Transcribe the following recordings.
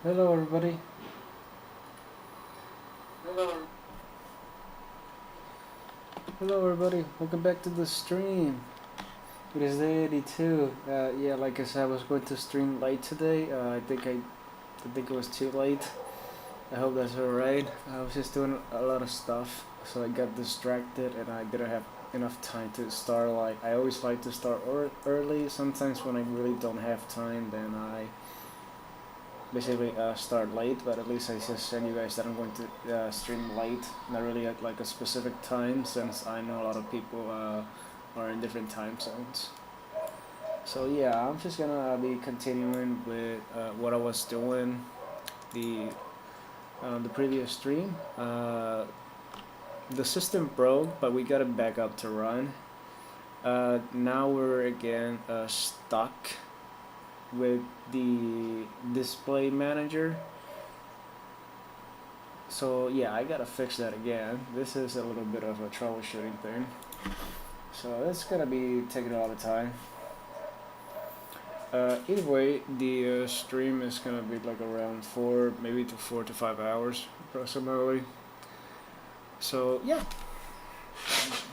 Hello everybody. Hello everybody. Welcome back to the stream. It is day 82. Yeah, like I said, I was going to stream late today. I think it was too late. I hope that's alright. I was just doing a lot of stuff, so I got distracted and I didn't have enough time to start. Like I always like to start early. Sometimes when I really don't have time, then I basically start late, but at least I just send you guys that I'm going to stream late, not really at like a specific time, since I know a lot of people are in different time zones. So yeah, I'm just gonna be continuing with what I was doing the previous stream. The system broke, but we got it back up to run. Now we're again stuck with the display manager. So yeah, I gotta fix that again. This is a little bit of a troubleshooting thing. So that's gonna be taking a lot of time. Either way, the stream is gonna be like around 4 to 5 hours approximately. So yeah.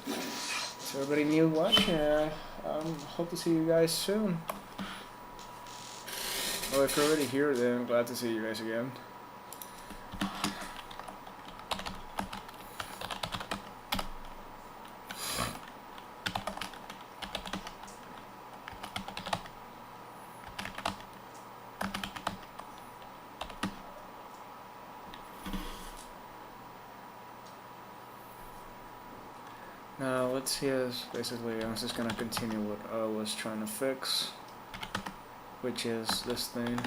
So everybody new watching, hope to see you guys soon. Well, if you're already here, then I'm glad to see you guys again. Now let's see, basically I'm just gonna continue what I was trying to fix, which is this thing.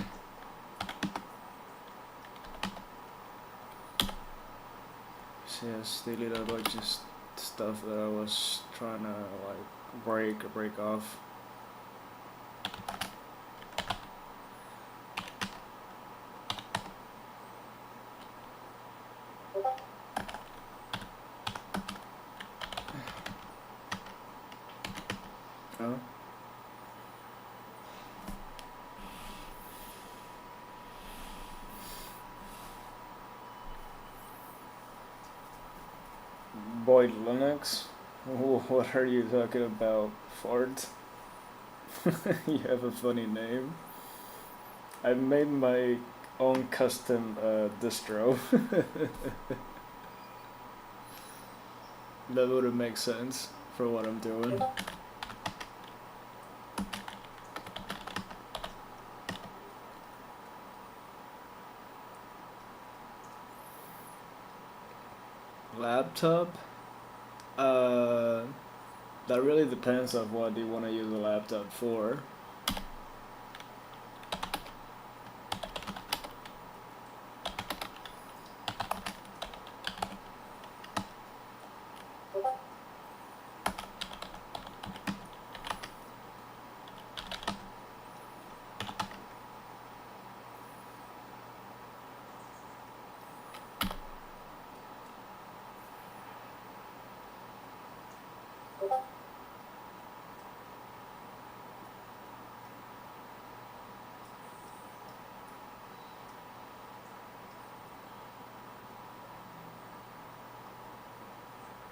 So yes, delete a bunch of stuff that I was trying to like break off. Oh. Boyd Linux? What are you talking about, Ford? You have a funny name. I made my own custom distro. That wouldn't make sense for what I'm doing. Laptop? That really depends on what you want to use a laptop for.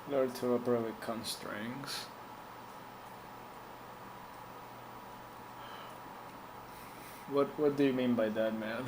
Learn to operate with constraints. What do you mean by that, man?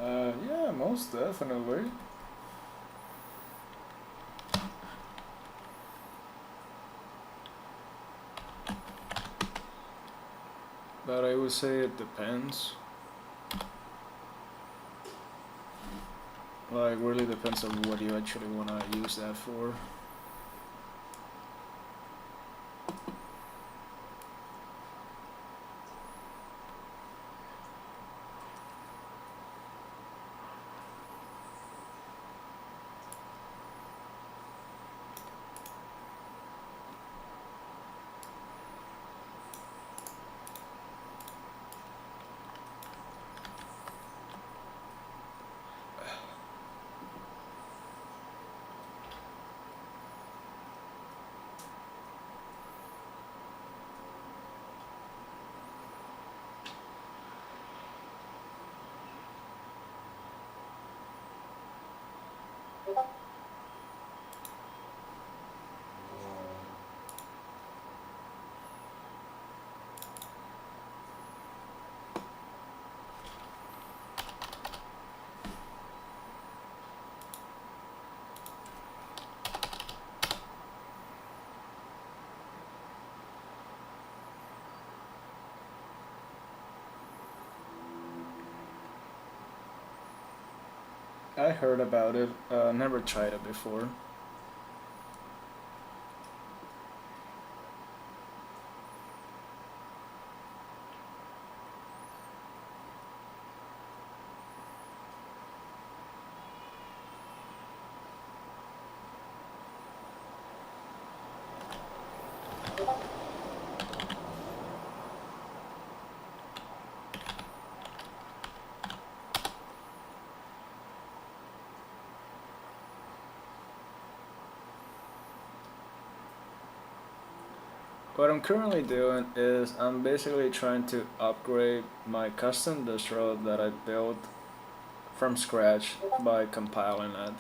Yeah, most definitely. But I would say it depends. Like, really depends on what you actually want to use that for. I heard about it, never tried it before. What I'm currently doing is I'm basically trying to upgrade my custom distro that I built from scratch by compiling it.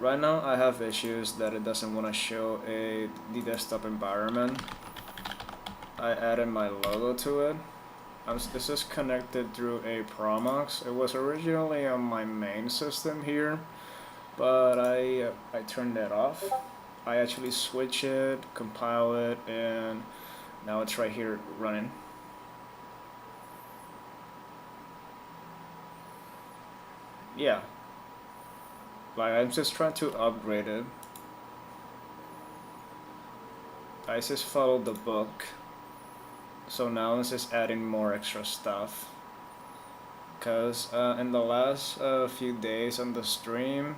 Right now I have issues that it doesn't want to show the desktop environment. I added my logo to it. This is connected through a Promox. It was originally on my main system here, but I turned that off. I actually switch it, compile it, and now it's right here running. Yeah, like I'm just trying to upgrade it. I just followed the book, so now it's just adding more extra stuff. Cause in the last few days on the stream,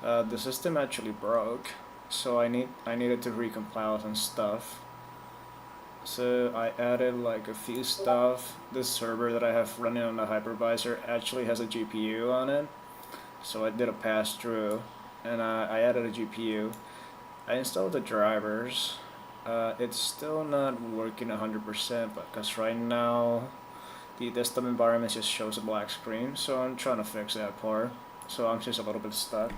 the system actually broke, so I needed to recompile some stuff. So I added like a few stuff. This server that I have running on the hypervisor actually has a GPU on it, so I did a pass through, and I added a GPU. I installed the drivers. It's still not working 100% because right now the desktop environment just shows a black screen, so I'm trying to fix that part. So I'm just a little bit stuck.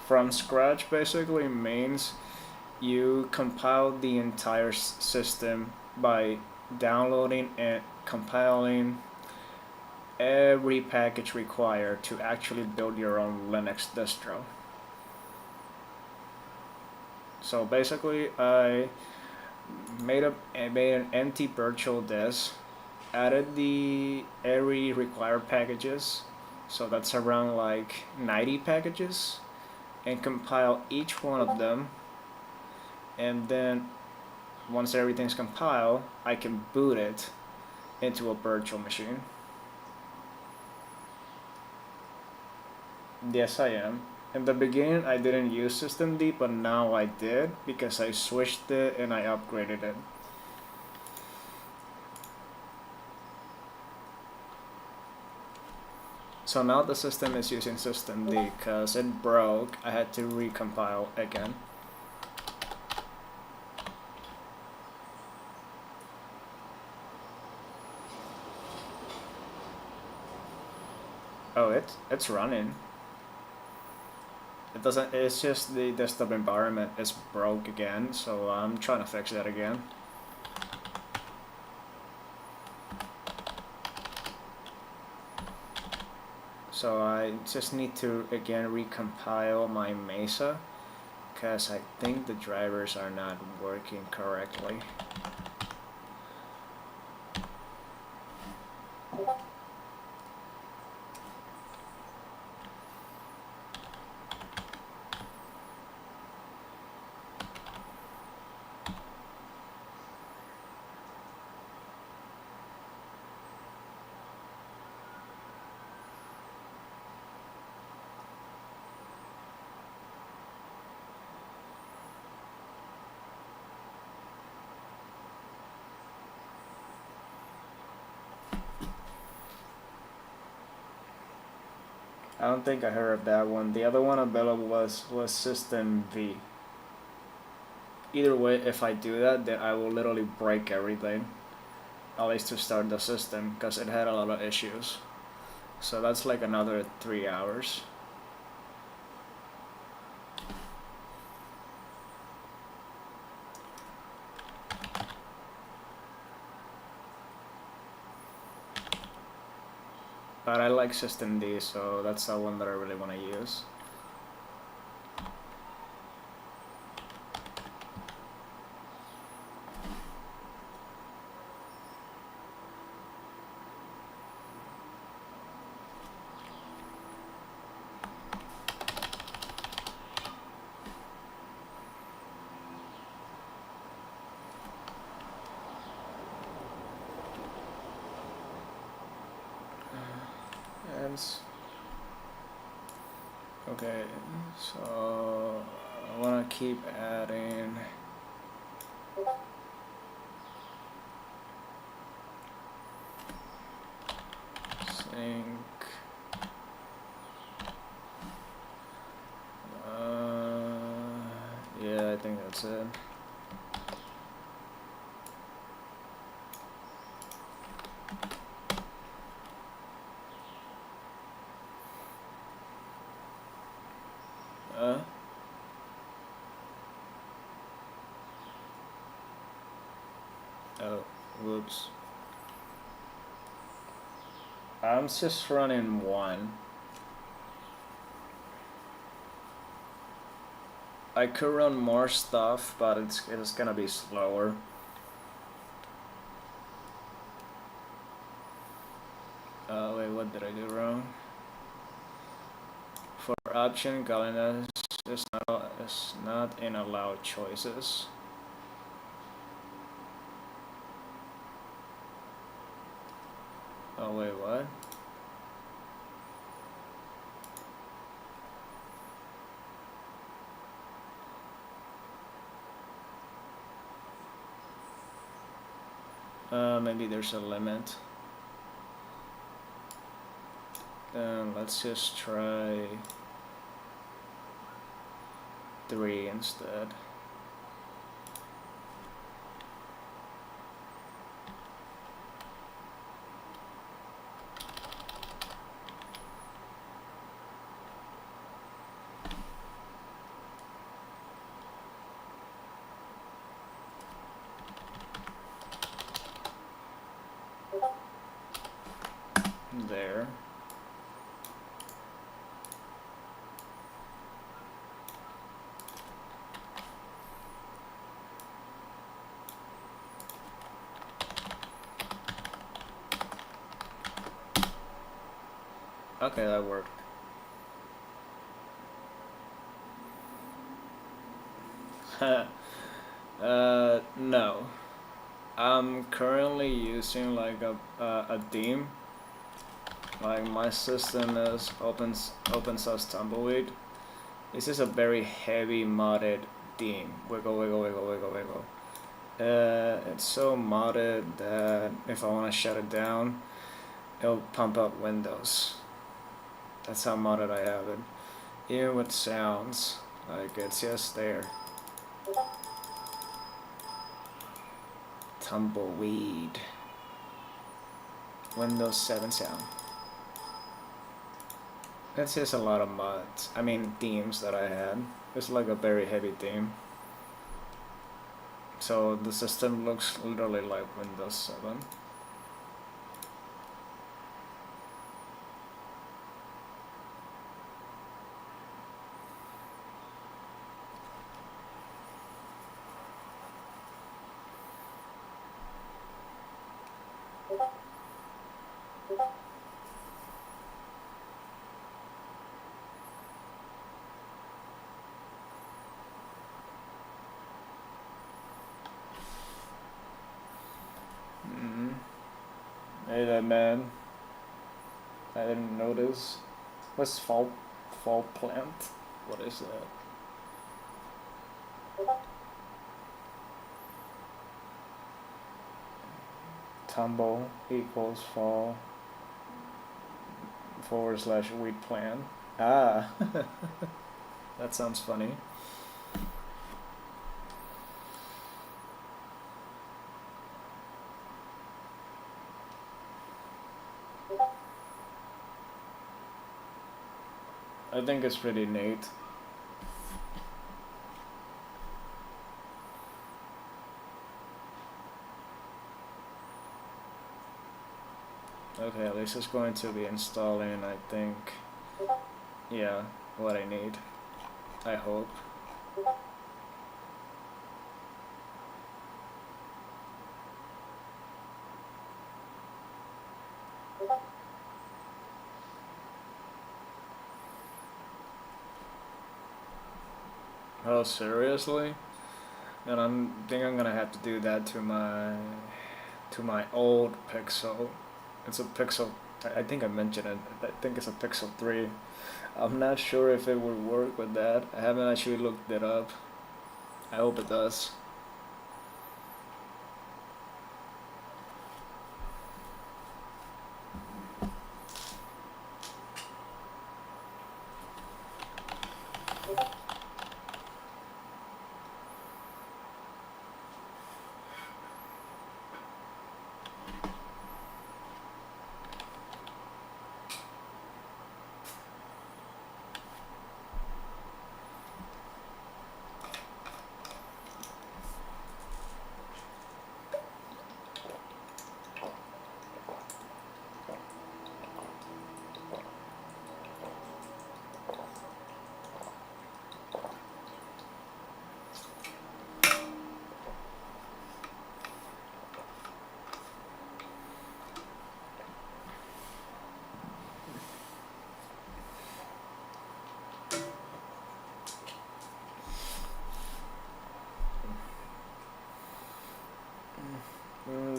From scratch basically means you compile the entire system by downloading and compiling every package required to actually build your own Linux distro. So basically I made an empty virtual disk, added the every required packages, so that's around like 90 packages, and compile each one of them, and then once everything's compiled I can boot it into a virtual machine. Yes, I am. In the beginning I didn't use systemd, but now I did because I switched it and I upgraded it. So now the system is using systemd because it broke. I had to recompile again. Oh, it's running. It doesn't. It's just the desktop environment is broke again, so I'm trying to fix that again. So I just need to again recompile my Mesa, because I think the drivers are not working correctly. I don't think I heard of that one. The other one available was System V. Either way, if I do that, then I will literally break everything, at least to start the system, because it had a lot of issues. So that's like another 3 hours. But I like System D, so that's the one that I really want to use. Okay, so I want to keep adding sync. Yeah, I think that's it. Oh, whoops. I'm just running one. I could run more stuff, but it's gonna be slower. Wait, what did I do wrong? For option, calendar is not in allowed choices. Oh wait, what? Maybe there's a limit. Let's just try 3 instead. There. Okay, that worked. No. I'm currently using like a theme. Like my system is open source tumbleweed. This is a very heavy modded theme. Wiggle, wiggle, wiggle, wiggle, wiggle. It's so modded that if I want to shut it down, it'll pump up Windows. That's how modded I have it. Even with sounds, like it's just there. Tumbleweed. Windows 7 sound. That's just a lot of mods. I mean themes that I had. It's like a very heavy theme. So the system looks literally like Windows 7. Hey there, man. I didn't notice. What's fall plant? What is that? Tumble equals fall / wheat plant. Ah, that sounds funny. I think it's pretty neat. Okay, this is going to be installing, I think, yeah, what I need. I hope. Oh, seriously? And think I'm gonna have to do that to my old Pixel. It's a Pixel. I think I mentioned it. I think it's a Pixel 3. I'm not sure if it would work with that. I haven't actually looked it up. I hope it does.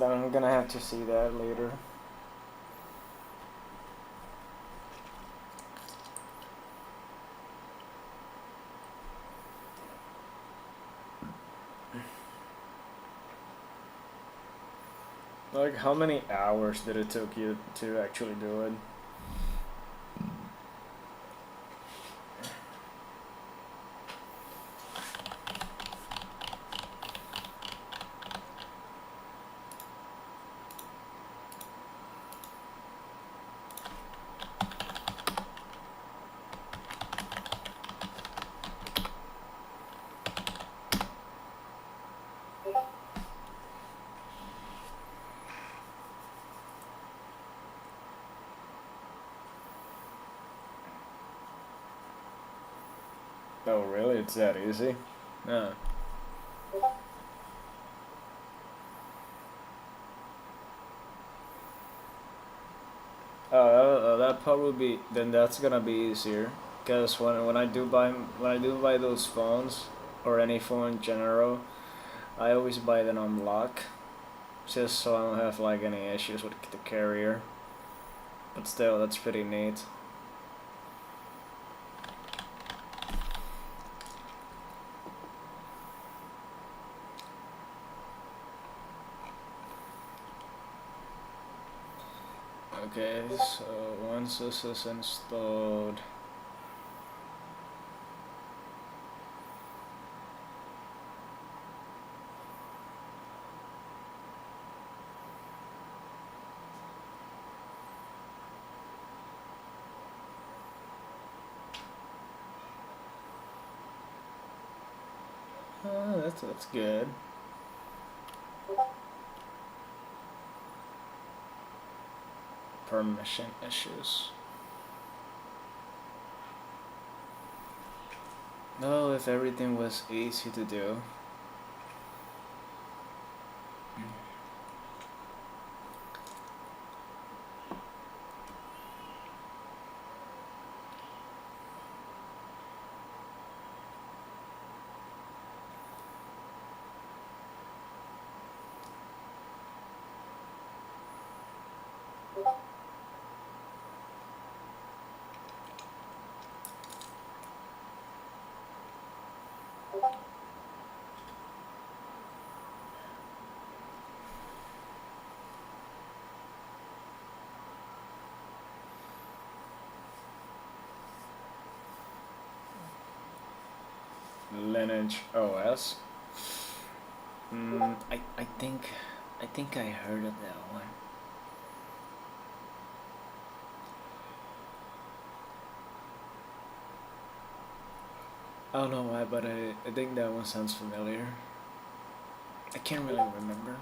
I'm gonna have to see that later. Like, how many hours did it take you to actually do it? Oh, really? It's that easy? Yeah. That probably be then that's gonna be easier, cause when I do buy those phones or any phone in general, I always buy them on block, just so I don't have like any issues with the carrier. But still, that's pretty neat. Okay, so once this is installed, that's good. Permission issues. No, if everything was easy to do. Lineage OS. I think I heard of that one. I don't know why, but I think that one sounds familiar. I can't really remember.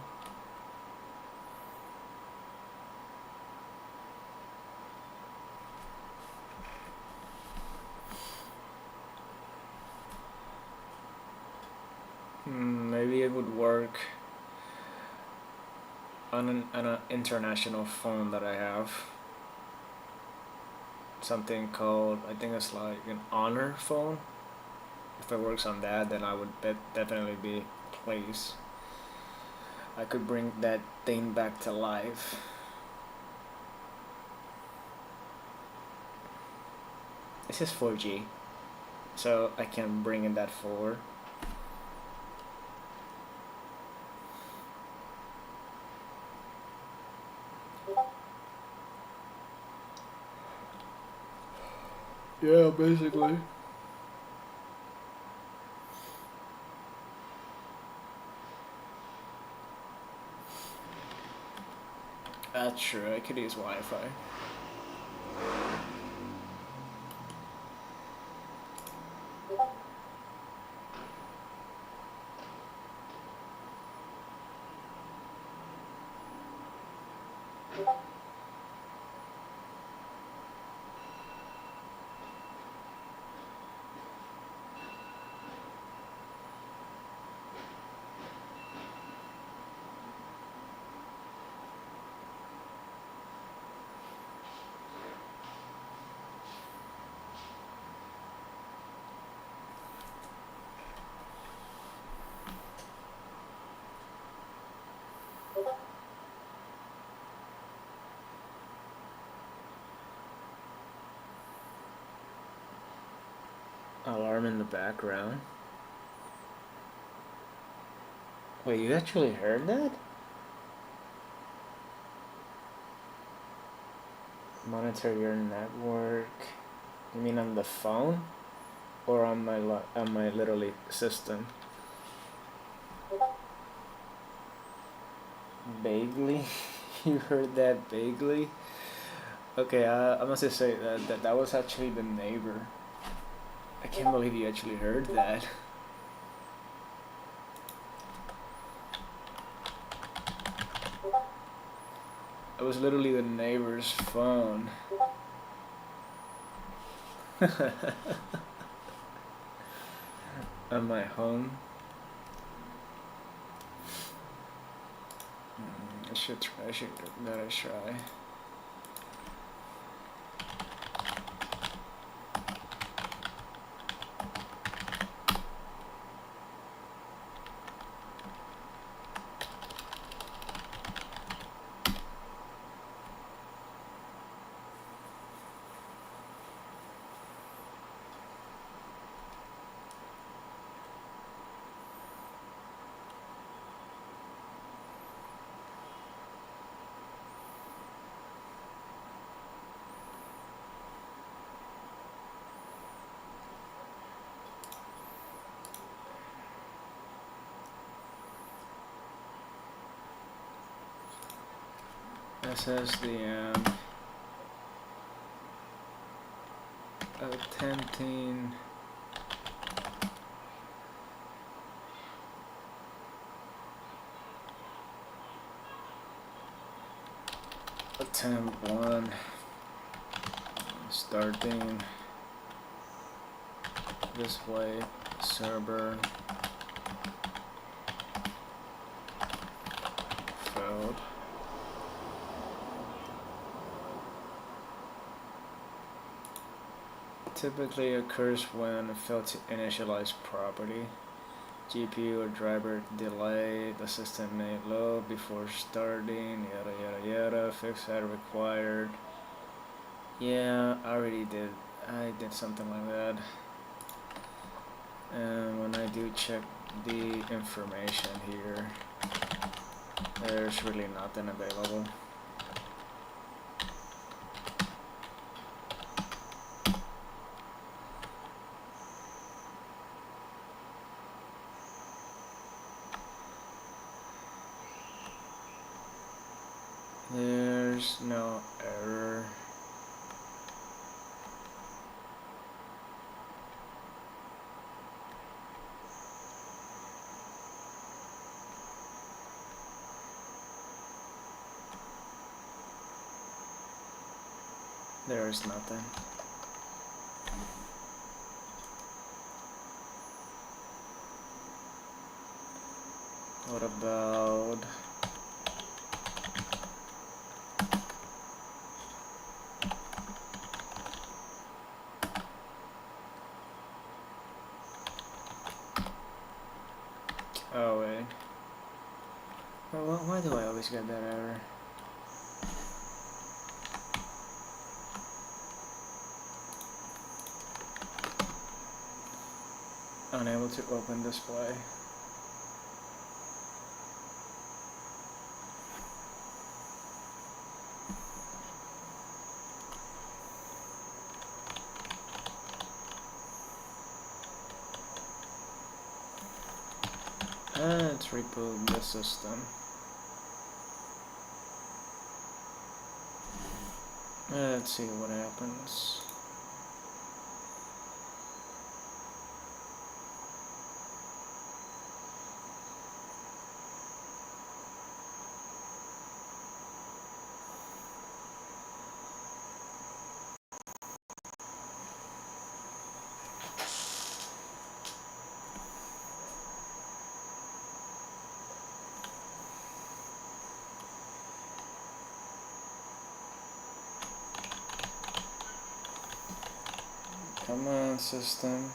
Maybe it would work on an international phone that I have. Something called, I think it's like an Honor phone. If it works on that, then I would definitely be pleased. I could bring that thing back to life. This is 4G, so I can bring in that forward. Yeah, basically. That's true, I could use Wi-Fi. Alarm in the background. Wait, you actually heard that? Monitor your network. You mean on the phone, or on my literally system? Vaguely, you heard that vaguely. Okay, I must just say that was actually the neighbor. I can't believe you actually heard that. It was literally the neighbor's phone. On my home. I should give that a try. SSDM attempting attempt 1 starting display server failed. Typically occurs when a failed to initialize property. GPU or driver delay, the system may load before starting, yada yada yada, fix that required. Yeah, I already did. I did something like that. And when I do check the information here, there's really nothing available. there's no error. There is nothing. What about oh wait. Well, why do I always get that error? Unable to open display. Let's reboot the system. Let's see what happens. Come on, system.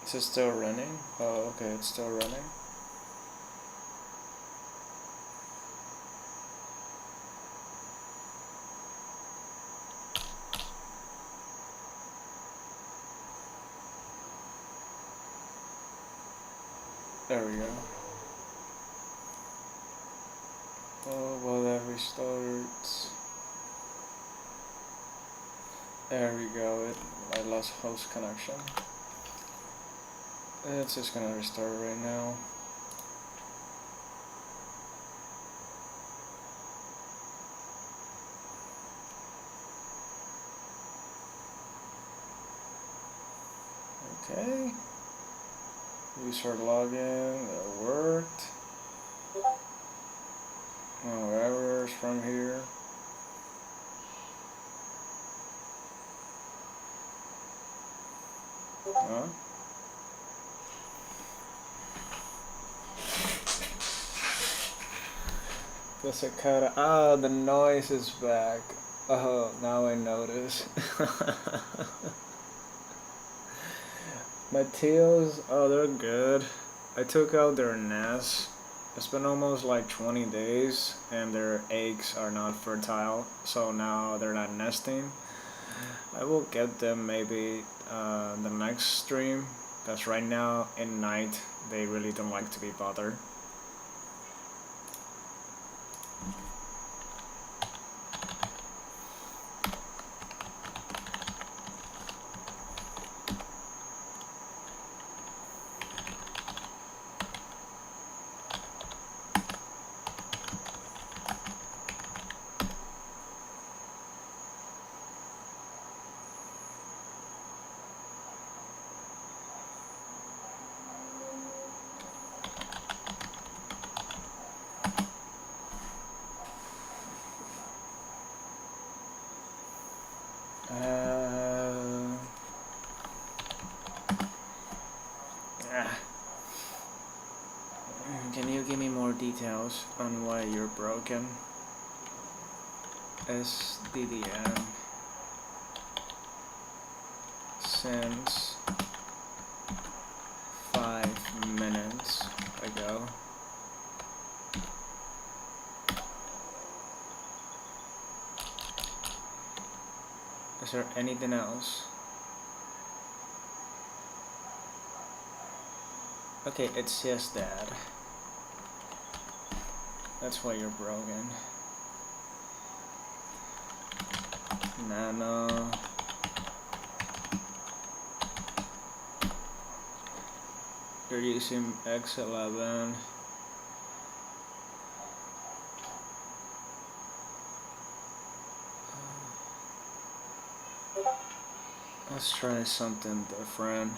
Is it still running? Oh, okay, it's still running. There we go. Oh, well, that restarts. There we go. I lost host connection. It's just gonna restart right now. Okay. User login, that worked. No errors from here. Huh? Does it cut? Ah, the noise is back. Oh, now I notice. My teals, oh, they're good. I took out their nest. It's been almost like 20 days and their eggs are not fertile, so now they're not nesting. I will get them maybe the next stream, because right now in night they really don't like to be bothered. Can you give me more details on why you're broken? SDDM since 5 minutes ago. Is there anything else? Okay, it's just that. That's why you're broken. Nano. You're using X11. Let's try something different.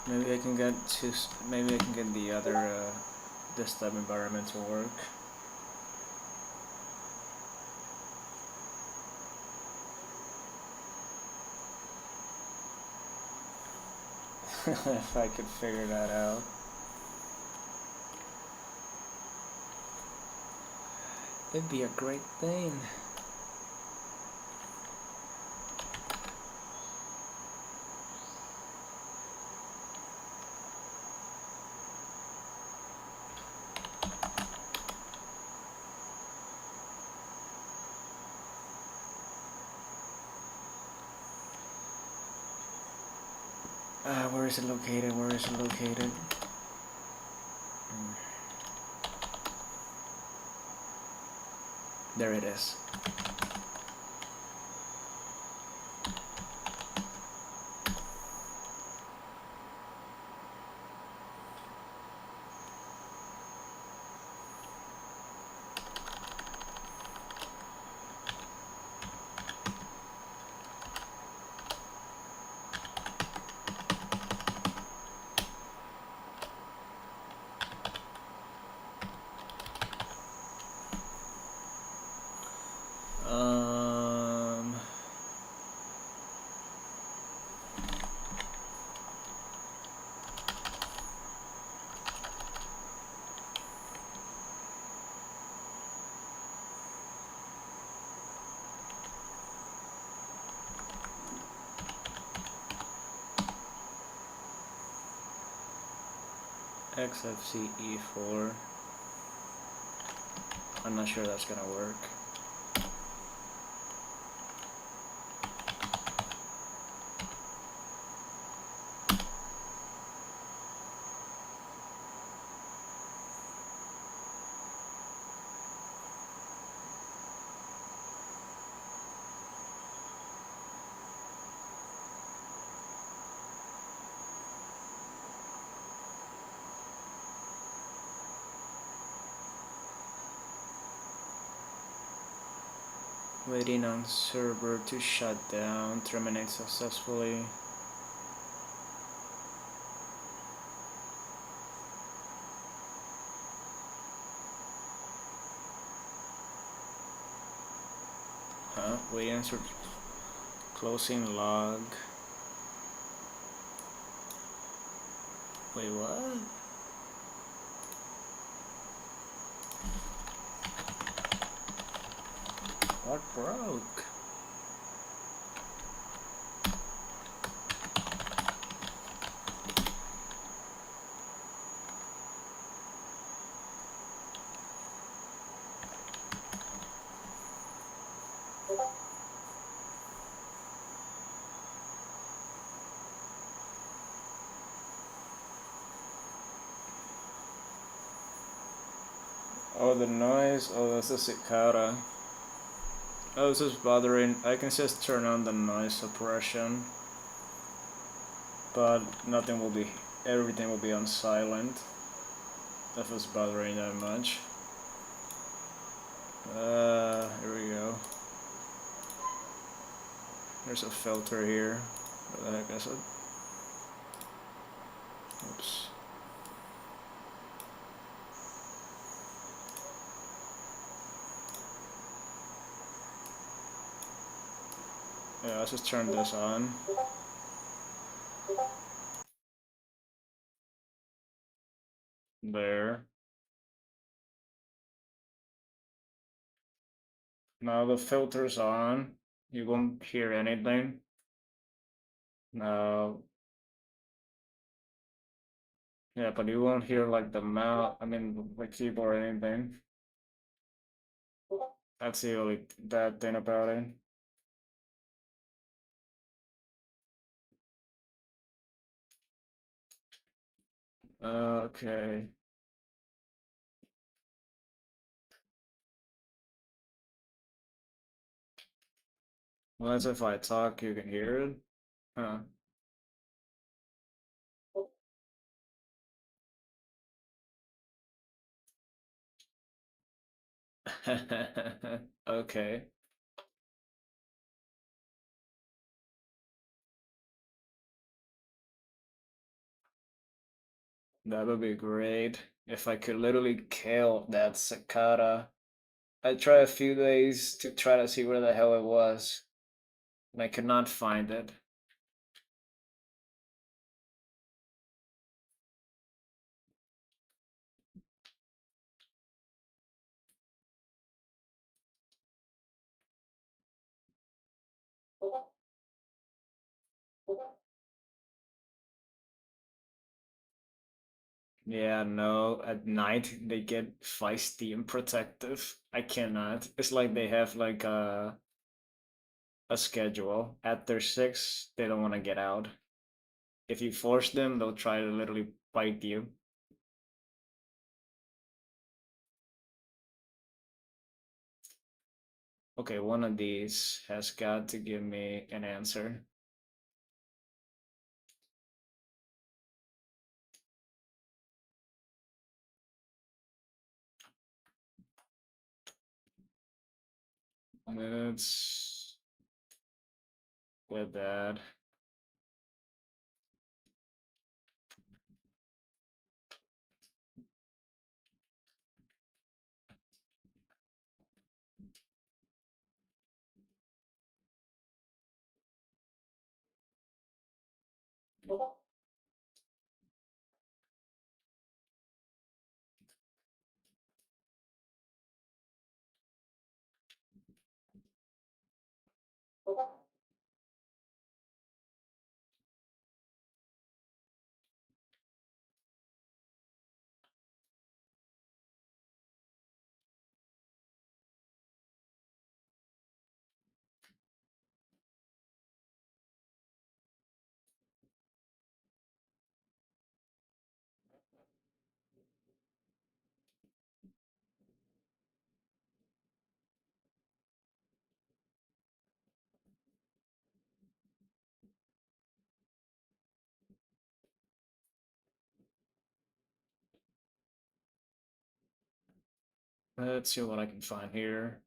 Maybe I can get to. Maybe I can get the other desktop environment to work. If I could figure that out. It'd be a great thing. Where is it located? Where is it located? There it is. Um, XFCE4. I'm not sure that's gonna work. Waiting on server to shut down. Terminate successfully. Huh? Waiting for closing log. Wait, what? What broke? Oh, the noise. Oh, that's a cicada. Oh, this is bothering. I can just turn on the noise suppression, but nothing will be. Everything will be on silent. If it's bothering that much. Here we go. There's a filter here. What the heck is it? Oops. Yeah, let's just turn this on. There. Now the filter's on. You won't hear anything. Now, yeah, but you won't hear like the mouse, I mean, the keyboard or anything. That's the only bad thing about it. Okay. Well, that's if I talk, you can hear it. Huh. Okay. That would be great if I could literally kill that cicada. I tried a few days to try to see where the hell it was, and I could not find it. Yeah, no, at night they get feisty and protective. I cannot. It's like they have like a schedule. After 6, they don't want to get out. If you force them, they'll try to literally bite you. Okay, one of these has got to give me an answer. Minutes with that. Let's see what I can find here.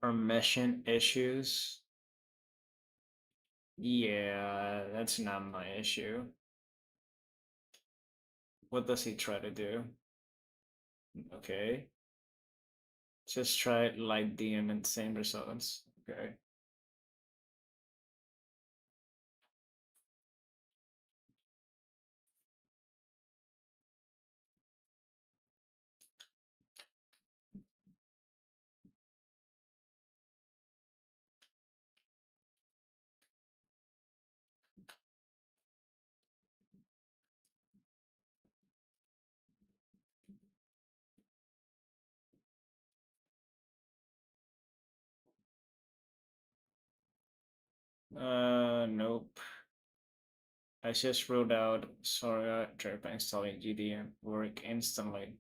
Permission issues. Yeah, that's not my issue. What does he try to do? Okay. Just try light DM and same results. Okay. Nope. I just wrote out sorry, try by installing GDM work instantly.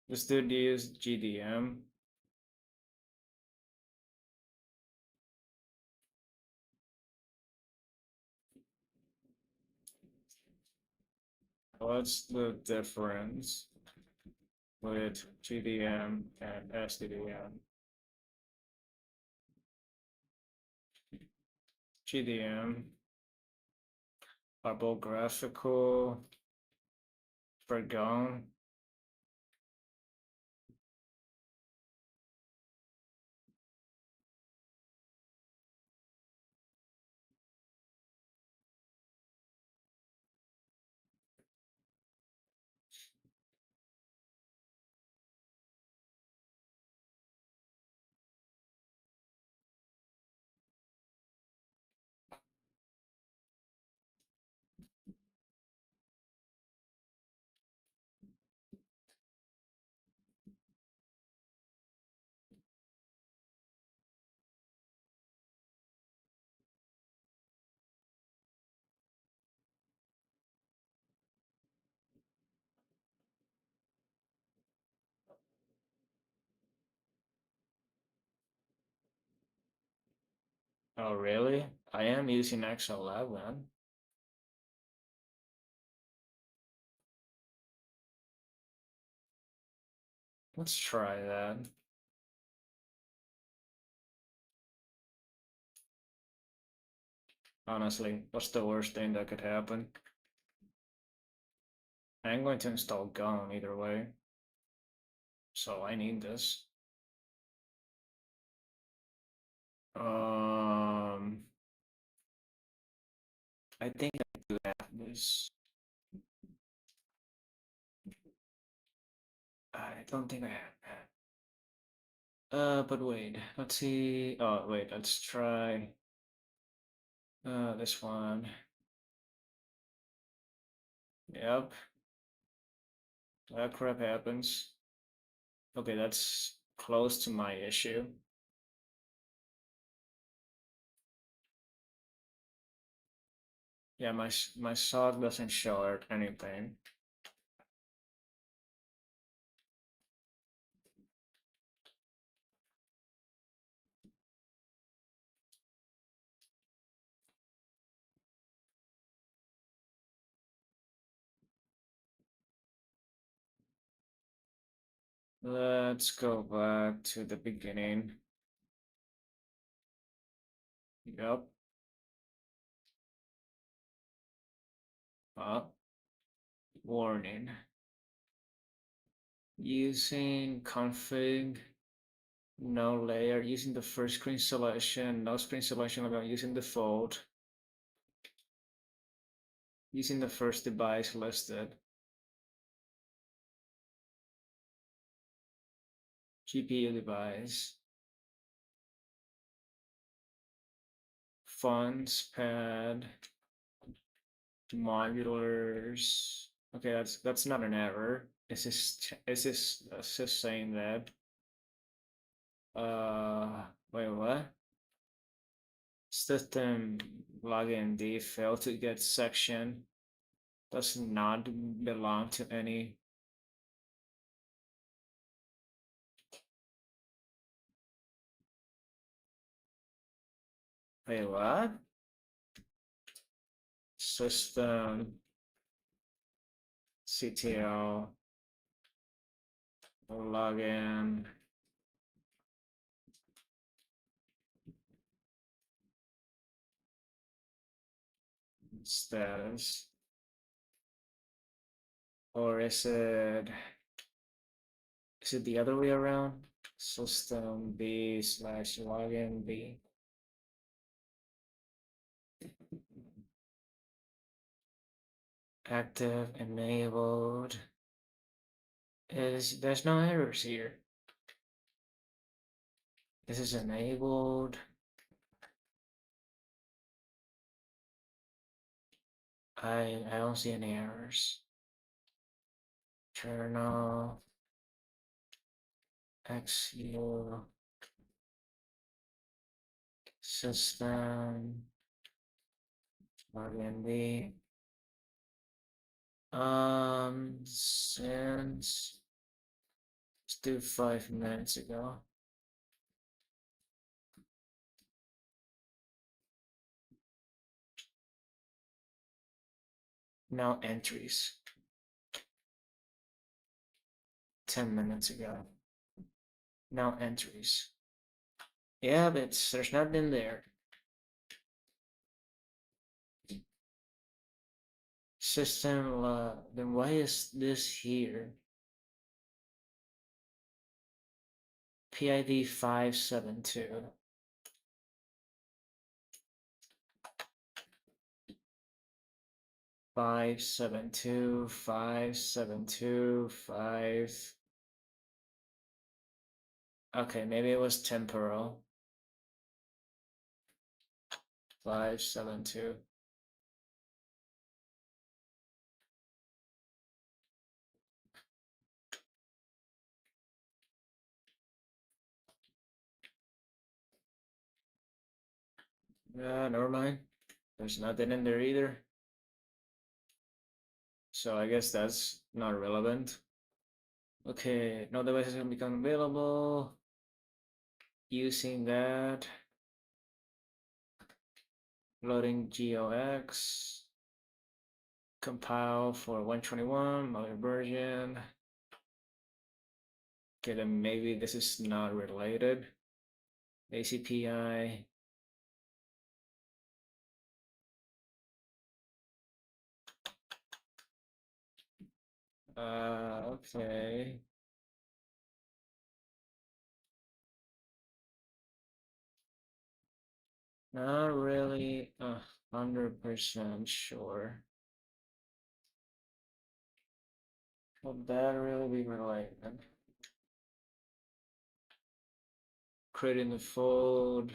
This dude use GDM. What's the difference with GDM and SDDM? GDM are both graphical, forgone. Oh, really? I am using X11. Let's try that. Honestly, what's the worst thing that could happen? I'm going to install Gone either way, so I need this. Um, I think I do have this. I don't think I have that. But wait, let's see. Oh, wait, let's try this one. Yep, that crap happens. Okay, that's close to my issue. Yeah, my sock doesn't show anything. Let's go back to the beginning. Yep. Warning. Using config, no layer, using the first screen selection, no screen selection about using default, using the first device listed, GPU device, fonts, pad, modulars. Okay, that's not an error. It's just saying that. Wait, what? System login D failed to get section. Does not belong to any. Wait, what? System CTL login status. Or is it the other way around? System B slash login B. Active enabled. There's no errors here. This is enabled. I don't see any errors. Kernel XU system login B. Since let's do 5 minutes ago. Now entries. 10 minutes ago. Now entries. Yeah, but there's nothing there. System, then why is this here? PID 572. Five, 7, 2, 5, 7, 2, 5. Okay, maybe it was temporal. 5, 7, 2. Never mind. There's nothing in there either. So I guess that's not relevant. Okay, no devices can become available using that. Loading GOX. Compile for 121, another version. Okay, then maybe this is not related. ACPI. Okay. Not really 100% sure. Would that really be related? Creating the fold.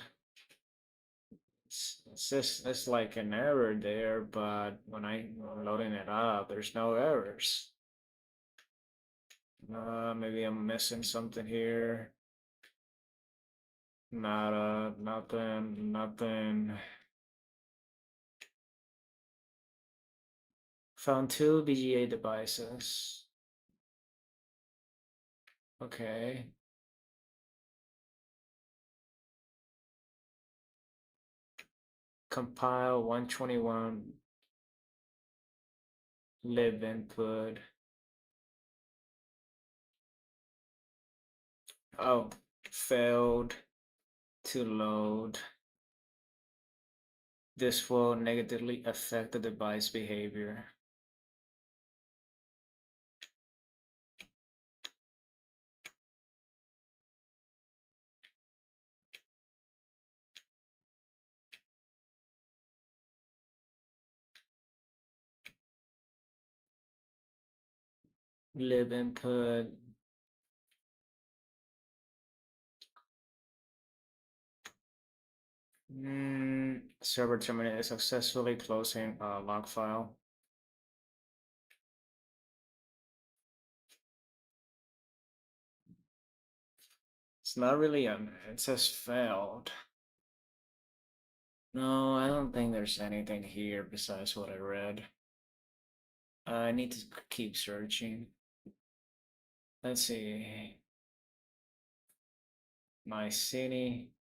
It's like an error there, but when I'm loading it up, there's no errors. Maybe I'm missing something here. Nada, nothing. Found two VGA devices. Okay. Compile 121 lib input. Oh, failed to load. This will negatively affect the device behavior. Lib input. Server terminated successfully, closing log file. It's not really it says failed. No, I don't think there's anything here besides what I read. I need to keep searching. Let's see. My city.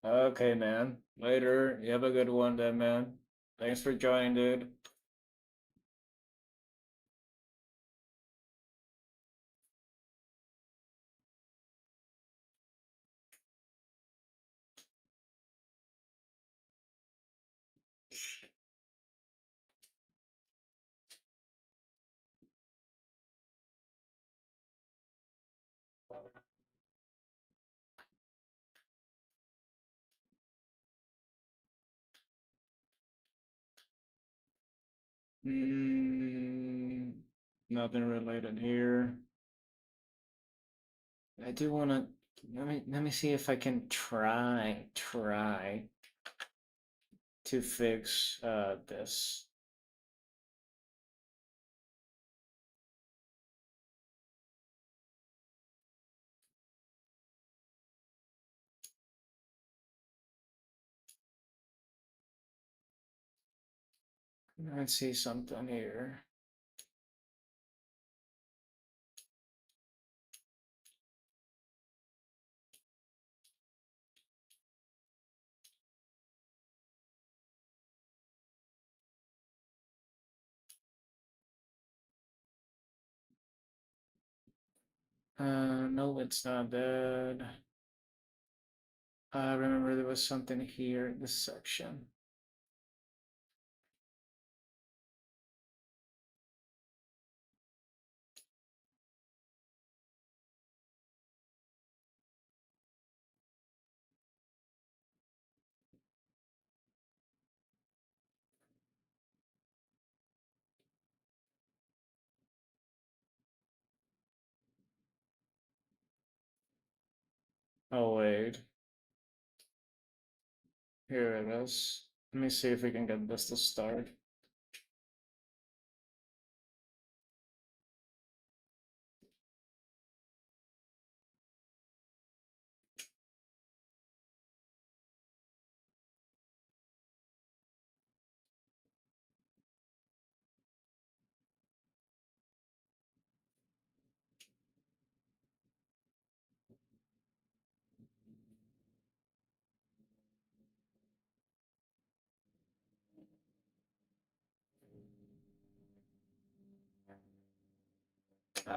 Okay, man. Later. You have a good one then, man. Thanks for joining, dude. Nothing related here. I do want to let me see if I can try to fix this. Let's see something here. No, it's not that. I remember there was something here in this section. Oh, wait. Here it is. Let me see if we can get this to start.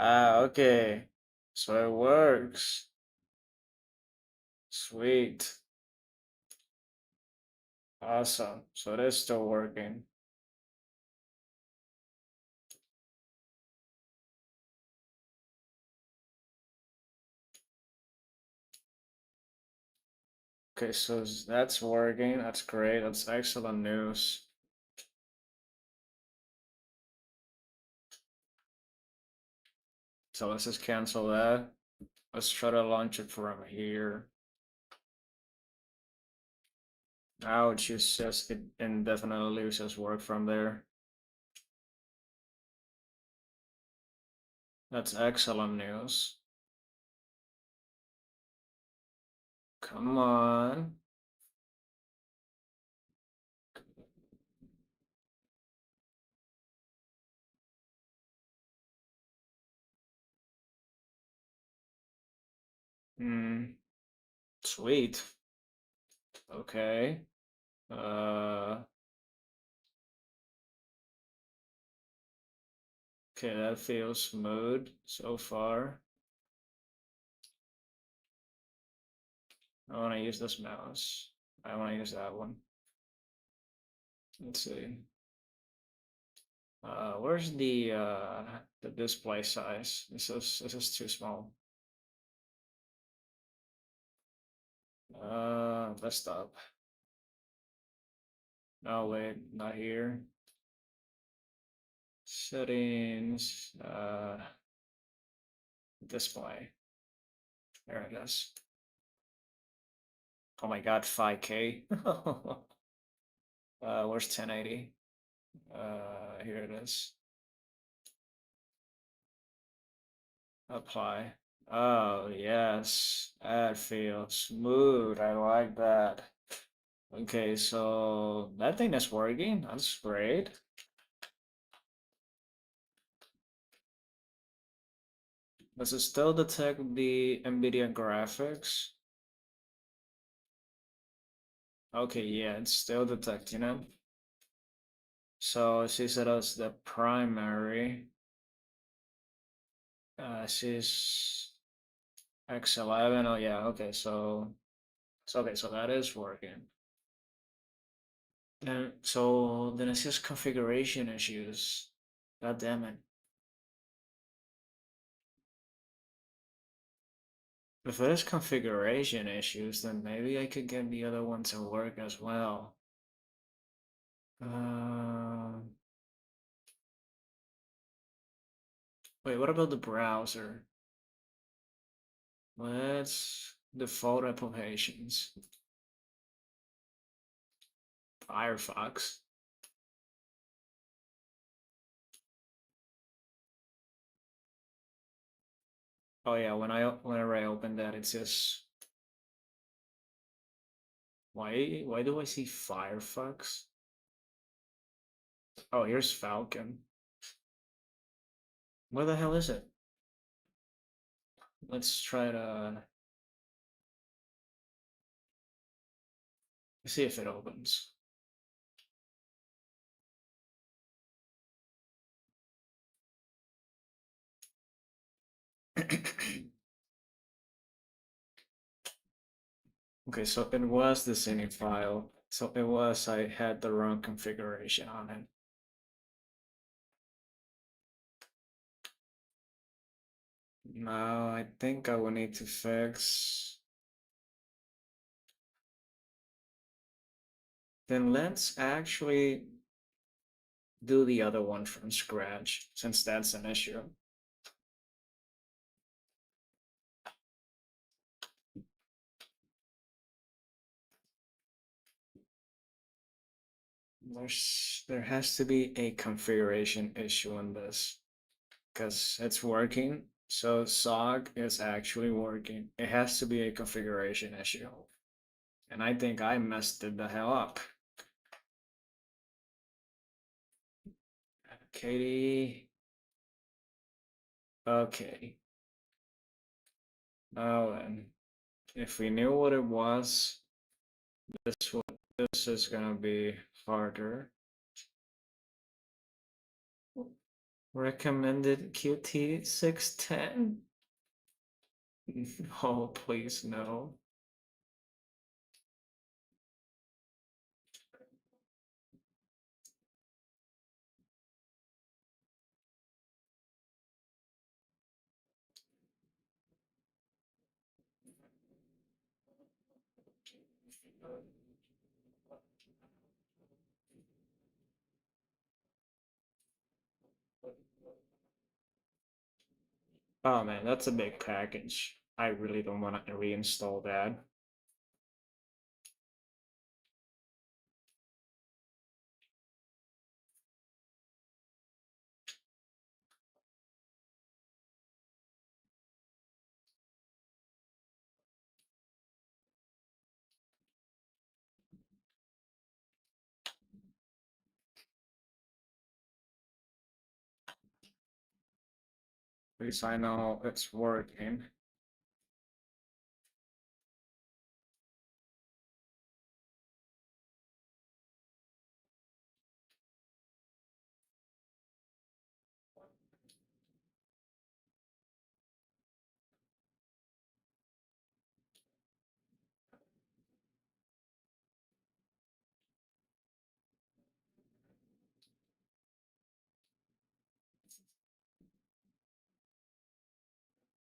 Ah, okay. So it works. Sweet. Awesome. So it is still working. Okay, so that's working. That's great. That's excellent news. So let's just cancel that. Let's try to launch it from here. Ouch, it says it indefinitely loses work from there. That's excellent news. Come on. Hmm. Sweet. Okay. Uh, okay, that feels smooth so far. I want to use this mouse. I want to use that one. Let's see. Where's the display size? This is too small. Desktop. Oh wait, not here. Settings. Display. There it is. Oh my God, 5K. Where's 1080? Here it is. Apply. Oh yes, that feels smooth. I like that. Okay, so that thing is working. That's great. Does it still detect the NVIDIA graphics? Okay, yeah, it's still detecting it. So she's set as the primary. She's X11. Oh yeah, okay, so that is working. And so then it's just configuration issues. God damn it. If it is configuration issues, then maybe I could get the other one to work as well. Uh, Wait, what about the browser? Let's default applications. Firefox. Oh yeah, whenever I open that, it's just why do I see Firefox? Oh, here's Falcon. Where the hell is it? Let's try to see if it opens. Okay, so it was the same file. So it was I had the wrong configuration on it. Now I think I will need to fix. Then let's actually do the other one from scratch, since that's an issue. There has to be a configuration issue in this, because it's working. So SOG is actually working. It has to be a configuration issue. And I think I messed it the hell up. Katie. Okay. Now then, if we knew what it was, this is gonna be harder. Recommended Qt 610. Oh, please no. Oh man, that's a big package. I really don't want to reinstall that. At least I know it's working.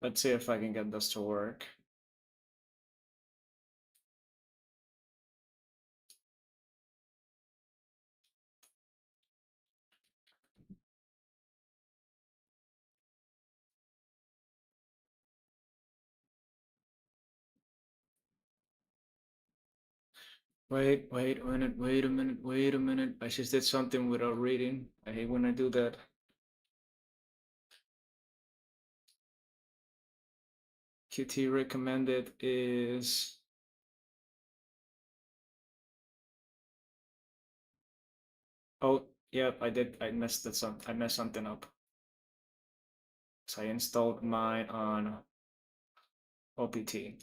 Let's see if I can get this to work. Wait a minute, wait a minute. I just did something without reading. I hate when I do that. Qt recommended is oh yep, I did. I messed it some. I messed something up. So I installed mine on OPT.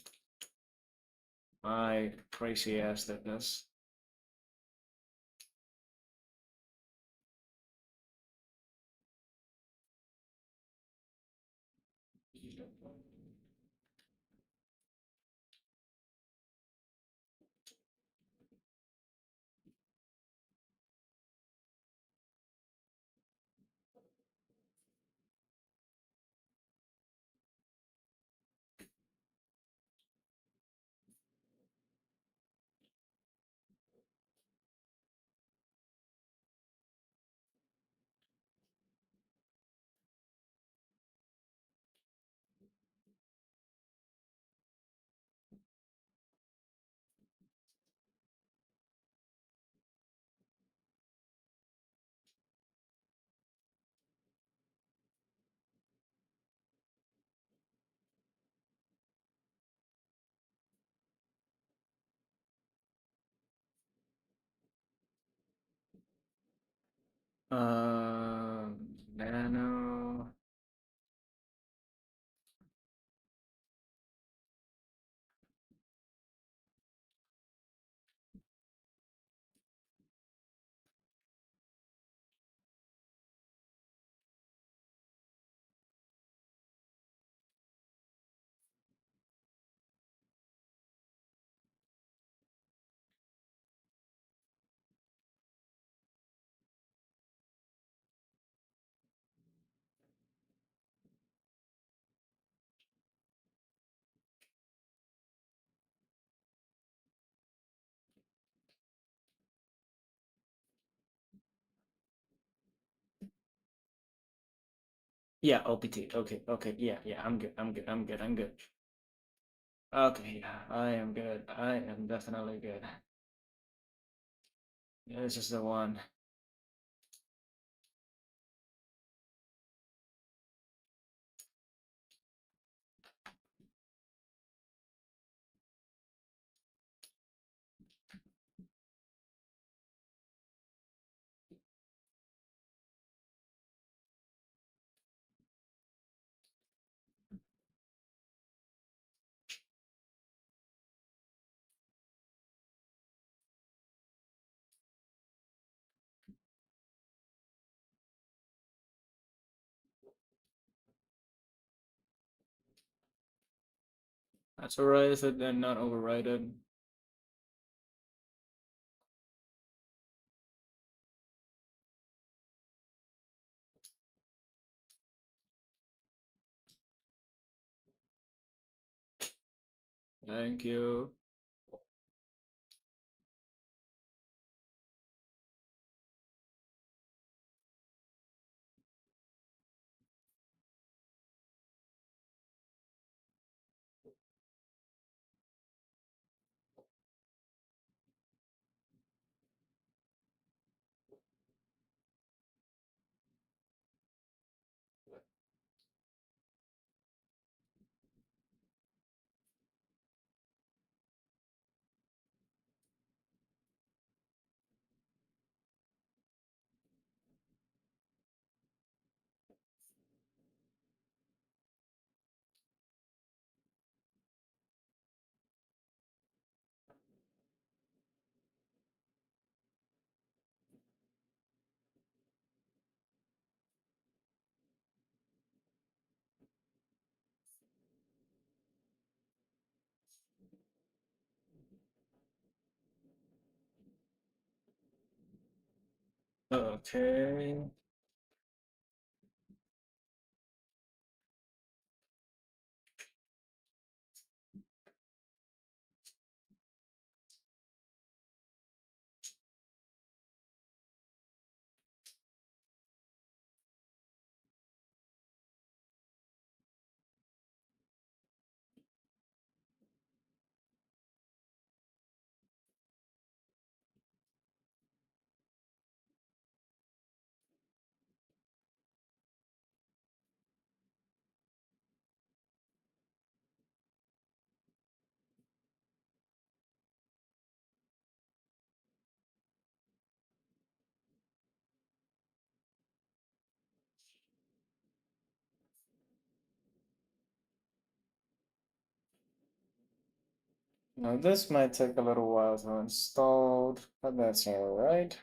My crazy ass did this. Nano. Yeah, OPT. Okay, okay, yeah, I'm good, I'm good. Okay, yeah, I am good. I am definitely good. Yeah, this is the one. That's alright if it and not overridden. Thank you. Okay. Now this might take a little while to install, but that's alright.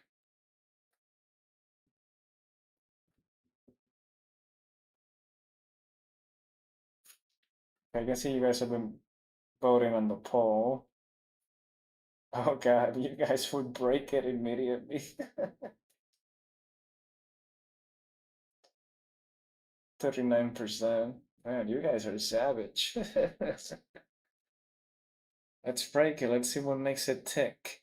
I can see you guys have been voting on the poll. Oh god, you guys would break it immediately. 39%. Man, you guys are savage. Let's break it. Let's see what makes it tick.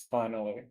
Finally.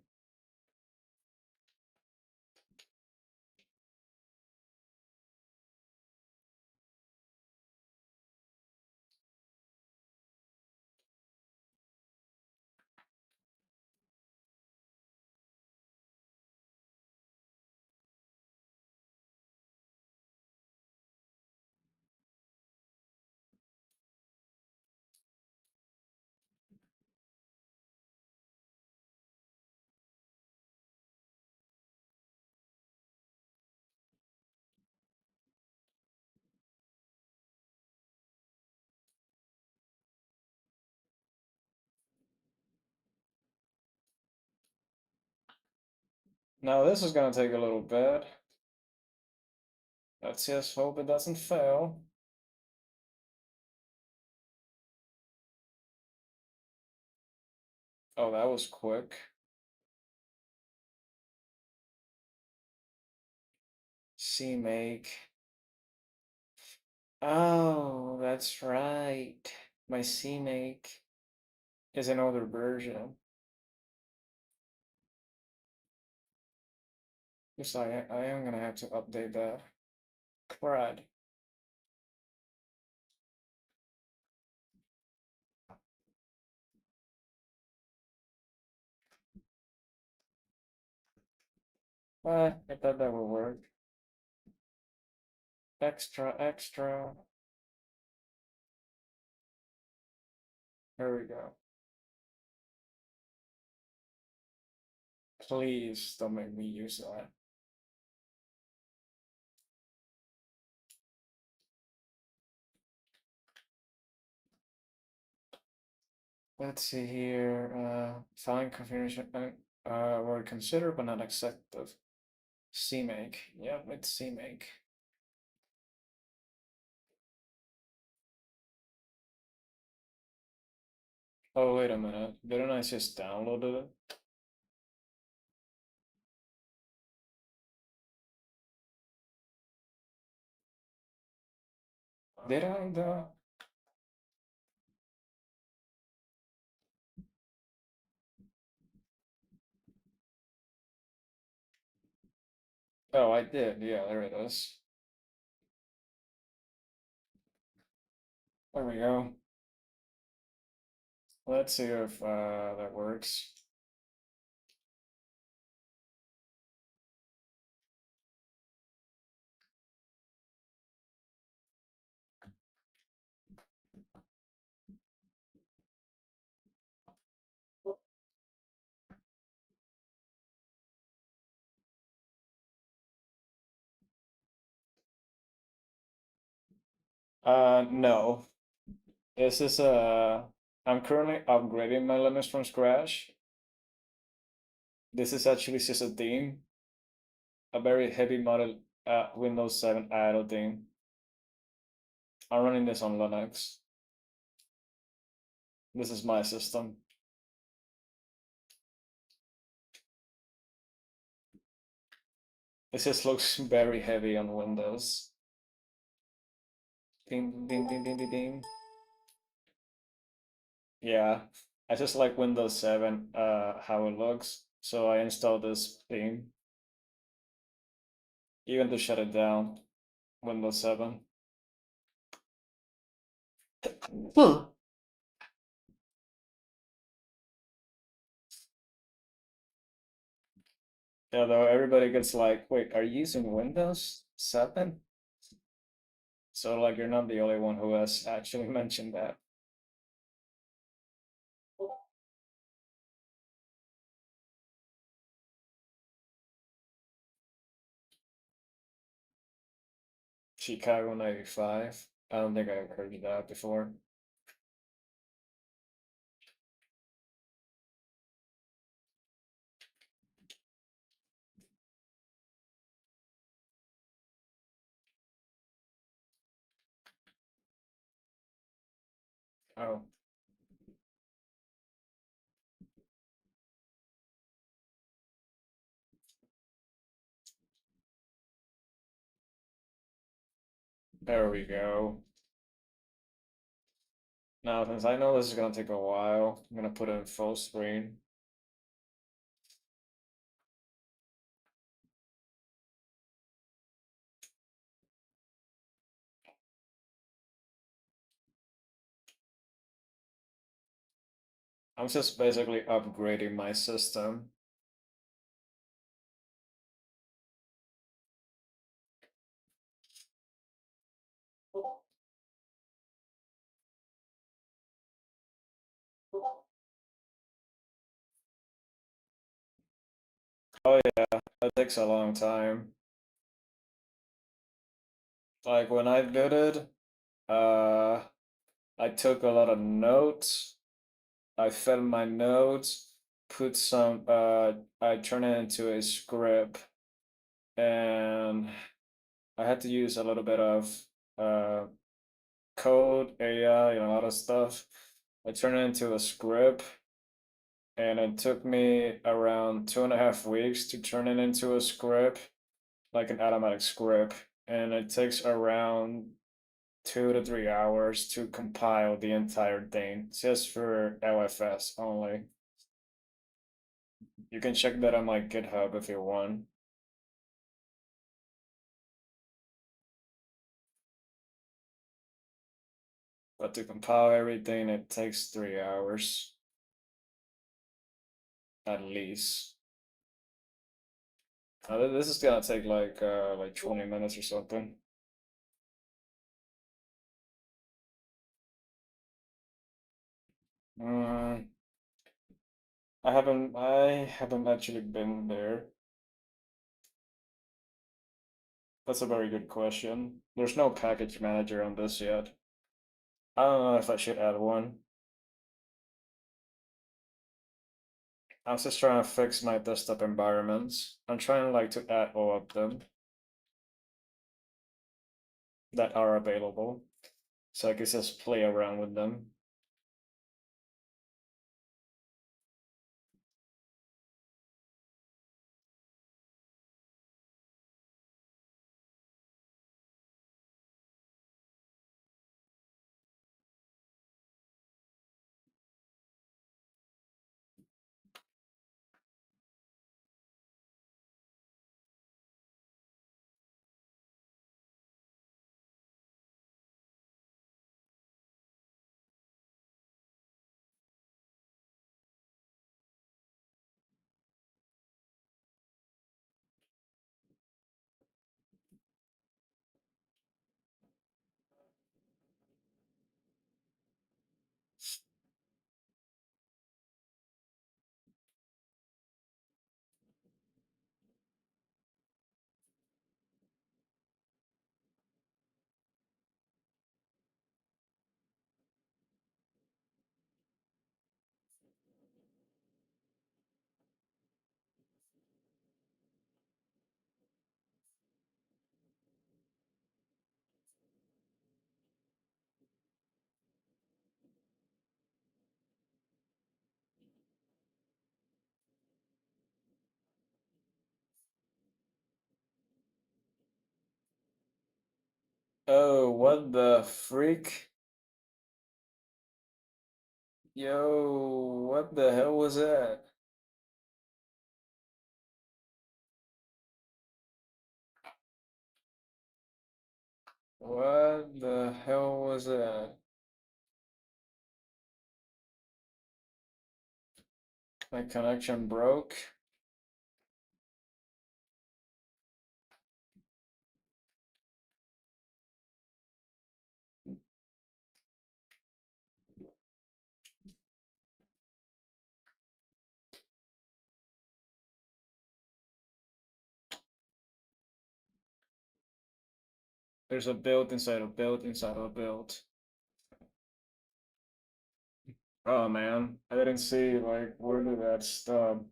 Now this is gonna take a little bit. Let's just hope it doesn't fail. Oh, that was quick. CMake. Oh, that's right. My CMake is an older version. Yes, I am gonna have to update that. Crud. I thought that would work. Extra. There we go. Please don't make me use that. Let's see here. Filing configuration were considered but not accepted. CMake. Yep, it's CMake. Oh, wait a minute. Didn't I just download it? Did I though? Oh, I did. Yeah, there it is. There we go. Let's see if that works. No. This is I'm currently upgrading my Linux from scratch. This is actually just a theme, a very heavy model Windows 7 idle theme. I'm running this on Linux. This is my system. It just looks very heavy on Windows. Ding, ding, ding, ding, ding, ding. Yeah, I just like Windows 7, how it looks. So I installed this theme, even to shut it down, Windows 7. Huh. Yeah, though everybody gets like, wait, are you using Windows 7? So like you're not the only one who has actually mentioned that. Chicago 95. I don't think I've heard of that before. Oh, there we go. Now, since I know this is gonna take a while, I'm gonna put it in full screen. I'm just basically upgrading my system. Oh yeah, that takes a long time. Like when I did it, uh, I took a lot of notes. I fed my notes, put some, I turned it into a script, and I had to use a little bit of uh, code, AI, and a lot of stuff. I turned it into a script, and it took me around 2.5 weeks to turn it into a script, like an automatic script. And it takes around 2 to 3 hours to compile the entire thing, just for LFS only. You can check that on my GitHub if you want. But to compile everything, it takes 3 hours at least. This is gonna take like 20 minutes or something. Uh, I haven't actually been there. That's a very good question. There's no package manager on this yet. I don't know if I should add one. I'm just trying to fix my desktop environments. I'm trying like to add all of them that are available, so I can just play around with them. Oh, what the freak? Yo, what the hell was that? What the hell was that? My connection broke. There's a build inside a build inside a build. Oh man, I didn't see like where did that stop.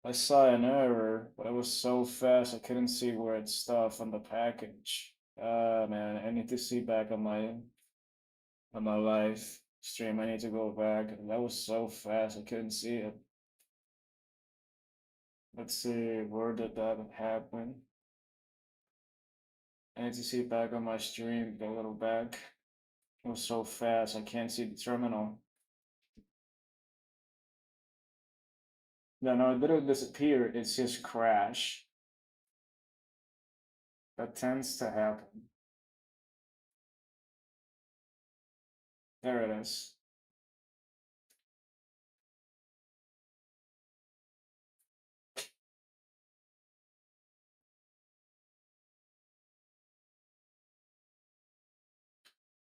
I saw an error, but it was so fast I couldn't see where it stopped on the package. Ah man, I need to see back on my live stream. I need to go back. That was so fast I couldn't see it. Let's see, where did that happen? I need to see back on my stream, go a little back. It was so fast I can't see the terminal. Yeah, no, it didn't disappear, it's just crash. That tends to happen. There it is.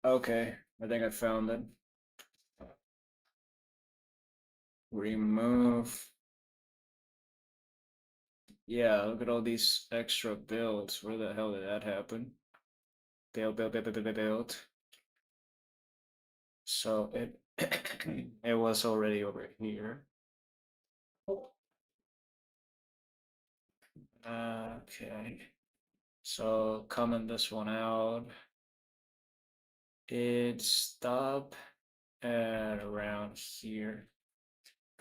Okay, I think I found it. Remove. Yeah, look at all these extra builds. Where the hell did that happen? Build, build, build, build, build, build. So it it was already over here. Okay. So comment this one out. It stopped at around here.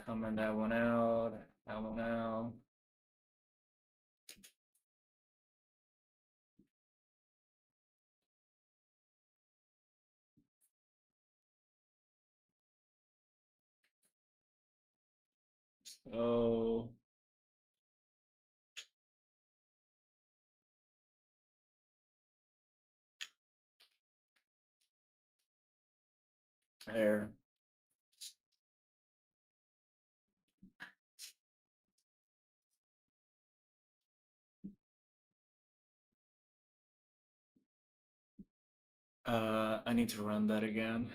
Comment that one out. That one out. Oh, there. I need to run that again,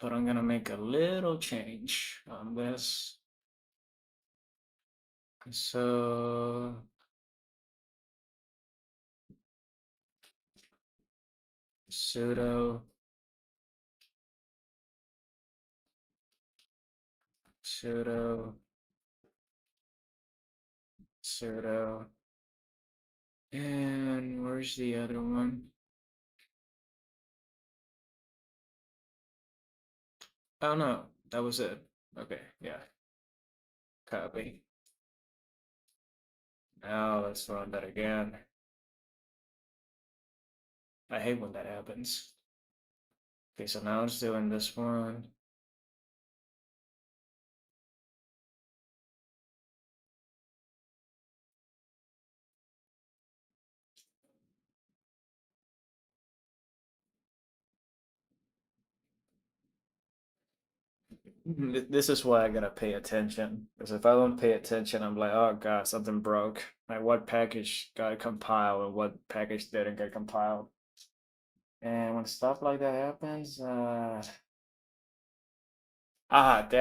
but I'm gonna make a little change on this. So sudo sudo sudo, and where's the other one? Oh no, that was it. Okay, yeah, copy. Now let's run that again. I hate when that happens. Okay, so now it's doing this one. This is why I gotta pay attention. Because if I don't pay attention, I'm like, oh god, something broke. Like what package got compiled and what package didn't get compiled. And when stuff like that happens, damn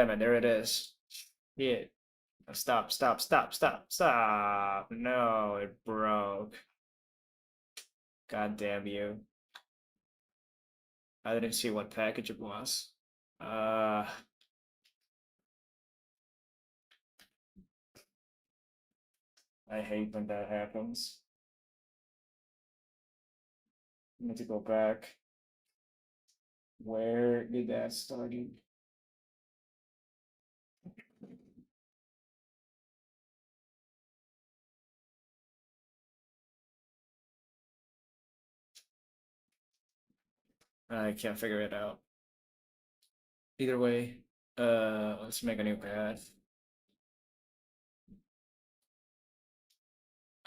it, there it is. Yeah. Stop, stop, stop, stop, stop. No, it broke. God damn you. I didn't see what package it was. Uh, I hate when that happens. I need to go back. Where did that start? I can't figure it out. Either way, let's make a new path.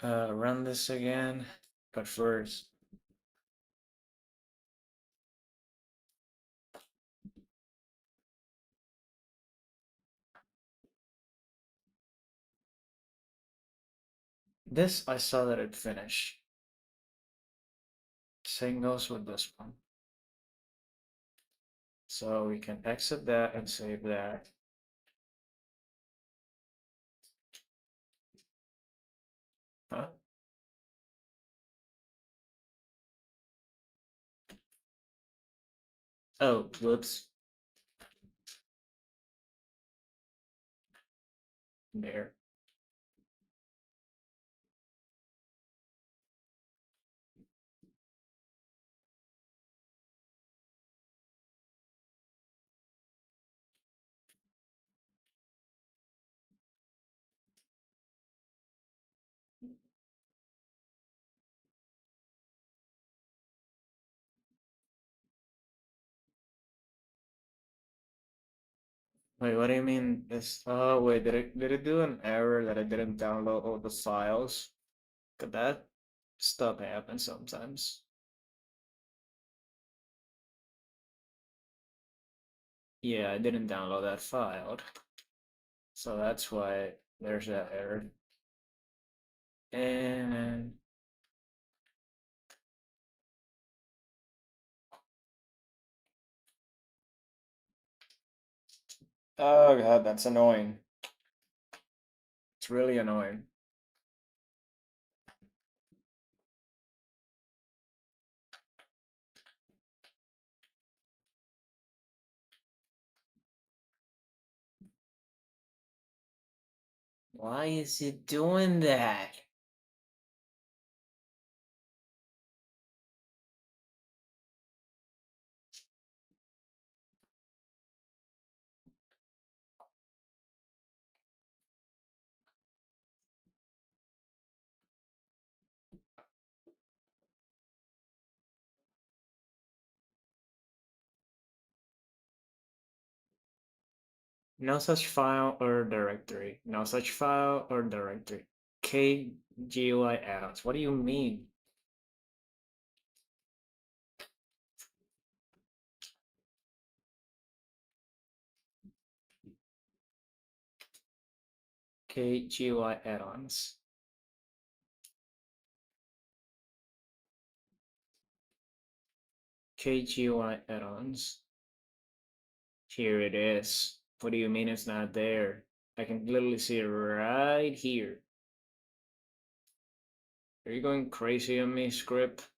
Run this again, but first, this I saw that it finished. Same goes with this one. So we can exit that and save that. Huh? Oh, whoops. There. Wait, what do you mean? This? Oh, wait, did it do an error that I didn't download all the files? Could that stuff happen sometimes? Yeah, I didn't download that file, so that's why there's that error. And oh god, that's annoying. It's really annoying. Why is it doing that? No such file or directory. No such file or directory. KGUI add-ons. What do you mean? KGUI add-ons. KGUI add-ons. Here it is. What do you mean it's not there? I can literally see it right here. Are you going crazy on me, script?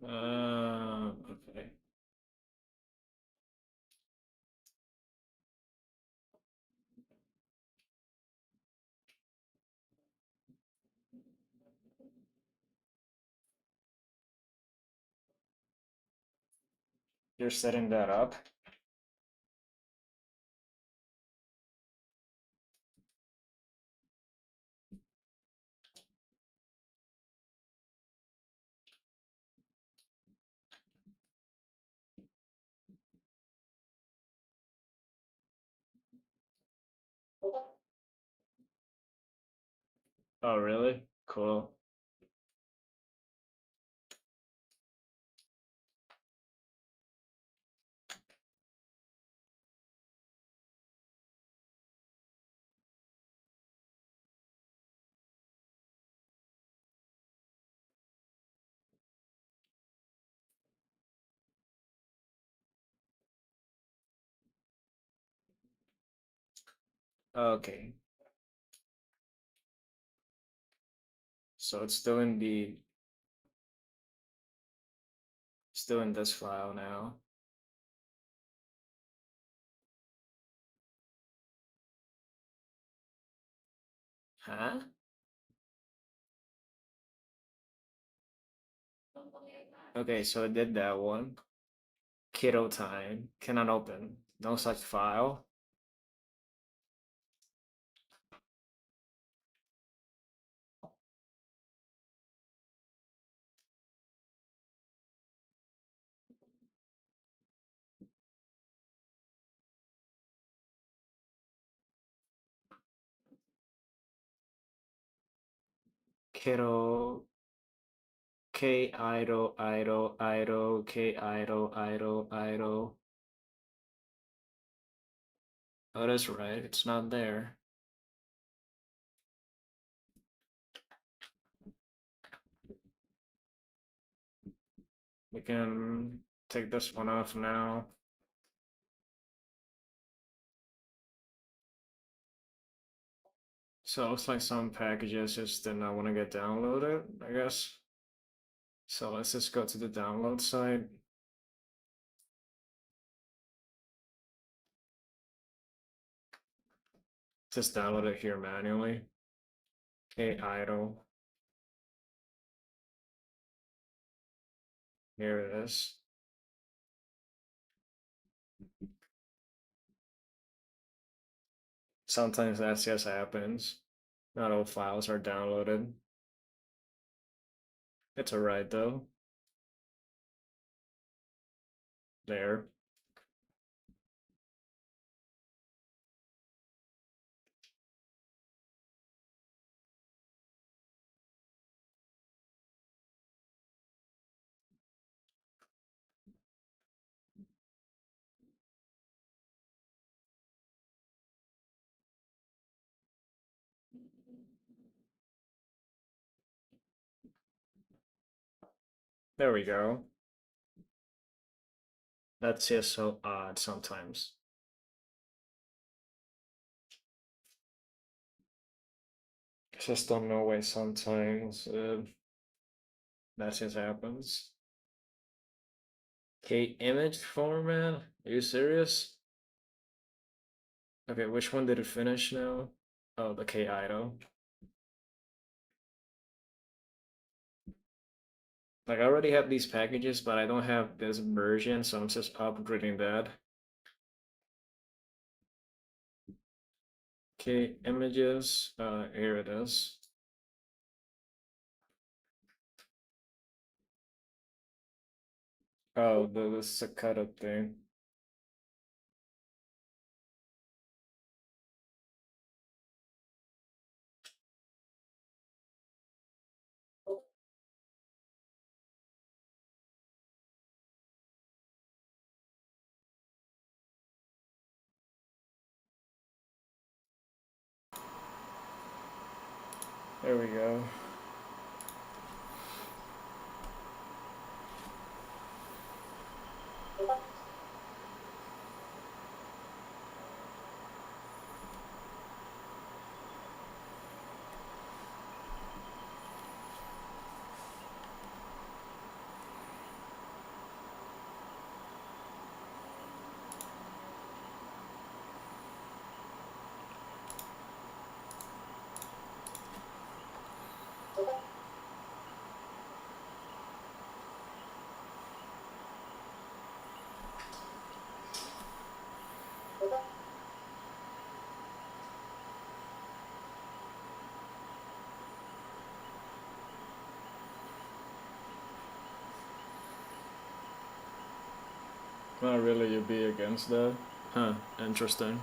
Okay. You're setting that up? Oh, really? Cool. Okay. So it's still in this file now. Huh? Okay, so I did that one. Kiddo time. Cannot open. No such file. Kiddo. K idle idle idle K idle idle idle. Oh, that's right. It's not there. We can take this one off now. So it looks like some packages just did not want to get downloaded, I guess. So let's just go to the download site. Just download it here manually. K idle. Here it is. Sometimes that just happens. Not all files are downloaded. It's alright though. There. There we go. That's just so odd sometimes. I just don't know why sometimes that just happens. Okay, image format? Are you serious? Okay, which one did it finish now? Oh, the K idle. Like I already have these packages, but I don't have this version, so I'm just upgrading that. Okay, images, here it is. Oh, the Sakata thing. There we go. Not really, you'd be against that? Huh, interesting.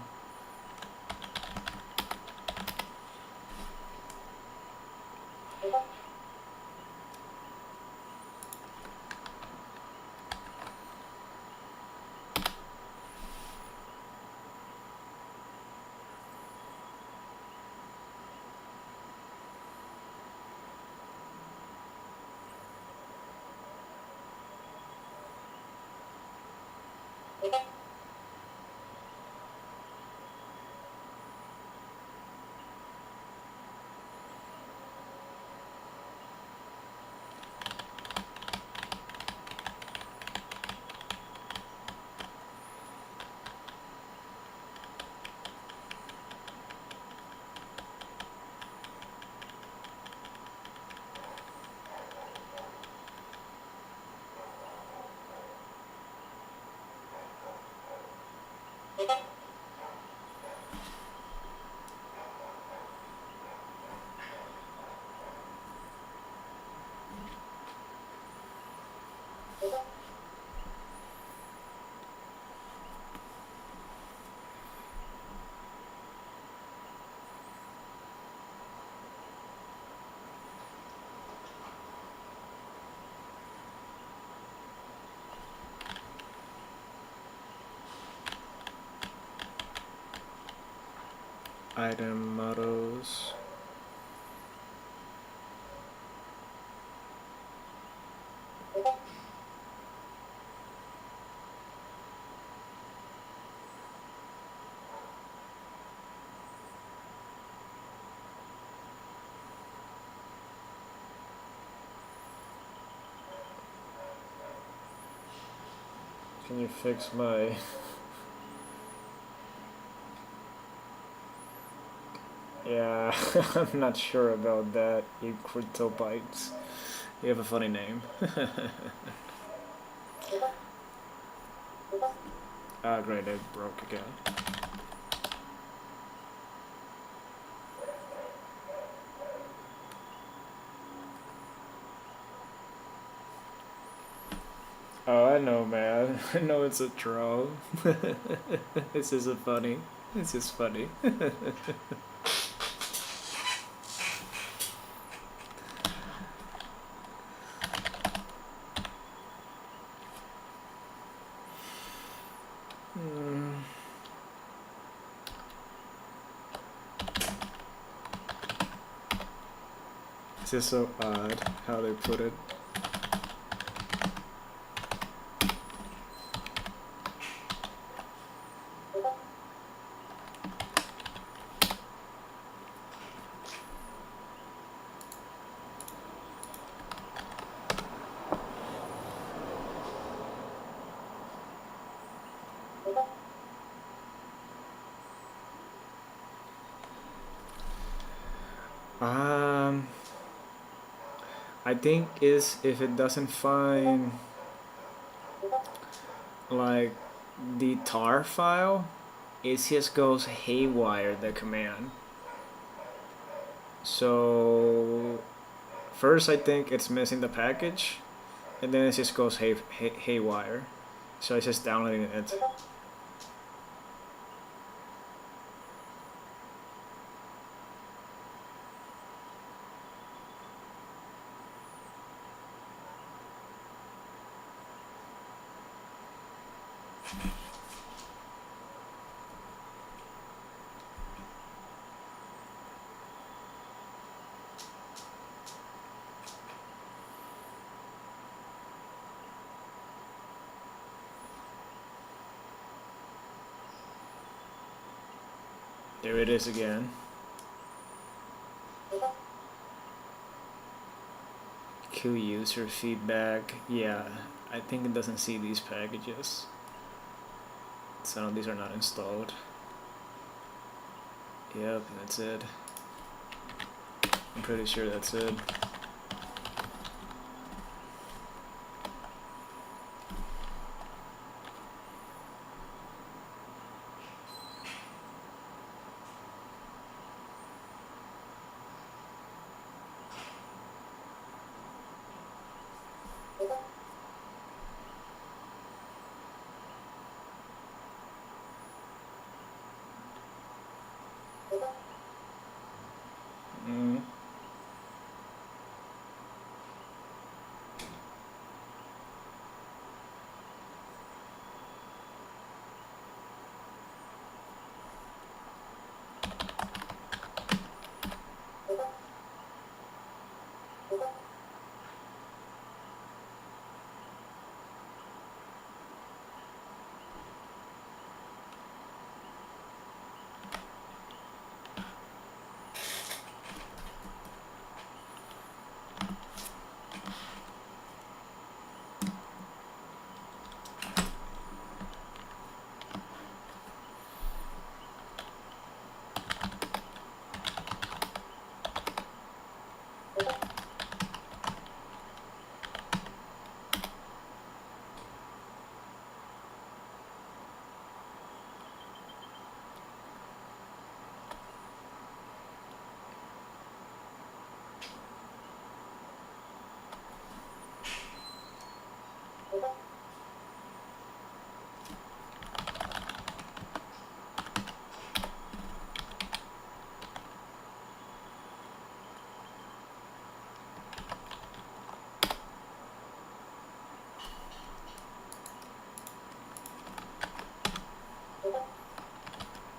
Item models. Can you fix my... Yeah, I'm not sure about that, you crypto bytes. You have a funny name. Ah, great, it broke again. Oh, I know, man. I know it's a troll. This isn't funny. This is funny. It's just so odd how they put it. Um, I think is if it doesn't find like the tar file, it just goes haywire, the command. So first I think it's missing the package, and then it just goes haywire. So it's just downloading it. There it is again. Q user feedback. Yeah, I think it doesn't see these packages. Some of these are not installed. Yep, that's it. I'm pretty sure that's it.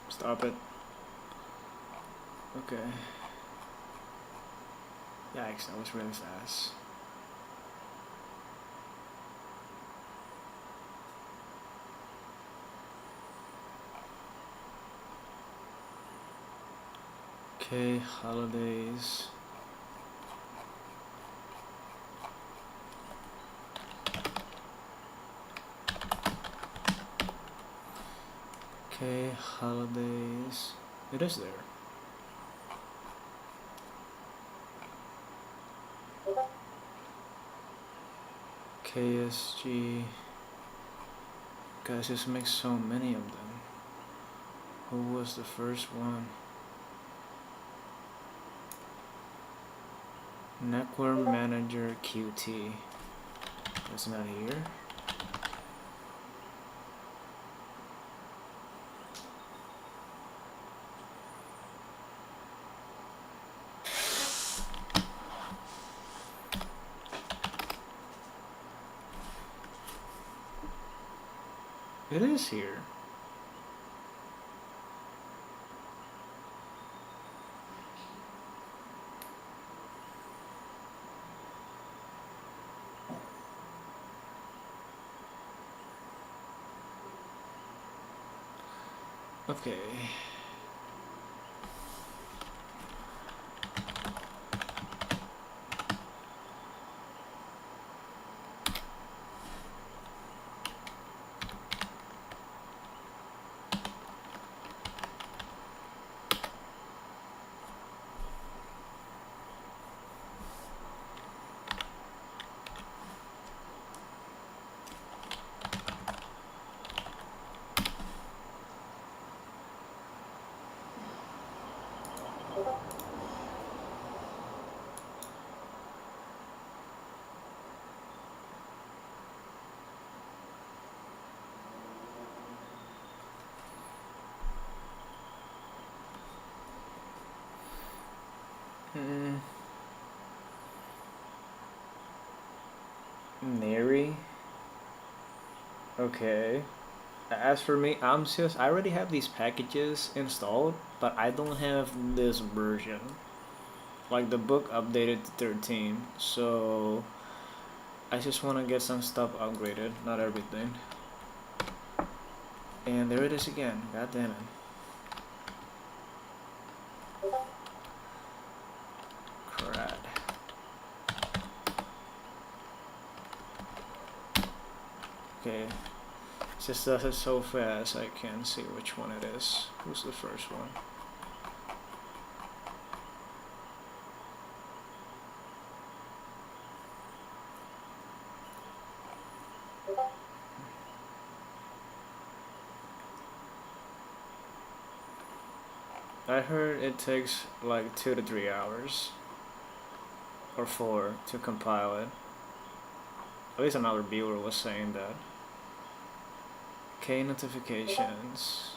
Stop it. Okay. Yikes, that was really fast. Okay, holidays. Okay, holidays. It is there. KSG. Guys, just make so many of them. Who was the first one? Network Manager QT. That's not here. It is here. Okay. Okay. As for me, I'm just I already have these packages installed, but I don't have this version. Like the book updated to 13, so I just want to get some stuff upgraded, not everything. And there it is again. God damn it. Crud. Okay. It just does it so fast I can't see which one it is. Who's the first one? I heard it takes like 2 to 3 hours. Or 4 to compile it. At least another viewer was saying that. K notifications.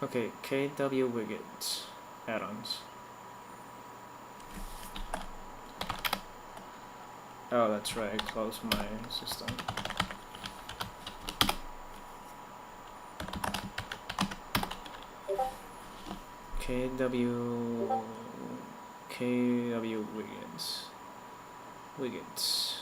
Okay, KW widgets add-ons. Oh, that's right, I closed my system. KW widgets.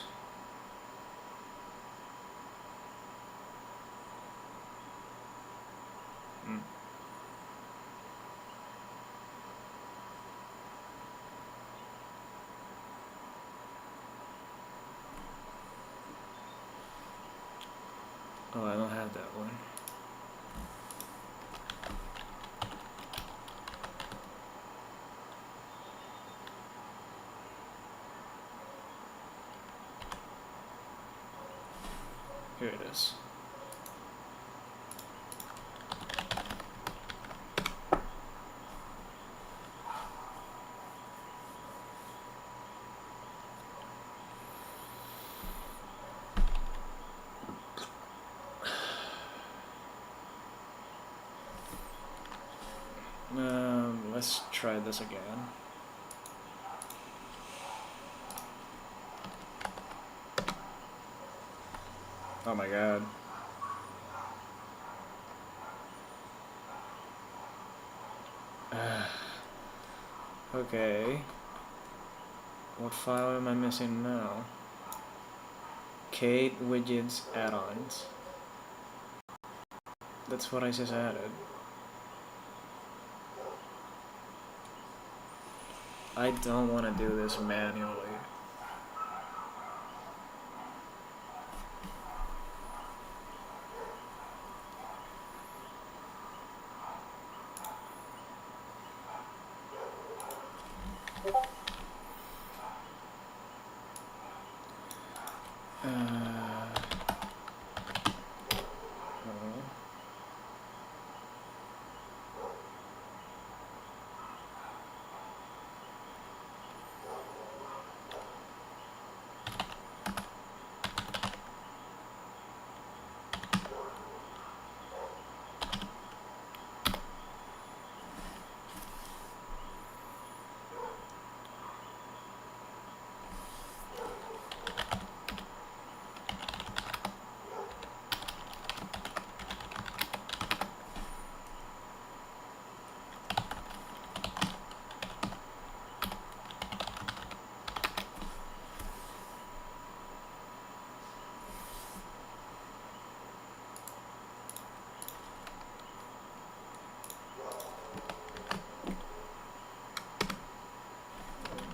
Oh, I don't have that one. Here it is. Let's try this again. Oh my god. Okay. What file am I missing now? Kate widgets add-ons. That's what I just added. I don't want to do this manually.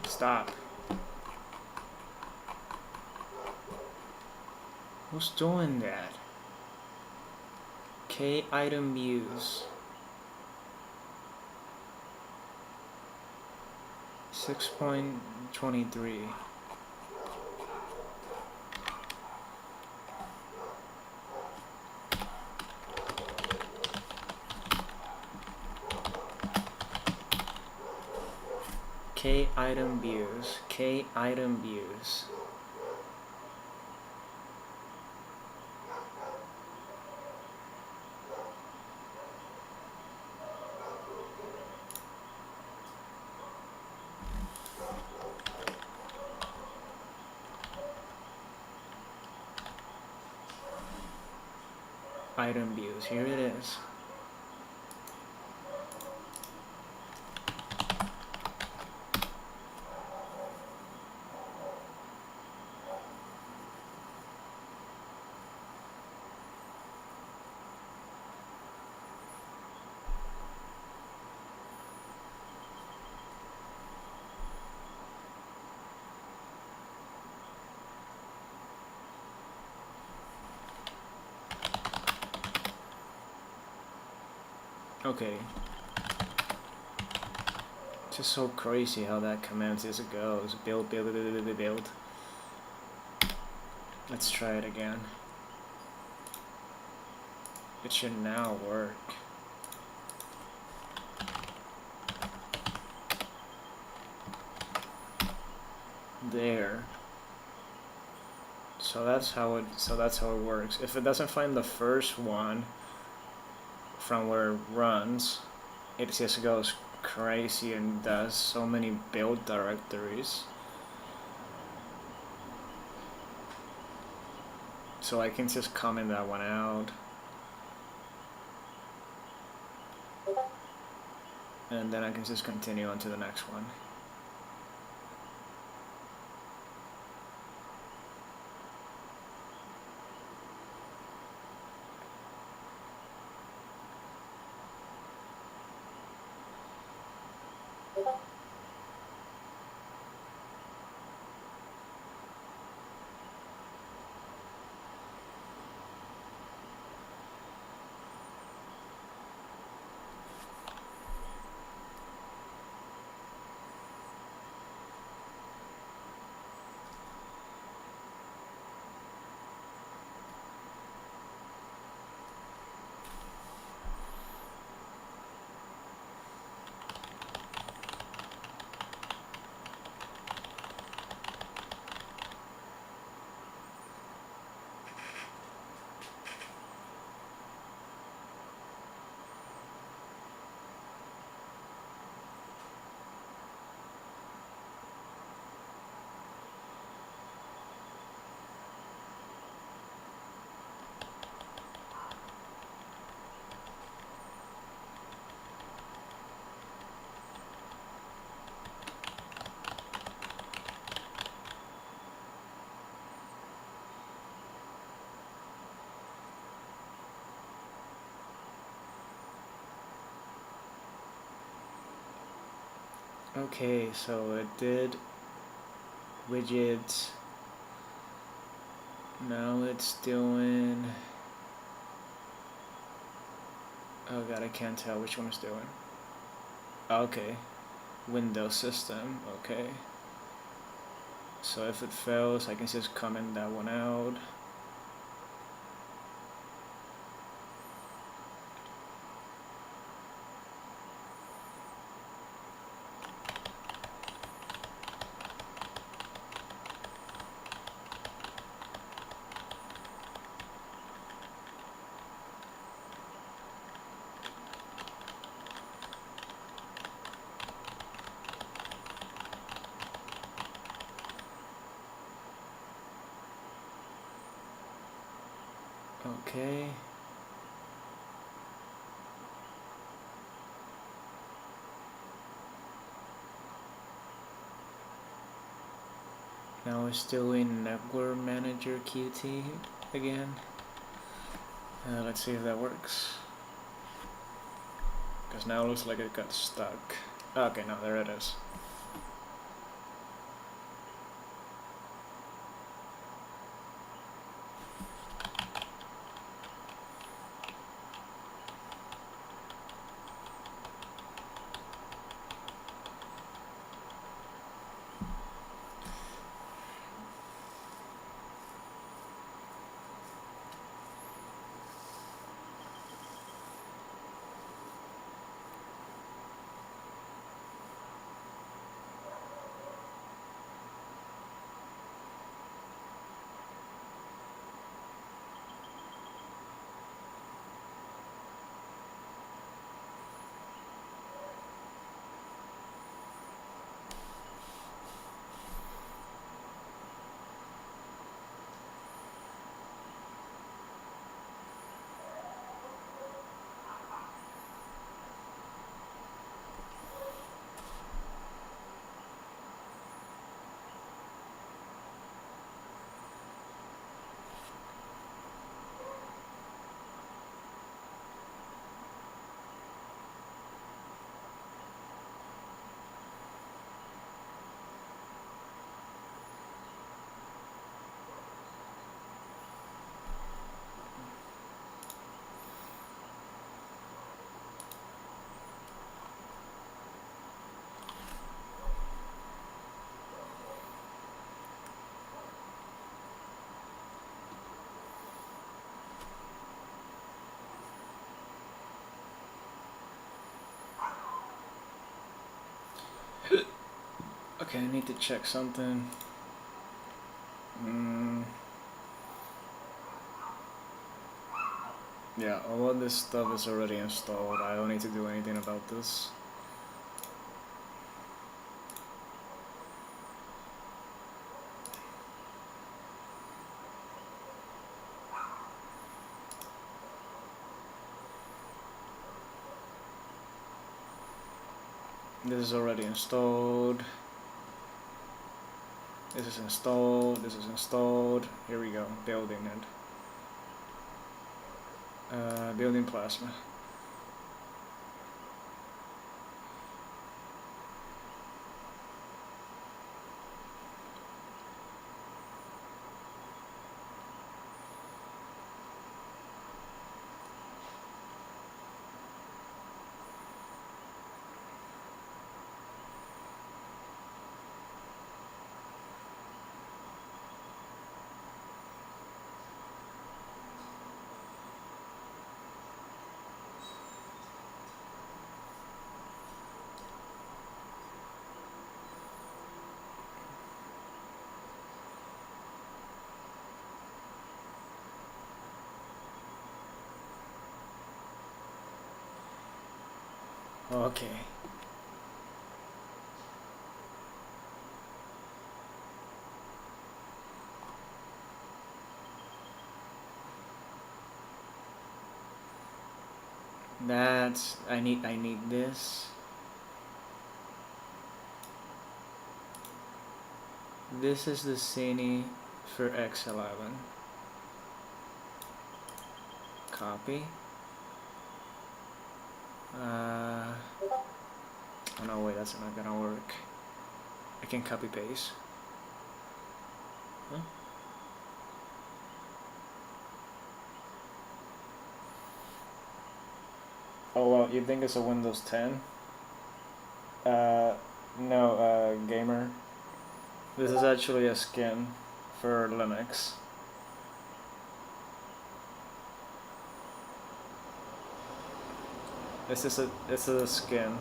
Stop. Who's doing that? K item views. 6.23. K item views. K item views. item views. Here it is. Okay. It's just so crazy how that command just goes. Build, build, build, build, build. Let's try it again. It should now work. There. So that's how it works. If it doesn't find the first one from where it runs, it just goes crazy and does so many build directories. So I can just comment that one out. And then I can just continue on to the next one. Okay, so it did widgets. Now it's doing... Oh god, I can't tell which one it's doing. Okay, Windows system, okay. So if it fails, I can just comment that one out. Okay. Now we're still in Network Manager Qt again. Let's see if that works. Because now it looks like it got stuck. Okay, no, there it is. Okay, I need to check something. Yeah, all of this stuff is already installed. I don't need to do anything about this. This is already installed. This is installed. This is installed. Here we go. Building it. Building plasma. Okay. I need this. This is the Cine for X11. Copy. Oh no, wait, that's not gonna work. I can copy paste. Huh? Oh well, you think it's a Windows 10? No, gamer. This is actually a skin for Linux. This is a skin.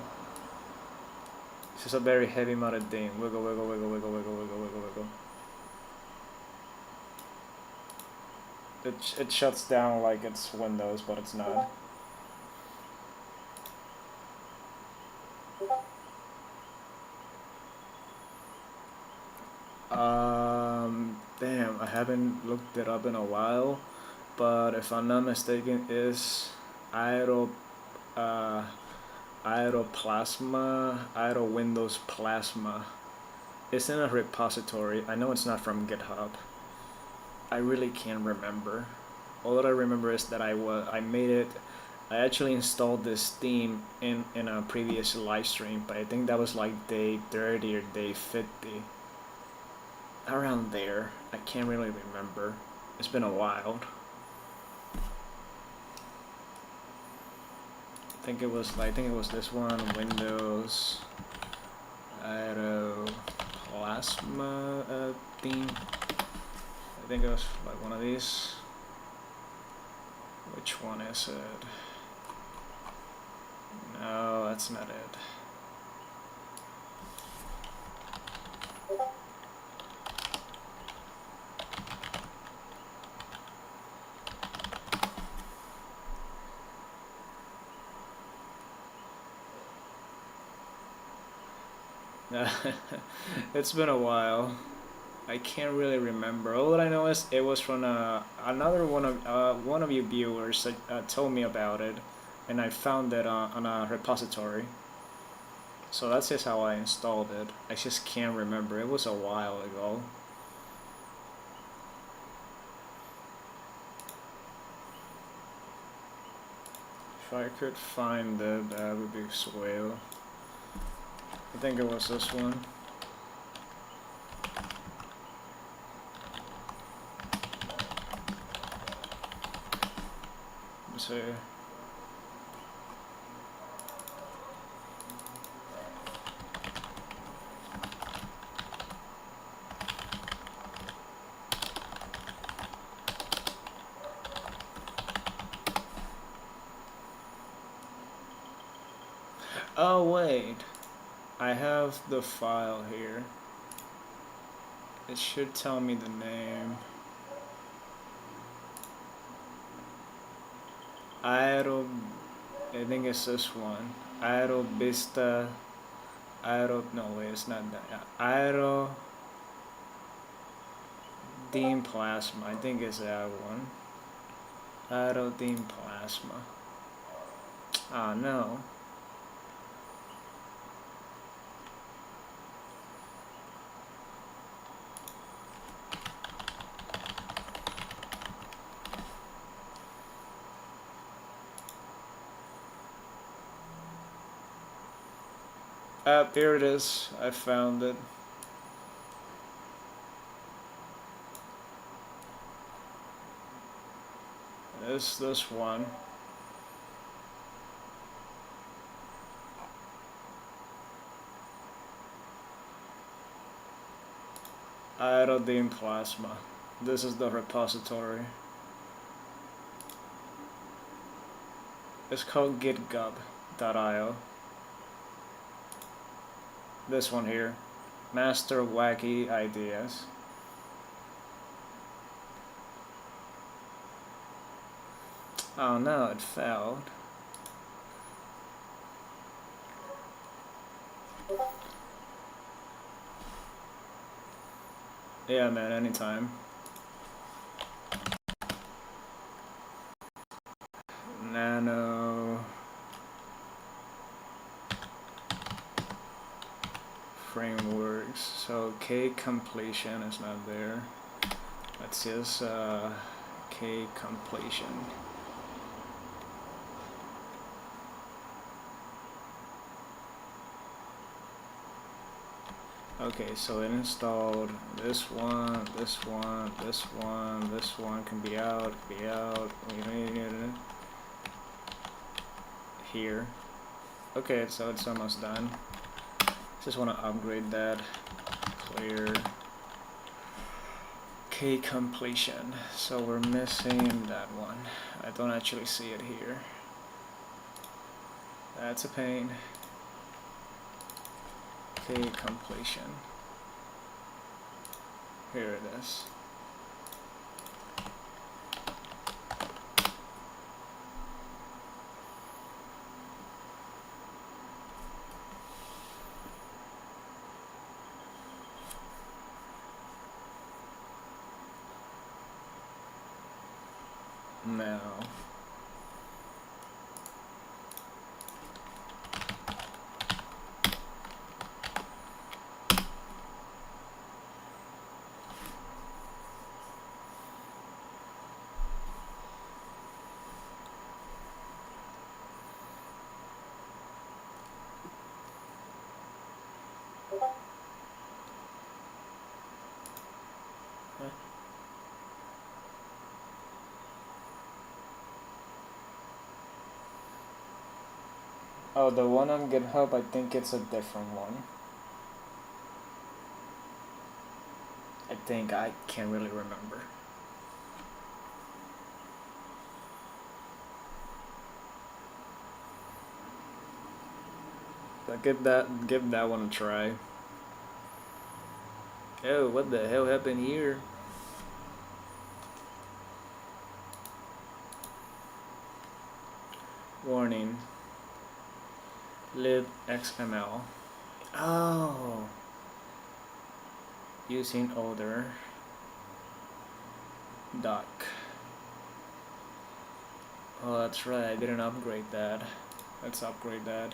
This is a very heavy modded thing. Wiggle, wiggle, wiggle, wiggle, wiggle, wiggle, wiggle, wiggle. It shuts down like it's Windows, but it's not. Damn, I haven't looked it up in a while, but if I'm not mistaken, is Aero Windows Plasma. It's in a repository. I know it's not from GitHub. I really can't remember. All that I remember is that I made it. I actually installed this theme in a previous live stream, but I think that was like day 30 or day 50. Around there. I can't really remember. It's been a while. I think it was this one, Windows Aero Plasma theme. I think it was like one of these. Which one is it? No, that's not it. It's been a while. I can't really remember. All that I know is it was from another one of you viewers told me about it, and I found it on a repository. So that's just how I installed it. I just can't remember. It was a while ago. If I could find it, that would be swell. I think it was this one. Let's see. Oh wait, I have the file here. It should tell me the name. Aero, I think it's this one. Aerobista, no wait, it's not that. Yeah. Aerodim plasma, I think it's that one. Aerodim plasma. Ah, no. There it is. I found it. It's this one. Aerodim plasma. This is the repository. It's called github.io. This one here. Master wacky ideas. Oh no, it failed. Yeah, man, anytime. Nano frameworks. So K completion is not there. Let's just K completion. Okay, so it installed this one, this one, this one, this one can be out, here. Okay, so it's almost done. Just want to upgrade that. Clear. K completion. So we're missing that one. I don't actually see it here. That's a pain. K completion. Here it is. Now. Oh, the one on GitHub, I think it's a different one. I think I can't really remember. But give that one a try. Oh, what the hell happened here? Warning. libxml. Oh. Using older doc. Oh, that's right. I didn't upgrade that. Let's upgrade that.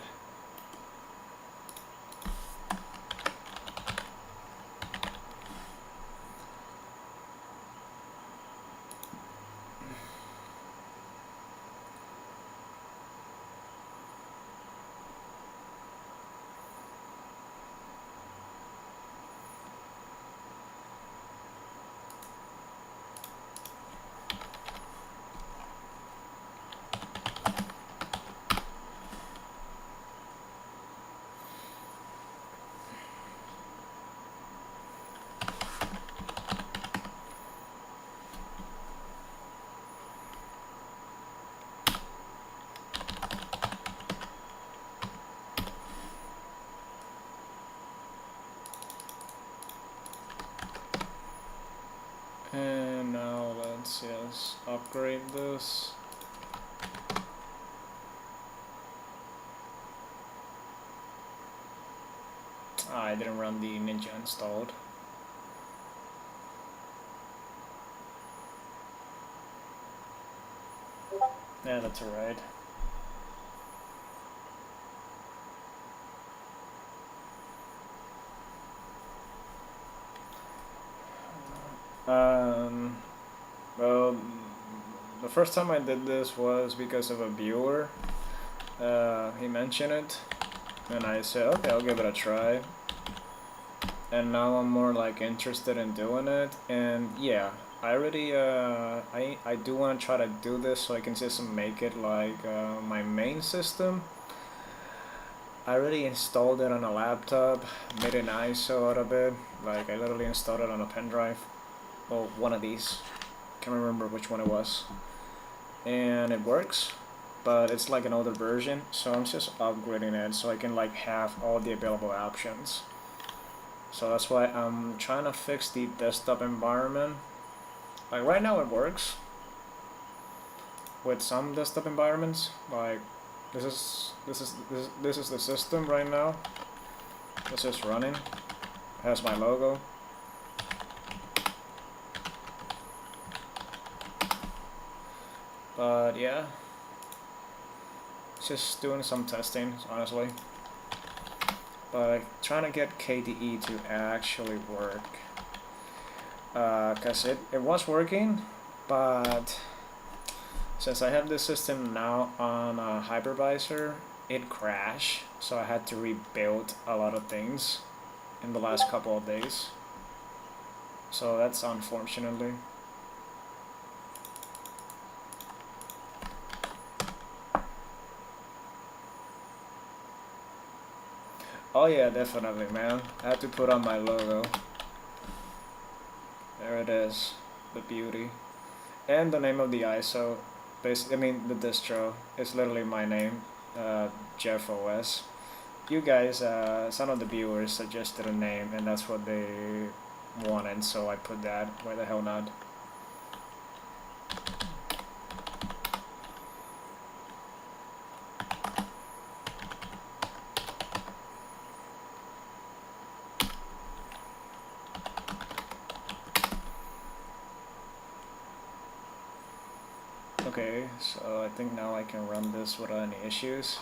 upgrade this. I didn't run the Ninja installed. Yeah, that's alright. Well, the first time I did this was because of a viewer. He mentioned it, and I said, okay, I'll give it a try. And now I'm more like interested in doing it, and yeah, I already I do want to try to do this so I can just make it like my main system. I already installed it on a laptop, made an ISO out of it, like I literally installed it on a pen drive. Well, one of these, can't remember which one it was, and it works, but it's like an older version, so I'm just upgrading it so I can like have all the available options. So that's why I'm trying to fix the desktop environment. Like right now it works with some desktop environments. Like this is the system right now. This is running. It has my logo. But yeah, just doing some testing, honestly. But trying to get KDE to actually work. Because it was working, but since I have this system now on a hypervisor, it crashed. So I had to rebuild a lot of things in the last couple of days. So that's unfortunately. Oh yeah, definitely, man. I had to put on my logo. There it is, the beauty. And the name of the ISO, basically, I mean the distro, is literally my name, Jeff OS. You guys, some of the viewers suggested a name, and that's what they wanted, so I put that. Why the hell not? Okay, so I think now I can run this without any issues.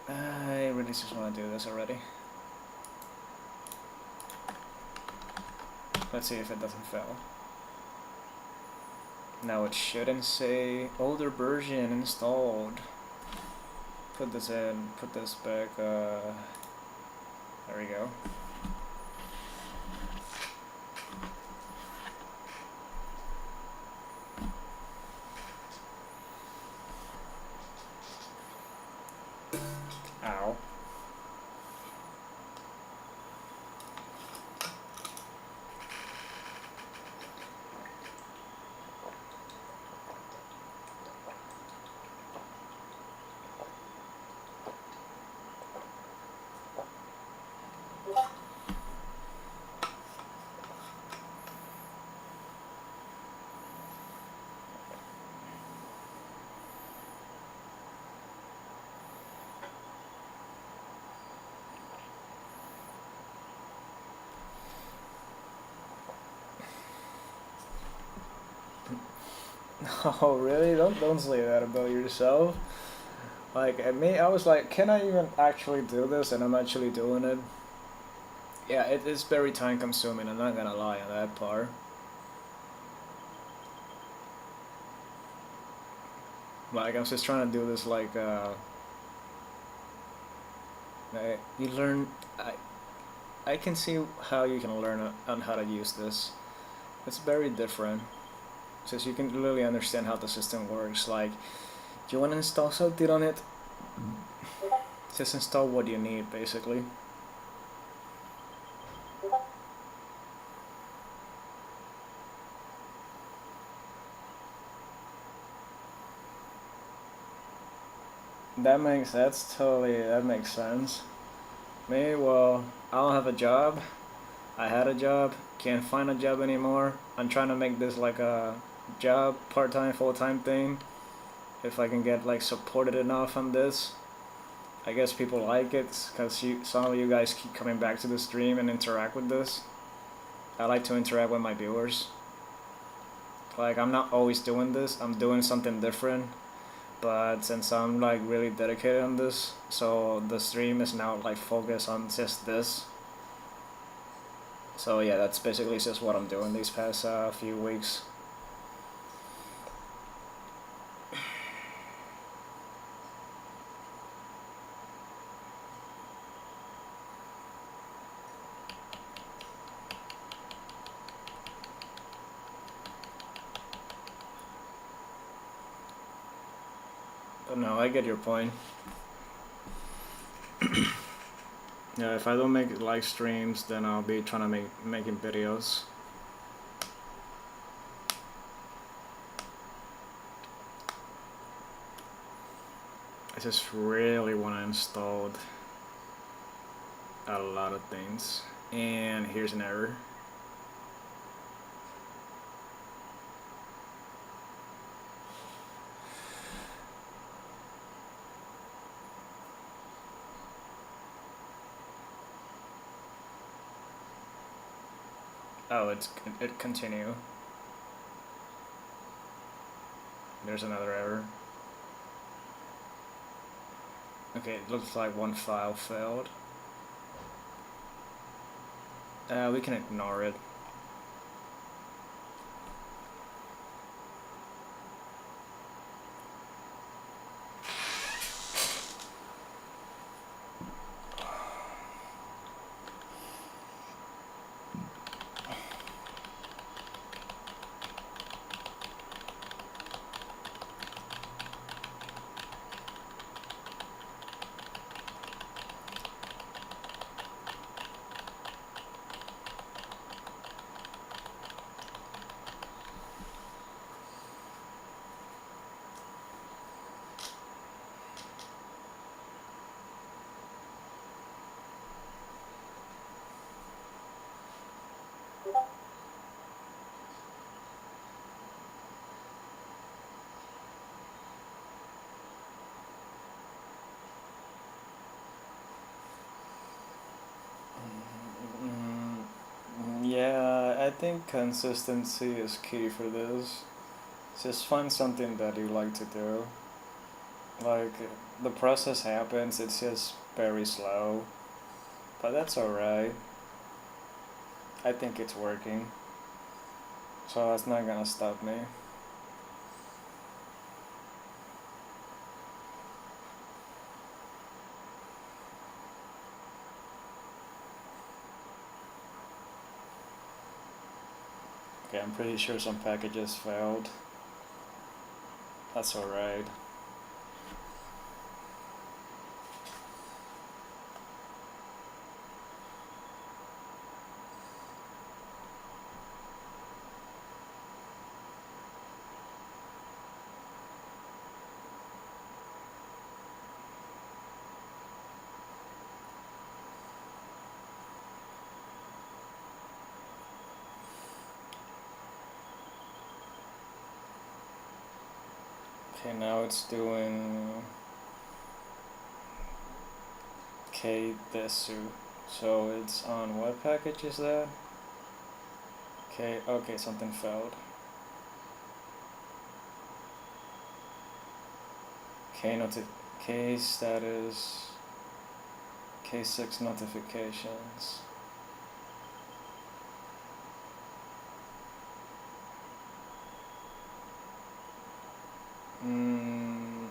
I really just want to do this already. Let's see if it doesn't fail. Now it shouldn't say older version installed. Put this in, put this back, there we go. Ow. Oh really? Don't say that about yourself. Like at me, I was like, can I even actually do this? And I'm actually doing it. Yeah, it is very time consuming. I'm not gonna lie on that part. Like I'm just trying to do this like you learn. I can see how you can learn on how to use this. It's very different. Since you can really understand how the system works. Like, do you want to install something on it? Just install what you need, basically. That makes that makes sense. Me, well, I don't have a job. I had a job, can't find a job anymore. I'm trying to make this like a job, part-time, full-time thing. If I can get like supported enough on this, I guess people like it because some of you guys keep coming back to the stream and interact with this. I like to interact with my viewers. Like, I'm not always doing this, I'm doing something different, but since I'm like really dedicated on this, so the stream is now like focused on just this. So yeah, that's basically just what I'm doing these past few weeks. But no, I get your point. Yeah, if I don't make live streams, then I'll be trying to making videos. I just really want to install a lot of things. And here's an error. Oh, it continue. There's another error. Okay, it looks like one file failed. We can ignore it. Yeah, I think consistency is key for this. Just find something that you like to do. Like, the process happens, it's just very slow. But that's alright. I think it's working. So that's not gonna stop me. Okay, I'm pretty sure some packages failed. That's alright. Okay, now it's doing K-desu. So it's on what package is that? Okay, something failed. K status, K6 notifications.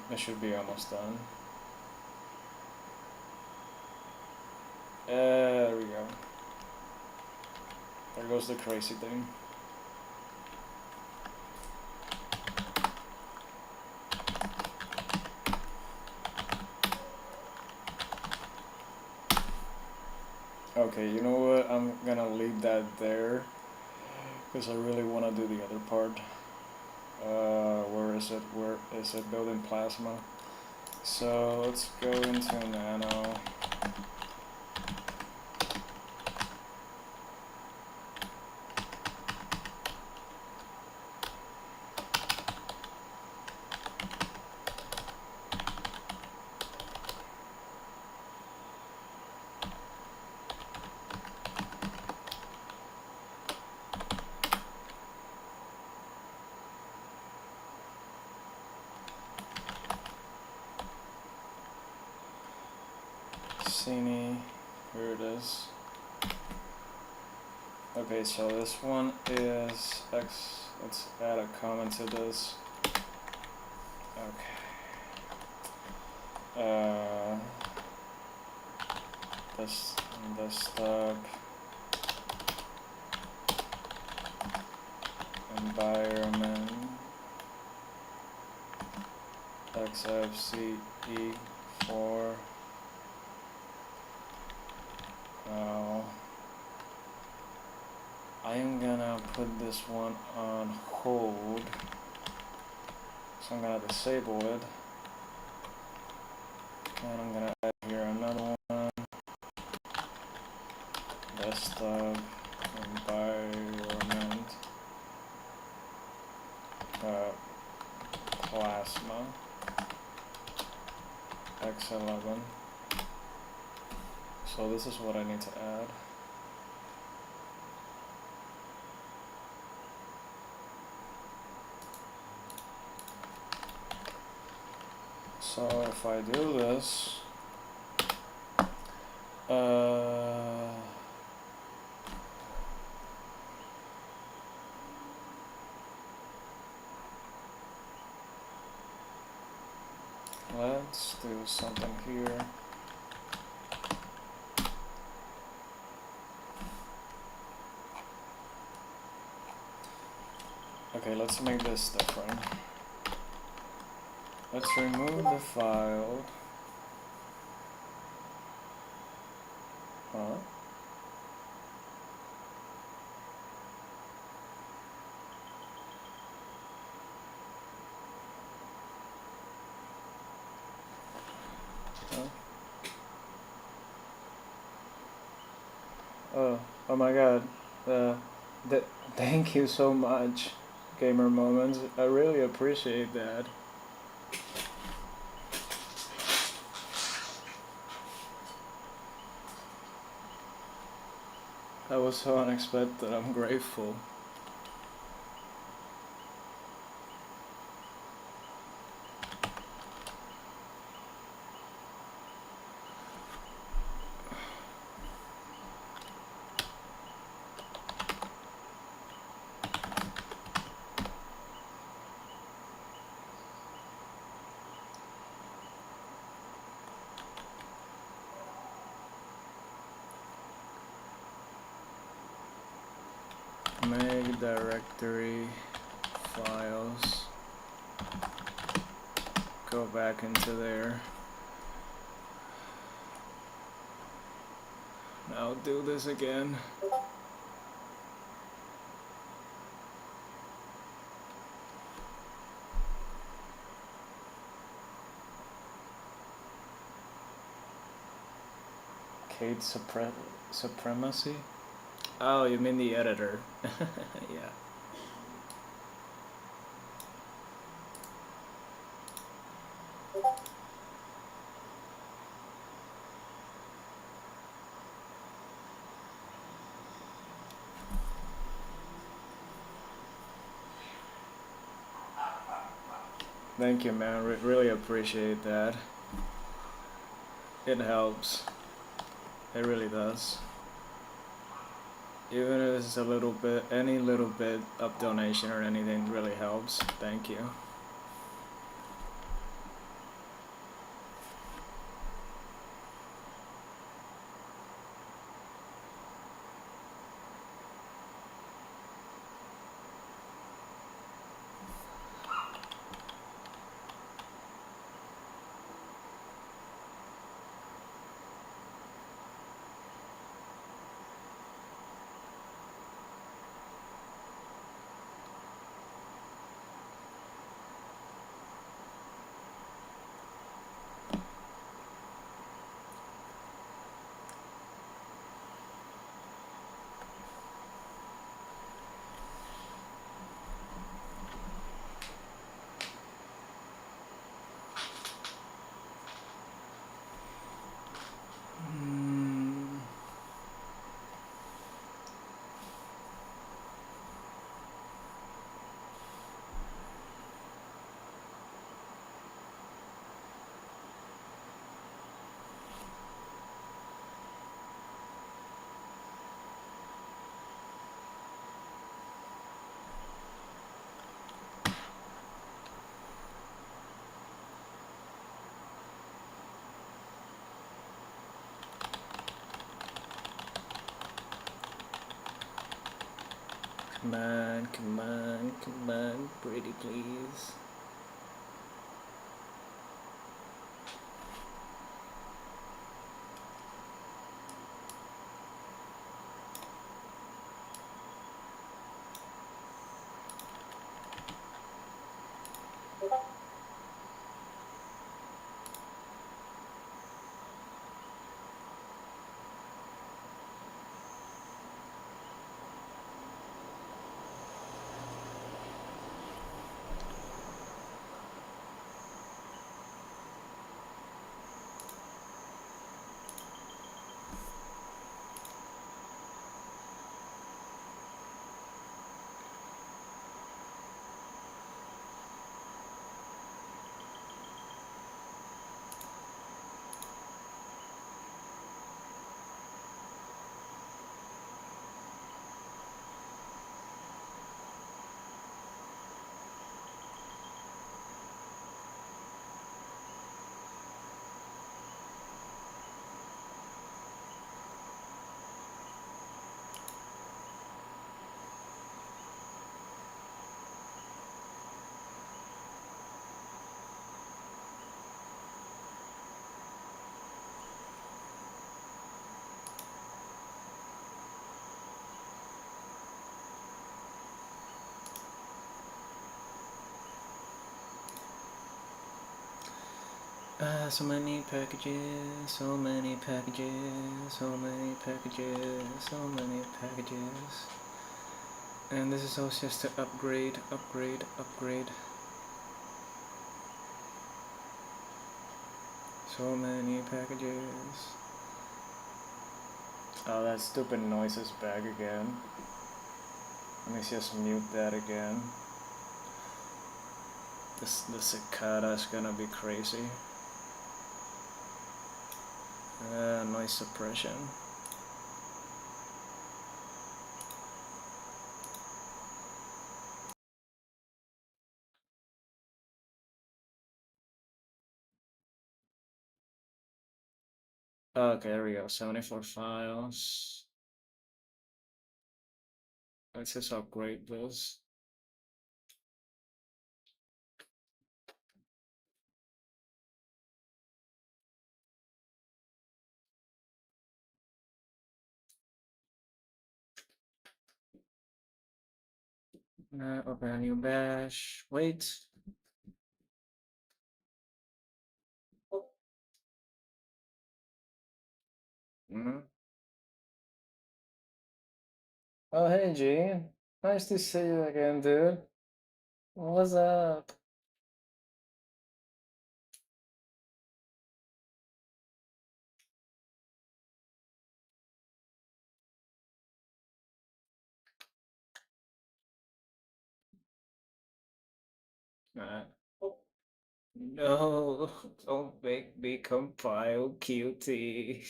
It should be almost done. There we go. There goes the crazy thing. Okay, you know what? I'm gonna leave that there because I really want to do the other part. Where is it? Where is it? Building plasma. So let's go into nano. Cassini. Here it is. Okay, so this one is X. Let's add a comment to this. Okay. This desktop environment XFCE4. Now I am gonna put this one on hold, so I'm gonna disable it, and I'm gonna add here another one, desktop environment plasma X11. So this is what I need to add. So if I do this, let's do something here. Okay, let's make this different. Let's remove the file. Huh? Oh my god. Thank you so much, Gamer Moments. I really appreciate that. That was so unexpected. I'm grateful. Make directory files, go back into there. Now do this again. Cade supremacy? Oh, you mean the editor. Yeah. Thank you, man. Really appreciate that. It helps. It really does. Even if it's a little bit, any little bit of donation or anything really helps. Thank you. Come on, come on, come on, pretty please. So many packages, so many packages, so many packages, so many packages. And this is all just to upgrade, upgrade, upgrade. So many packages. Oh, that stupid noise is back again. Let me just mute that again. The cicada is gonna be crazy. Noise suppression. Okay, there we go. 74 files. Let's just upgrade this. Open a new bash. Wait. Mm. Oh, hey, Gene. Nice to see you again, dude. What's up? Uh, no, don't make me compile QT.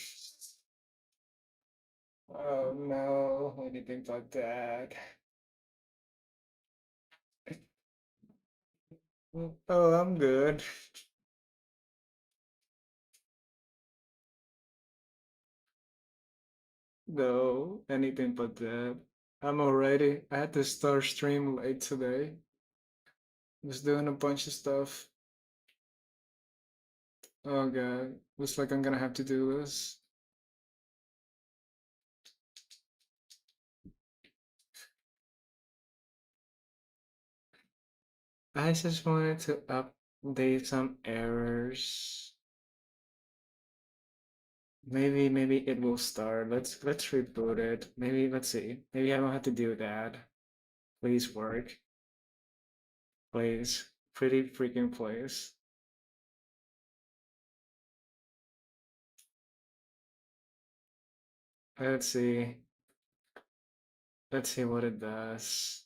Oh no, anything but that. Oh, I'm good. No, anything but that. I'm already. I had to start stream late today. Was doing a bunch of stuff. Oh god, looks like I'm gonna have to do this. I just wanted to update some errors. Maybe it will start. Let's reboot it. Maybe let's see. Maybe I don't have to do that. Please work. Please. Pretty freaking please. Let's see. Let's see what it does.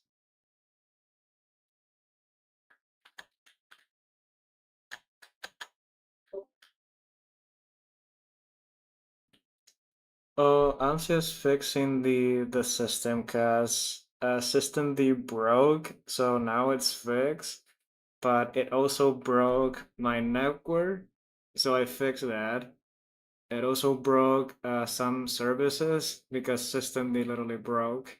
Oh, I'm just fixing the system cause system D broke, so now it's fixed. But it also broke my network, so I fixed that. It also broke some services because system D literally broke.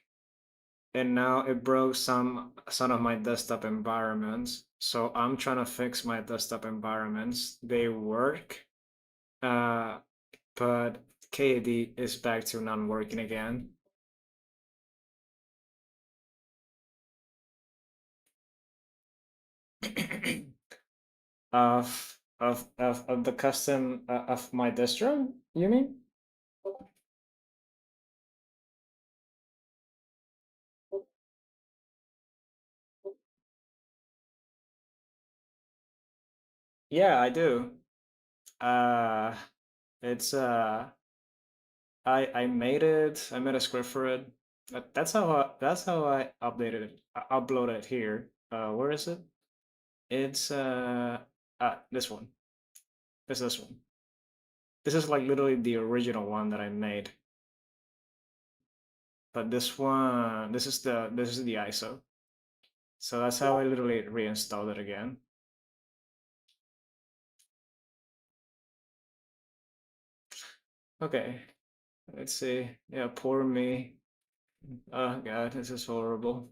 and now it broke some of my desktop environments. So I'm trying to fix my desktop environments. They work, uh, but KAD is back to non working again. Of the custom of my distro, you mean? Yeah, I do. Uh, it's I made it. I made a script for it. That's how I updated it. I uploaded it here. Where is it? It's this one. It's this one. This is like literally the original one that I made. But this is the ISO. So that's how I literally reinstalled it again. Okay, let's see. Yeah, poor me. Oh God, this is horrible.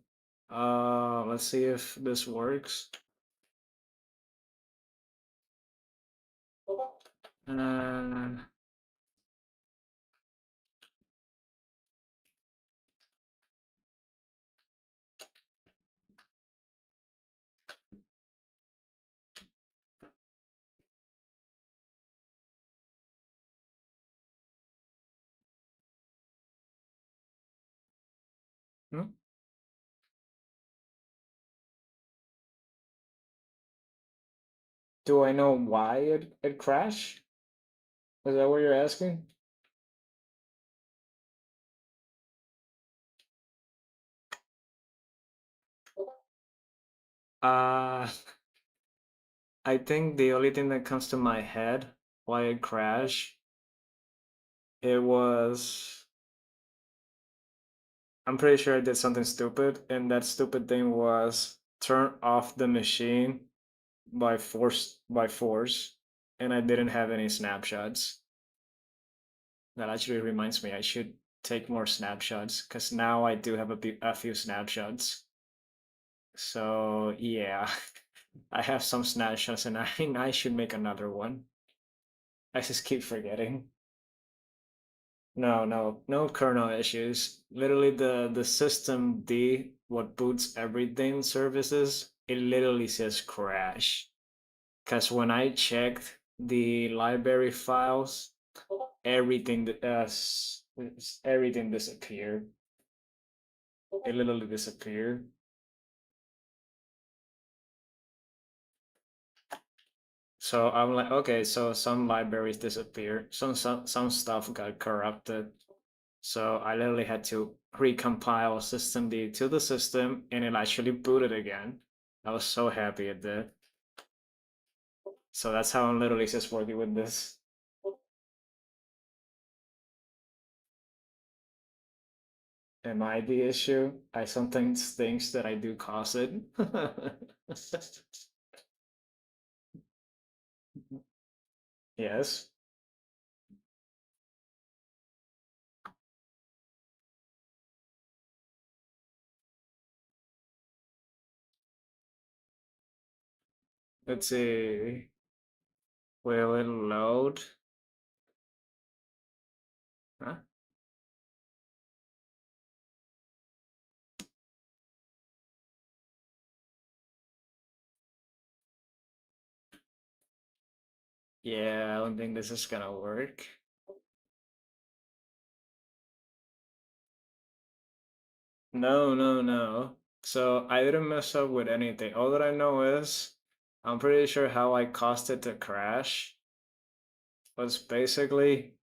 Let's see if this works. Uh, hmm? Do I know why it crashed? Is that what you're asking? Uh, I think the only thing that comes to my head why it crashed, it was I'm pretty sure I did something stupid, and that stupid thing was turn off the machine by force, and I didn't have any snapshots. That actually reminds me I should take more snapshots because now I do have a few snapshots. So yeah, I have some snapshots and I should make another one. I just keep forgetting. No kernel issues. Literally the system D, what boots everything services, it literally says crash. Because when I checked the library files, everything disappeared. It literally disappeared. So I'm like, okay, so some libraries disappeared, some stuff got corrupted. So I literally had to recompile systemd to the system, and it actually booted again. I was so happy it did. So that's how I'm literally just working with this. Am I the issue? I sometimes think that I do cause it. Yes. Let's see. Will it load? Huh? Yeah, I don't think this is gonna work. No. So I didn't mess up with anything. All that I know is I'm pretty sure how I caused it to crash was basically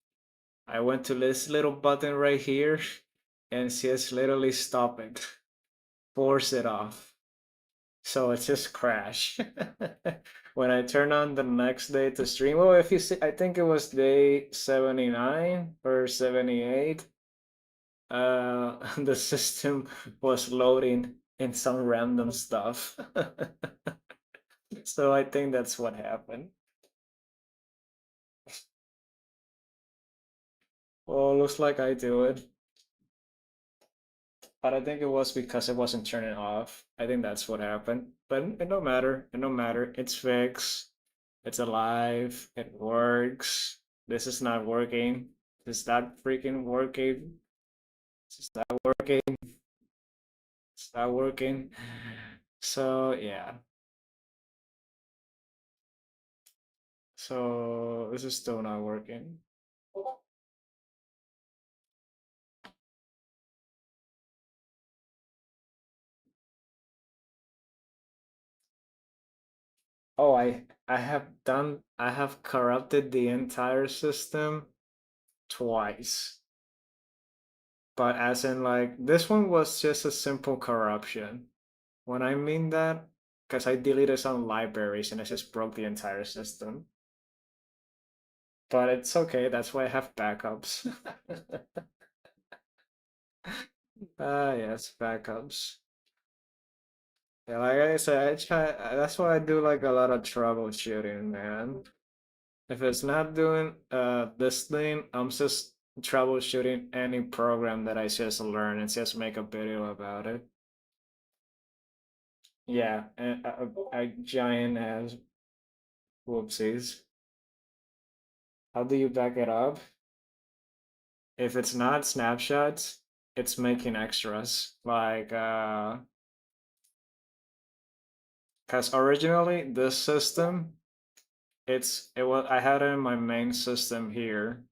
I went to this little button right here and says literally stop it, force it off. So it just crashed. When I turn on the next day to stream, well, if you see, I think it was day 79 or 78. The system was loading in some random stuff. So I think that's what happened. Well, looks like I do it. but I think it was because it wasn't turning off. I think that's what happened. But it don't matter. It don't matter. It's fixed. It's alive. It works. This is not working. This is not freaking working. This is not working. It's not working. So yeah. So this is still not working. Oh, I have corrupted the entire system twice. But as in like this one was just a simple corruption. When I mean that, because I deleted some libraries and I just broke the entire system. But it's okay, that's why I have backups. Ah, yes, backups. Yeah, like I said, I try, that's why I do like a lot of troubleshooting, man. If it's not doing this thing, I'm just troubleshooting any program that I just learn and just make a video about it. Yeah, and a giant ass whoopsies. How do you back it up? If it's not snapshots, it's making extras. Like because originally this system, it was I had it in my main system here.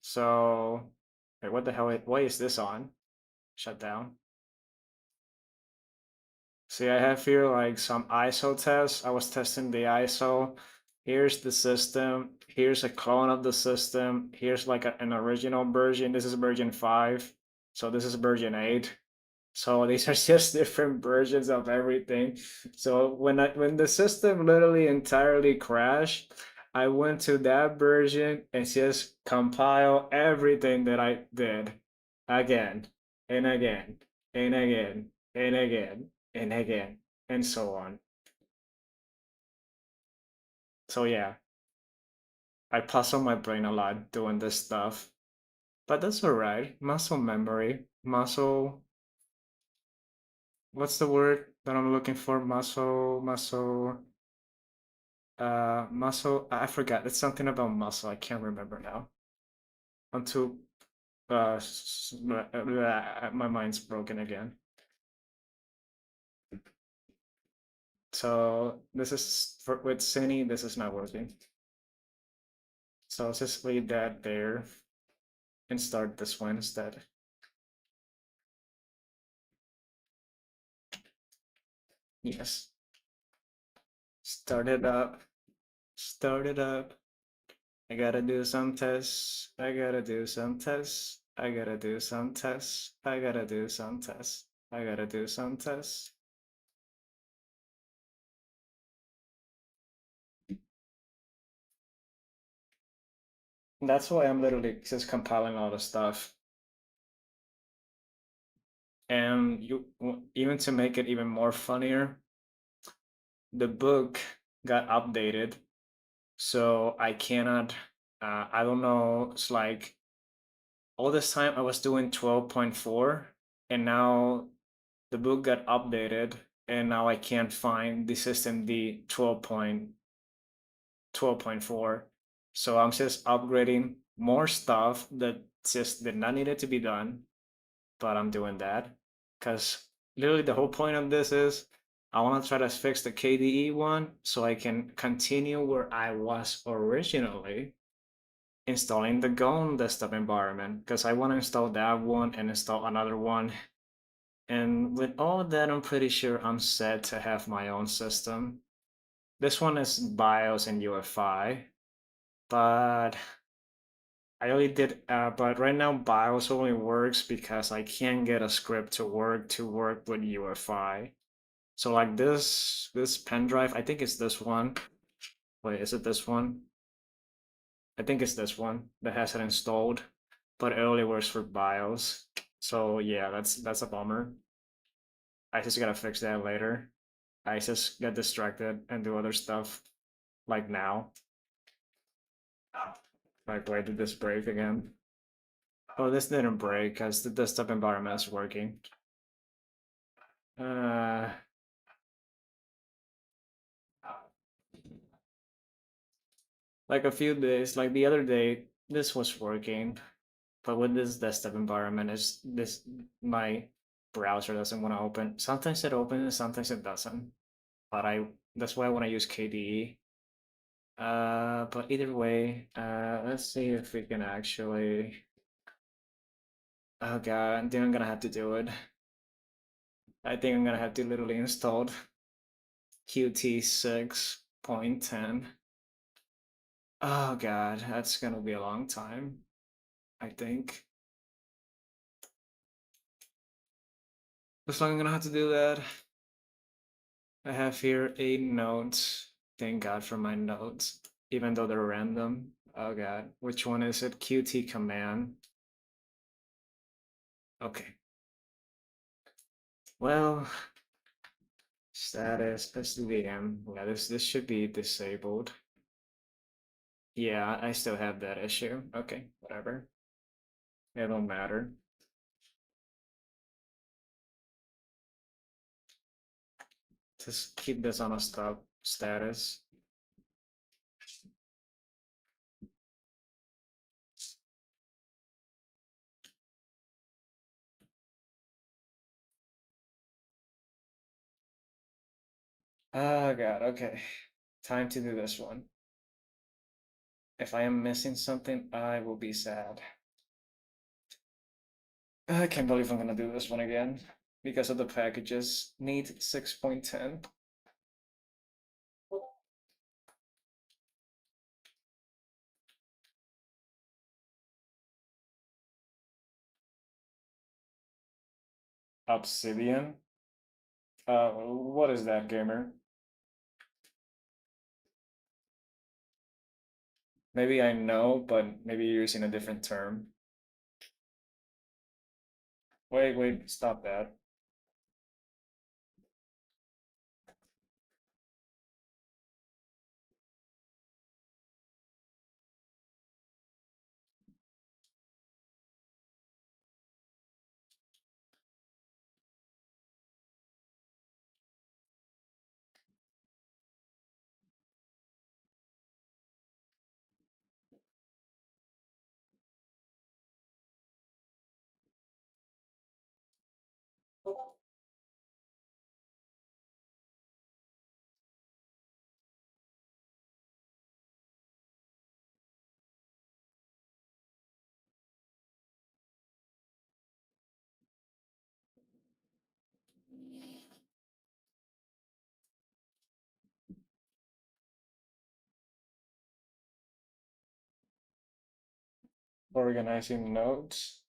So wait, what the hell? Why is this on? Shut down. See, I have here like some ISO tests. I was testing the ISO. Here's the system. Here's a clone of the system. Here's like an original version. This is version 5. So this is version 8. So these are just different versions of everything. So when the system literally entirely crashed, I went to that version and just compile everything that I did again and again and again and again and again and so on. So yeah, I puzzle my brain a lot doing this stuff, but that's all right. Muscle memory, muscle. What's the word that I'm looking for? Muscle. I forgot. It's something about muscle. I can't remember now. I'm too. My mind's broken again. So this is with Cine. This is not working. So I'll just leave that there and start this one instead. Yes. Start it up. Start it up. I gotta do some tests. I gotta do some tests. I gotta do some tests. I gotta do some tests. I gotta do some tests. That's why I'm literally just compiling all the stuff. And you even to make it even more funnier, the book got updated, so I cannot. I don't know. It's like all this time I was doing 12.4, and now the book got updated, and now I can't find the system D 12.4. So I'm just upgrading more stuff that just did not need it to be done, but I'm doing that because literally the whole point of this is I want to try to fix the KDE one so I can continue where I was originally installing the GON desktop environment because I want to install that one and install another one. And with all of that, I'm pretty sure I'm set to have my own system. This one is BIOS and UEFI, but but right now BIOS only works because I can't get a script to work with UEFI. So like this pen drive, I think it's this one. Wait, is it this one? I think it's this one that has it installed, but it only works for BIOS. So yeah, that's a bummer. I just gotta fix that later. I just get distracted and do other stuff like now. Like why did this break again? Oh, this didn't break because the desktop environment is working. Uh, like a few days, like the other day, this was working, but with this desktop environment, is this my browser doesn't want to open. Sometimes it opens, sometimes it doesn't. But that's why I want to use KDE. But either way, let's see if we can actually. Oh god, I think I'm gonna have to do it. I think I'm gonna have to literally install Qt 6.10. Oh god, that's gonna be a long time, I think. Looks like I'm gonna have to do that. I have here 8 notes. Thank god for my notes, even though they're random. Oh god, which one is it? Qt command. Okay. Well, status SVM. Yeah, this should be disabled. Yeah, I still have that issue. Okay, whatever. It don't matter. Just keep this on a stop status. Oh god, okay. Time to do this one. If I am missing something, I will be sad. I can't believe I'm gonna do this one again because of the packages. Need 6.10. Obsidian. What is that, gamer? Maybe I know, but maybe you're using a different term. Wait, stop that. Organizing nodes.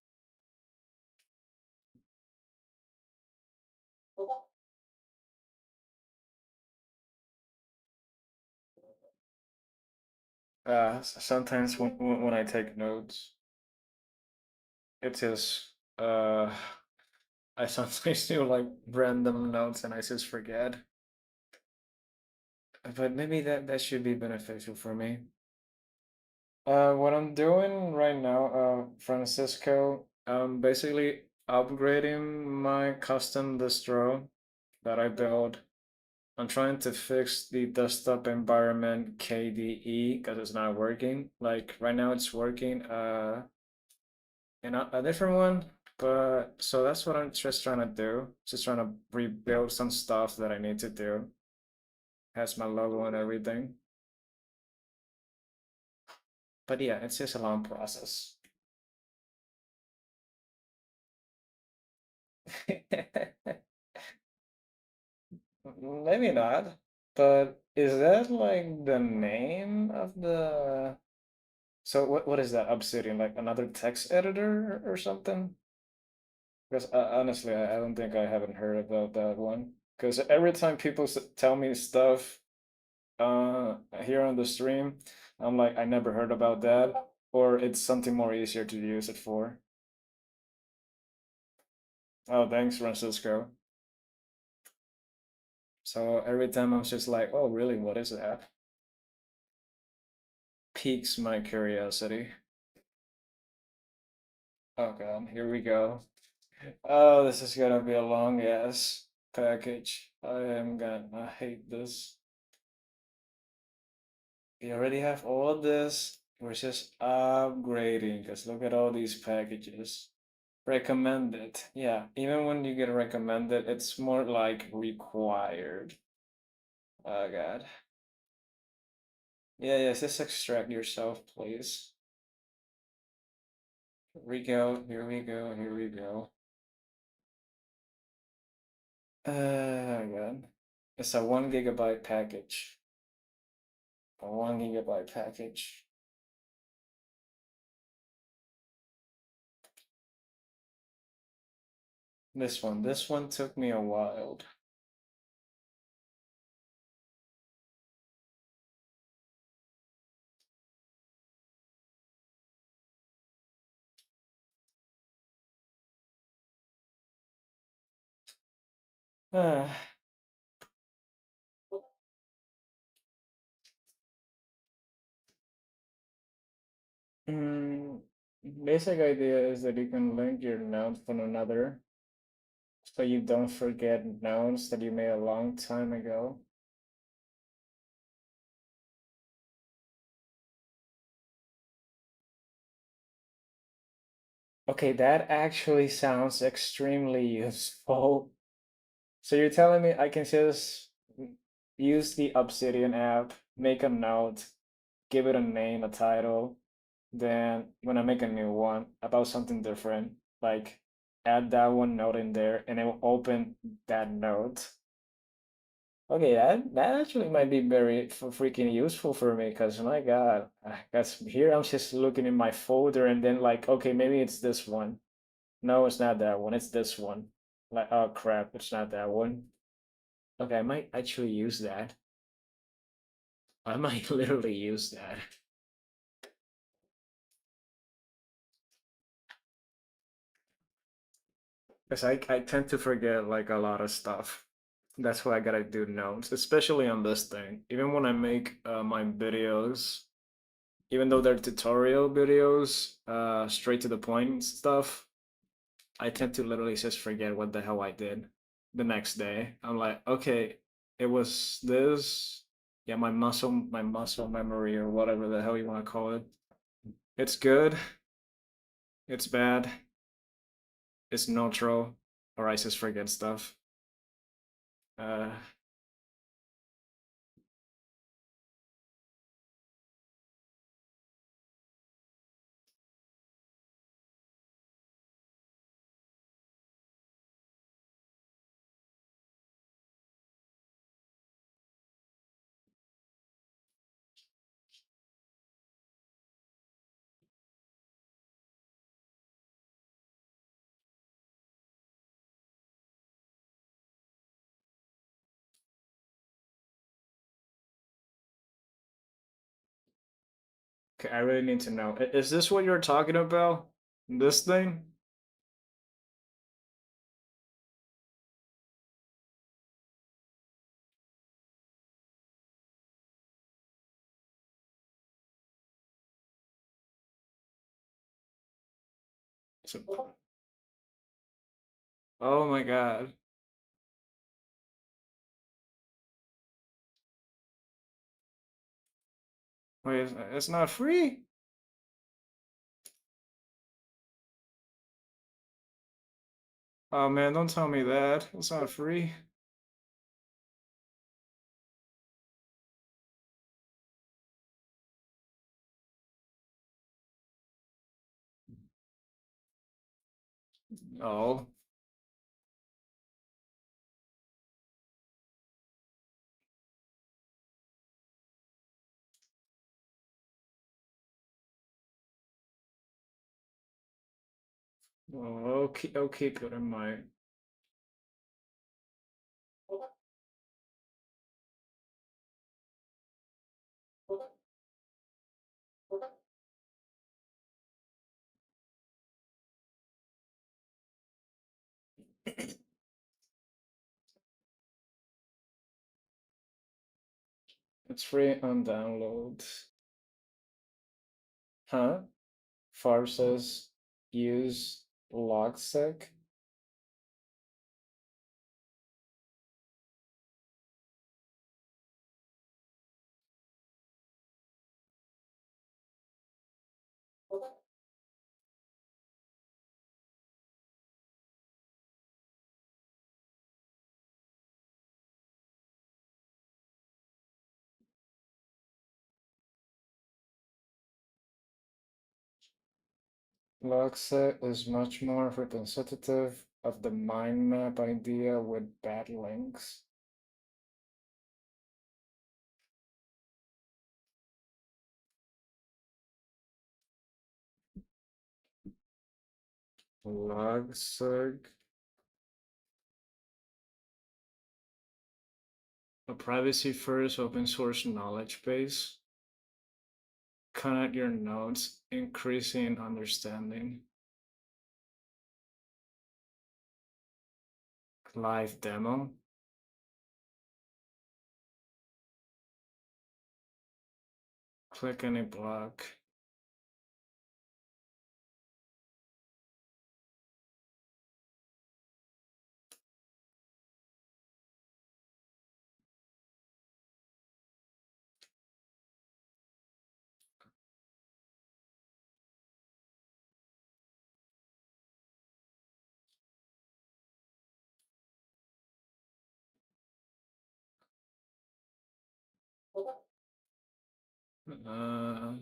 Sometimes when I take notes, it just I sometimes do like random notes and I just forget. But maybe that should be beneficial for me. What I'm doing right now, Francisco, basically upgrading my custom distro that I built. I'm trying to fix the desktop environment KDE because it's not working. Like right now it's working in a different one, but so that's what I'm just trying to do. Just trying to rebuild some stuff that I need to do. Has my logo and everything. But yeah, it's just a long process. Maybe not, but is that like the name of the? So what is that? Obsidian, like another text editor or something? Because honestly, I don't think I haven't heard about that one. Because every time people tell me stuff here on the stream, I'm like, I never heard about that, or it's something more easier to use it for. Oh, thanks, Francisco. So every time I'm just like, oh, really? What is that? Piques my curiosity. Oh god, here we go. Oh, this is gonna be a long ass package. I am gonna hate this. We already have all of this. We're just upgrading because look at all these packages. Recommended. Yeah, even when you get recommended, it's more like required. Oh god. Yeah, yeah, just extract yourself, please. Here we go, here we go, here we go. God. It's a 1 GB package. A 1 GB package. This one took me a while. Uh, mm, Basic idea is that you can link your node from another so you don't forget nodes that you made a long time ago. Okay, that actually sounds extremely useful. So you're telling me I can just use the Obsidian app, make a note, give it a name, a title, then when I make a new one about something different, like add that one note in there and it will open that note. Okay, that actually might be very freaking useful for me because my God, because here I'm just looking in my folder and then like, okay, maybe it's this one. No, it's not that one. It's this one. Like, oh crap, it's not that one. Okay, I might actually use that. I might literally use that. Because I tend to forget like a lot of stuff. That's why I gotta do notes, especially on this thing. Even when I make my videos, even though they're tutorial videos, straight to the point stuff, I tend to literally just forget what the hell I did the next day. I'm like, okay, it was this. Yeah, my muscle memory or whatever the hell you want to call it. It's good, it's bad, it's neutral, or I just forget stuff. Uh, okay, I really need to know. Is this what you're talking about? This thing? So, oh my God. Wait, it's not free? Oh man, don't tell me that. It's not free. Oh. Oh, okay, I'll keep it in mind. It's free on download. Huh? Farces. use logsec. Logset is much more representative of the mind map idea with bad links. Logseg. A privacy first open source knowledge base. Connect your nodes, increasing understanding. Live demo. Click any block. Uh,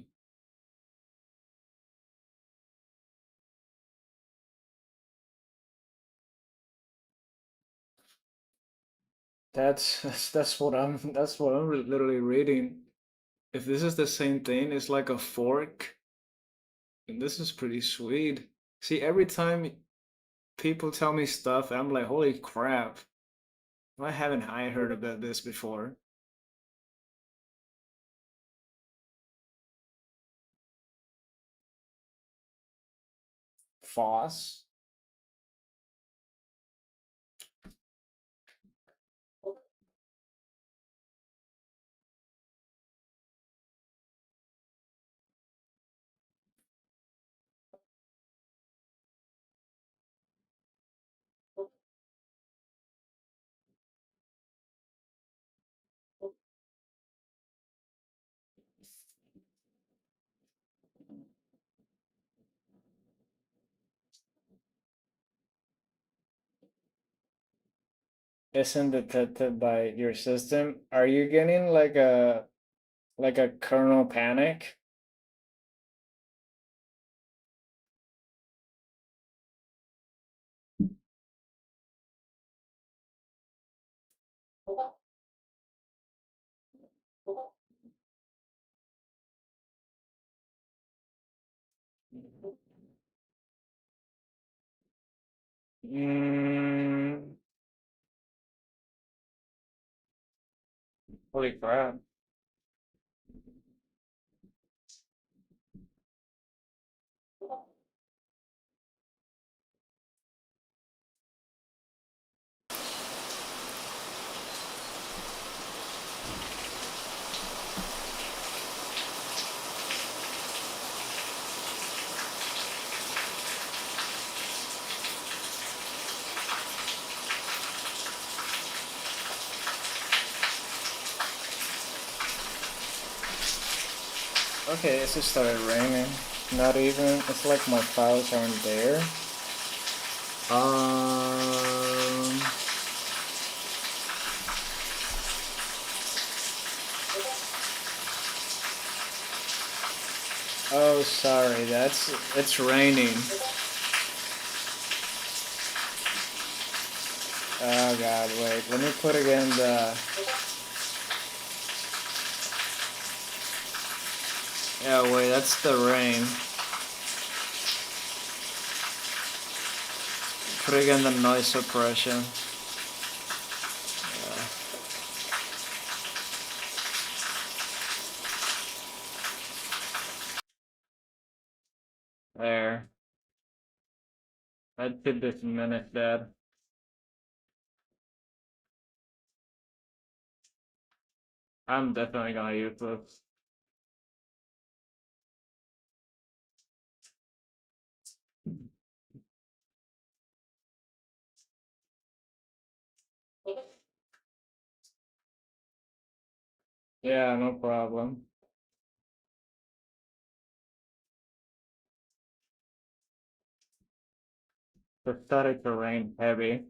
that's what I'm literally reading. If this is the same thing, it's like a fork. And this is pretty sweet. See, every time people tell me stuff, I'm like, holy crap. Why haven't I heard about this before? Foss. Isn't detected by your system. Are you getting like a kernel panic? Mm, holy crap. Okay, it just started raining. Not even, it's like my files aren't there. Um, oh, sorry, it's raining. Oh god, wait, let me put again the, yeah, wait, that's the rain. Put again the noise suppression. There. That did this minute, Dad. I'm definitely gonna use this. Yeah, no problem. It started to rain heavy.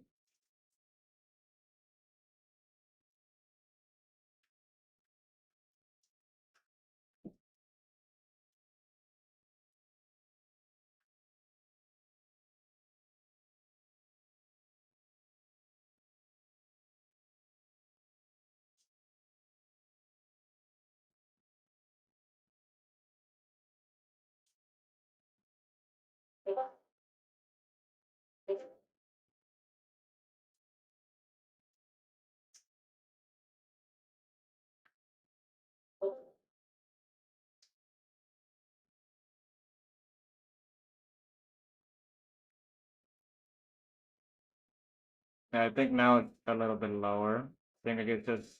Yeah, I think now it's a little bit lower. I think I could just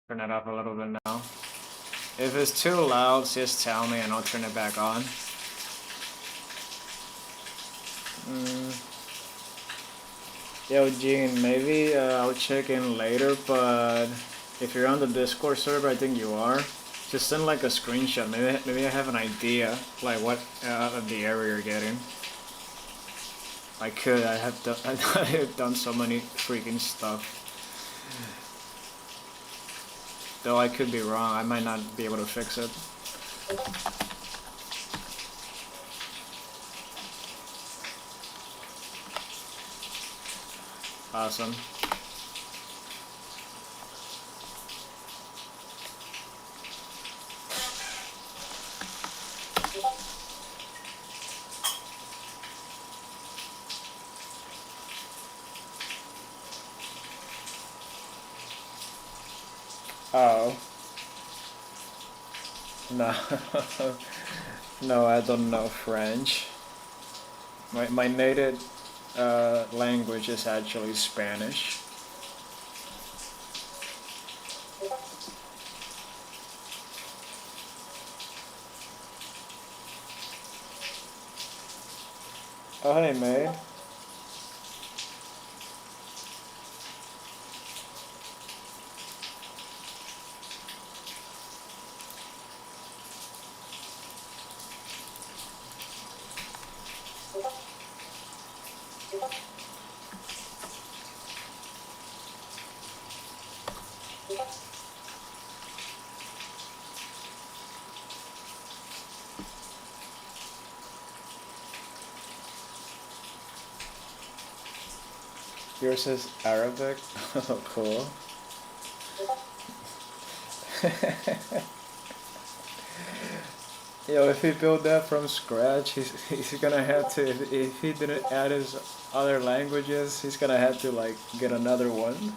turn it up a little bit now. If it's too loud, just tell me and I'll turn it back on. Yo, Gene, maybe I'll check in later, but if you're on the Discord server, I think you are. Just send like a screenshot. Maybe I have an idea, like what of the error you're getting. I could. I have done. I have done so many freaking stuff. Though I could be wrong. I might not be able to fix it. Awesome. Oh. No. No, I don't know French. My native language is actually Spanish. Oh, hey, mate. Yours is Arabic? Oh, cool. Yo, if he built that from scratch, he's gonna have to, if he didn't add his other languages, he's gonna have to, like, get another one.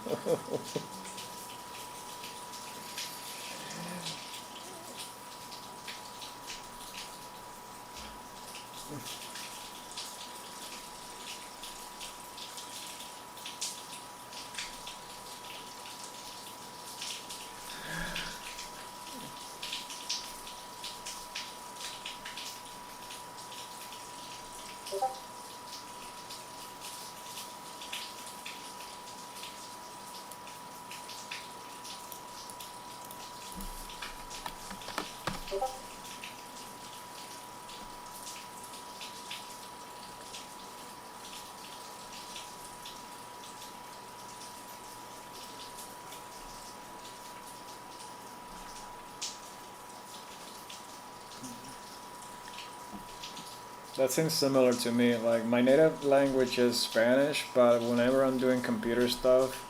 That seems similar to me. Like, my native language is Spanish, but whenever I'm doing computer stuff,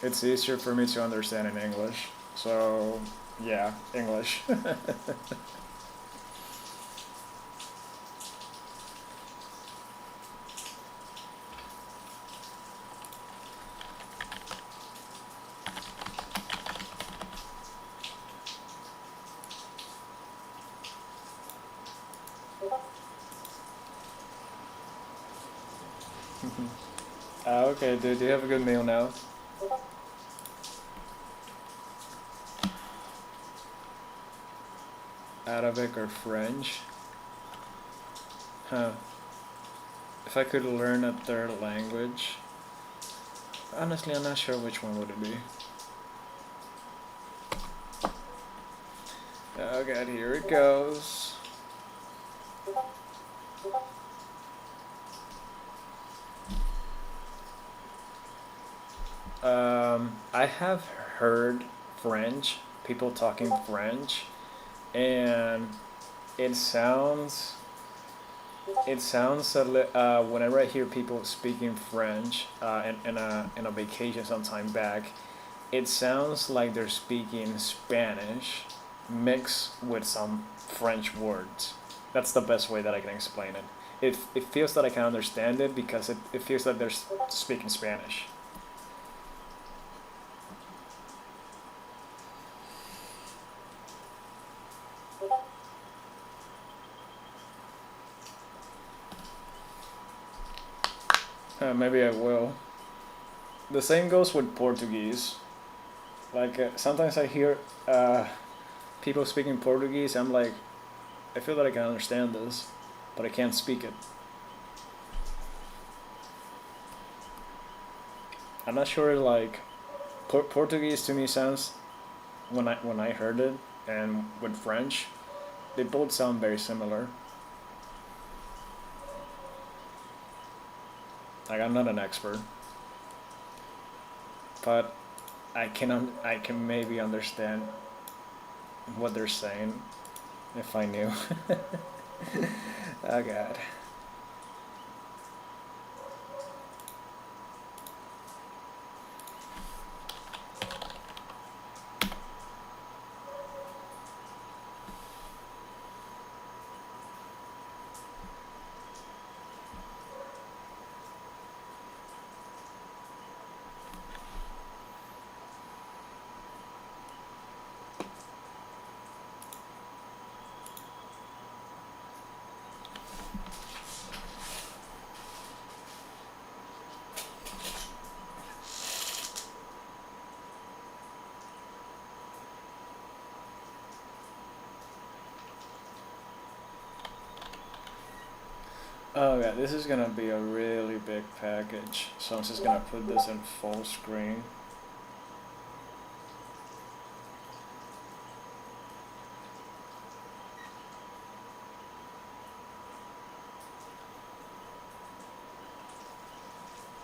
it's easier for me to understand in English. So, yeah, English. Okay, dude, you have a good meal now. Arabic or French? Huh. If I could learn a third language, honestly, I'm not sure which one would it be. Oh god, here it goes. I have heard French, people talking French, and it sounds whenever I hear people speaking French in a vacation some time back, it sounds like they're speaking Spanish mixed with some French words. That's the best way that I can explain it. It feels that I can understand it because it feels like they're speaking Spanish. Maybe I will. The same goes with Portuguese. Like sometimes I hear people speaking Portuguese. I'm like, I feel that I can understand this, but I can't speak it. I'm not sure. Like Portuguese to me sounds when I heard it, and with French, they both sound very similar. Like I'm not an expert, but I can maybe understand what they're saying if I knew. Oh god. Oh yeah, this is gonna be a really big package, so I'm just gonna put this in full screen.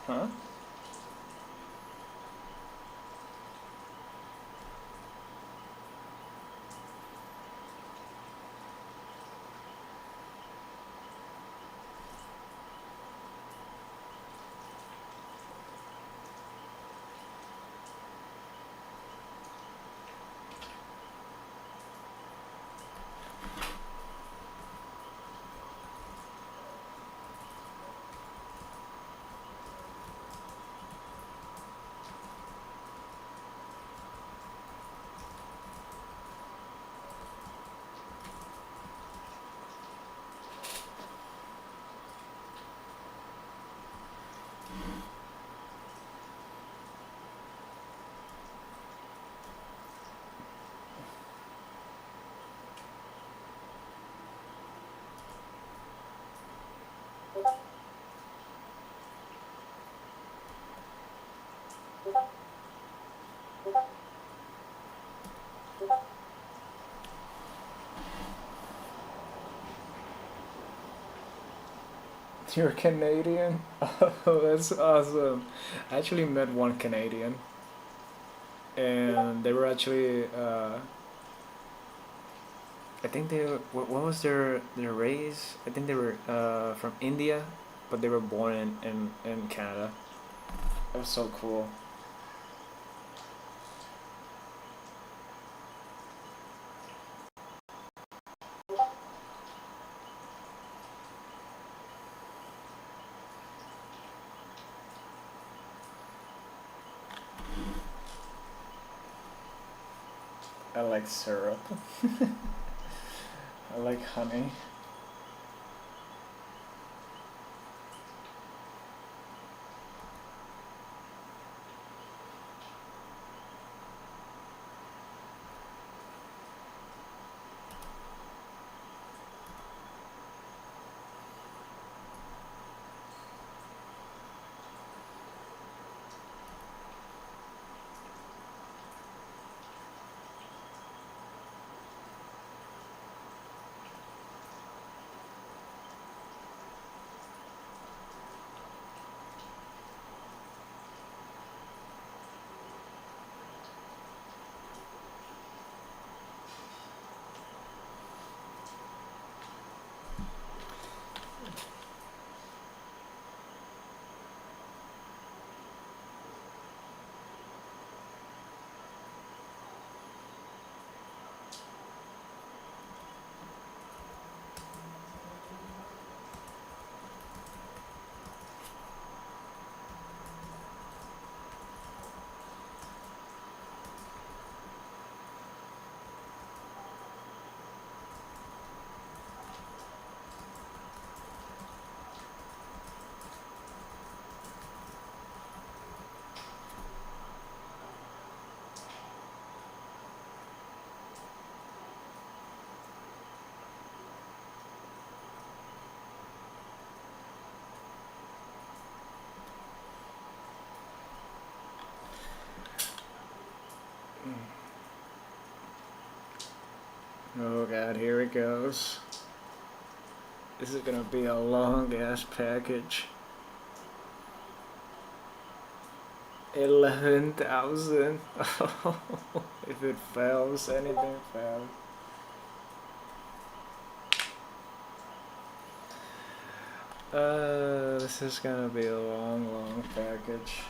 Huh? You're Canadian? Oh, that's awesome. I actually met one Canadian, and they were actually, I think they were, what was their race? I think they were from India, but they were born in Canada. That was so cool. I like syrup. I like honey. Oh god, here it goes. This is gonna be a long ass package. 11,000. If it fails, anything fails. This is gonna be a long package.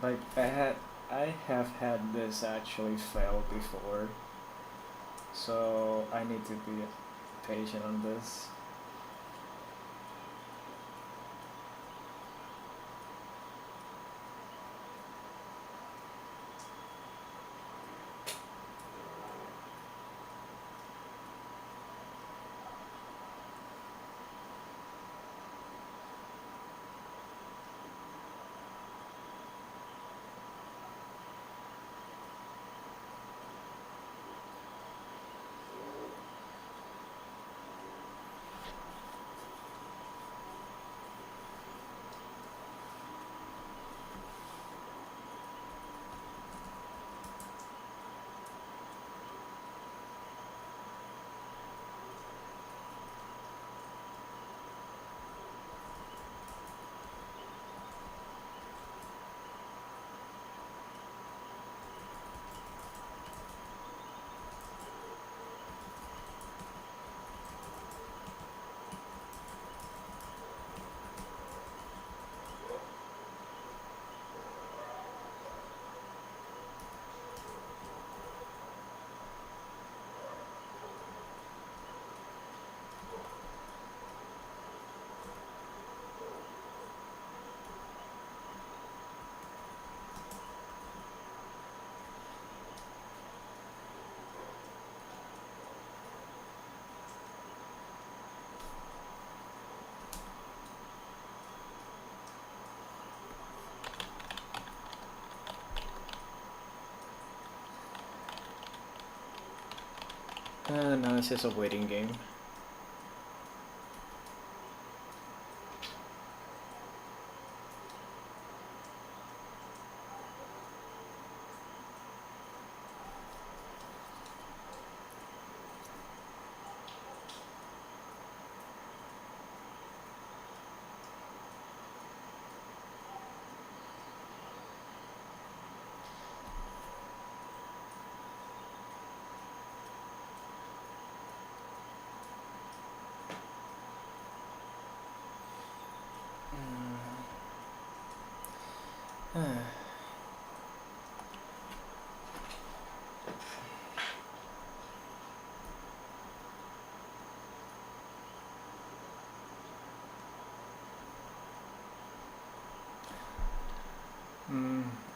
Like I have had this actually fail before, so I need to be patient on this. No, it's just a waiting game.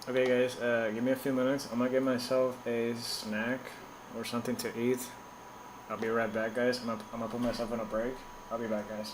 Okay guys, give me a few minutes. I'm gonna get myself a snack or something to eat. I'll be right back guys. I'm gonna put myself on a break. I'll be back guys.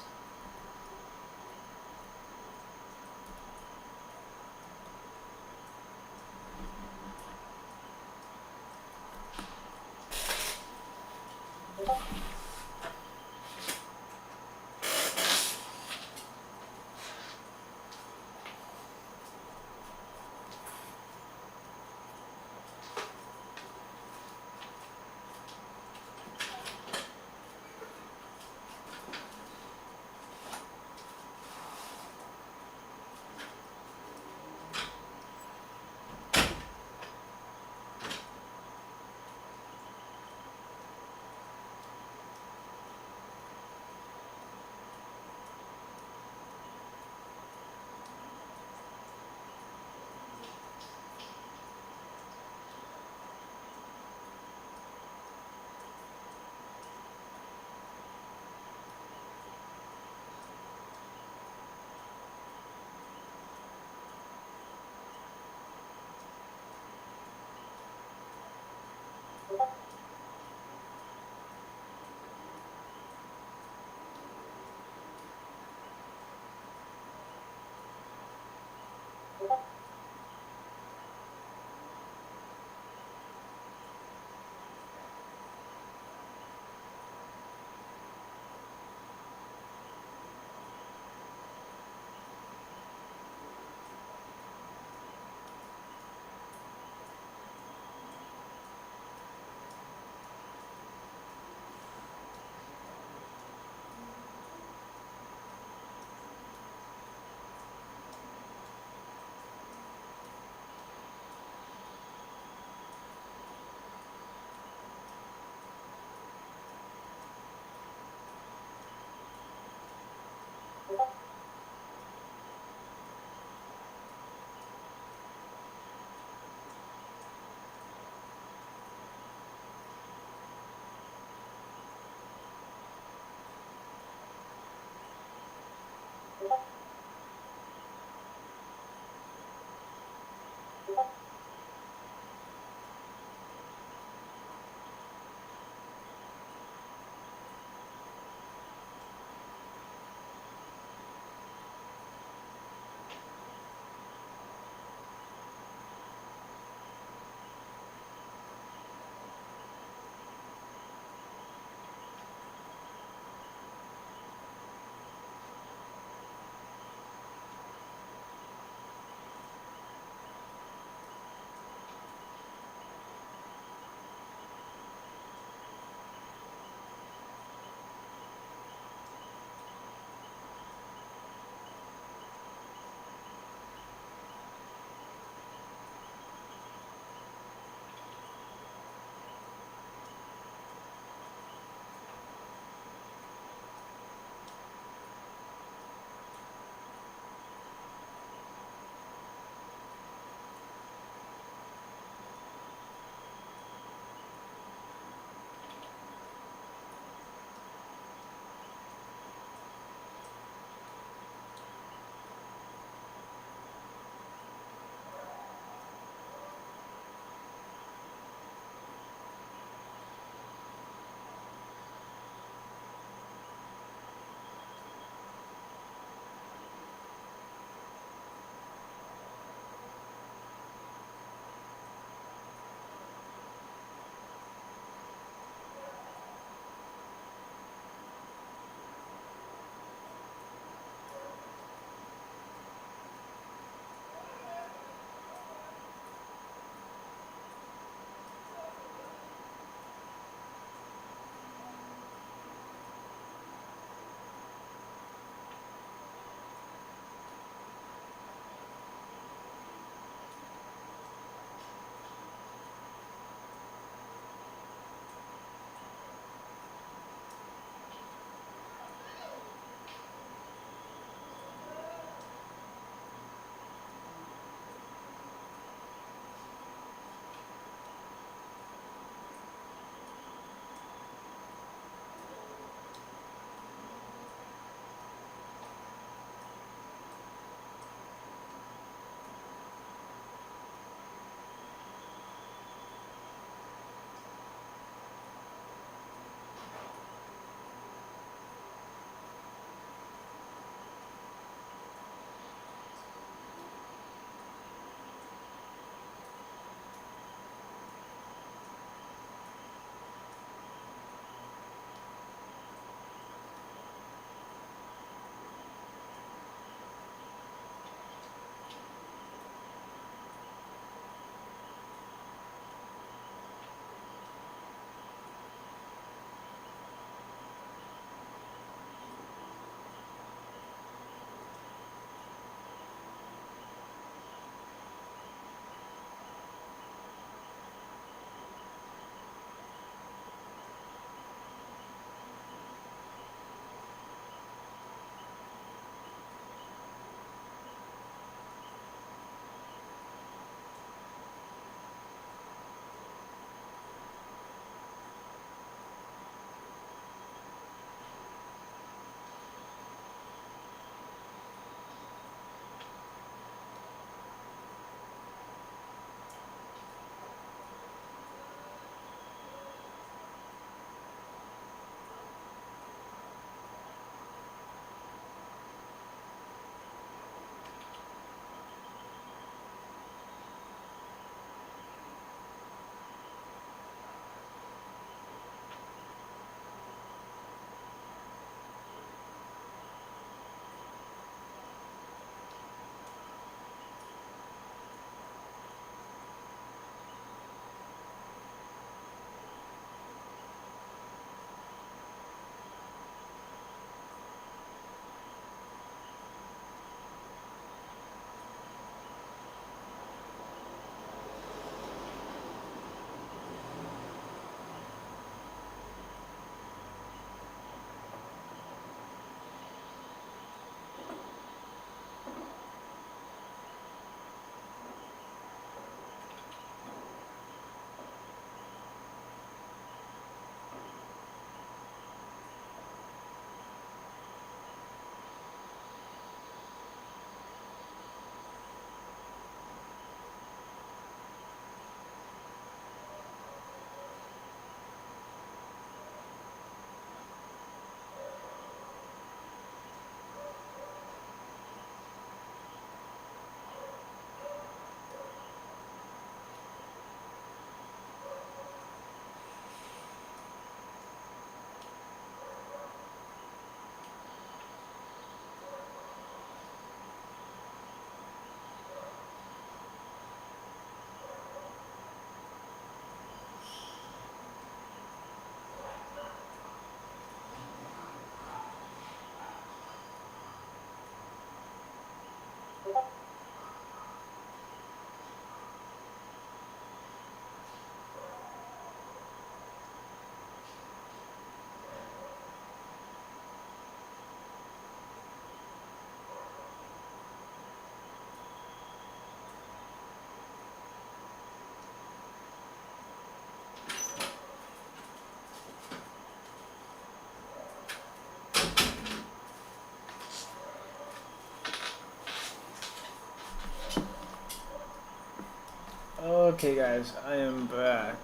Okay guys, I am back.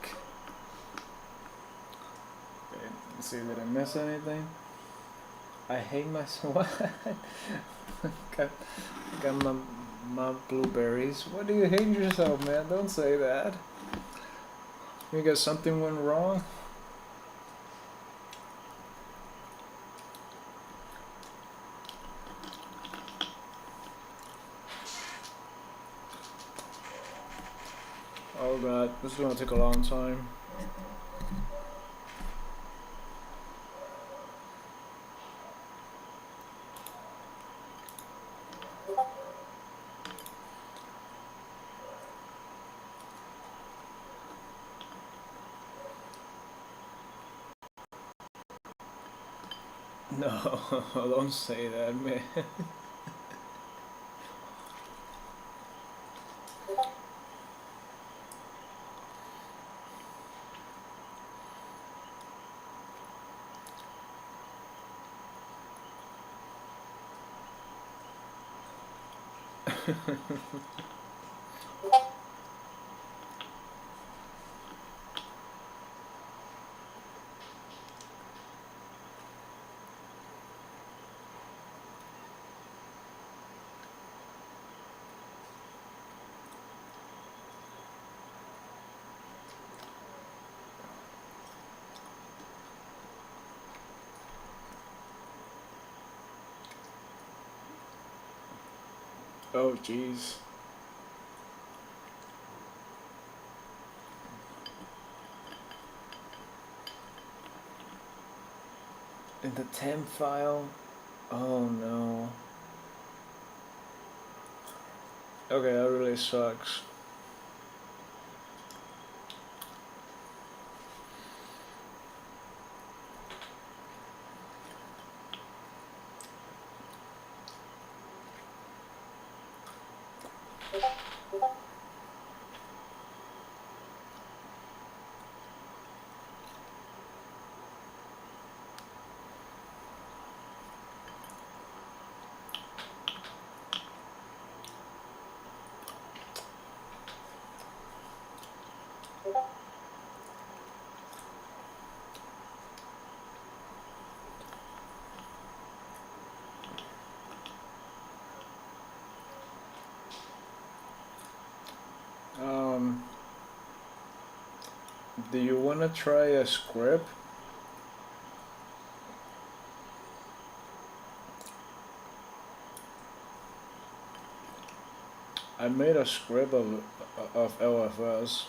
Okay, let's see, did I miss anything? I hate myself. What? got my blueberries. What do you hate yourself, man? Don't say that. You got something went wrong? Oh god, this is gonna take a long time. No, don't say that, man. Oh jeez. In the temp file? Oh no. Okay, that really sucks. Do you want to try a script? I made a script of LFS.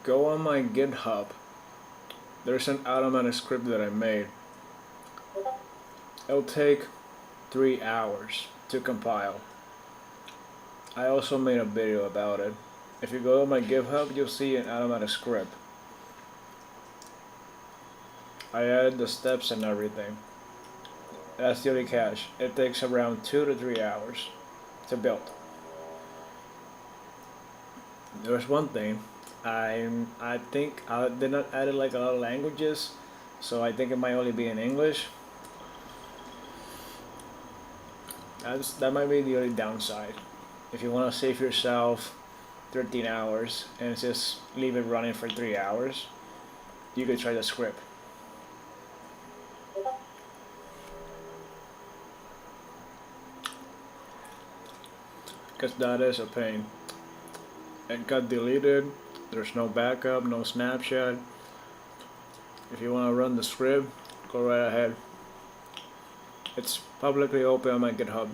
Go on my GitHub. There's an automatic script that I made. It'll take 3 hours to compile. I also made a video about it. If you go to my GitHub, you'll see an automatic script. I added the steps and everything. That's the only catch. It takes around 2 to 3 hours to build. There's one thing. I think I did not add like a lot of languages, so I think it might only be in English. That might be the only downside. If you want to save yourself 13 hours and just leave it running for 3 hours, you could try the script. Because that is a pain. It got deleted. There's no backup, no snapshot. If you want to run the script, go right ahead. It's publicly open on my GitHub.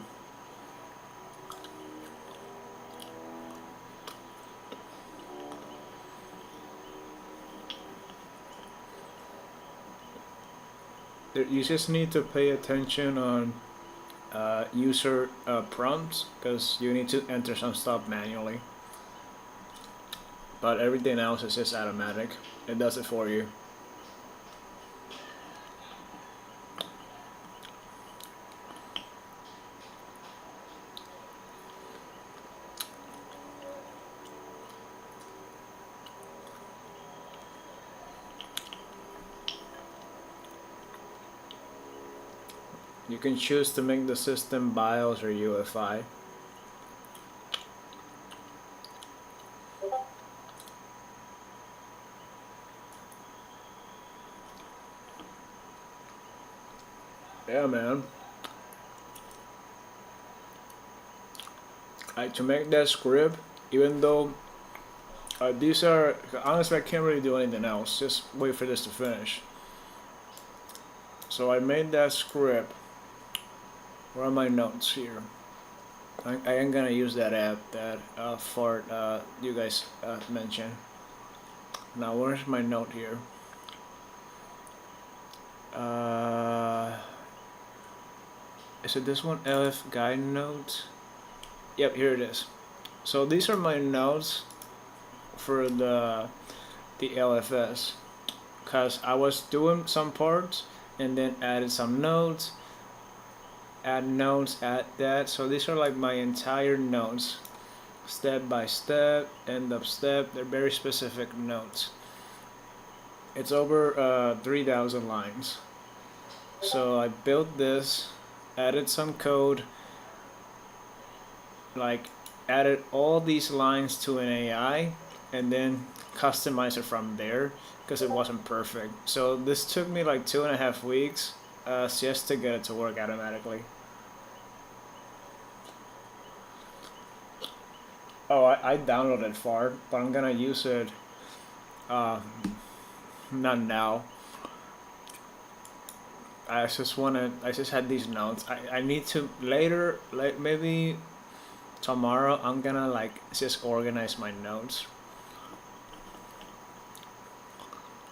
You just need to pay attention on user prompts, because you need to enter some stuff manually. But everything else is just automatic. It does it for you. You can choose to make the system BIOS or UEFI. Yeah, man. To make that script, even though these are, honestly, I can't really do anything else. Just wait for this to finish. So I made that script. Where are my notes here? I am gonna use that app that Fart you guys mentioned. Now where's my note here? Is it this one? LF guide notes? Yep, here it is. So these are my notes for the LFS, cause I was doing some parts and then added some notes, add notes, add that. So these are like my entire notes, step by step, end of step. They're very specific notes. It's over 3,000 lines. So I built this, added some code, like added all these lines to an AI, and then customize it from there because it wasn't perfect. So this took me like 2.5 weeks just to get it to work automatically. Oh, I downloaded Fart, but I'm gonna use it not now. I just had these notes. I need to later, like maybe tomorrow, I'm gonna like just organize my notes.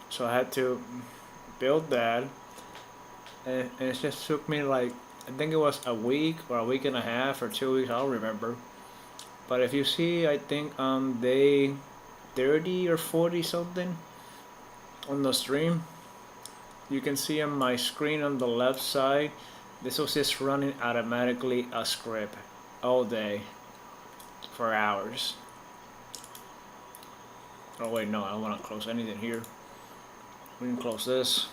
So I had to build that, and it just took me like, I think it was a week or a week and a half or 2 weeks, I don't remember. But if you see, I think on day 30 or 40 something on the stream, you can see on my screen on the left side, this was just running automatically a script all day for hours. Oh wait, no, I don't want to close anything here. We can close this.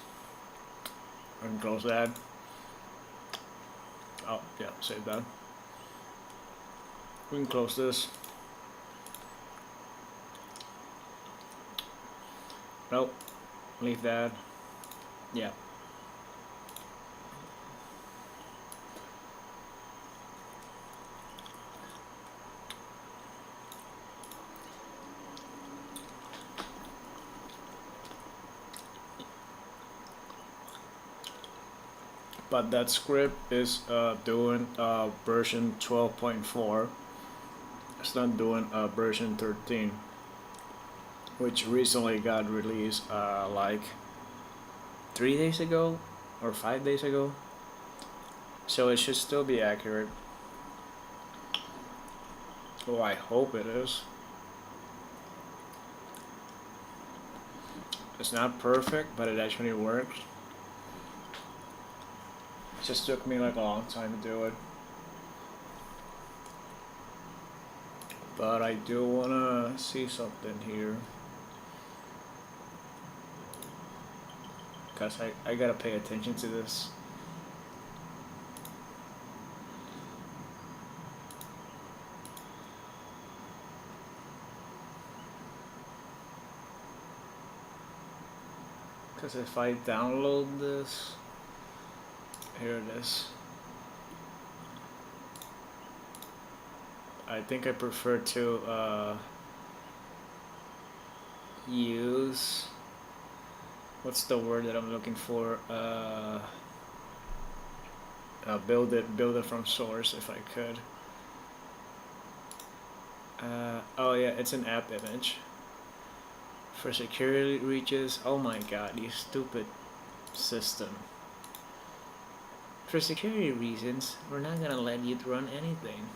We can close that. Oh yeah, save that. We can close this. Nope, leave that. Yeah. But that script is doing version 12.4. It's not doing version 13, which recently got released like 3 days ago or 5 days ago. So it should still be accurate. Oh, I hope it is. It's not perfect, but it actually works. It just took me like a long time to do it. But I do wanna see something here. Cause I gotta pay attention to this. Cause if I download this, here it is. I think I prefer to use, what's the word that I'm looking for? Build it from source if I could. Oh yeah, it's an app image. For security reaches, oh my god, you stupid system. For security reasons, we're not gonna let you run anything.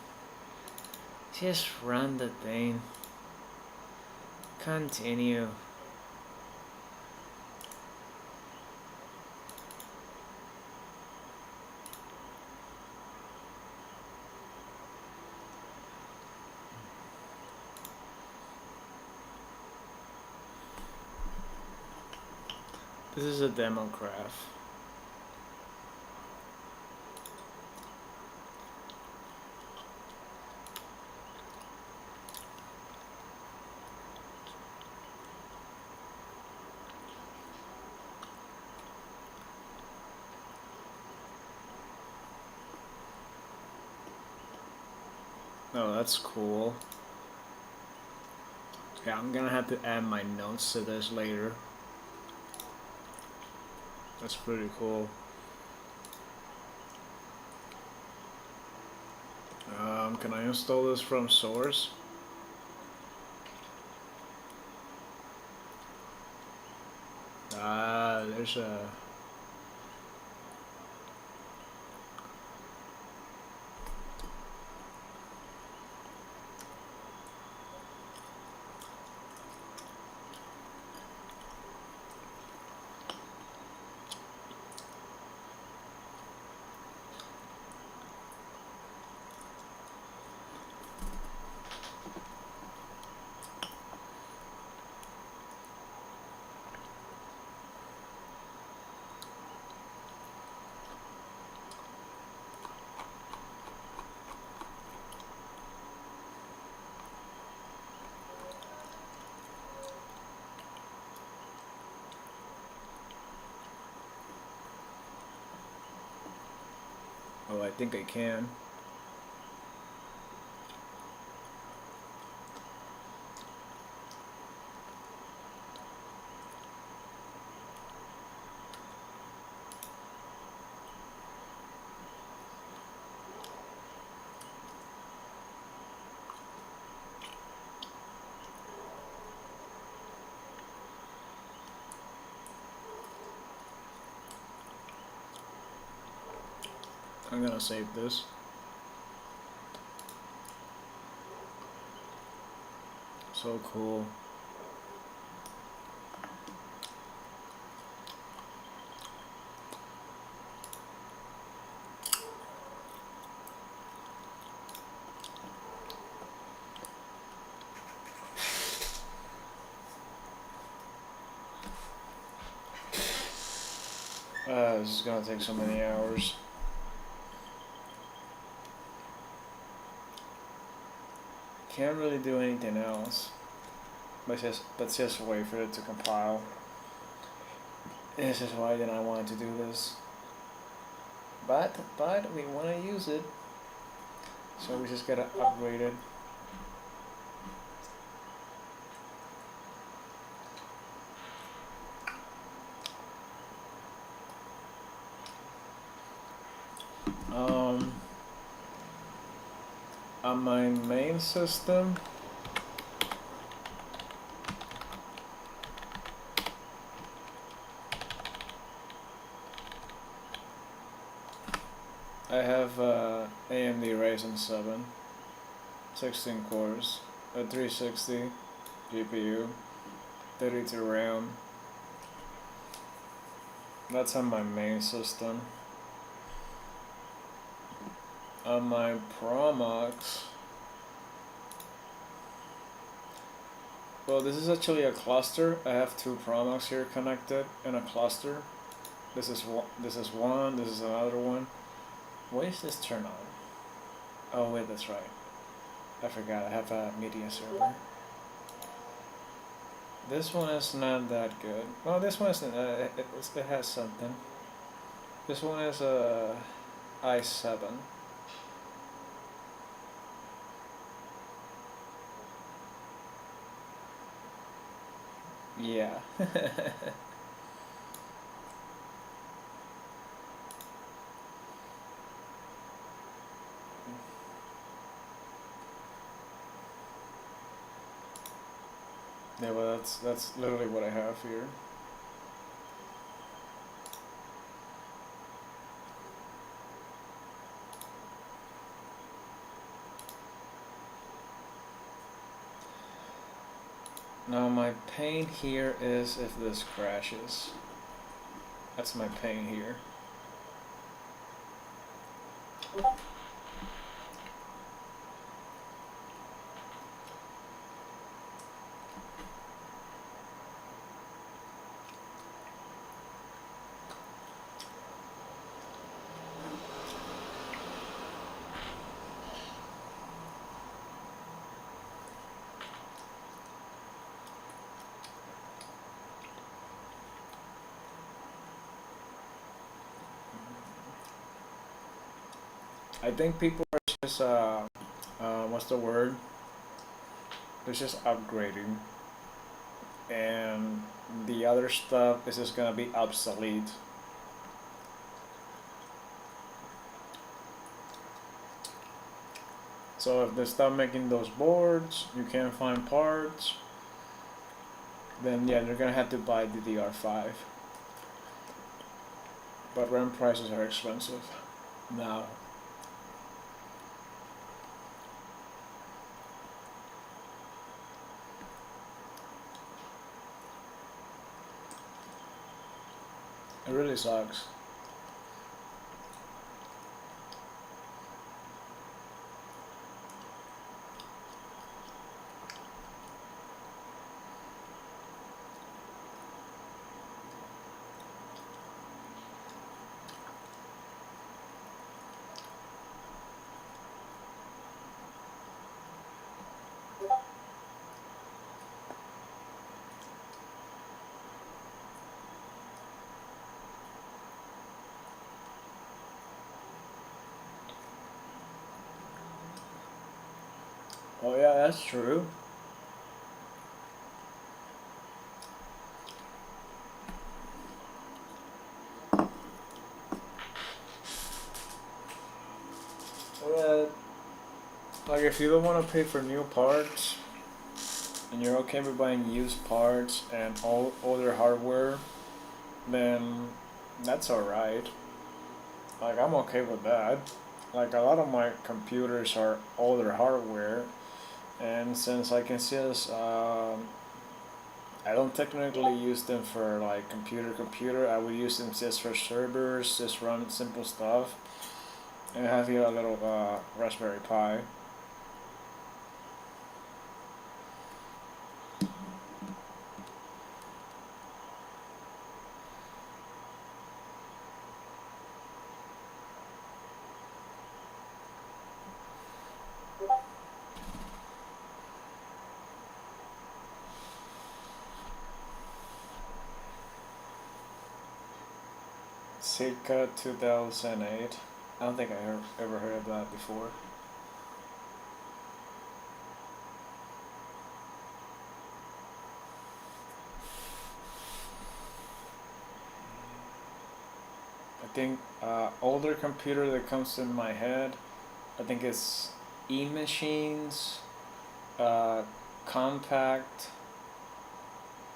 Just run the thing. Continue. This is a demo graph. Oh, that's cool. Yeah, I'm gonna have to add my notes to this later. That's pretty cool. Can I install this from source? There's a... Oh, I think I can. I'm gonna save this. So cool. This is gonna take so many hours. Can't really do anything else. But just wait for it to compile. This is why then I wanted to do this. But we want to use it. So we just gotta upgrade it. On my main system, I have AMD Ryzen 7, 16 cores, a 360 GPU, 32 RAM. That's on my main system. On my Promox, well, this is actually a cluster. I have two Promox here connected in a cluster. This is one. This is another one. Why is this turn on? Oh wait, that's right. I forgot. I have a media server. This one is not that good. Well, this one is it has something. This one is a i7. Yeah. Yeah, well, that's literally what I have here. Now my pain here is if this crashes. That's my pain here. I think people are just what's the word? It's just upgrading, and the other stuff is just gonna be obsolete. So if they stop making those boards, you can't find parts, then yeah, they're gonna have to buy DDR5. But RAM prices are expensive now. It really sucks. Oh yeah, that's true. But like if you don't want to pay for new parts and you're okay with buying used parts and all older hardware, then that's alright. Like I'm okay with that. Like a lot of my computers are older hardware, and since I can just I don't technically use them for like computer. I would use them just for servers, just run simple stuff. And I have here a little Raspberry Pi. Circa 2008. I don't think I ever heard of that before. I think older computer that comes in my head, I think it's E-machines, uh, compact.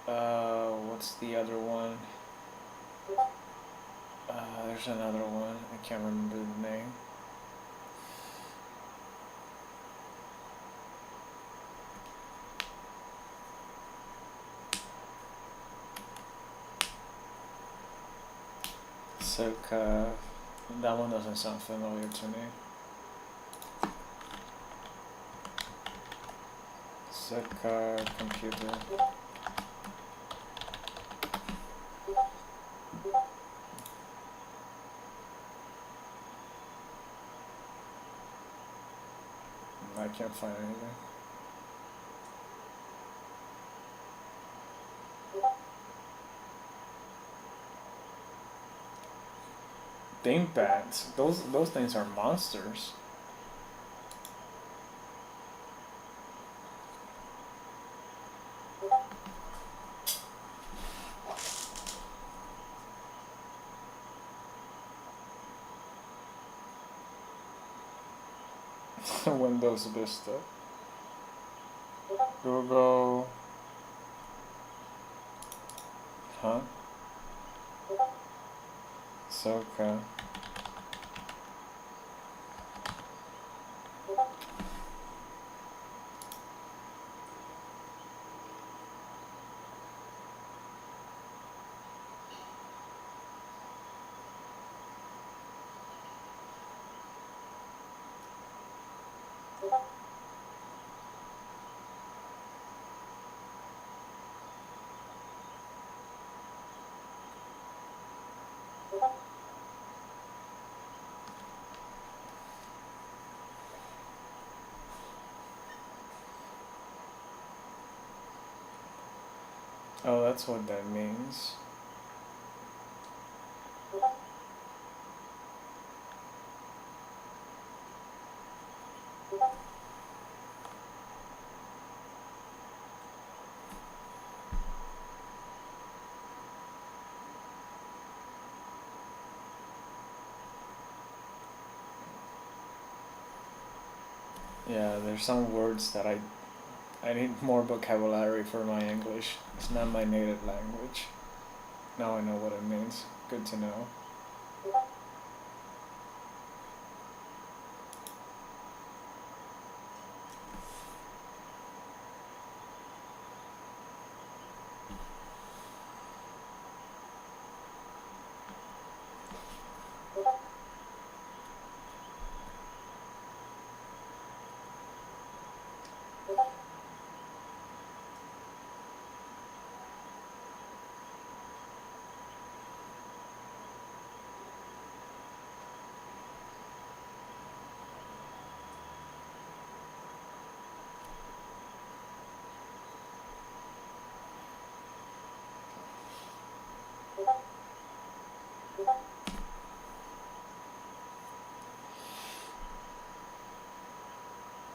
What's the other one? There's another one. I can't remember the name. Circa. That one doesn't sound familiar to me. Circa computer. I can't find anything. Thinkpads. Those things are monsters. Windows Vista. Google. Huh? Soka. Oh, that's what that means. Yeah, there's some words that I need more vocabulary for my English. It's not my native language. Now I know what it means. Good to know.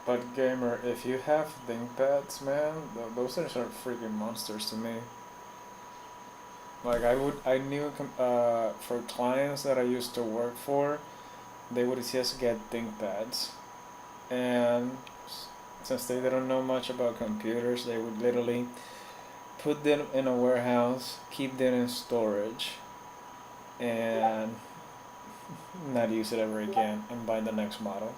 But gamer, if you have ThinkPads, man, those things are freaking monsters to me. Like I knew for clients that I used to work for, they would just get ThinkPads, and since they didn't know much about computers, they would literally put them in a warehouse, keep them in storage, and not use it ever again, and buy the next model.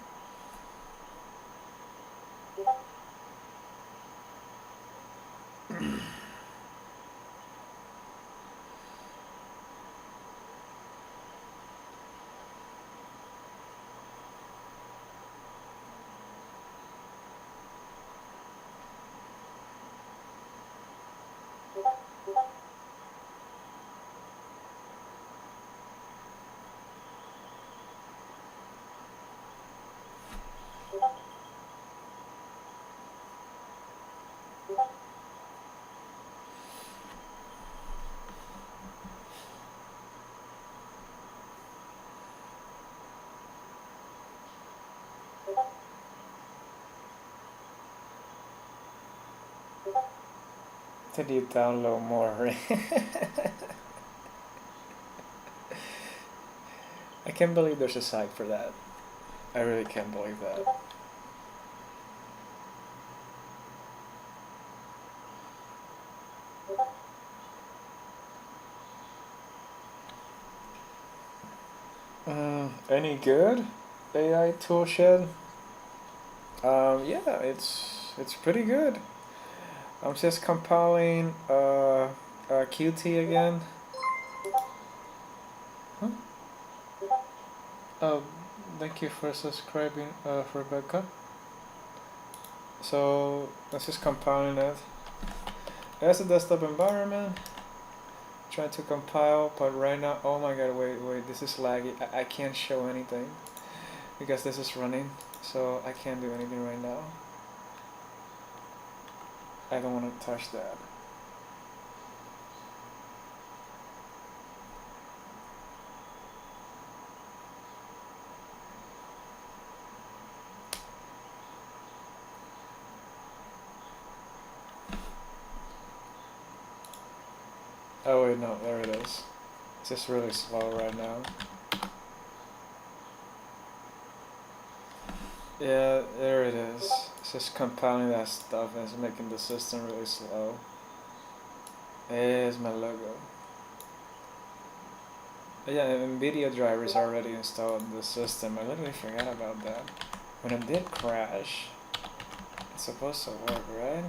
Did you download more? I can't believe there's a site for that. I really can't believe that. Any good? AI toolshed? Yeah, it's pretty good. I'm just compiling Qt again. Huh? Oh, thank you for subscribing, Rebecca. So let's just compiling it. That's a desktop environment. Trying to compile, but right now, oh my god, wait, this is laggy. I can't show anything because this is running, so I can't do anything right now. I don't want to touch that. Oh wait, no, there it is. It's just really slow right now. Yeah, there it is. It's just compiling that stuff and it's making the system really slow. There's my logo. Yeah, NVIDIA drivers already installed in the system. I literally forgot about that. When it did crash, it's supposed to work, right?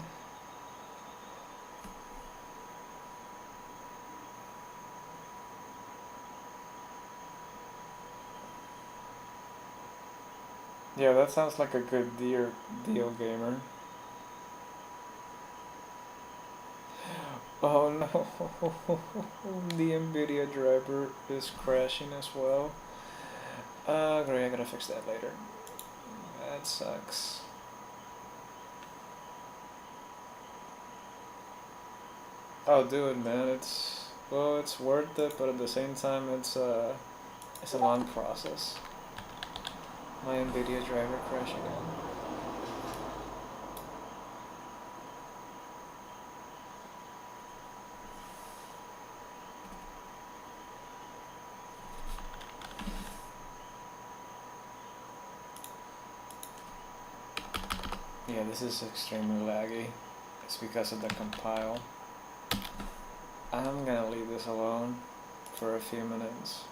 Yeah, that sounds like a good deal, gamer. Oh no, the NVIDIA driver is crashing as well. Great, I gotta fix that later. That sucks. Oh, dude, man, it's worth it, but at the same time, it's a long process. My NVIDIA driver crashing again. Yeah, this is extremely laggy. It's because of the compile. I'm gonna leave this alone for a few minutes.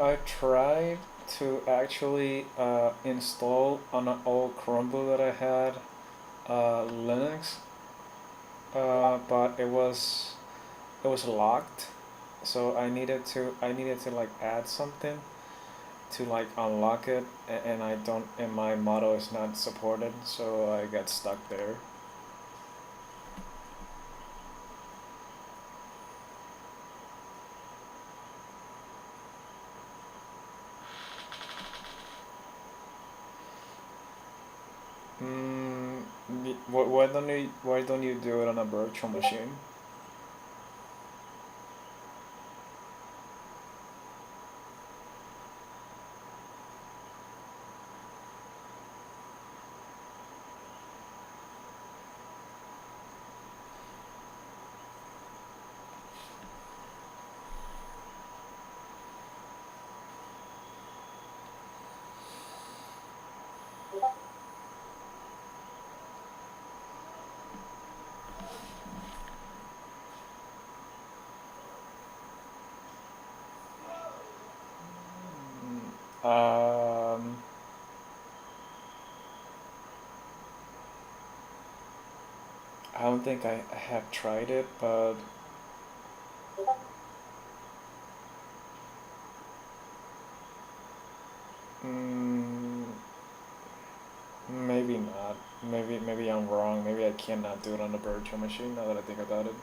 I tried to actually install on an old Chromebook that I had Linux, but it was locked, so I needed to like add something to like unlock it, and I don't, and my model is not supported, so I got stuck there. Mm, why don't you do it on a virtual machine? Um, I don't think I have tried it, but mm, maybe not. Maybe I'm wrong. Maybe I cannot do it on a virtual machine now that I think about it.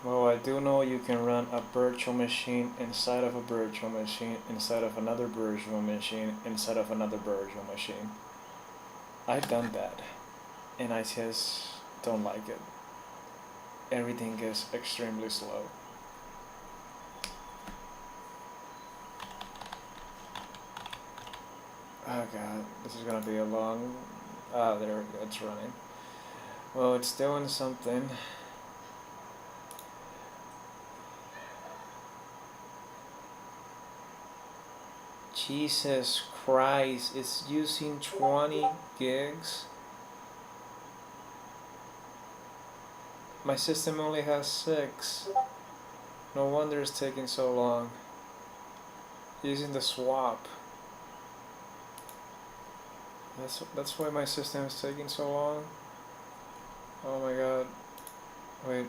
Well, I do know you can run a virtual machine inside of a virtual machine inside of another virtual machine inside of another virtual machine. I've done that, and I just don't like it. Everything is extremely slow. Oh god, this is gonna be a long. Ah, there we go, it's running. Well, it's doing something. Jesus Christ, it's using 20 gigs. My system only has 6. No wonder it's taking so long. Using the swap. That's why my system is taking so long. Oh my god. Wait,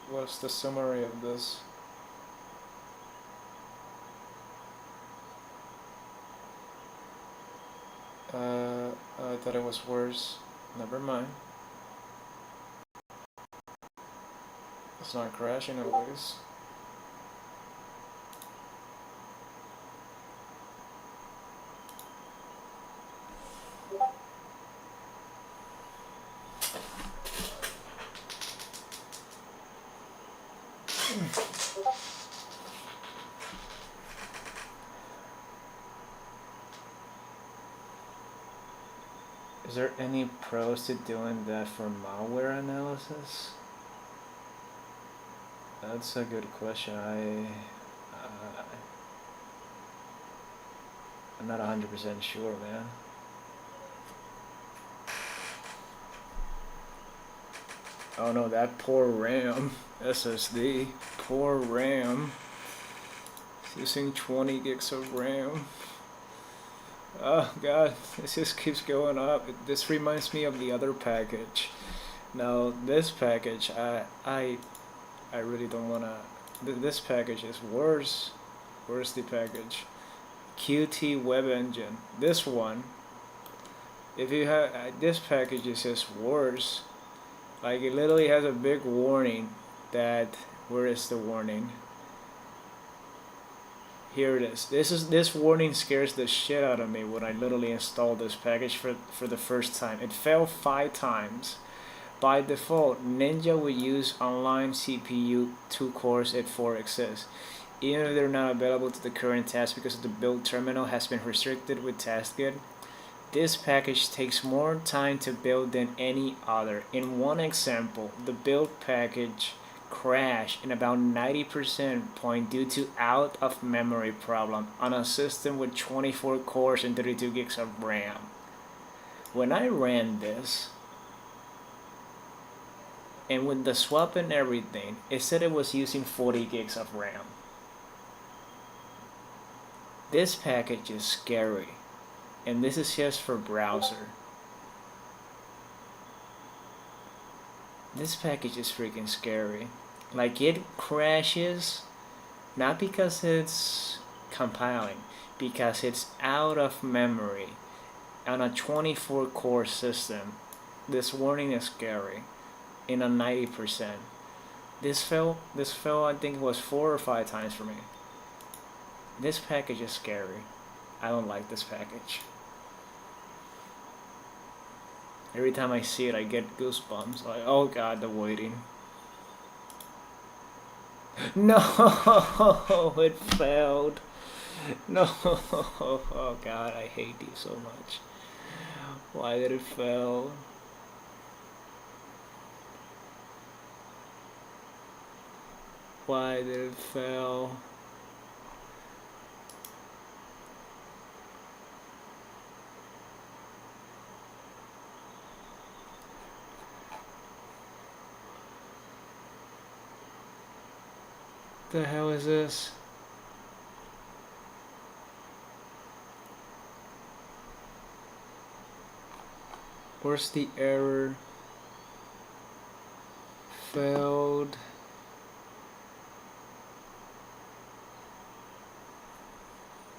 what's the summary of this? I thought it was worse. Never mind. It's not crashing at least. Is there any pros to doing that for malware analysis? That's a good question. I'm not 100% sure, man. Oh no, that poor RAM SSD. Poor RAM. It's using 20 gigs of RAM. Oh god, this just keeps going up. This reminds me of the other package. Now this package, I really don't wanna. This package is worse. Where's the package? Qt Web Engine. This one. If you have this package, is just worse. Like it literally has a big warning that. Where is the warning? Here it is. This warning scares the shit out of me when I literally installed this package for the first time. It failed 5 times. By default, Ninja will use online CPU 2 cores at 4x's. Even if they're not available to the current task because the build terminal has been restricted with TaskGit, this package takes more time to build than any other. In one example, the build package crashed in about 90% point due to out of memory problem on a system with 24 cores and 32 gigs of RAM. When I ran this, and with the swap and everything, it said it was using 40 gigs of RAM. This package is scary, and this is just for browser. This package is freaking scary. Like it crashes, not because it's compiling, because it's out of memory on a 24 core system. This warning is scary. In a 90%. This fell I think it was 4 or 5 times for me. This package is scary. I don't like this package. Every time I see it I get goosebumps. Like, oh god, the waiting. No, it failed. No, oh god, I hate you so much. Why did it fail? Why did it fail? The hell is this? Where's the error? Failed.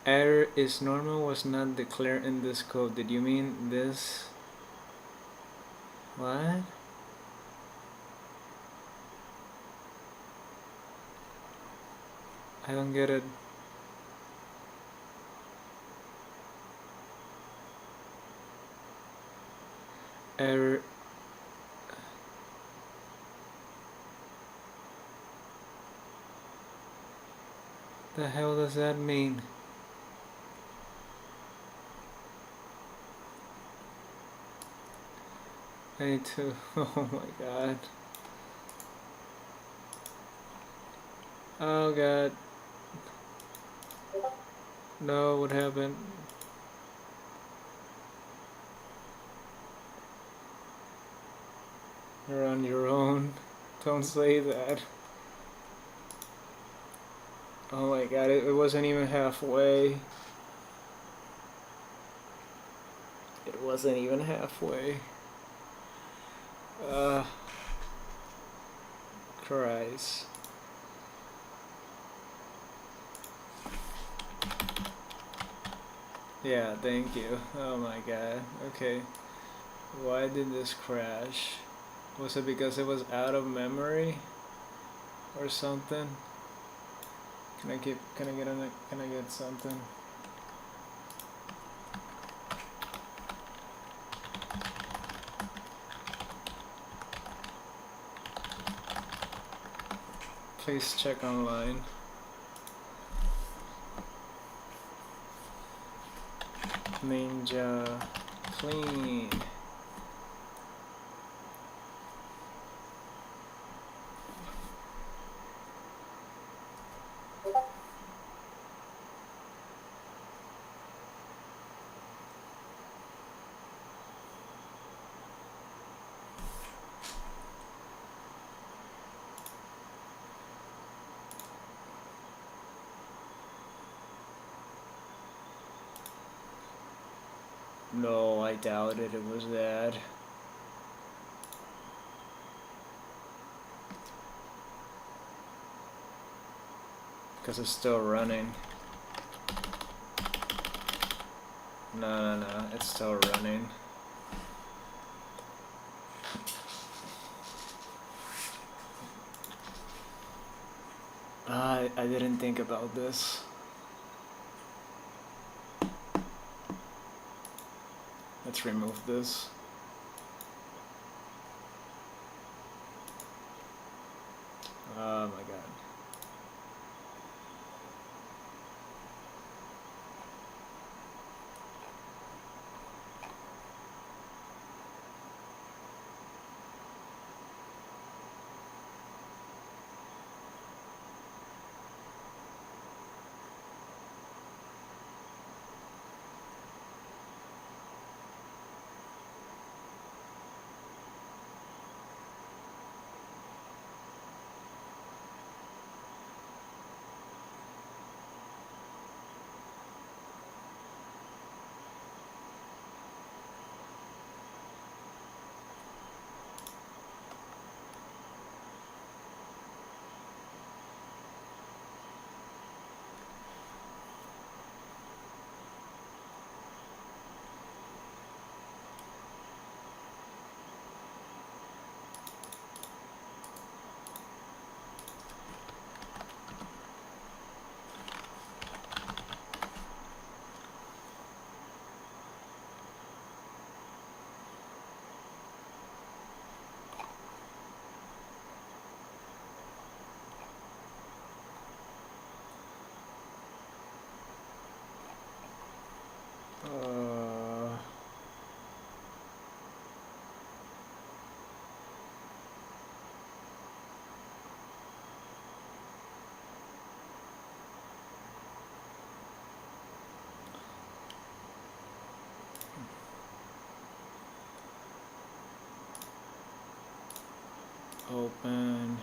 Error is normal was not declared in this code. Did you mean this? What? I don't get it. Error. The hell does that mean? I need to. Oh my god. Oh god. No, what happened? You're on your own. Don't say that. Oh my god, it wasn't even halfway. It wasn't even halfway. Christ. Yeah, thank you. Oh my god. Okay. Why did this crash? Was it because it was out of memory? Or something? Can I get something? Please check online. Ninja clean. No, I doubted it was that. Because it's still running. No, it's still running. I didn't think about this. Let's remove this. Oh my god. Open.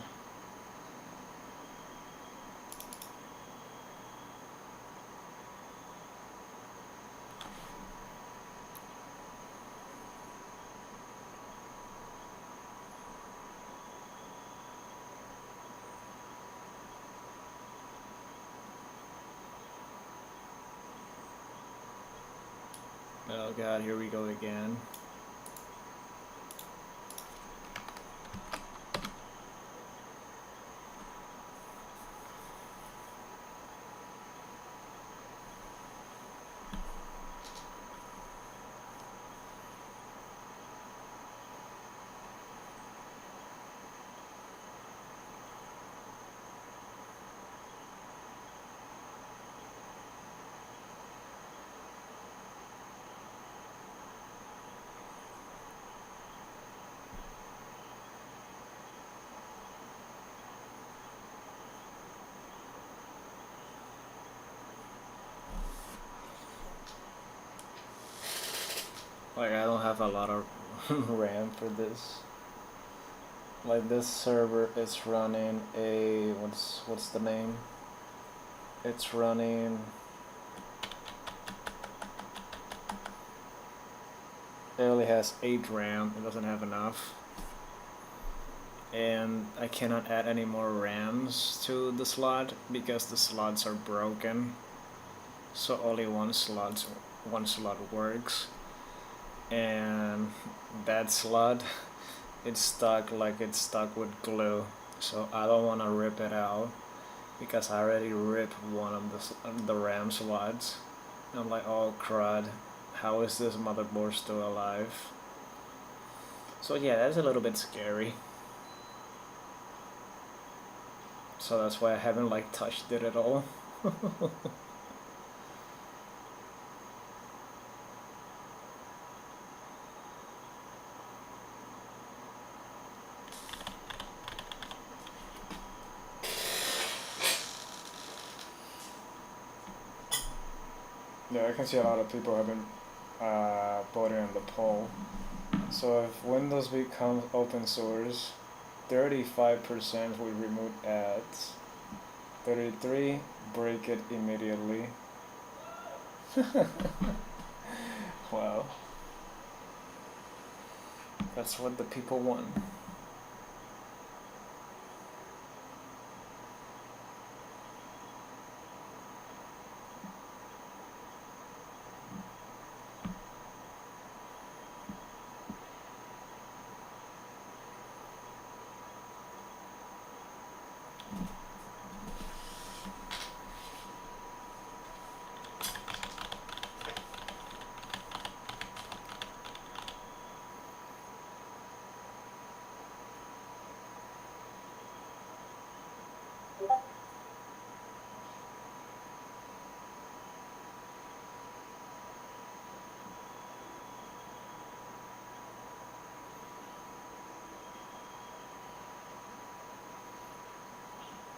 Oh god, here we go again. Like, I don't have a lot of RAM for this. Like, this server is running a what's the name? It's running it only has 8 RAM. It doesn't have enough. And I cannot add any more RAMs to the slot because the slots are broken. So only one slot works. And that slot, it's stuck with glue. So I don't want to rip it out because I already ripped one of the RAM slots. And I'm like, oh crud, how is this motherboard still alive? So yeah, that's a little bit scary. So that's why I haven't like touched it at all. Yeah, I can see a lot of people have been voting on the poll. So if Windows becomes open source, 35% will remove ads. 33, break it immediately. Wow. That's what the people want.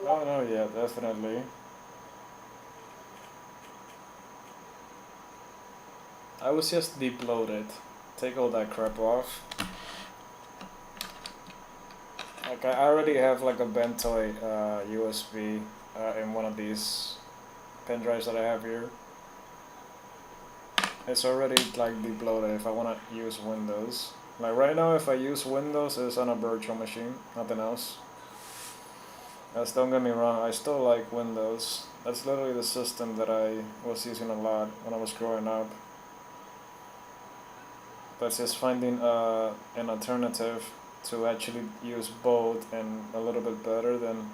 Oh no, yeah, definitely. I would just depload it. Take all that crap off. Like I already have like a Bentoy USB in one of these pen drives that I have here. It's already like deploaded if I want to use Windows. Like right now if I use Windows it's on a virtual machine, nothing else. As don't get me wrong, I still like Windows. That's literally the system that I was using a lot when I was growing up. But just finding an alternative to actually use both and a little bit better, then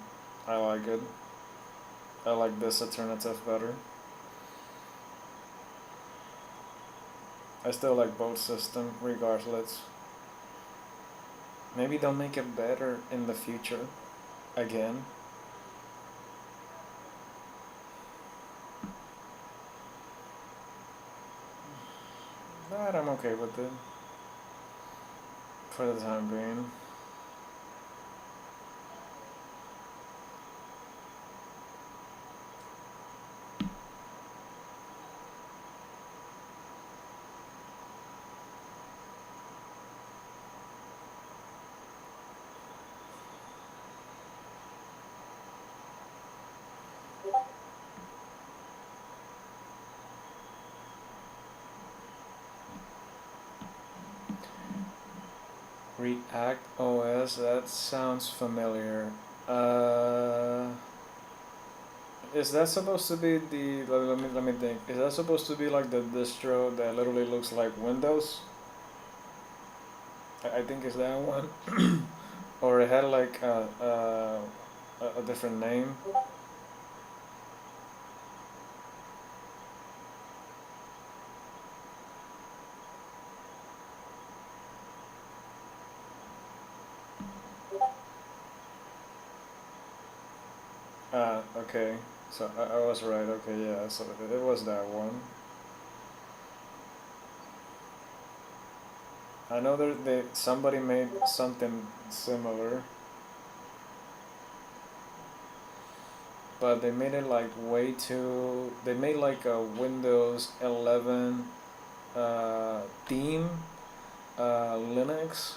I like it. I like this alternative better. I still like both system regardless. Maybe they'll make it better in the future again. But I'm okay with it for the time being. React OS, that sounds familiar. Is that supposed to be the, let me think, is that supposed to be like the distro that literally looks like Windows? I think it's that one. Or it had like a different name. Okay. So I was right. Okay, yeah. So it was that one. I know somebody made something similar, but they made it like way too. They made like a Windows 11 theme Linux,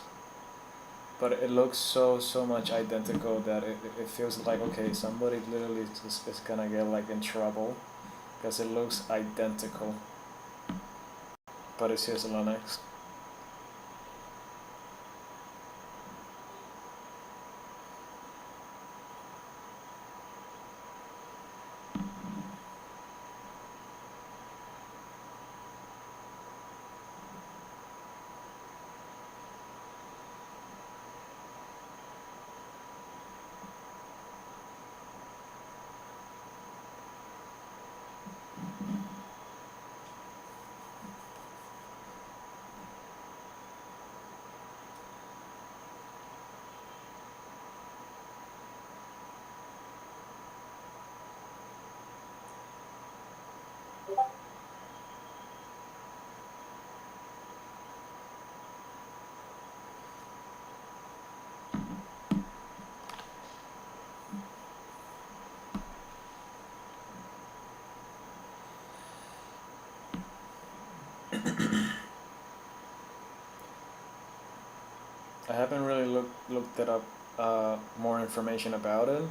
but it looks so much identical that it feels like okay, somebody literally is gonna get like in trouble because it looks identical, but it's just Linux. I haven't really looked it up more information about it.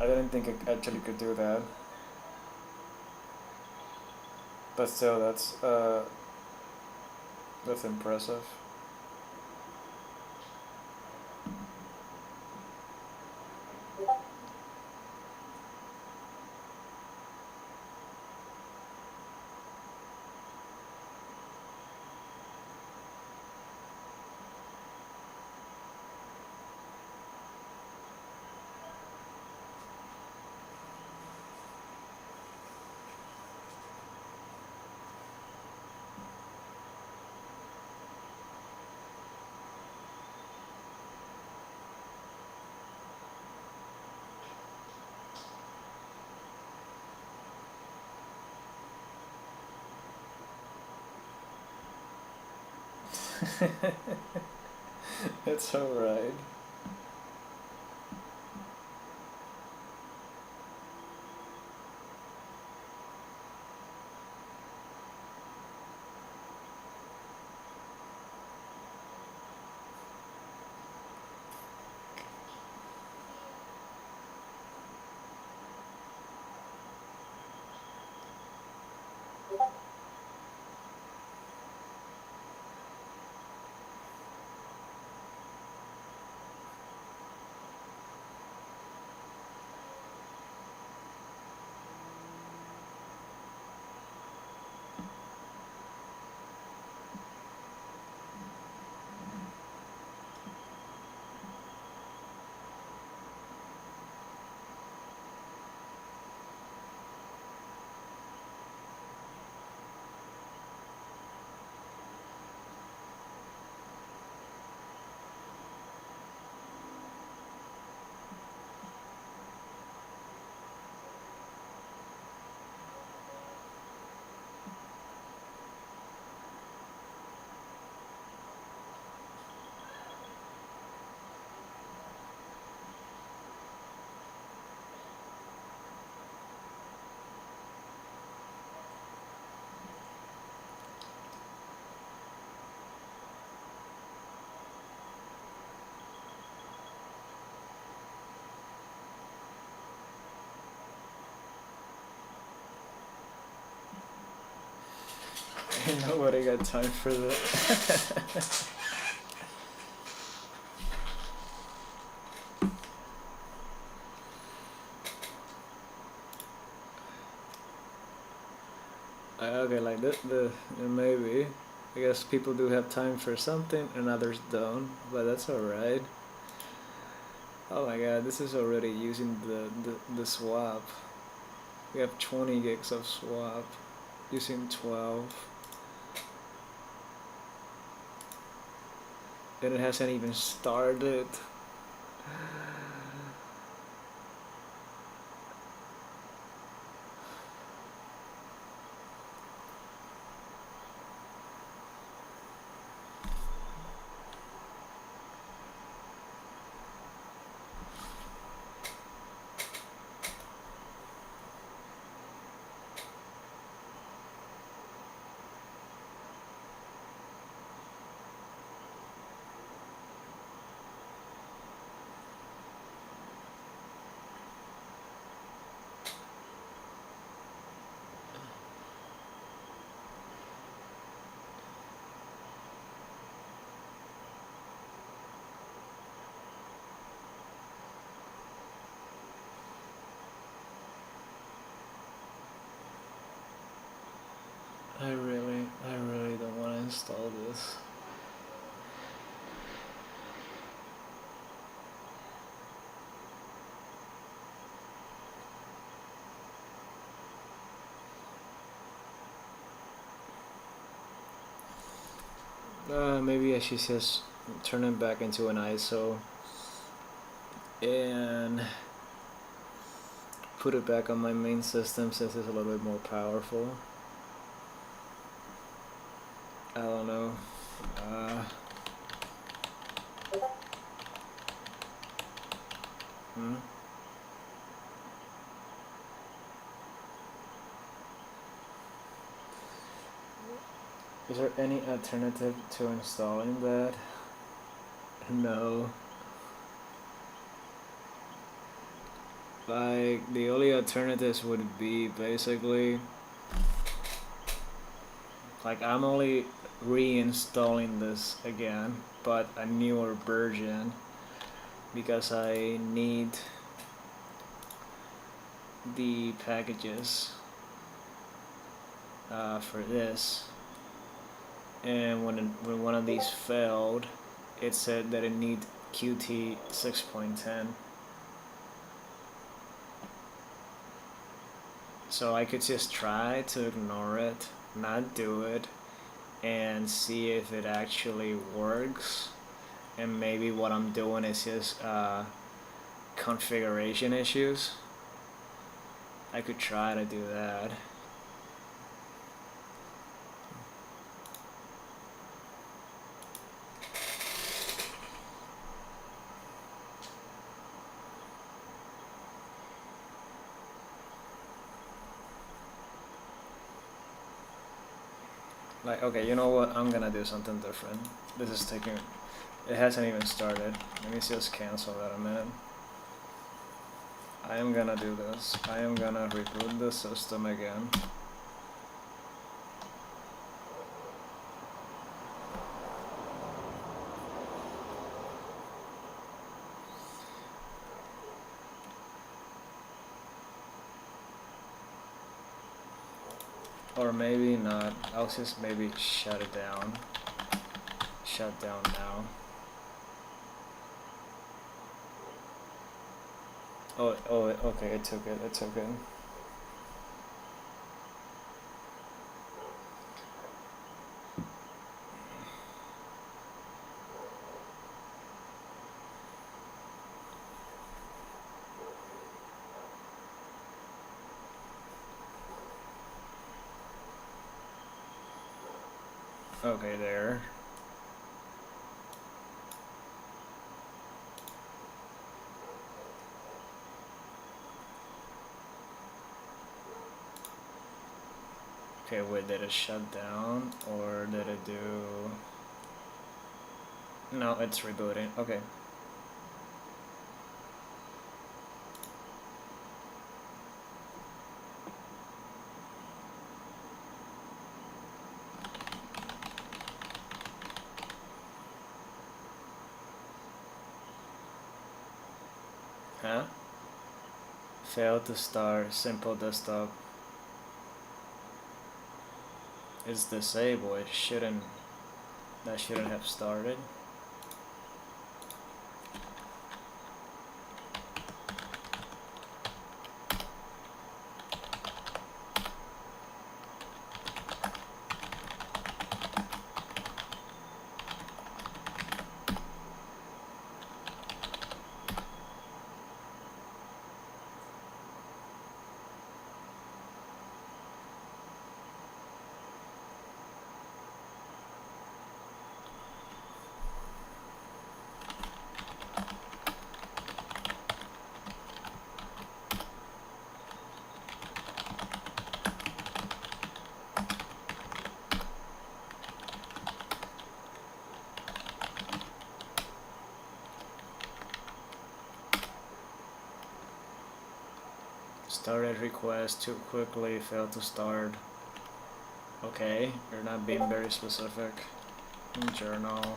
I didn't think it actually could do that, but still, That's impressive. It's alright. Ain't nobody got time for that. Okay, like maybe. I guess people do have time for something and others don't, but that's alright. Oh my god, this is already using the swap. We have 20 gigs of swap using 12. And it hasn't even started. I really don't want to install this. Maybe I should just turn it back into an ISO and put it back on my main system since it's a little bit more powerful. I don't know. Is there any alternative to installing that? No. Like, the only alternatives would be basically, like, I'm only reinstalling this again, but a newer version, because I need the packages for this, and when one of these failed, it said that it need Qt 6.10. So I could just try to ignore it, not do it, and see if it actually works. And maybe what I'm doing is just configuration issues. I could try to do that. Like, okay, you know what? I'm gonna do something different. This is taking... It hasn't even started. Let me just cancel that a minute. I am gonna do this. I am gonna reboot the system again. Or maybe not. I'll just maybe shut it down. Shut down now. Oh, okay, it took it. Okay, there. Okay, wait, did it shut down or did it do... No, it's rebooting. Okay. Huh? Failed to start, simple desktop. It's disabled, that shouldn't have started. Started request too quickly, failed to start. Okay, you're not being very specific. Journal.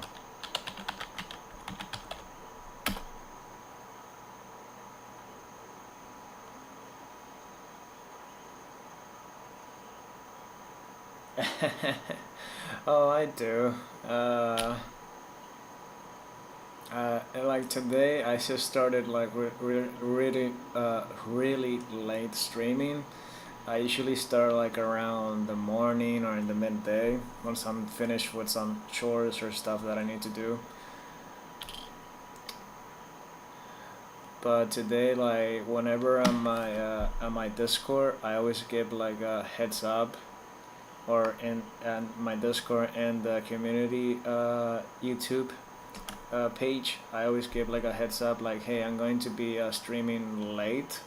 Oh, I do. Like today, I just started like really late streaming. I usually start like around the morning or in the midday once I'm finished with some chores or stuff that I need to do. But today, like whenever on my Discord, I always give like a heads up, or in my Discord and the community YouTube page, I always give like a heads up, like, hey, I'm going to be streaming late.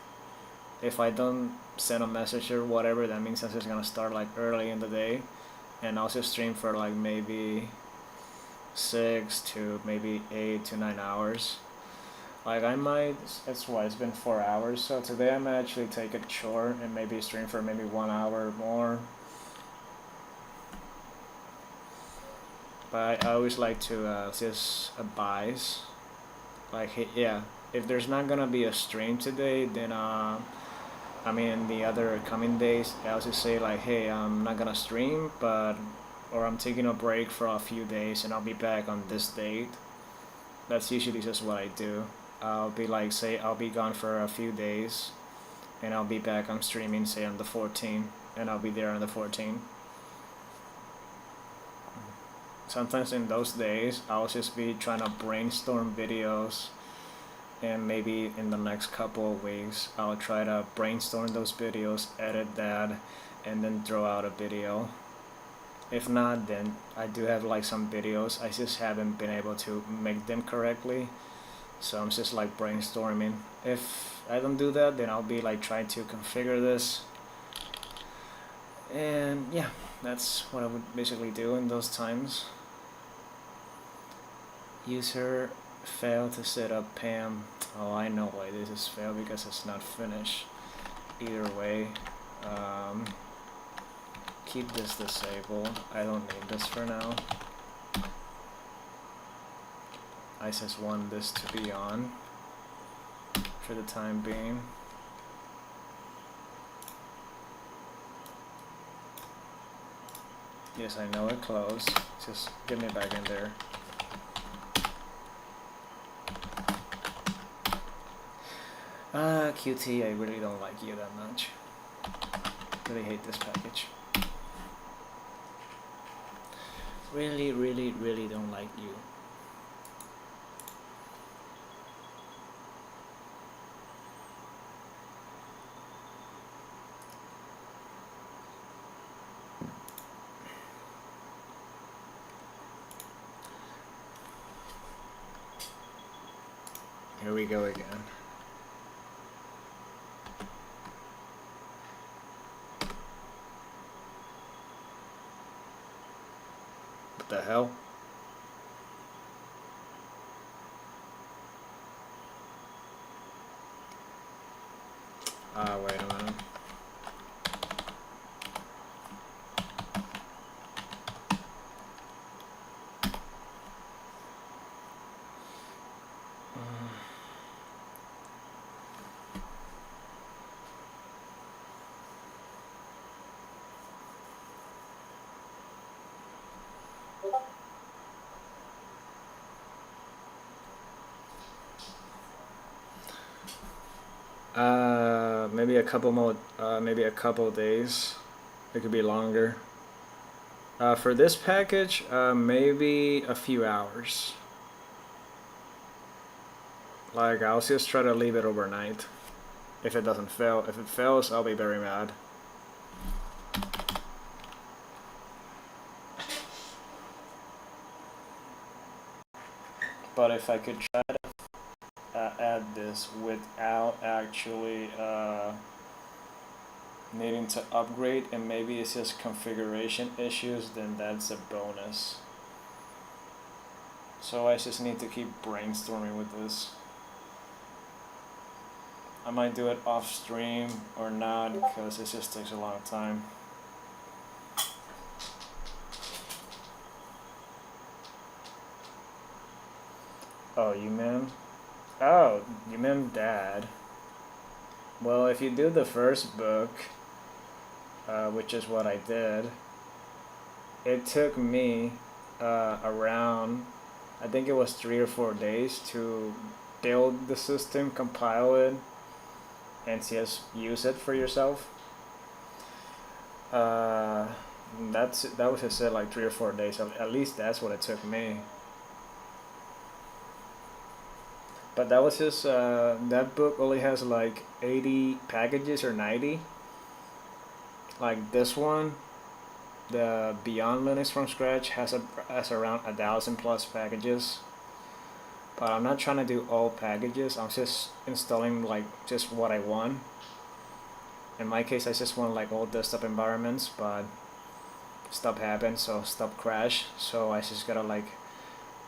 If I don't send a message or whatever, that means I'm just gonna start like early in the day, and I'll just stream for like maybe 6 to maybe 8 to 9 hours. Like I might, it's what, it's been 4 hours, so today I might actually take it short and maybe stream for maybe 1 hour more. but I always like to just advise, like, hey, yeah, if there's not gonna be a stream today, then I mean, in the other coming days, I'll just say like, hey, I'm not gonna stream, but or I'm taking a break for a few days, and I'll be back on this date. That's usually just what I do. I'll be like, say, I'll be gone for a few days, and I'll be back on streaming, say, on the 14th, and I'll be there on the 14th. Sometimes in those days, I'll just be trying to brainstorm videos, and maybe in the next couple of weeks, I'll try to brainstorm those videos, edit that, and then throw out a video. If not, then I do have like some videos, I just haven't been able to make them correctly, so I'm just like brainstorming. If I don't do that, then I'll be like trying to configure this, and yeah, that's what I would basically do in those times. User failed to set up PAM. Oh, I know why this is failed, because it's not finished. Either way, keep this disabled. I don't need this for now. I just want this to be on for the time being. Yes, I know it closed. Just get me back in there. QT, I really don't like you that much. Really hate this package. Really, really, really don't like you. Here we go again. What the hell? Wait a minute. Maybe a couple more, maybe a couple days. It could be longer. For this package, maybe a few hours. Like, I'll just try to leave it overnight. If it doesn't fail. If it fails, I'll be very mad. But if I could try to add this without actually needing to upgrade, and maybe it's just configuration issues, then that's a bonus. So I just need to keep brainstorming with this. I might do it off stream or not, because it just takes a long time. Oh, you mean? Oh, you mean Dad? Well, if you do the first book, which is what I did, it took me around, I think it was 3 or 4 days to build the system, compile it, and just use it for yourself. That was just said like 3 or 4 days. At least that's what it took me. But that was just that book only has like 80 packages or 90. Like this one, the Beyond Linux from Scratch has around 1,000 plus packages. But I'm not trying to do all packages. I'm just installing like just what I want. In my case, I just want like all desktop environments, but stuff happens, so stuff crash. So I just gotta like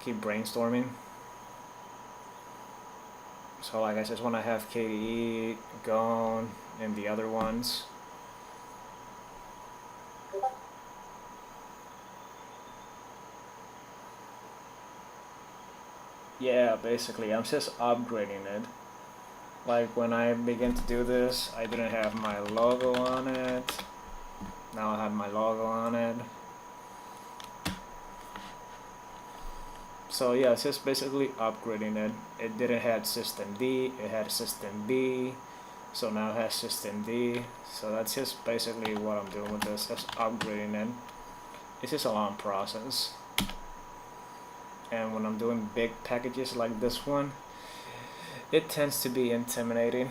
keep brainstorming. So like I just want to have KDE, Gone, and the other ones. yeah, basically I'm just upgrading it. Like when I began to do this, I didn't have my logo on it. Now I have my logo on it. So yeah, it's just basically upgrading it. It didn't have system D, it had system B. So now it has system D. So that's just basically what I'm doing with this, just upgrading it. It's just a long process. And when I'm doing big packages like this one, it tends to be intimidating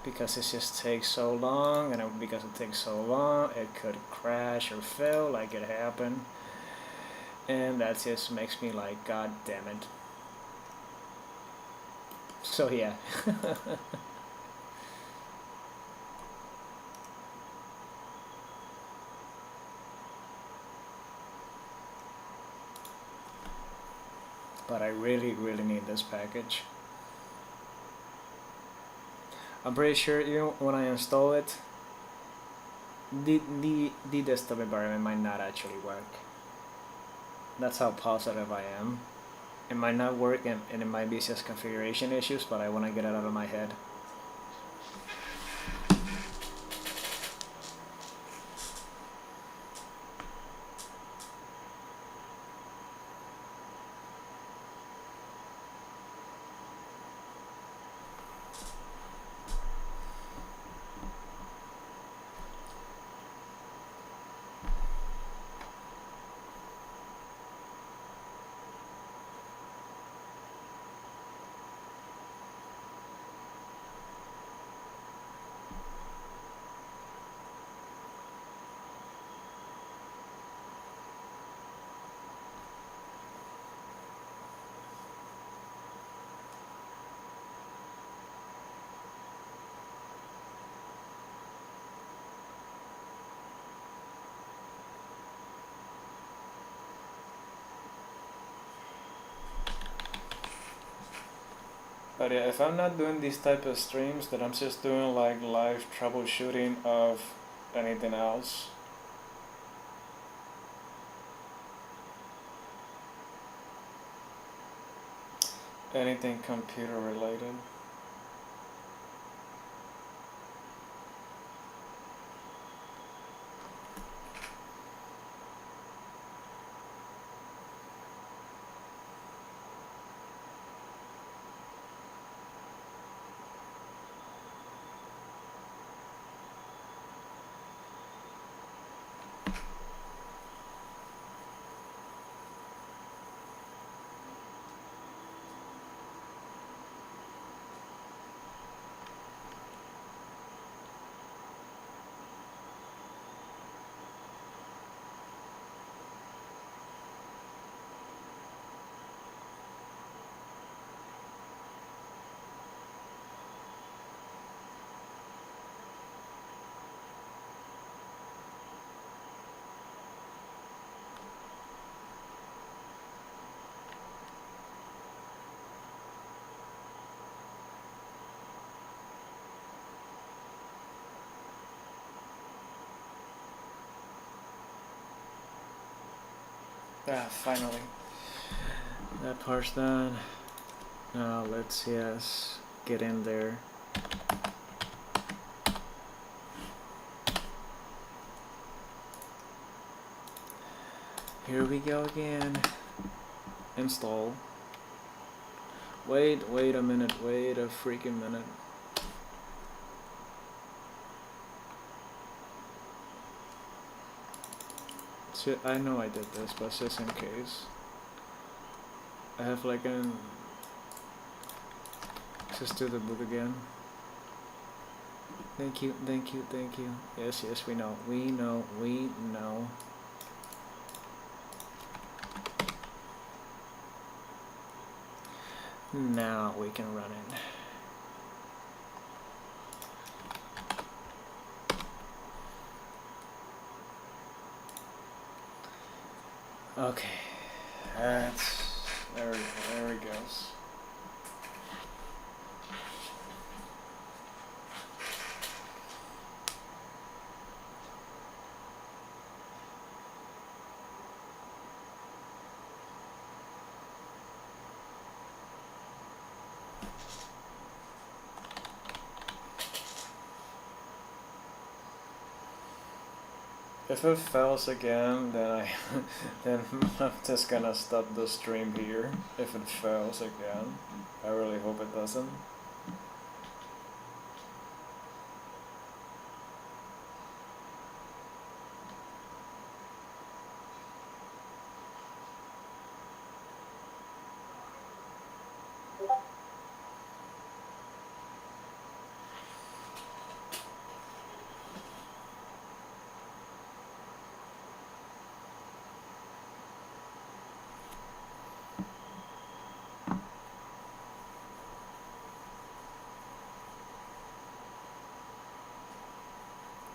because it just takes so long, and because it takes so long, it could crash or fail like it happened. And that just makes me like, god damn it. So yeah. But I really need this package. I'm pretty sure, you know, when I install it, the desktop environment might not actually work. That's how positive I am. It might not work, and it might be just configuration issues, but I want to get it out of my head. But yeah, if I'm not doing these type of streams, then I'm just doing like live troubleshooting of anything else. Anything computer related. Ah, finally. That part's done. Now let's yes get in there. Here we go again. Install. Wait a minute, wait a freaking minute. So I know I did this, but just in case. I have like an... Just do the book again. Thank you, thank you, thank you. Yes, yes, we know, we know, we know. Now we can run it. Okay, that's, there it goes. If it fails again, then then I'm just gonna stop the stream here. If it fails again, I really hope it doesn't.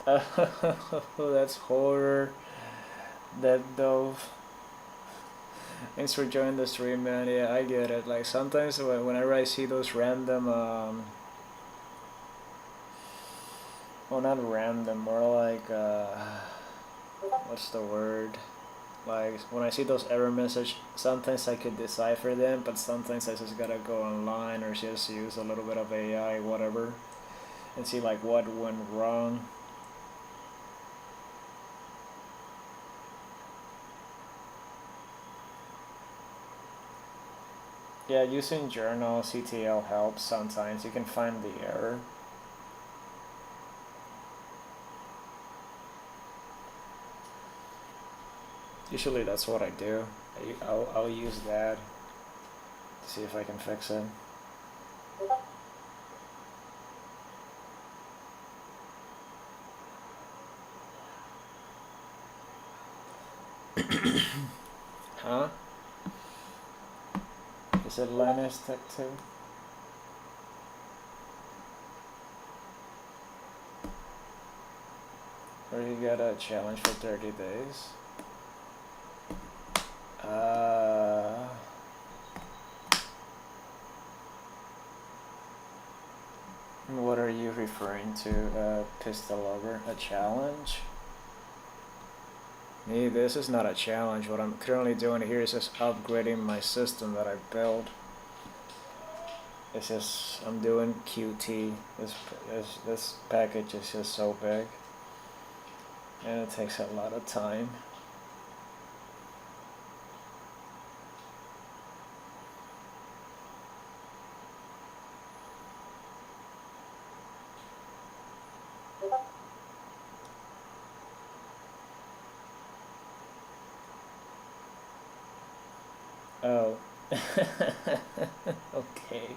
Oh, that's horror. That dove. Thanks for joining the stream, man. Yeah, I get it. Like sometimes whenever I see those random, well, not random, more like, what's the word? Like when I see those error message, sometimes I could decipher them, but sometimes I just gotta go online or just use a little bit of AI, whatever, and see like what went wrong. Yeah, using journal CTL helps sometimes. You can find the error. Usually that's what I do. I'll use that to see if I can fix it. Huh? Is it Linus Tech 2? Or you get a challenge for 30 days? What are you referring to, Pistol Lover? A challenge? Me, this is not a challenge. What I'm currently doing here is just upgrading my system that I built. It's just, I'm doing Qt. This package is just so big. And it takes a lot of time. Oh. Okay.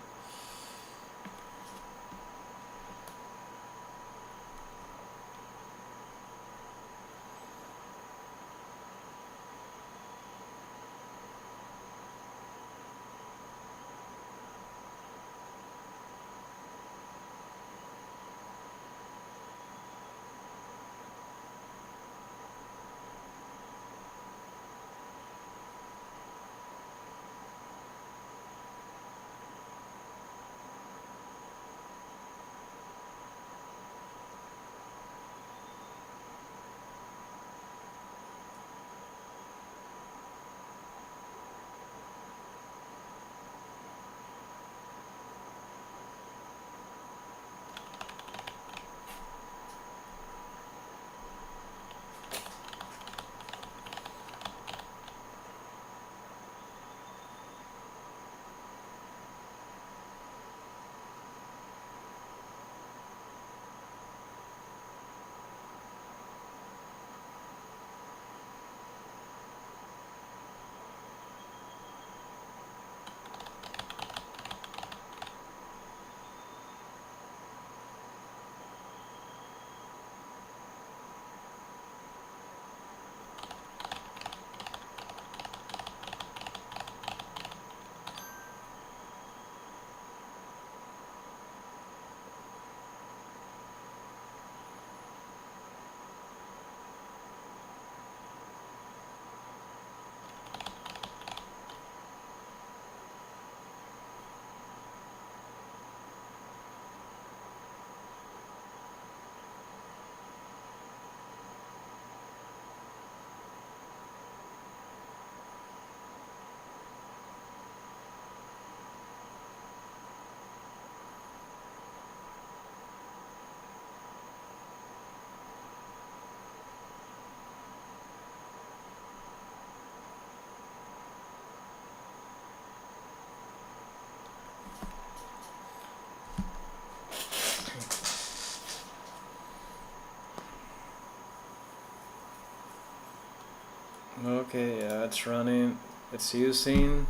Okay, yeah, it's running. It's using.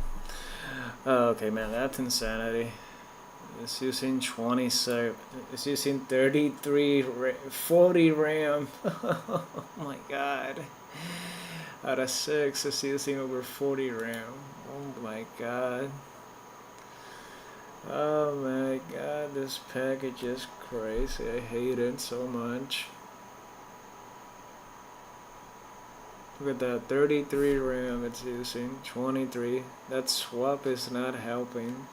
Oh, okay, man, that's insanity. It's using 27. It's using 33, 40 RAM. Oh my god. Out of 6, it's using over 40 RAM. Oh my god. Oh my god, this package is crazy. I hate it so much. Look at that, 33 RAM it's using, 23. That swap is not helping.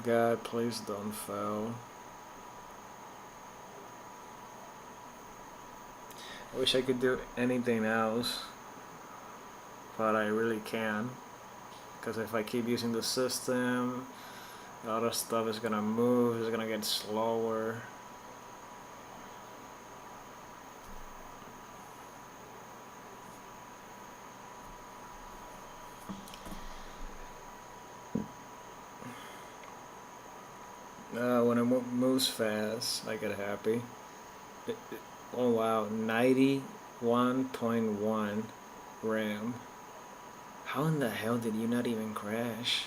God, please don't fail. I wish I could do anything else, but I really can't. Because if I keep using the system, a lot of stuff is gonna move, it's gonna get slower. When it moves fast, I get happy. Oh wow, 91.1 RAM. How in the hell did you not even crash?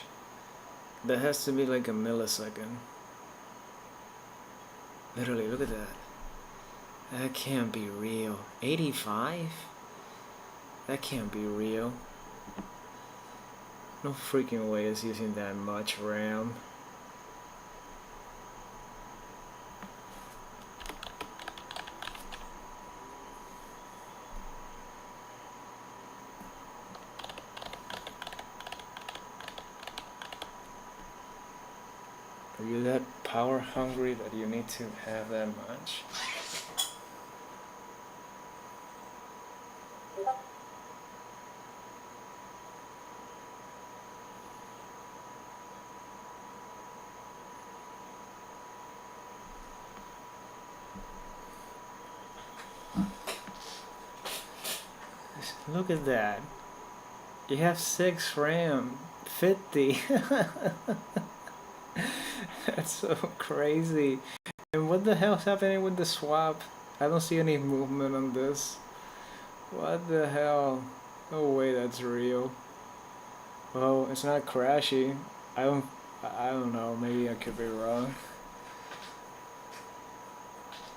That has to be like a millisecond. Literally, look at that. That can't be real. 85? That can't be real. No freaking way it's using that much RAM. Are you that power hungry that you need to have that much? Look at that. You have 6 RAM. 50. That's so crazy. And what the hell's happening with the swap? I don't see any movement on this. What the hell? No way that's real. Well, it's not crashing. I don't know, maybe I could be wrong.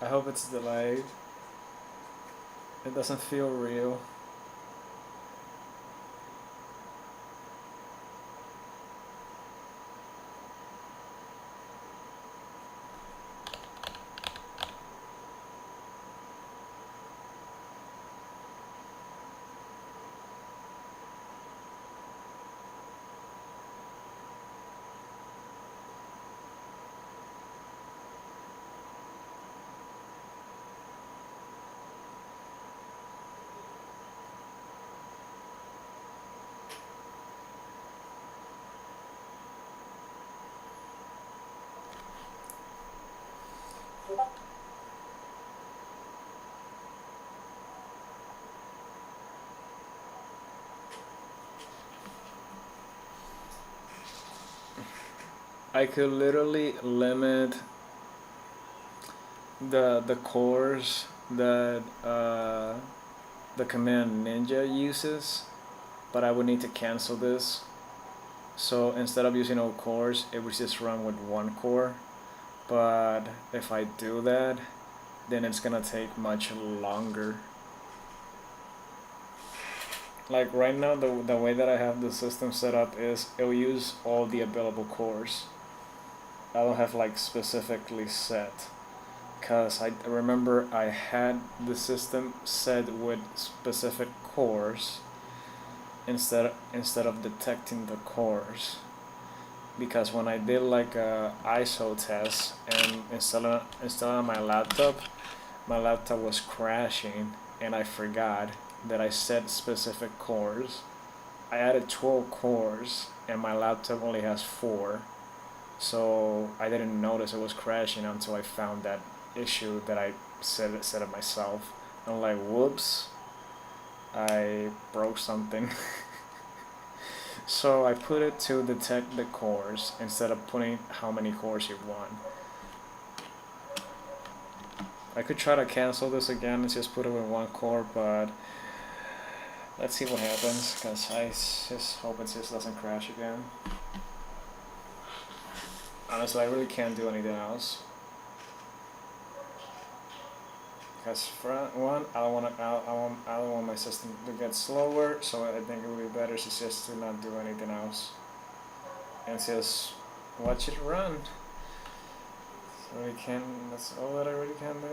I hope it's delayed. It doesn't feel real. I could literally limit the cores that the command ninja uses, but I would need to cancel this. So instead of using all cores, it would just run with one core. But if I do that, then it's gonna take much longer. Like right now, the way that I have the system set up is it'll use all the available cores. I don't have like specifically set, because I remember I had the system set with specific cores instead of detecting the cores. Because when I did like a ISO test and installed on my laptop was crashing, and I forgot that I set specific cores. I added 12 cores and my laptop only has 4. So I didn't notice it was crashing until I found that issue that I set it myself. I'm like, whoops, I broke something. So I put it to detect the cores instead of putting how many cores you want. I could try to cancel this again and just put it in one core, but let's see what happens, because I just hope it just doesn't crash again. Honestly, I really can't do anything else. Because for one, I don't want my system to get slower, so I think it would be better just to not do anything else and just watch it run. So that's all that I really can do.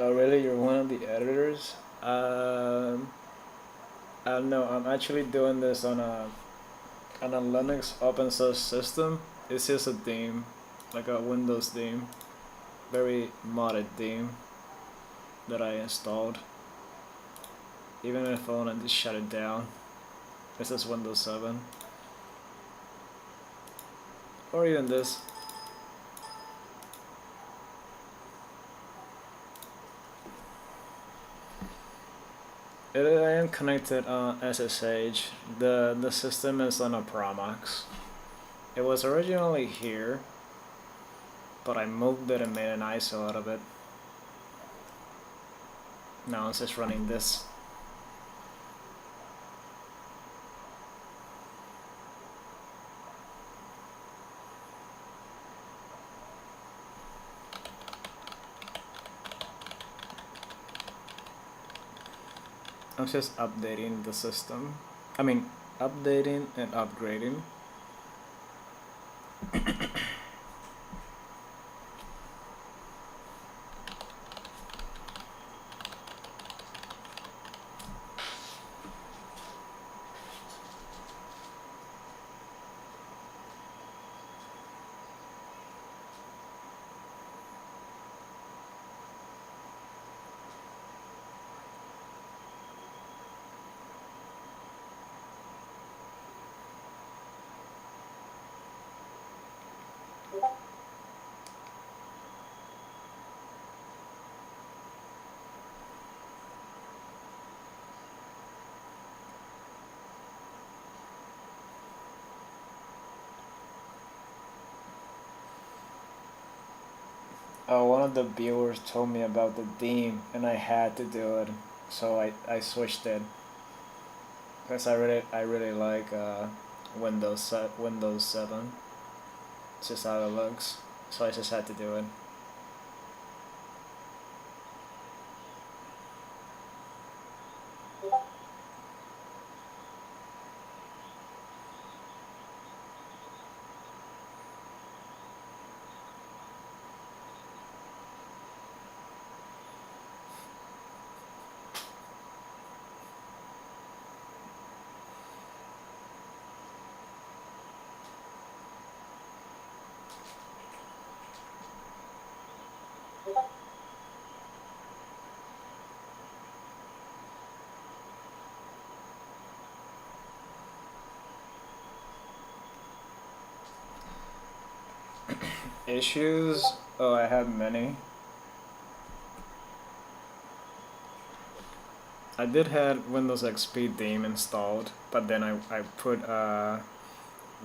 Oh really? You're one of the editors? No, I'm actually doing this on a Linux open source system. It's just a theme, like a Windows theme, very modded theme that I installed. Even if I wanted to shut it down, this is Windows 7, or even this. I am connected on SSH. The system is on a Promax. It was originally here, but I moved it and made an ISO out of it. Now it's just running this. I'm just updating the system. I mean, updating and upgrading. One of the viewers told me about the theme, and I had to do it, so I switched it. Because I really like Windows 7. It's just how it looks, so I just had to do it. Issues? Oh, I have many. I did have Windows XP theme installed, but then I put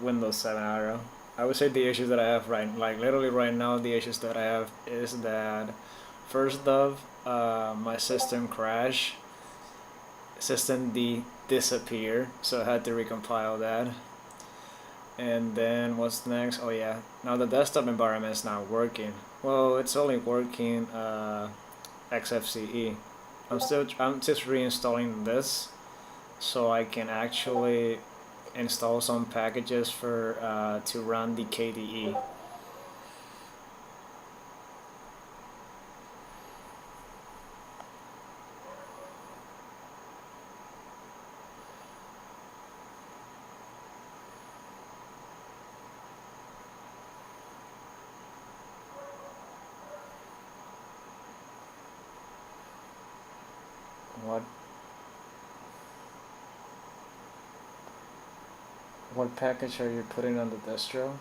Windows 7 Arrow. I would say the issues that I have literally right now, the issues that I have is that first off, my system crashed, system D disappeared, so I had to recompile that. And then what's next? Oh yeah, now the desktop environment is not working. Well, it's only working XFCE. I'm just reinstalling this so I can actually install some packages for to run the KDE. What package are you putting on the distro?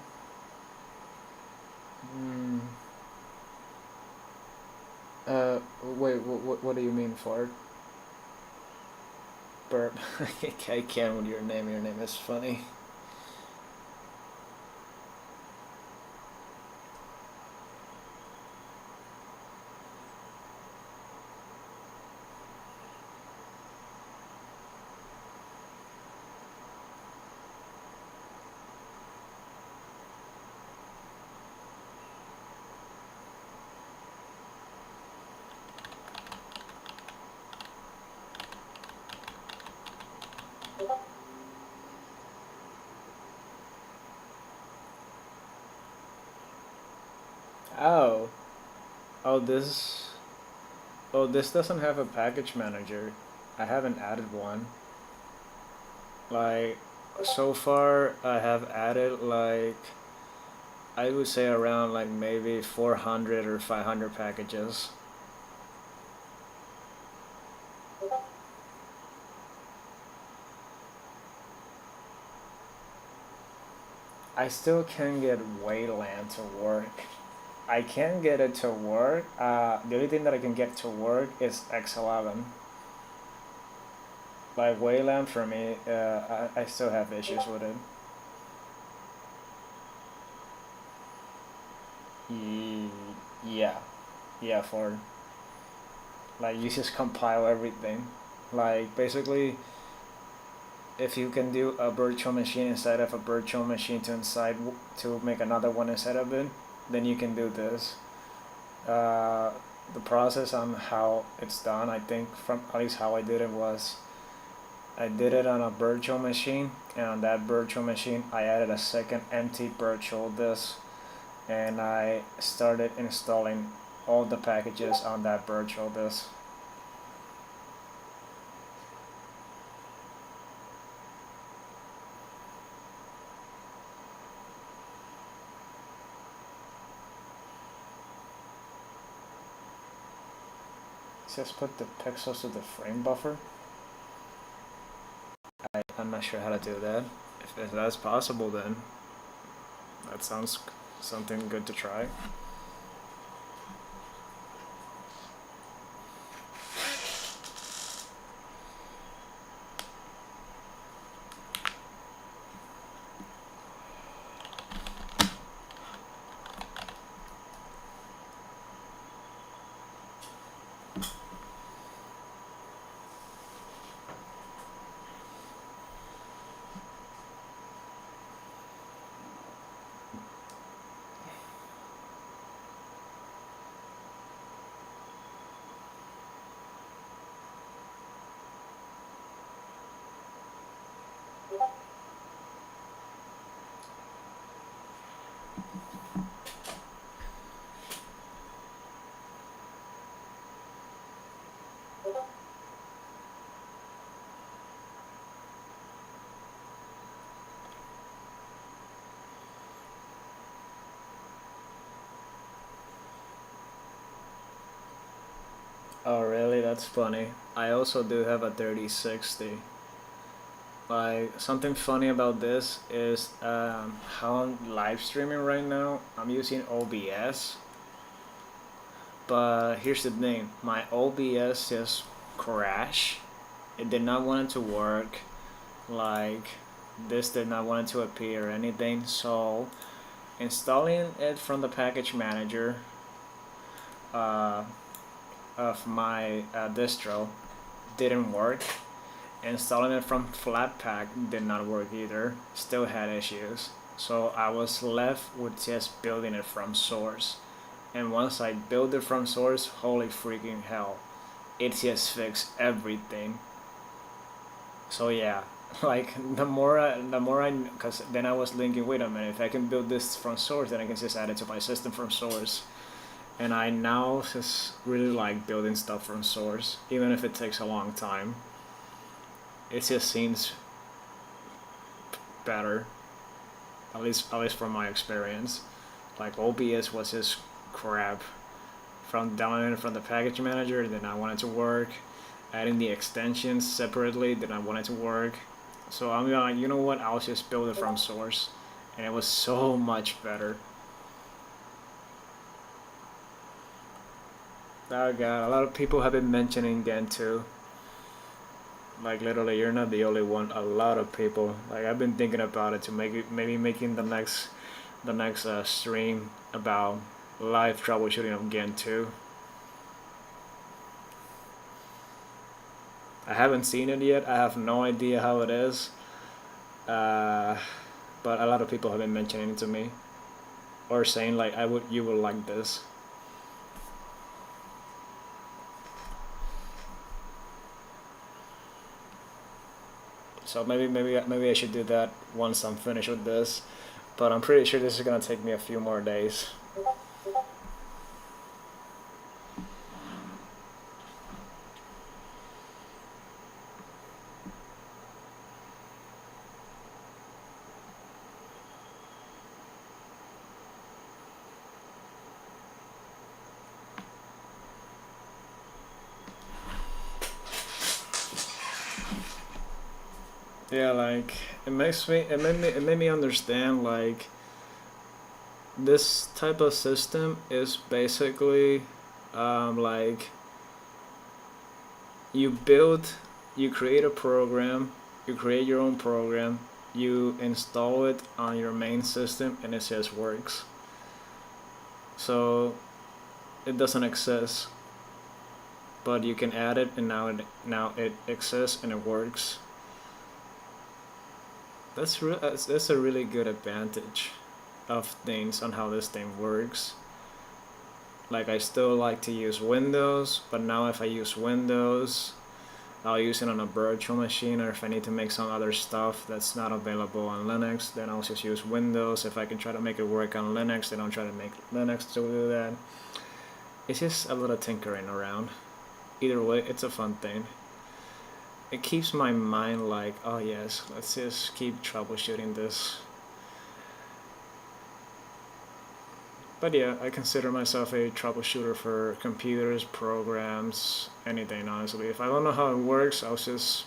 Wait, what do you mean fart? Burp. I can't with your name. Your name is funny. Oh, oh this doesn't have a package manager. I haven't added one. Like, so far I have added like, I would say around like maybe 400 or 500 packages. I still can't get Wayland to work. I can get it to work. The only thing that I can get to work is X11. Like Wayland for me, I still have issues with it. Yeah, yeah, for like you just compile everything. Like basically, if you can do a virtual machine inside of a virtual machine to make another one inside of it, then you can do this. The process on how it's done, I think from at least how I did it was, I did it on a virtual machine, and on that virtual machine I added a second empty virtual disk, and I started installing all the packages on that virtual disk. Just put the pixels to the frame buffer. I'm not sure how to do that. If that's possible, then that sounds something good to try. Oh, really? That's funny. I also do have a 3060. Like, something funny about this is how I'm live streaming right now. I'm using OBS, but here's the thing, my OBS just crashed. It did not want it to work. Like, this did not want it to appear or anything. So, installing it from the package manager uh, of my distro didn't work. Installing it from Flatpak did not work either. Still had issues. So I was left with just building it from source. And once I built it from source, holy freaking hell, it just fixed everything. So yeah, like the more I, because then I was thinking, wait a minute, if I can build this from source, then I can just add it to my system from source. And I now just really like building stuff from source, even if it takes a long time. It just seems better, at least from my experience. Like OBS was just crap. From downloading it from the package manager, then I wanted to work. Adding the extensions separately, then I wanted to work. So I'm like, you know what? I'll just build it from source, and it was so much better. Oh god, a lot of people have been mentioning Gentoo. Like literally, you're not the only one. A lot of people. Like I've been thinking about it to make it, maybe making the next stream about live troubleshooting of Gentoo. I haven't seen it yet. I have no idea how it is. But a lot of people have been mentioning it to me, or saying like, you will like this. So maybe I should do that once I'm finished with this. But I'm pretty sure this is gonna take me a few more days. Yeah, like it made me understand like this type of system is basically like you build, you create a program, you create your own program, you install it on your main system, and it just works. So it doesn't exist, but you can add it, and now it exists and it works. That's a really good advantage of things on how this thing works. Like I still like to use Windows, but now if I use Windows, I'll use it on a virtual machine, or if I need to make some other stuff that's not available on Linux, then I'll just use Windows. If I can try to make it work on Linux, then I'll try to make Linux to do that. It's just a little tinkering around. Either way, it's a fun thing. It keeps my mind like, oh yes, let's just keep troubleshooting this. But yeah, I consider myself a troubleshooter for computers, programs, anything, honestly. If I don't know how it works, I'll just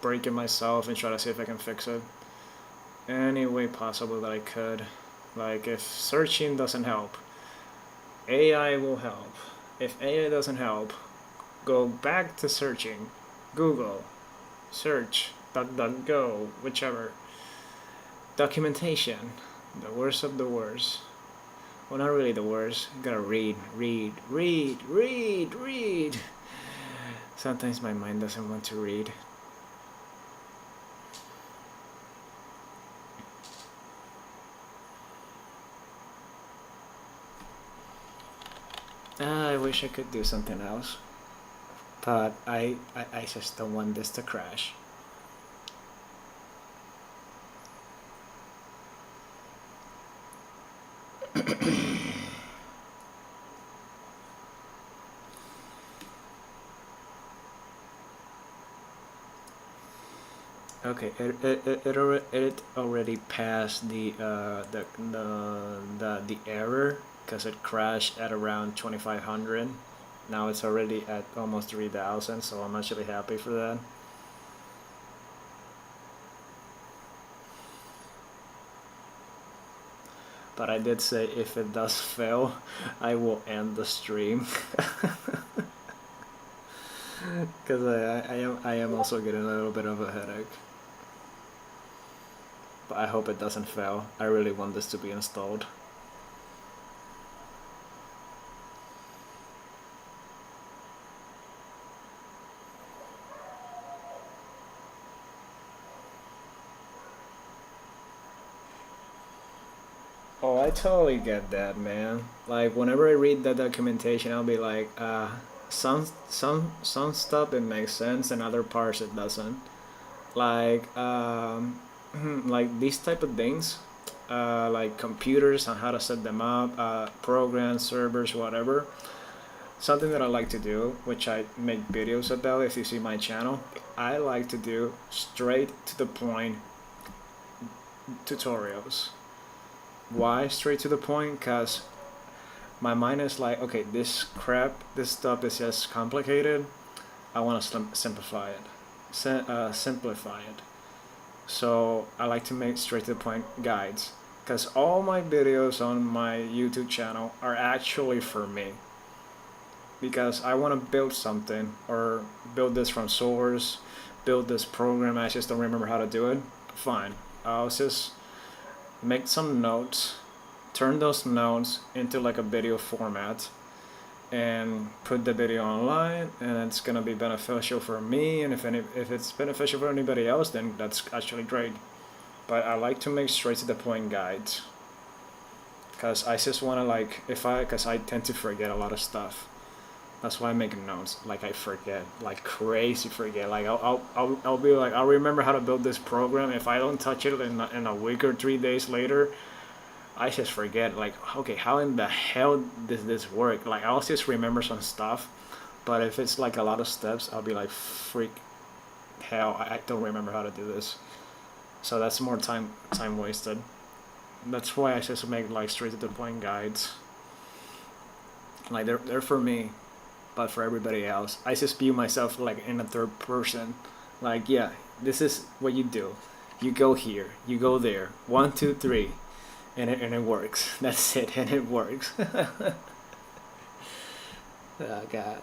break it myself and try to see if I can fix it any way possible that I could. Like, if searching doesn't help, AI will help. If AI doesn't help, go back to searching. Google, search, DuckDuckGo, whichever. Documentation, the worst of the worst. Well, not really the worst. You gotta read. Sometimes my mind doesn't want to read. I wish I could do something else, but I just don't want this to crash. Okay, it already passed the error because it crashed at around 2500. Now it's already at almost 3000, so I'm actually happy for that. But I did say if it does fail, I will end the stream. Because I am also getting a little bit of a headache. But I hope it doesn't fail. I really want this to be installed. Oh, I totally get that, man. Like, whenever I read that documentation, I'll be like, some stuff it makes sense, and other parts it doesn't. Like, like these type of things, like computers and how to set them up, programs, servers, whatever. Something that I like to do, which I make videos about if you see my channel, I like to do straight to the point tutorials. Why straight to the point? Because my mind is like, okay, this crap, this stuff is just complicated. I want to simplify it. Simplify it. So I like to make straight to the point guides, because all my videos on my YouTube channel are actually for me. Because I want to build something, or build this from source, build this program, I just don't remember how to do it. Fine, I'll just make some notes, turn those notes into like a video format, and put the video online, and it's gonna be beneficial for me, and if it's beneficial for anybody else, then that's actually great. But I like to make straight to the point guides, because I just want to, like, because I tend to forget a lot of stuff. That's why I make notes. Like, I forget, like crazy forget. Like I'll be like, I'll remember how to build this program. If I don't touch it in a week or 3 days later, I just forget. Like, okay, how in the hell does this work? Like, I'll just remember some stuff, but if it's like a lot of steps, I'll be like, freak hell, I don't remember how to do this. So that's more time wasted. That's why I just make like straight to the point guides. Like, they're for me. But for everybody else, I just view myself like in a third person. Like, yeah, this is what you do. You go here, you go there, 1, 2, 3, and it works. That's it, and it works. Oh God.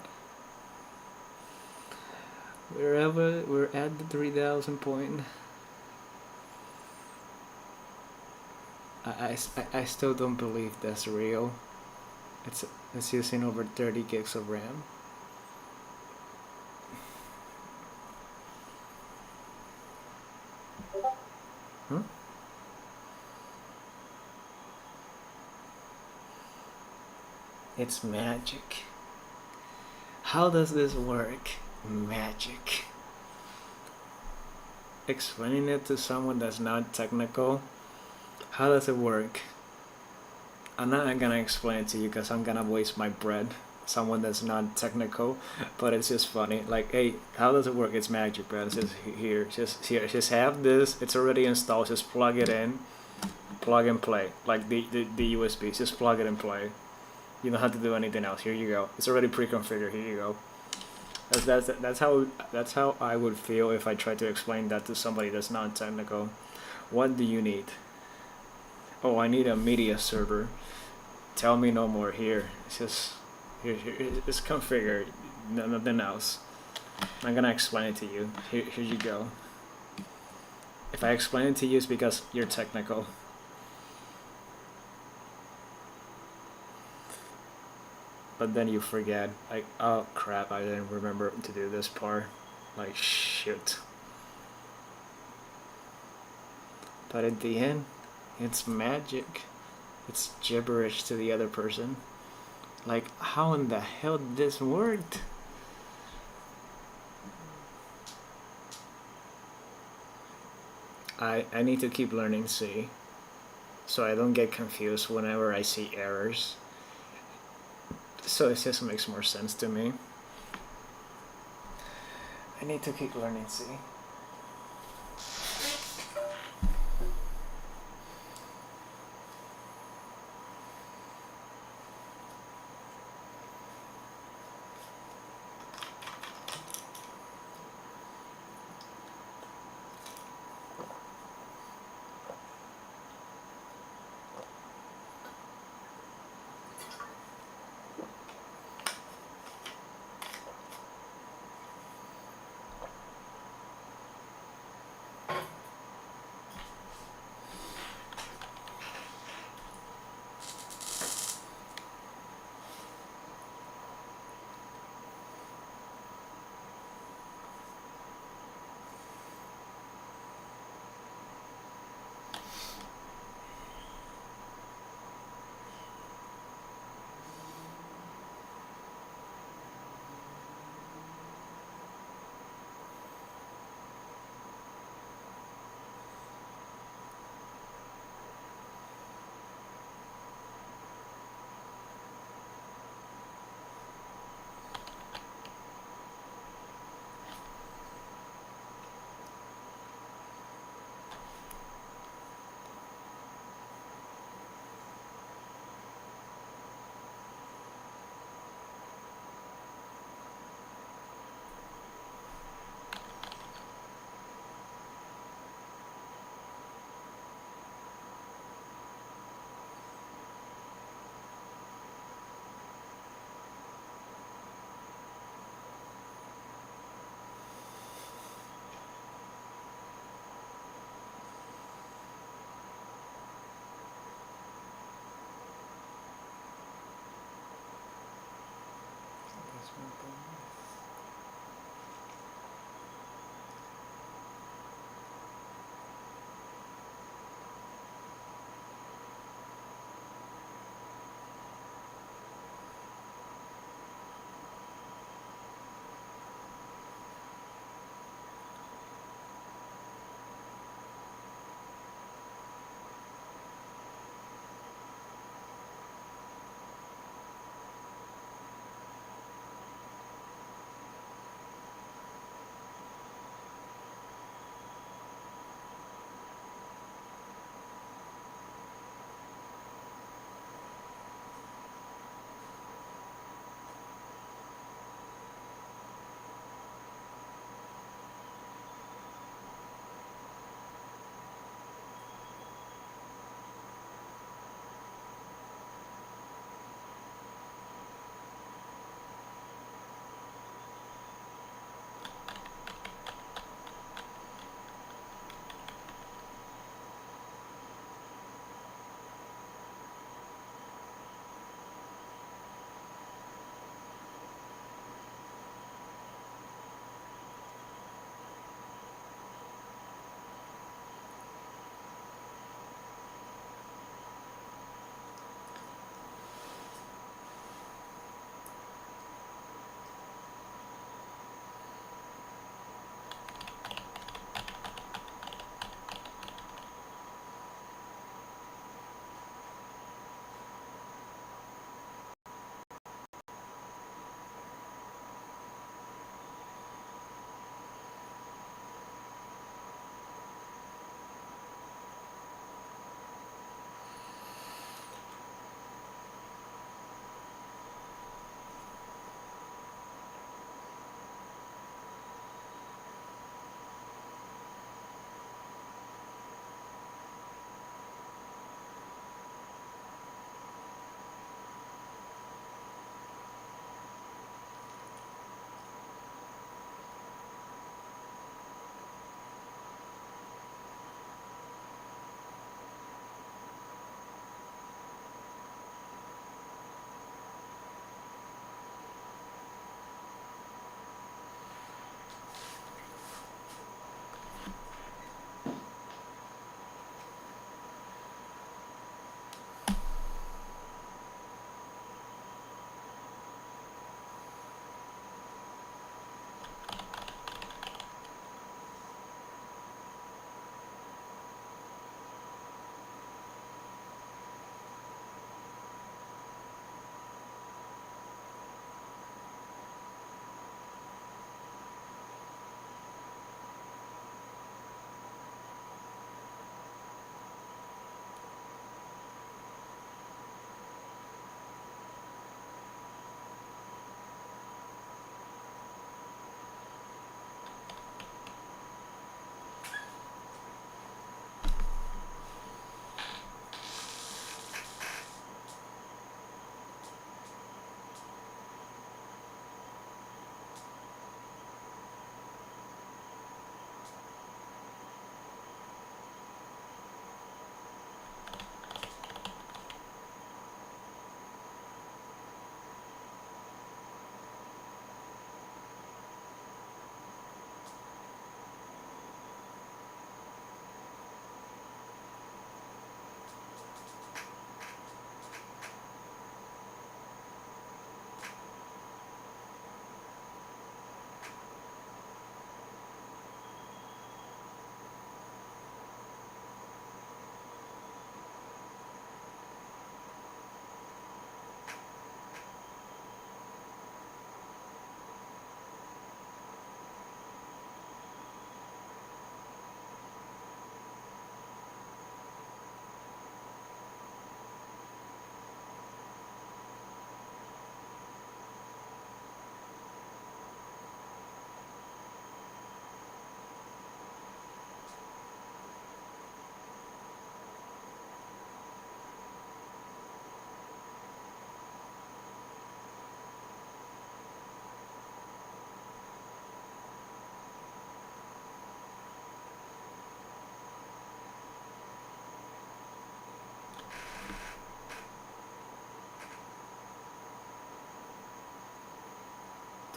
We're at the 3,000 point. I still don't believe that's real. It's using over 30 gigs of RAM. Huh? It's magic. How does this work? Magic. Explaining it to someone that's not technical. How does it work? I'm not gonna explain it to you because I'm gonna waste my breath. Someone that's not technical, but it's just funny. Like, hey, how does it work? It's magic, bro. It's just here, just have this. It's already installed. Just plug it in, plug and play. Like the USB. Just plug it and play. You don't have to do anything else. Here you go. It's already pre-configured. Here you go. That's how I would feel if I tried to explain that to somebody that's not technical. What do you need? Oh, I need a media server. Tell me no more. Here, it's just here. It's configured. Nothing else. I'm gonna explain it to you. Here you go. If I explain it to you, it's because you're technical. But then you forget, like, oh crap, I didn't remember to do this part. Like, shoot. But at the end, it's magic. It's gibberish to the other person. Like, how in the hell did this work? I need to keep learning C, so I don't get confused whenever I see errors. So it just makes more sense to me. I need to keep learning C.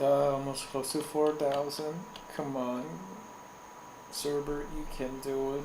Almost close to 4,000. Come on, Server, you can do it.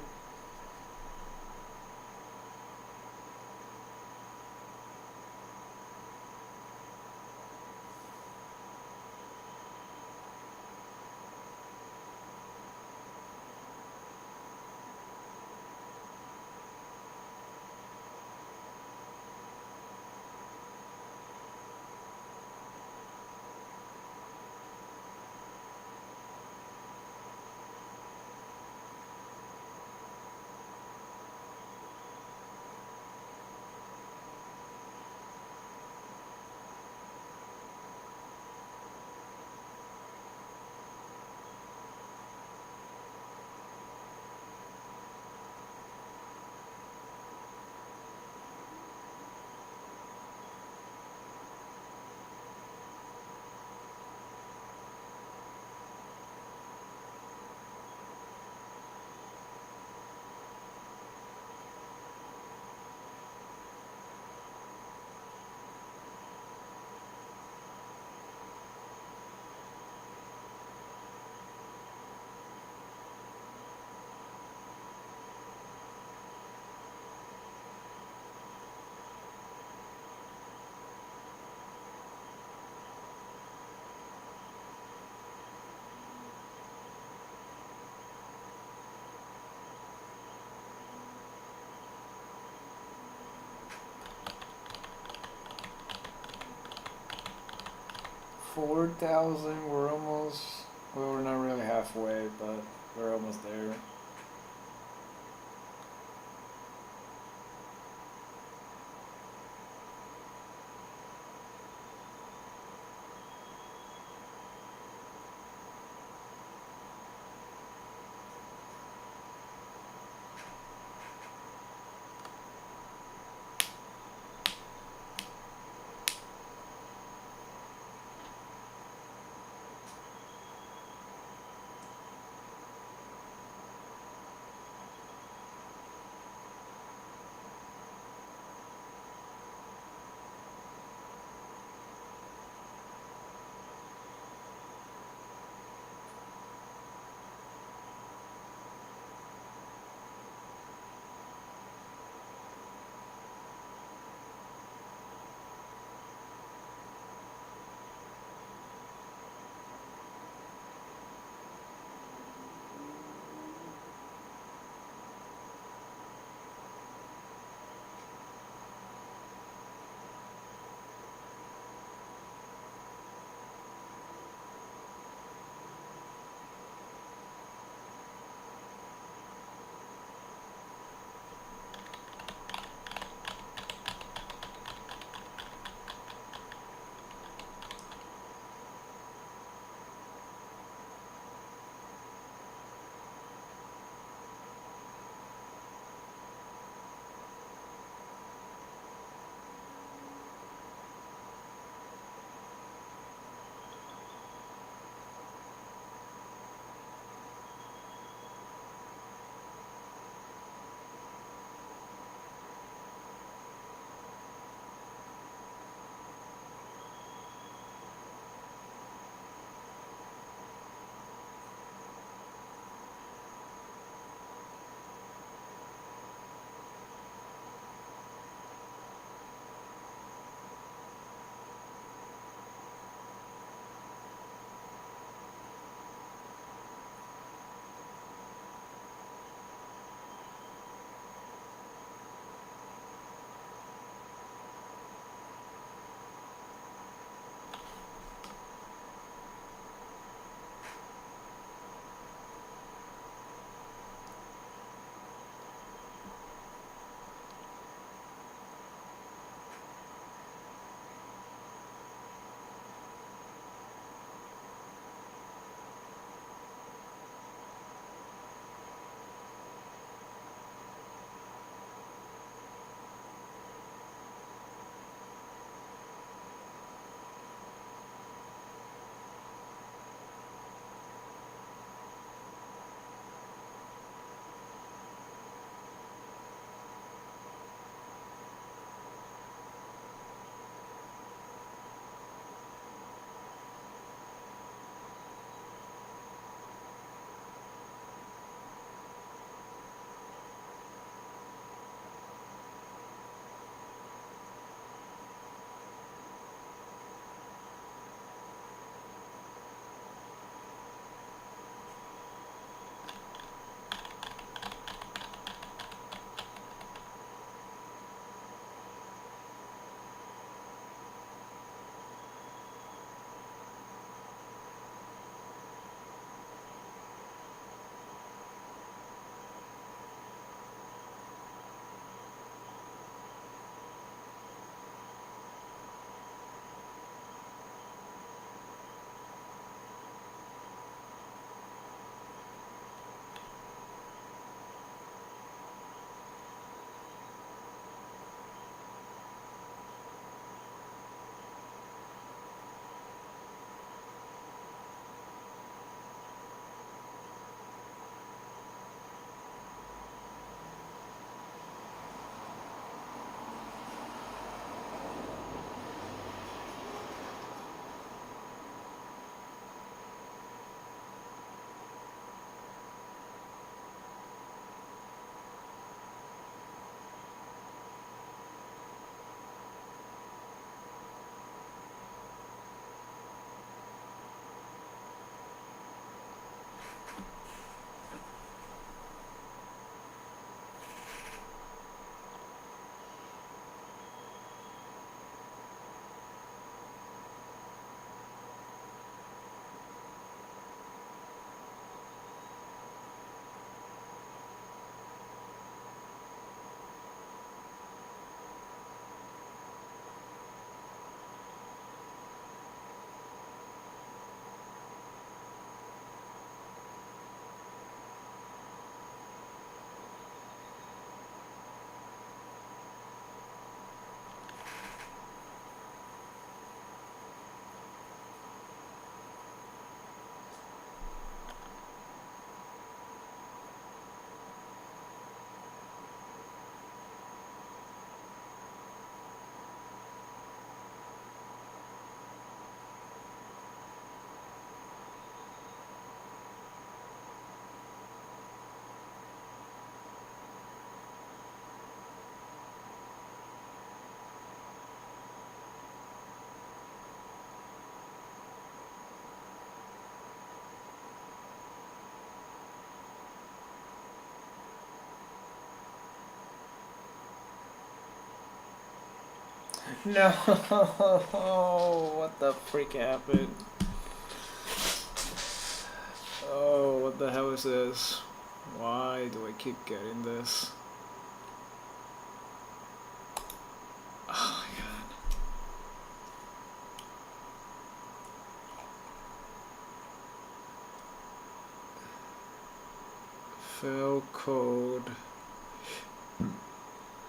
$4,000. We're almost. Well, we're not really halfway, but we're almost there. No! What the freak happened? Oh, what the hell is this? Why do I keep getting this? Oh my god. Fail code.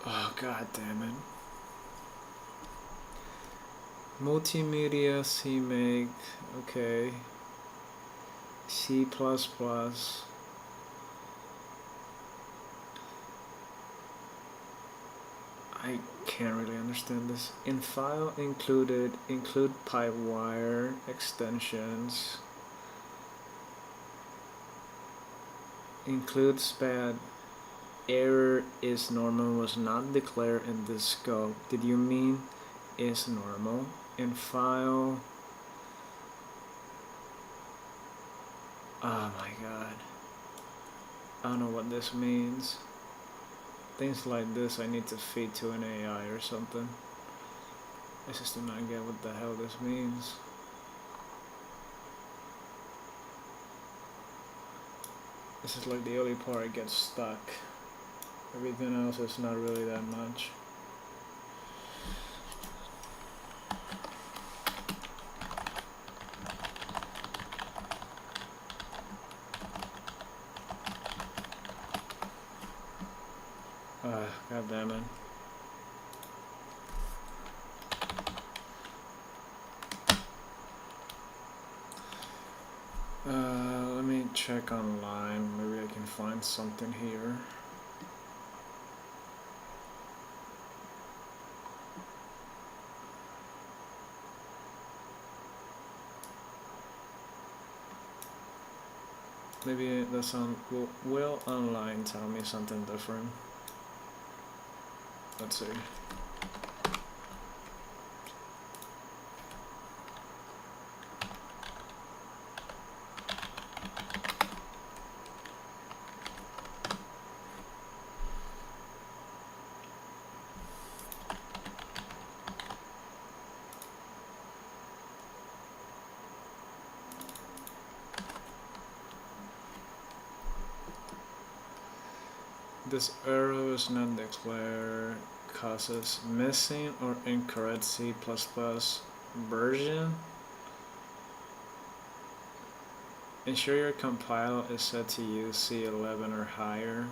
Oh god damn it. Multimedia CMake. Okay. C++. I can't really understand this. In file include pipewire extensions. Include SPAD. Error is normal was not declared in this scope. Did you mean is normal? In file. Oh my god. I don't know what this means. Things like this I need to feed to an AI or something. I just do not get what the hell this means. This is like the only part I get stuck. Everything else is not really that much. God damn it. Let me check online. Maybe I can find something here. Maybe that's on. Will online tell me something different? Let's see. This error is not declared causes missing or incorrect C++ version. Ensure your compile is set to use C11 or higher.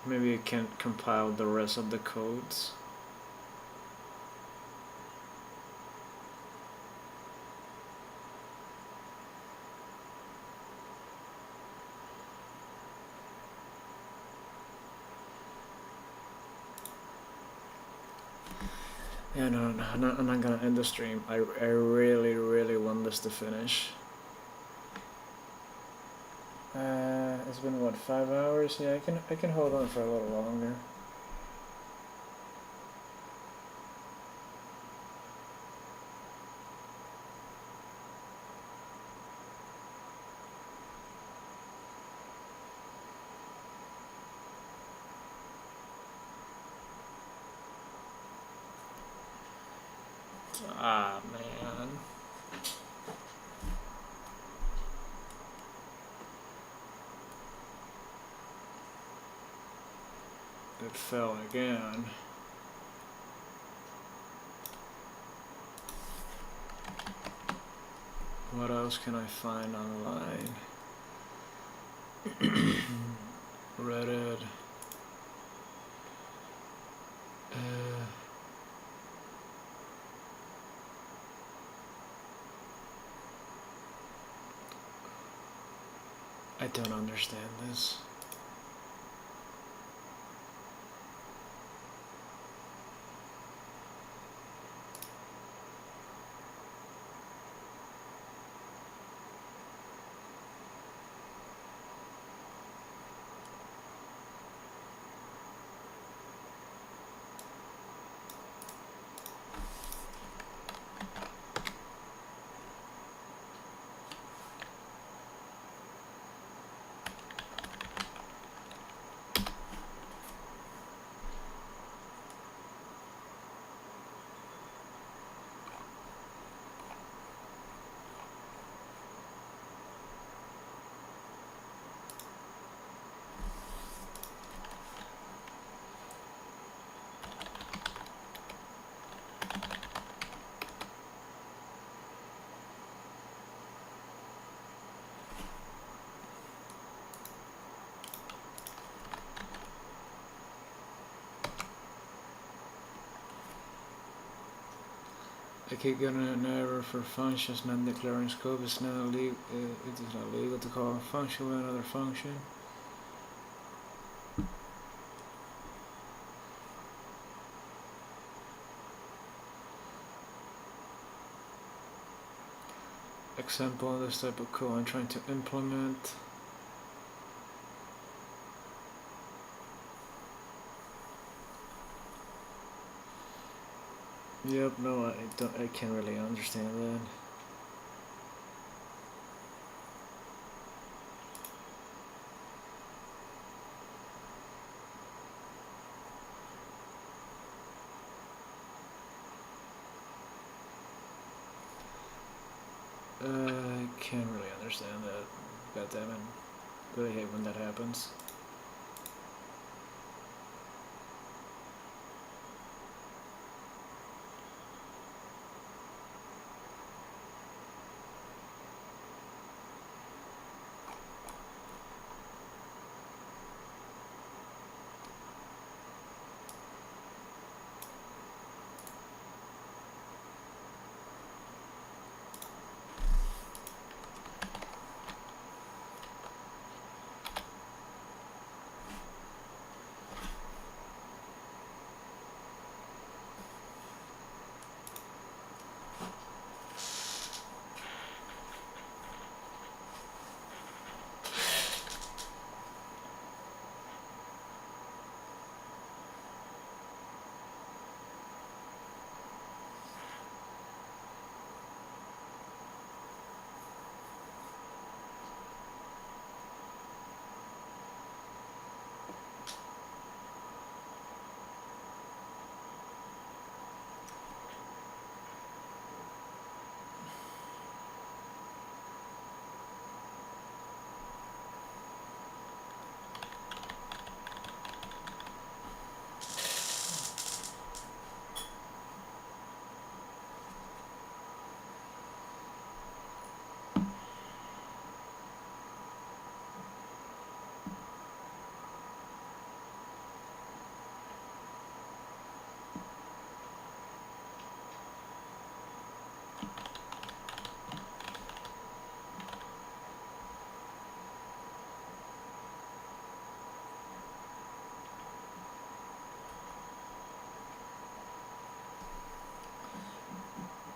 Maybe you can't compile the rest of the codes. Yeah, no, I'm not gonna end the stream. I really want this to finish. It's been what, 5 hours? Yeah, I can hold on for a little longer. Ah, man. It fell again. What else can I find online? Reddit. I don't understand this. I keep getting an error for functions not declaring scope. It is not legal to call a function with another function. Example of this type of code I'm trying to implement. Yep, no, I can't really understand that. I can't really understand that. God damn it. But I hate when that happens.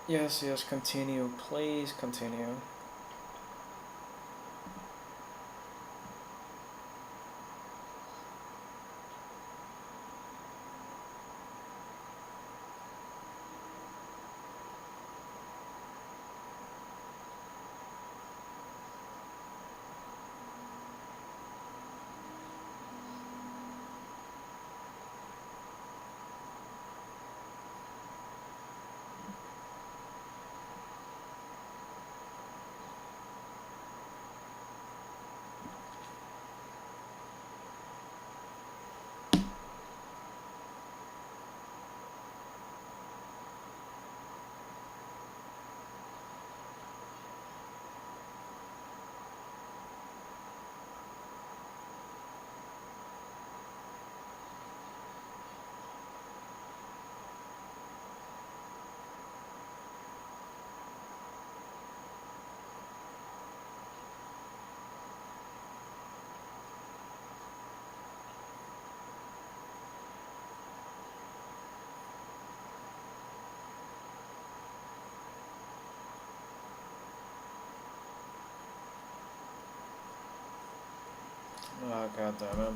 Yes, continue. Please continue. Oh, god damn it.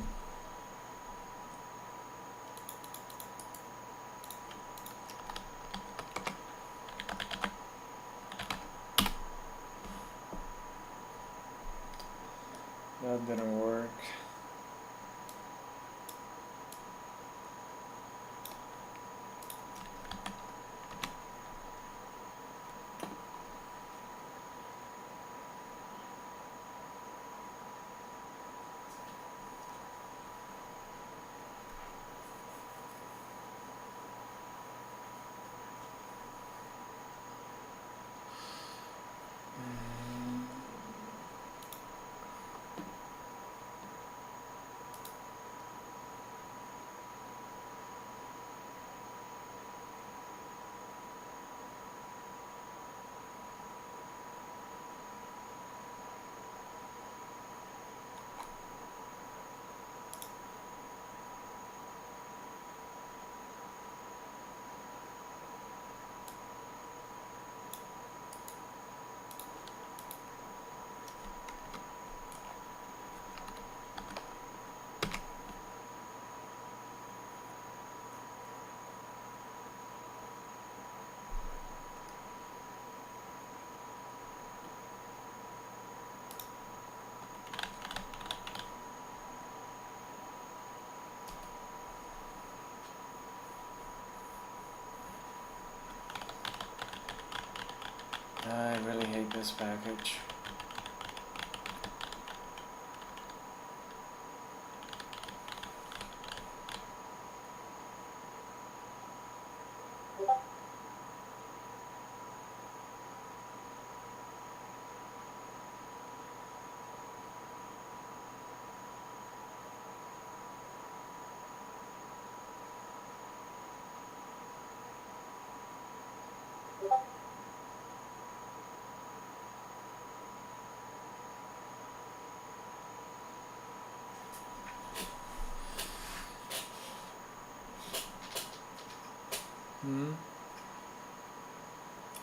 That didn't work. this package.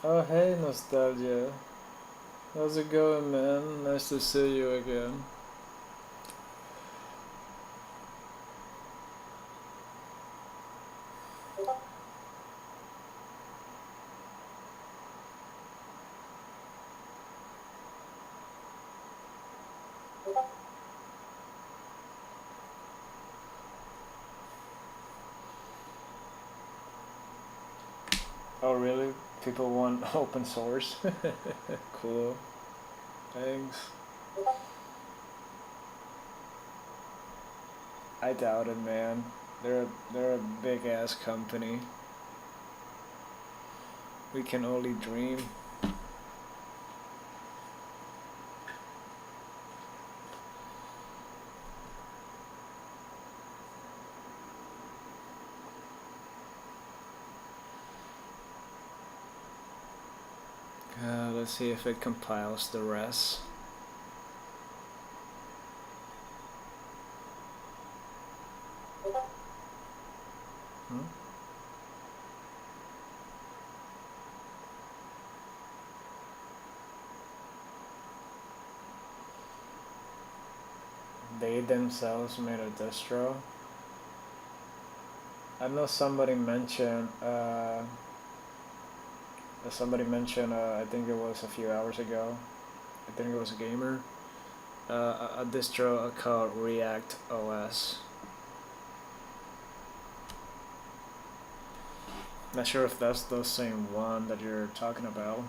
Oh hey Nostalgia, how's it going, man? Nice to see you again. Oh really? People want open source? Cool. Thanks. I doubt it, man. They're a big ass company. We can only dream. Let's see if it compiles the rest. They themselves made a distro. I know somebody mentioned. I think it was a few hours ago. I think it was a gamer. A distro called React OS. Not sure if that's the same one that you're talking about.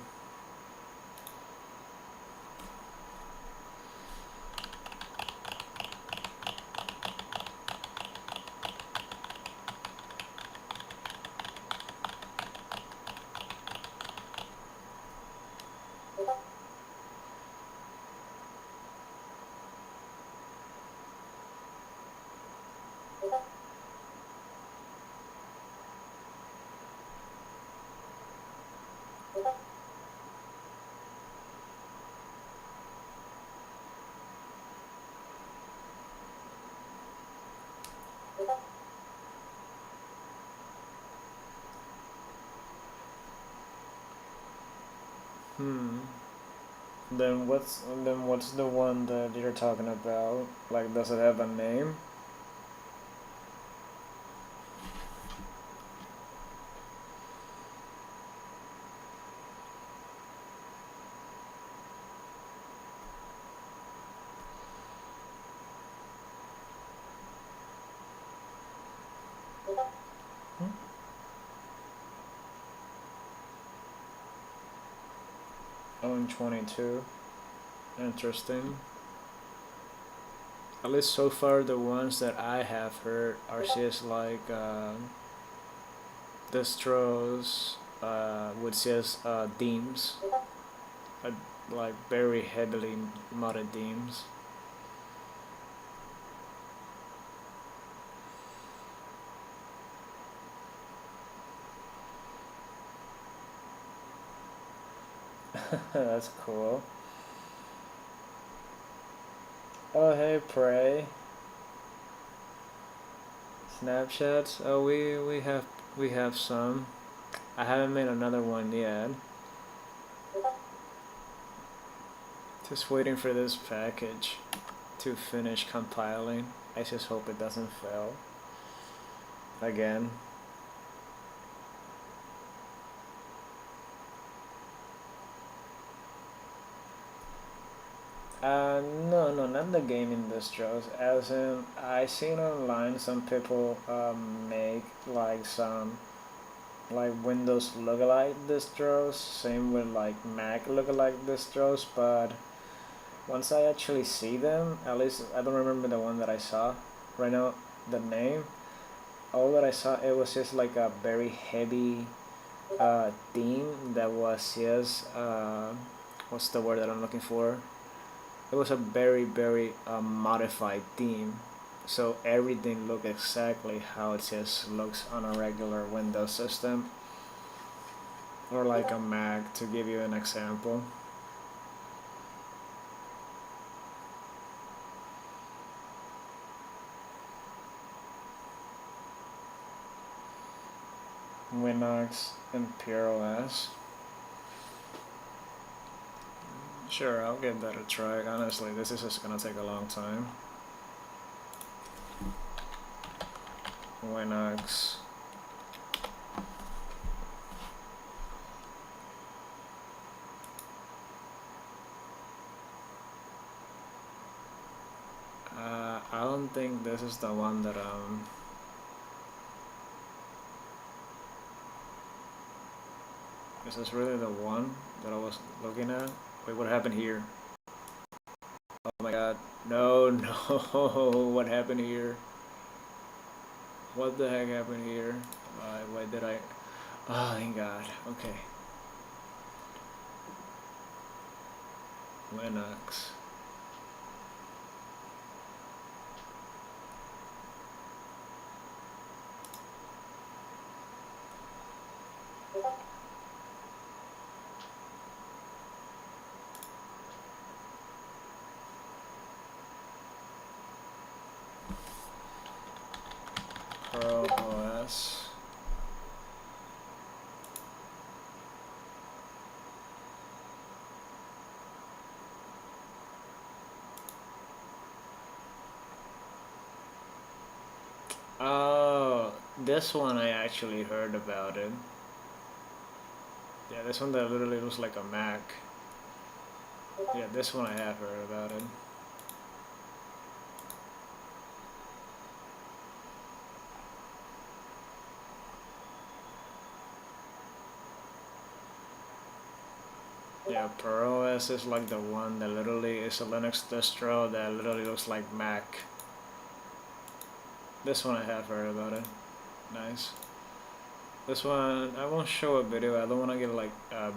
Then what's the one that you're talking about? Like, does it have a name? Own 22. Interesting. At least so far, the ones that I have heard are just like distros with just themes, like very heavily modded themes. That's cool. Oh hey Prey. Snapchats? Oh we have some. I haven't made another one yet. Just waiting for this package to finish compiling. I just hope it doesn't fail again. No, not the gaming distros. As in, I seen online some people make like some like Windows lookalike distros, same with like Mac lookalike distros, but once I actually see them, at least I don't remember the one that I saw right now, the name. All that I saw, it was just like a very heavy theme that was just what's the word that I'm looking for? It was a very modified theme, so everything looked exactly how it just looks on a regular Windows system or like a Mac, to give you an example. Linux and PureOS. Sure, I'll give that a try. Honestly, this is just gonna take a long time. Linux. I don't think this is the one that Is this really the one that I was looking at? Wait, what happened here? Oh my god. No, no. What happened here? What the heck happened here? Why did I... Oh, thank god. Okay. Linux. Pro OS. Oh, this one I actually heard about it. Yeah, this one that literally looks like a Mac. Yeah, this one I have heard about it. Yeah, ProOS is like the one that literally is a Linux distro that literally looks like Mac. This one I have heard about it. Nice. This one, I won't show a video. I don't want to get like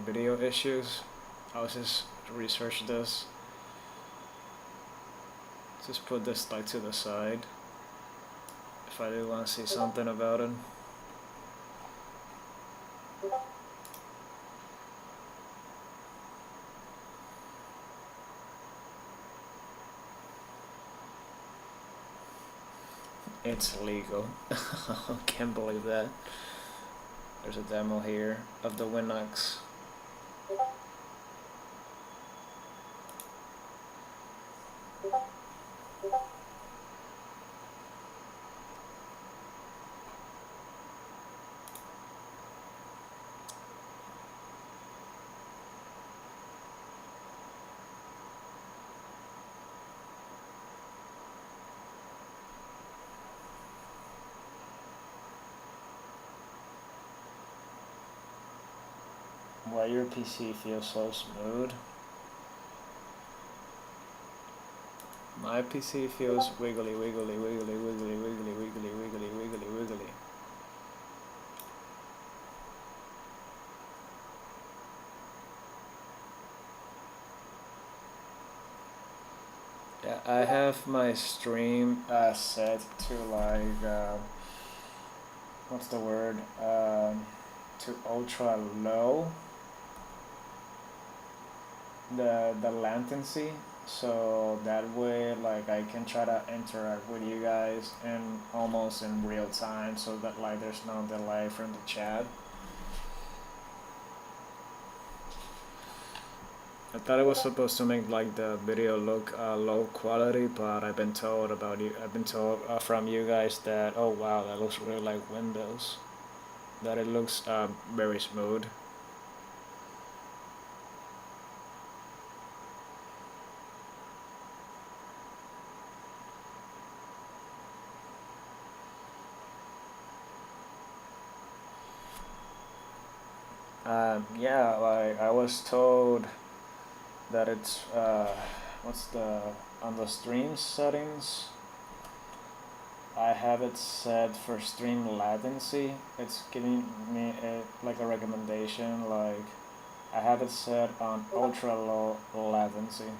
video issues. I'll just research this. Just put this like to the side if I do want to see something about it. It's legal. Can't believe that. There's a demo here of the Linux. Why your PC feels so smooth? My PC feels wiggly, wiggly, wiggly, wiggly, wiggly, wiggly, wiggly, wiggly, wiggly. Yeah, I have my stream set to like, what's the word? To ultra low. The latency, so that way like I can try to interact with you guys in almost in real time, so that like there's no delay from the chat. I thought it was supposed to make like the video look low quality, but I've been told from you guys that, oh wow, that looks really like Windows, that it looks very smooth. Yeah, like I was told that it's what's the on the stream settings. I have it set for stream latency. It's giving me like a recommendation. Like I have it set on ultra low latency.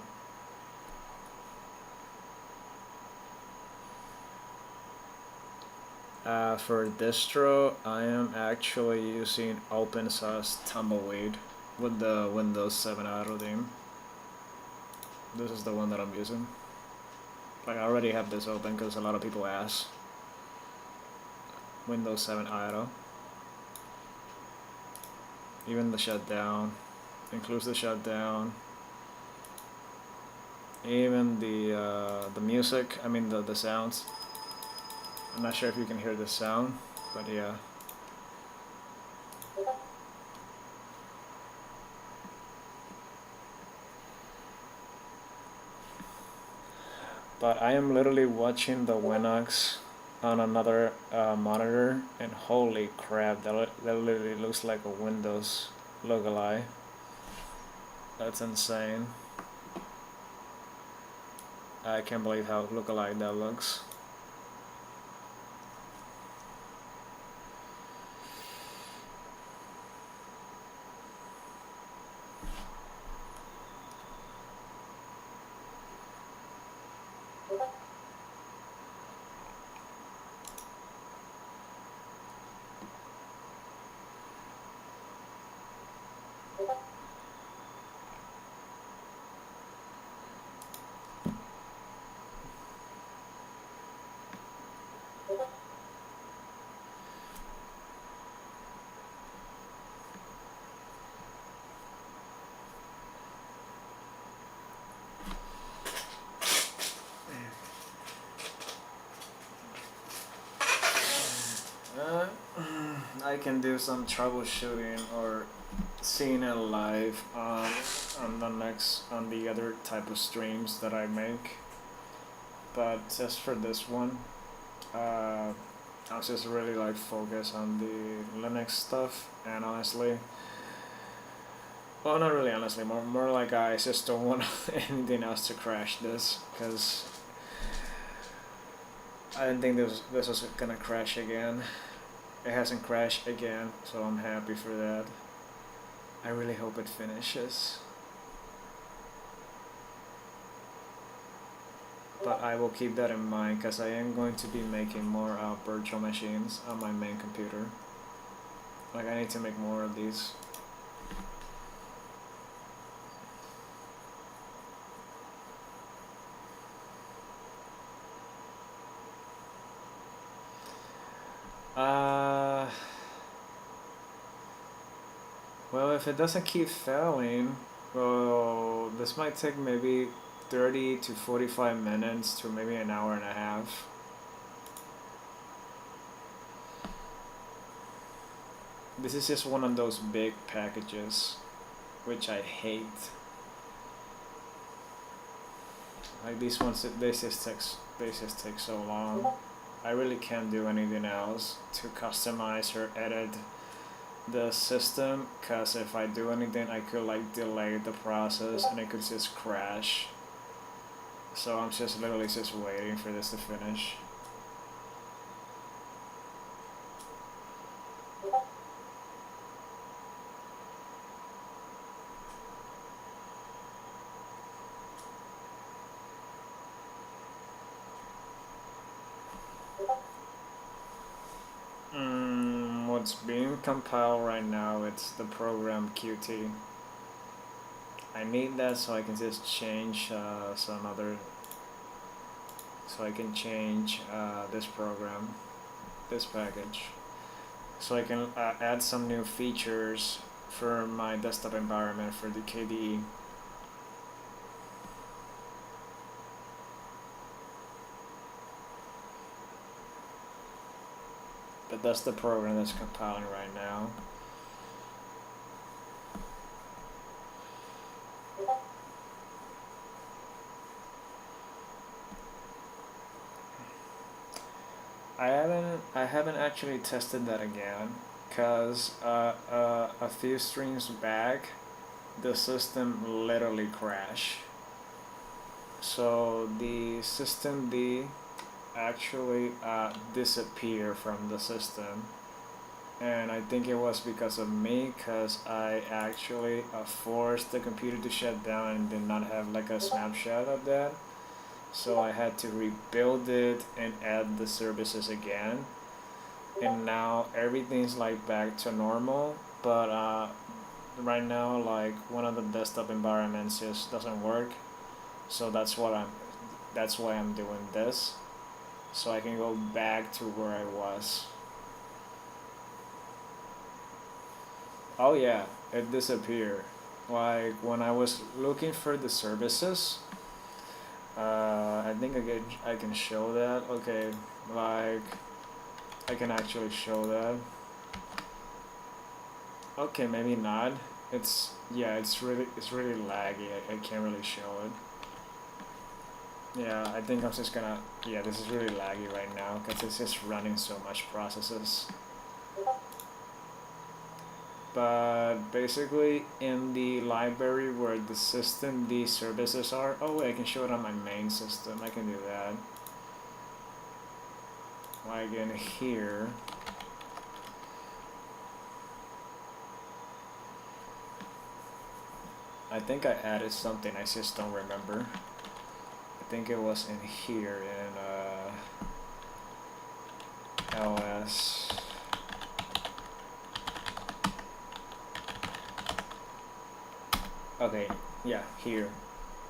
For distro, I am actually using open source Tumbleweed with the Windows 7 auto theme. This is the one that I'm using. Like I already have this open because a lot of people ask. Windows 7 auto. Even the shutdown includes the shutdown. Even the music. I mean the sounds. I'm not sure if you can hear the sound, but yeah. But I am literally watching the Winox on another monitor, and holy crap, that literally looks like a Windows lookalike. That's insane. I can't believe how lookalike that looks. I can do some troubleshooting or seeing it live on the other type of streams that I make. But just for this one, I'll just really like focus on the Linux stuff, and honestly, well, not really honestly, more like I just don't want anything else to crash this, because I didn't think this was gonna crash again. It hasn't crashed again, so I'm happy for that. I really hope it finishes. But I will keep that in mind because I am going to be making more virtual machines on my main computer. Like I need to make more of these. Well, if it doesn't keep failing, well, this might take maybe 30 to 45 minutes to maybe an hour and a half. This is just one of those big packages, which I hate. Like these ones, they just take so long. I really can't do anything else to customize or edit the system, because if I do anything I could like delay the process and it could just crash. So I'm just literally just waiting for this to finish. What's being compiled right now, it's the program Qt. I need that so I can just change so I can change this program, this package, so I can add some new features for my desktop environment for the KDE. But that's the program that's compiling right now. I haven't actually tested that again, because a few streams back the system literally crashed. So the system D actually disappeared from the system, and I think it was because of me, because I actually forced the computer to shut down and did not have like a snapshot of that. So I had to rebuild it and add the services again, and now everything's like back to normal. But right now, like one of the desktop environments just doesn't work, so that's why I'm doing this, so I can go back to where I was. Oh yeah, it disappeared. Like when I was looking for the services, I think I can show that. Okay, like I can actually show that. Okay, maybe not. It's yeah, it's really laggy. I can't really show it. Yeah, I think I'm just gonna, yeah, this is really laggy right now because it's just running so much processes. But basically in the library where the system, the services are, oh wait, I can show it on my main system. I can do that. Like in here. I think I added something, I just don't remember. I think it was in here in LS. Okay, yeah, here.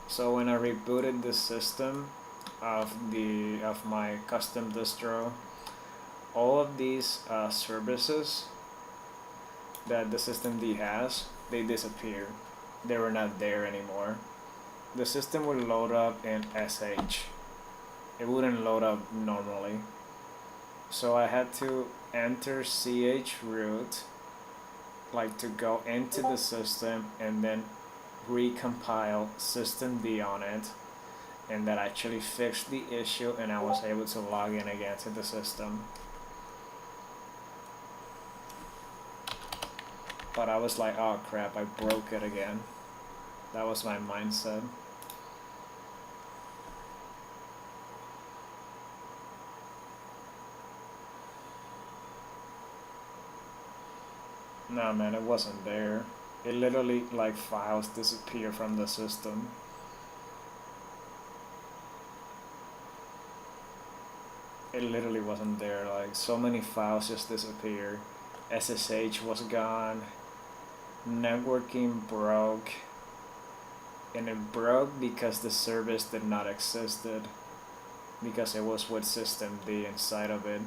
So when I rebooted the system of my custom distro, all of these services that the system D has, they disappear. They were not there anymore. The system would load up in SH. It wouldn't load up normally. So I had to enter chroot, like to go into the system and then recompile systemd on it, and that actually fixed the issue, and I was able to log in again to the system. But I was like, oh crap, I broke it again. That was my mindset. Nah man, it wasn't there. It literally, like, files disappear from the system. It literally wasn't there. Like, so many files just disappeared. SSH was gone. Networking broke. And it broke because the service did not existed. Because it was with systemd inside of it.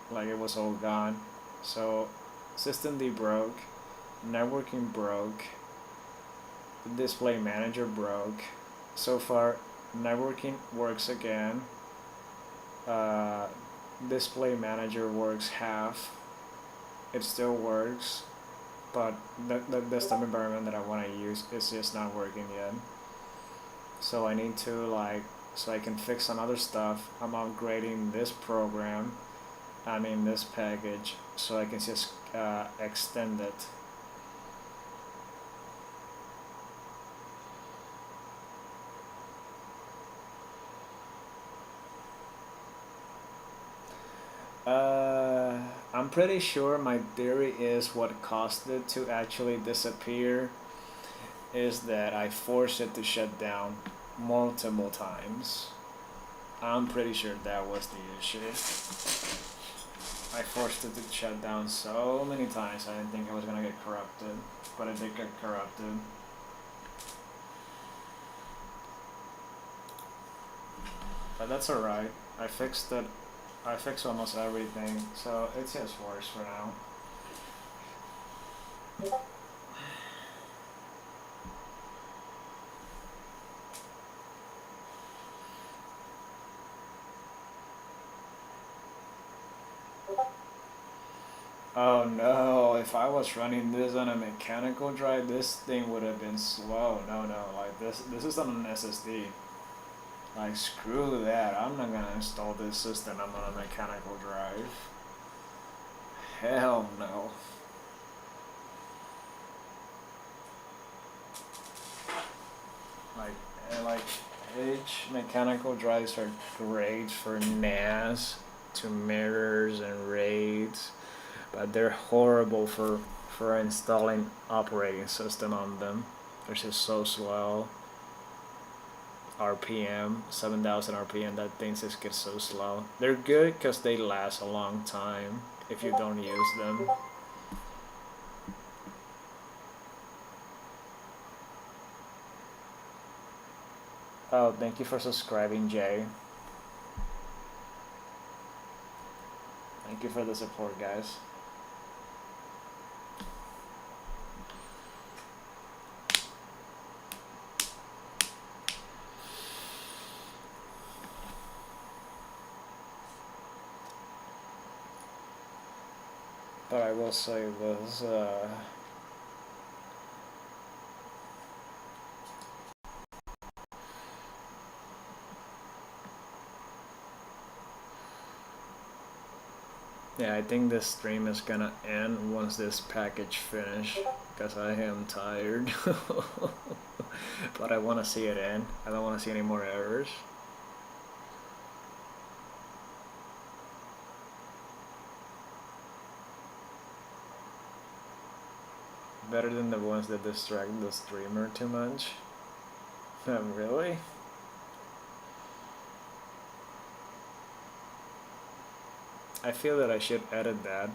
Like, it was all gone. So, systemd broke. Networking broke. The display manager broke. So far, networking works again. Display manager works half. It still works, but the desktop environment that I want to use is just not working yet. So I need to, like, so I can fix some other stuff. I'm upgrading this program, this package, so I can just extend it. I'm pretty sure my theory is what caused it to actually disappear is that I forced it to shut down multiple times. I'm pretty sure that was the issue. I forced it to shut down so many times I didn't think it was gonna get corrupted, but it did get corrupted. But that's alright. I fixed it. I fixed almost everything, so it's just worse for now. Oh no, if I was running this on a mechanical drive, this thing would have been slow. No, like this is on an SSD. Like, screw that, I'm not gonna install this system on a mechanical drive. Hell no. Like H mechanical drives are great for NAS to mirrors and RAIDs, but they're horrible for installing operating system on them. They're just so slow. RPM, 7,000 RPM, that thing just gets so slow. They're good because they last a long time if you don't use them. Oh, thank you for subscribing, Jay. Thank you for the support, guys. But I will say this, yeah, I think this stream is gonna end once this package finish, because I am tired. But I want to see it end. I don't want to see any more errors. Better than the ones that distract the streamer too much. Really? I feel that I should edit that.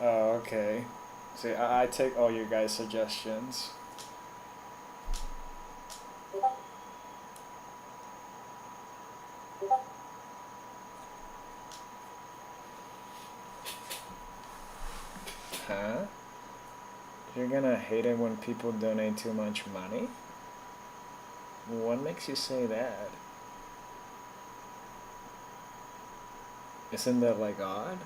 Oh, okay. See, I take all you guys' suggestions. Huh? You're gonna hate it when people donate too much money? What makes you say that? Isn't that like odd?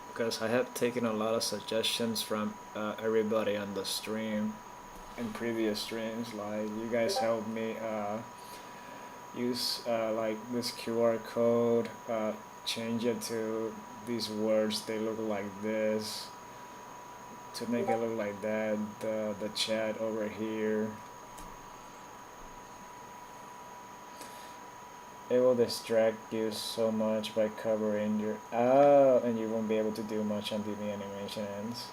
Because I have taken a lot of suggestions from everybody on the stream in previous streams. Like, you guys helped me use like this QR code, change it to these words, they look like this, to make it look like that, the chat over here. It will distract you so much by covering your... Oh, and you won't be able to do much until the animation ends.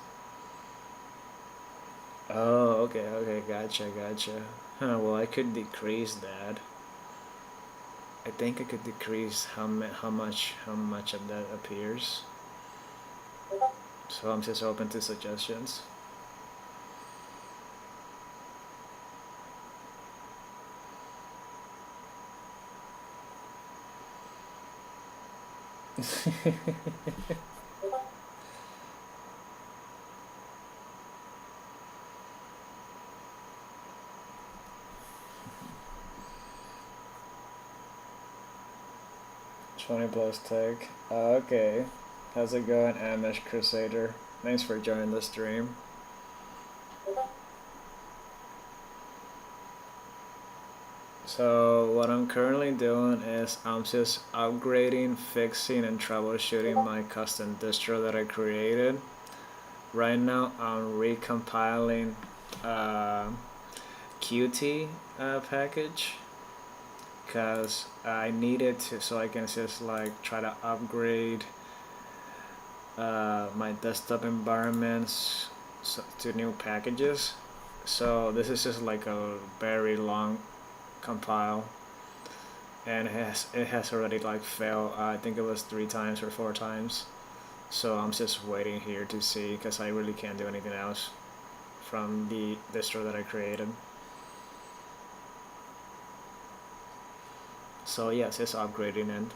Oh, okay, gotcha. Well, I could decrease that. I think I could decrease how much of that appears. So I'm just open to suggestions. +20 tech. Okay. How's it going, Amish Crusader? Thanks for joining the stream. So what I'm currently doing is I'm just upgrading, fixing, and troubleshooting my custom distro that I created. Right now I'm recompiling Qt package, because I need it to, so I can just like try to upgrade my desktop environments to new packages. So this is just like a very long compile, and it has already like failed. I think it was 3 times or 4 times. So I'm just waiting here to see, because I really can't do anything else from the distro that I created. So yes, it's upgrading, and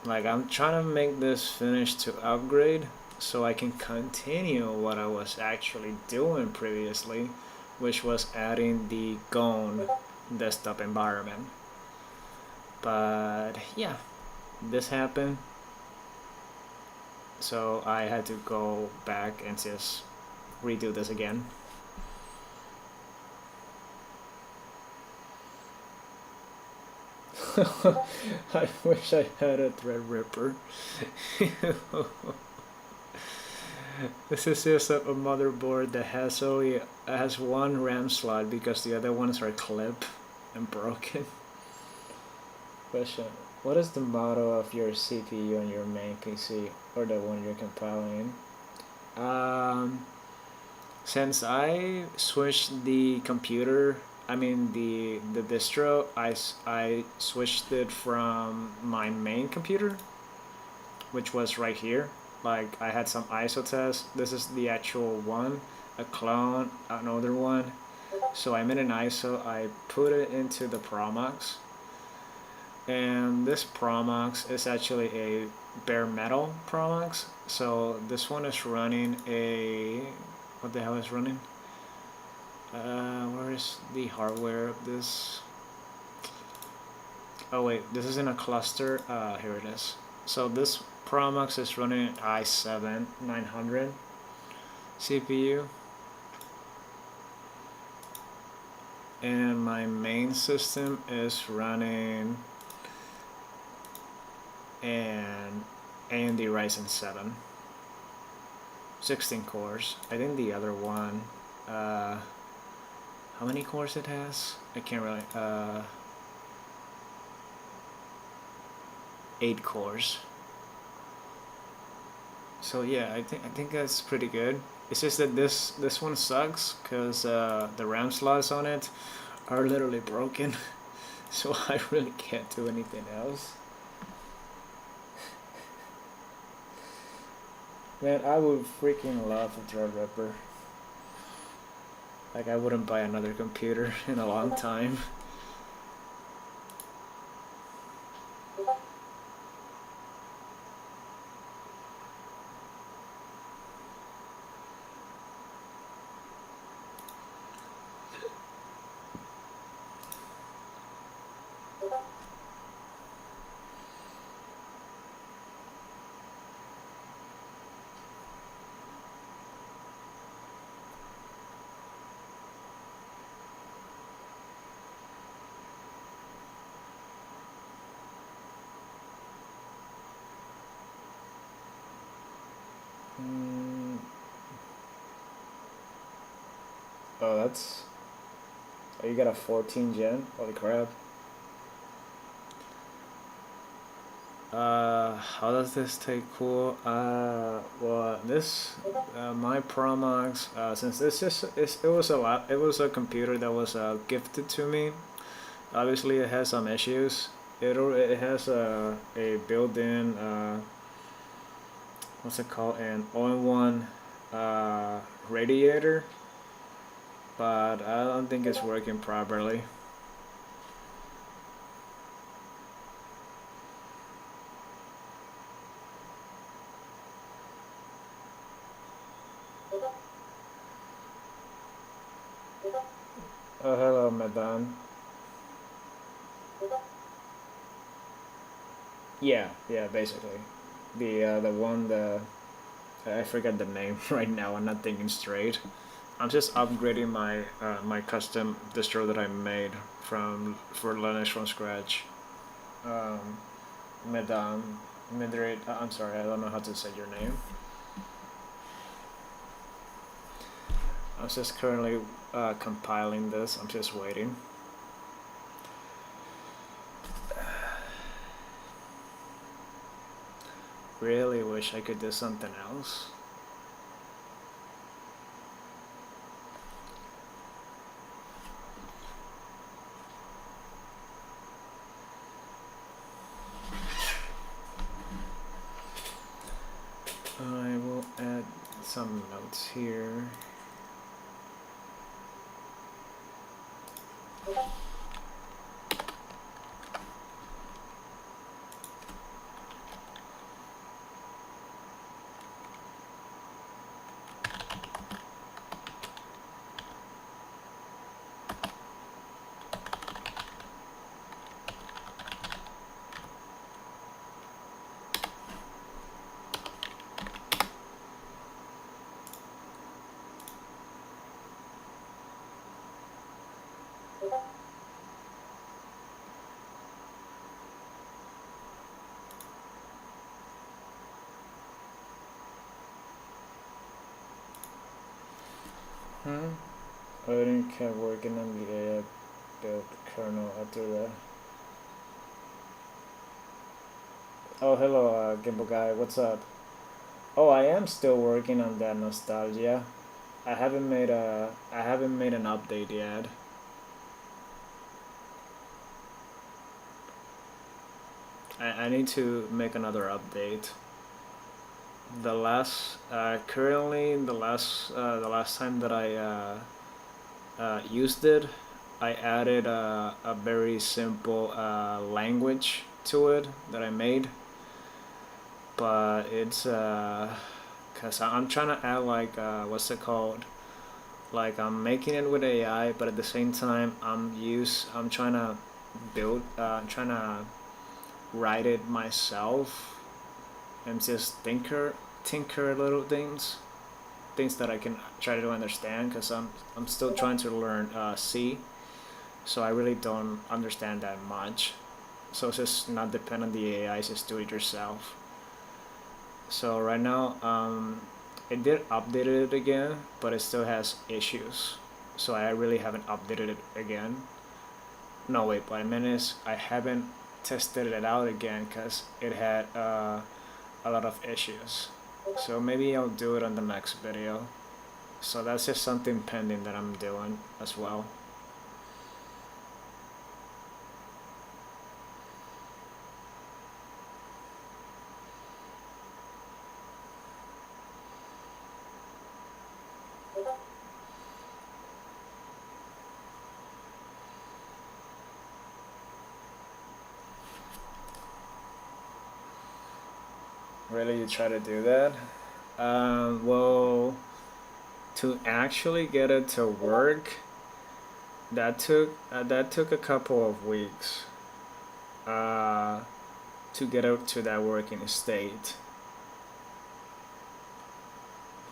like I'm trying to make this finish to upgrade so I can continue what I was actually doing previously, which was adding the Gone desktop environment. But yeah, this happened, so I had to go back and just redo this again. I wish I had a Threadripper. This is just a motherboard that has one RAM slot because the other ones are clipped and broken. Question: what is the model of your CPU on your main PC or the one you're compiling? Since I switched the computer, I mean the distro, I switched it from my main computer, which was right here. Like I had some ISO tests. This is the actual one, a clone, another one. So I made an ISO. I put it into the Promox, and this Promox is actually a bare metal Promox. So this one is running a, what the hell is running? Where is the hardware of this? Oh wait, this is in a cluster. Here it is. So this Promox is running an i7 900 CPU, and my main system is running an AMD Ryzen 7, 16 cores. I think the other one, how many cores it has? I can't really, 8 cores. So yeah, I think that's pretty good. It's just that this one sucks because the RAM slots on it are literally broken, so I really can't do anything else. Man, I would freaking love a Threadripper. Like I wouldn't buy another computer in a long time. Oh, that's... Oh, you got a 14 gen? Holy crap. How does this take cool? Well, this, my Promox, since it was a computer that was gifted to me. Obviously, it has some issues. It has a built-in, what's it called, an all-in-one radiator, but I don't think it's working properly. Oh, hello, madame. Yeah, basically. The one, I forget the name right now. I'm not thinking straight. I'm just upgrading my my custom distro that I made for Linux from scratch. Madame, Madrid. I'm sorry, I don't know how to say your name. I'm just currently compiling this. I'm just waiting. Really wish I could do something else. I will add some notes here. I didn't keep working on the AI build kernel after that. Oh, hello, Gimbal guy. What's up? Oh, I am still working on that nostalgia. I haven't made an update yet. I need to make another update. The last currently the last time that I used it, I added a very simple language to it that I made, but it's cause I'm trying to add like what's it called? Like I'm making it with AI, but at the same time I'm trying to trying to write it myself and just tinker little things that I can try to understand, because I'm still trying to learn C, so I really don't understand that much. So it's just not depend on the AI, just do it yourself. So right now, it did update it again, but it still has issues. So I really haven't updated it again. No, wait, what I meant is I haven't tested it out again because it had a lot of issues. So maybe I'll do it on the next video. So that's just something pending that I'm doing as well. Really, you try to do that? Well, to actually get it to work, that took a couple of weeks to get it to that working state.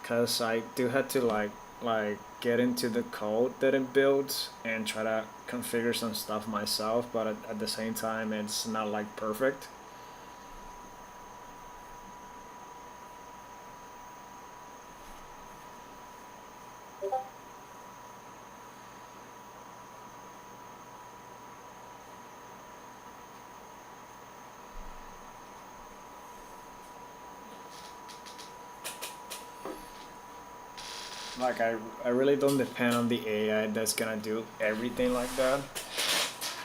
Cause I do have to like get into the code that it builds and try to configure some stuff myself, but at the same time it's not like perfect. Like I really don't depend on the AI that's gonna do everything like that.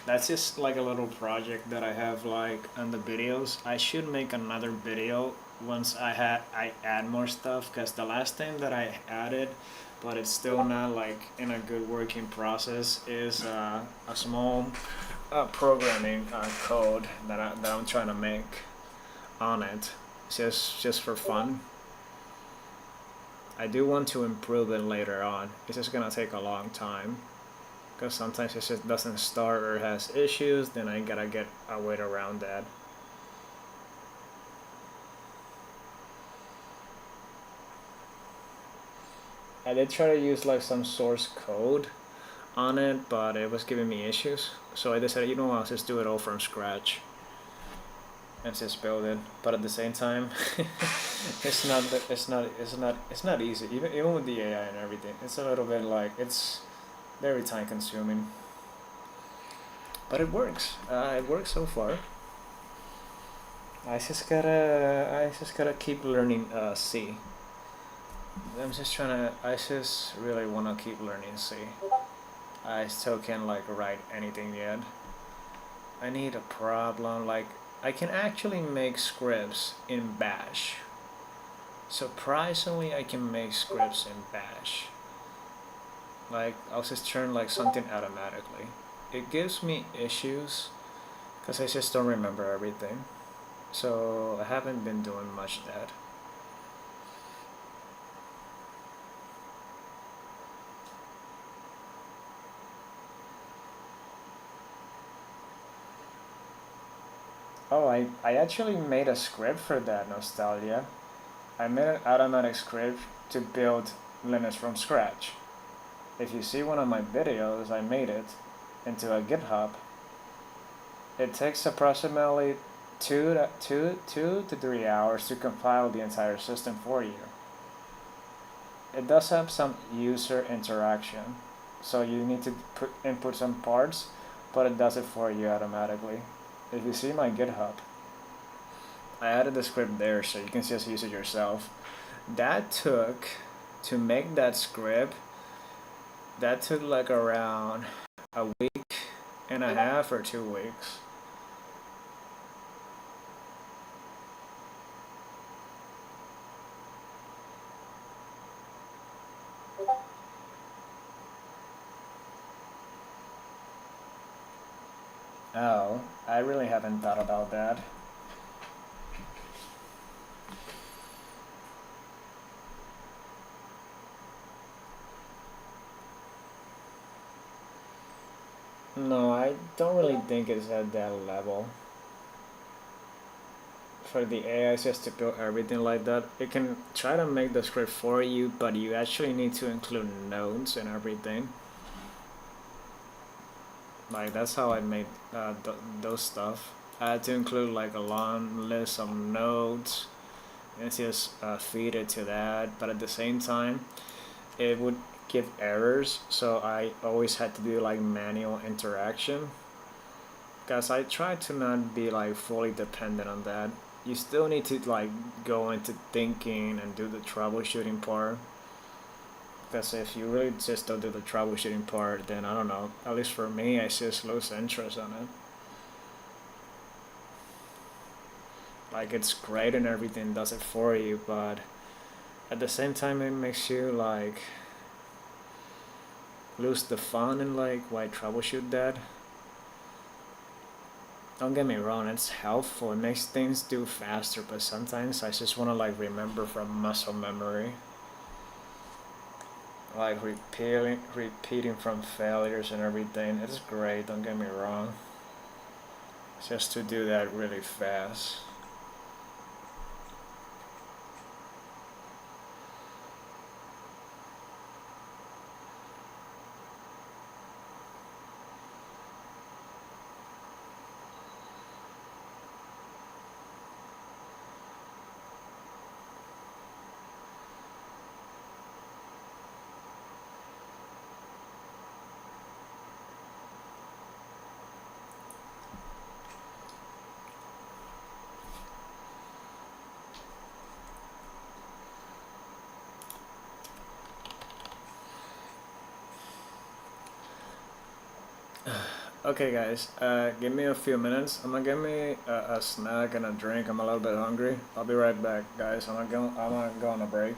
That's just like a little project that I have like on the videos. I should make another video once I add more stuff, because the last thing that I added, but it's still not like in a good working process, is a small programming code that I'm trying to make on it, just for fun. I do want to improve it later on. It's just gonna take a long time, because sometimes it just doesn't start or has issues. Then I gotta get a way around that. I did try to use like some source code on it, but it was giving me issues. So I decided, you know what, I'll just do it all from scratch and just build it. But at the same time, it's not easy. Even with the AI and everything, it's a little bit like, it's very time consuming. But it works. It works so far. I just gotta keep learning C. I just really wanna keep learning C. I still can't like write anything yet. I need a problem, like I can actually make scripts in Bash. Surprisingly, I can make scripts in Bash. Like I'll just turn like something automatically. It gives me issues because I just don't remember everything. So I haven't been doing much of that. Oh, I actually made a script for that nostalgia. I made an automatic script to build Linux from scratch. If you see one of my videos, I made it into a GitHub. It takes approximately 2 to 3 hours to compile the entire system for you. it does have some user interaction, so you need to input some parts, but it does it for you automatically. If you see my GitHub, I added the script there so you can just use it yourself. That took, to make that script, that took like around a week and a half or 2 weeks. Oh, I really haven't thought about that. No, I don't really think it's at that level. For the AI just to build everything like that, it can try to make the script for you, but you actually need to include nodes and everything. Like that's how I made those stuff. I had to include like a long list of nodes and just feed it to that, but at the same time it would give errors, so I always had to do like manual interaction, because I try to not be like fully dependent on that. You still need to like go into thinking and do the troubleshooting part, because if you really just don't do the troubleshooting part, then I don't know, at least for me, I just lose interest on it. Like it's great and everything, does it for you, but at the same time it makes you like lose the fun in like why troubleshoot that. Don't get me wrong, it's helpful, it makes things do faster, but sometimes I just want to like remember from muscle memory, like repeating from failures and everything. It's great, don't get me wrong, just to do that really fast. Okay guys, give me a few minutes. I'm gonna get me a snack and a drink. I'm a little bit hungry. I'll be right back, guys. I'm gonna go on a break.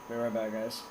Be right back, guys.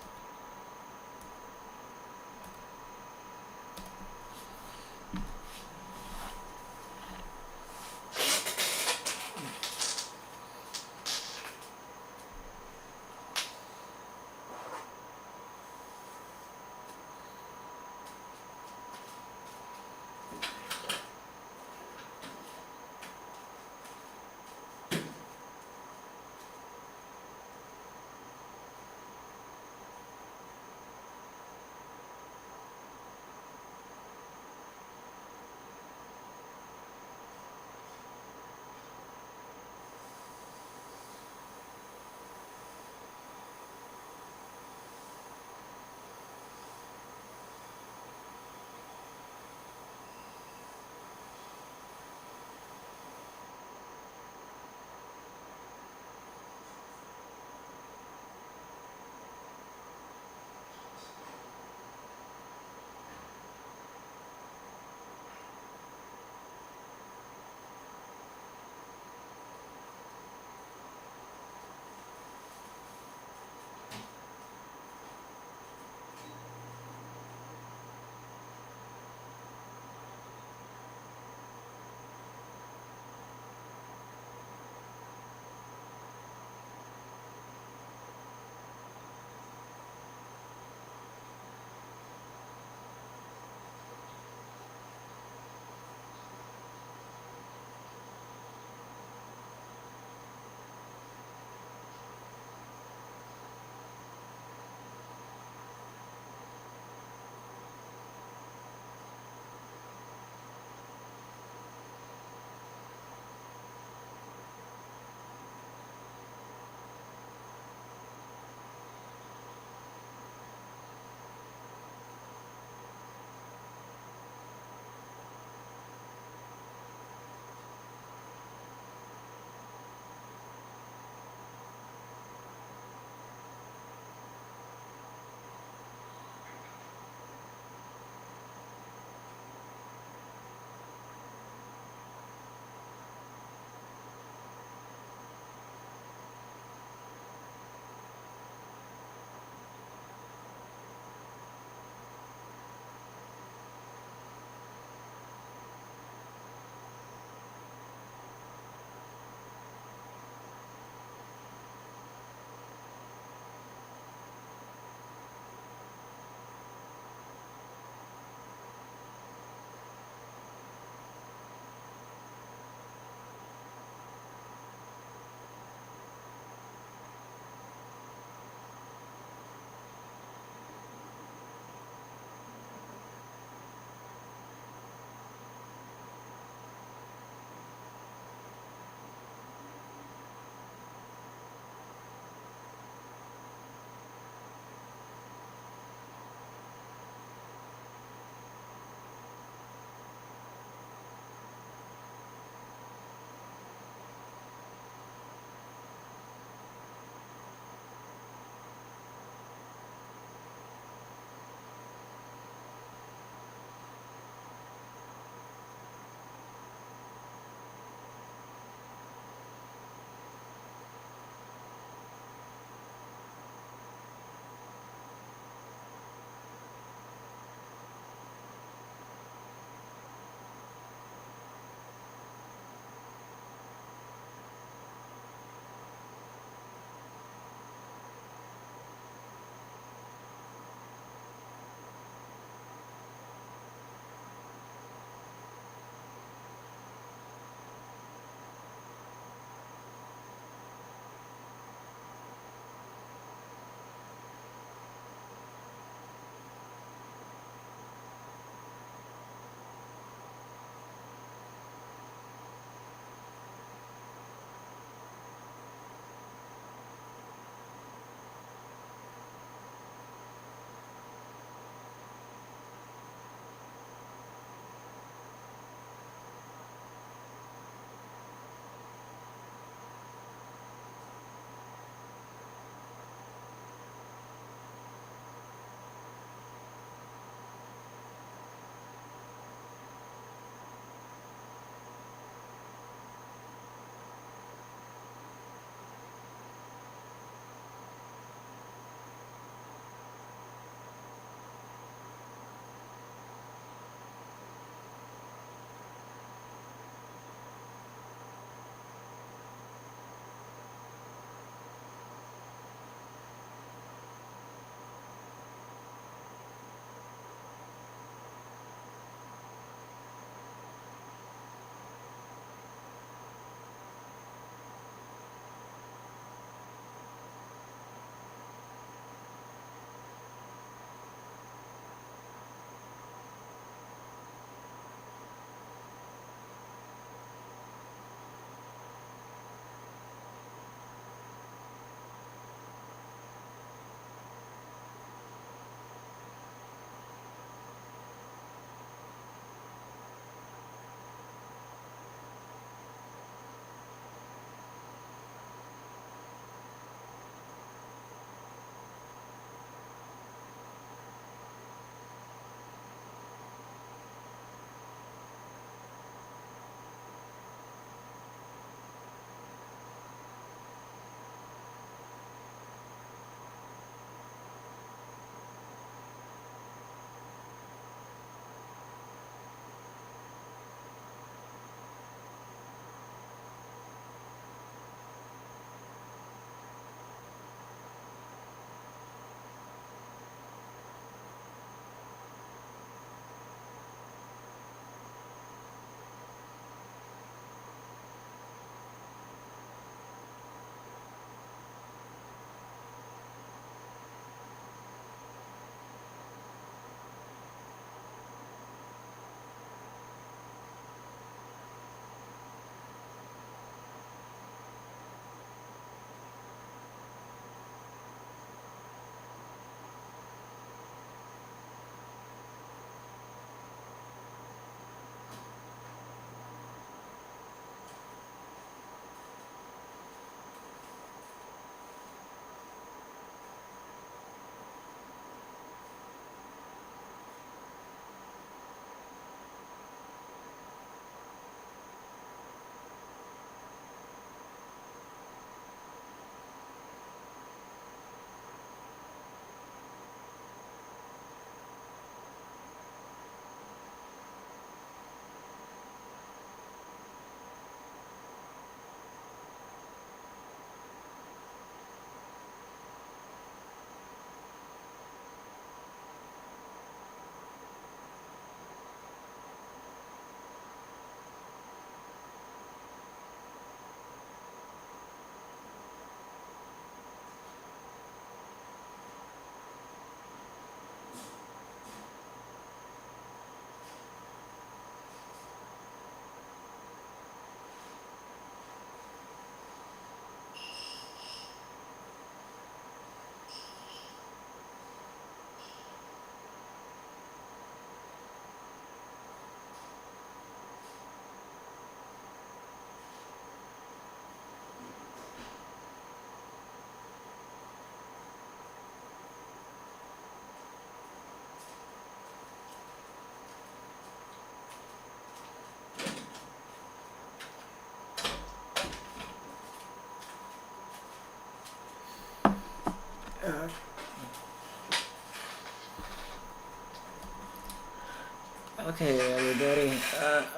Okay, everybody,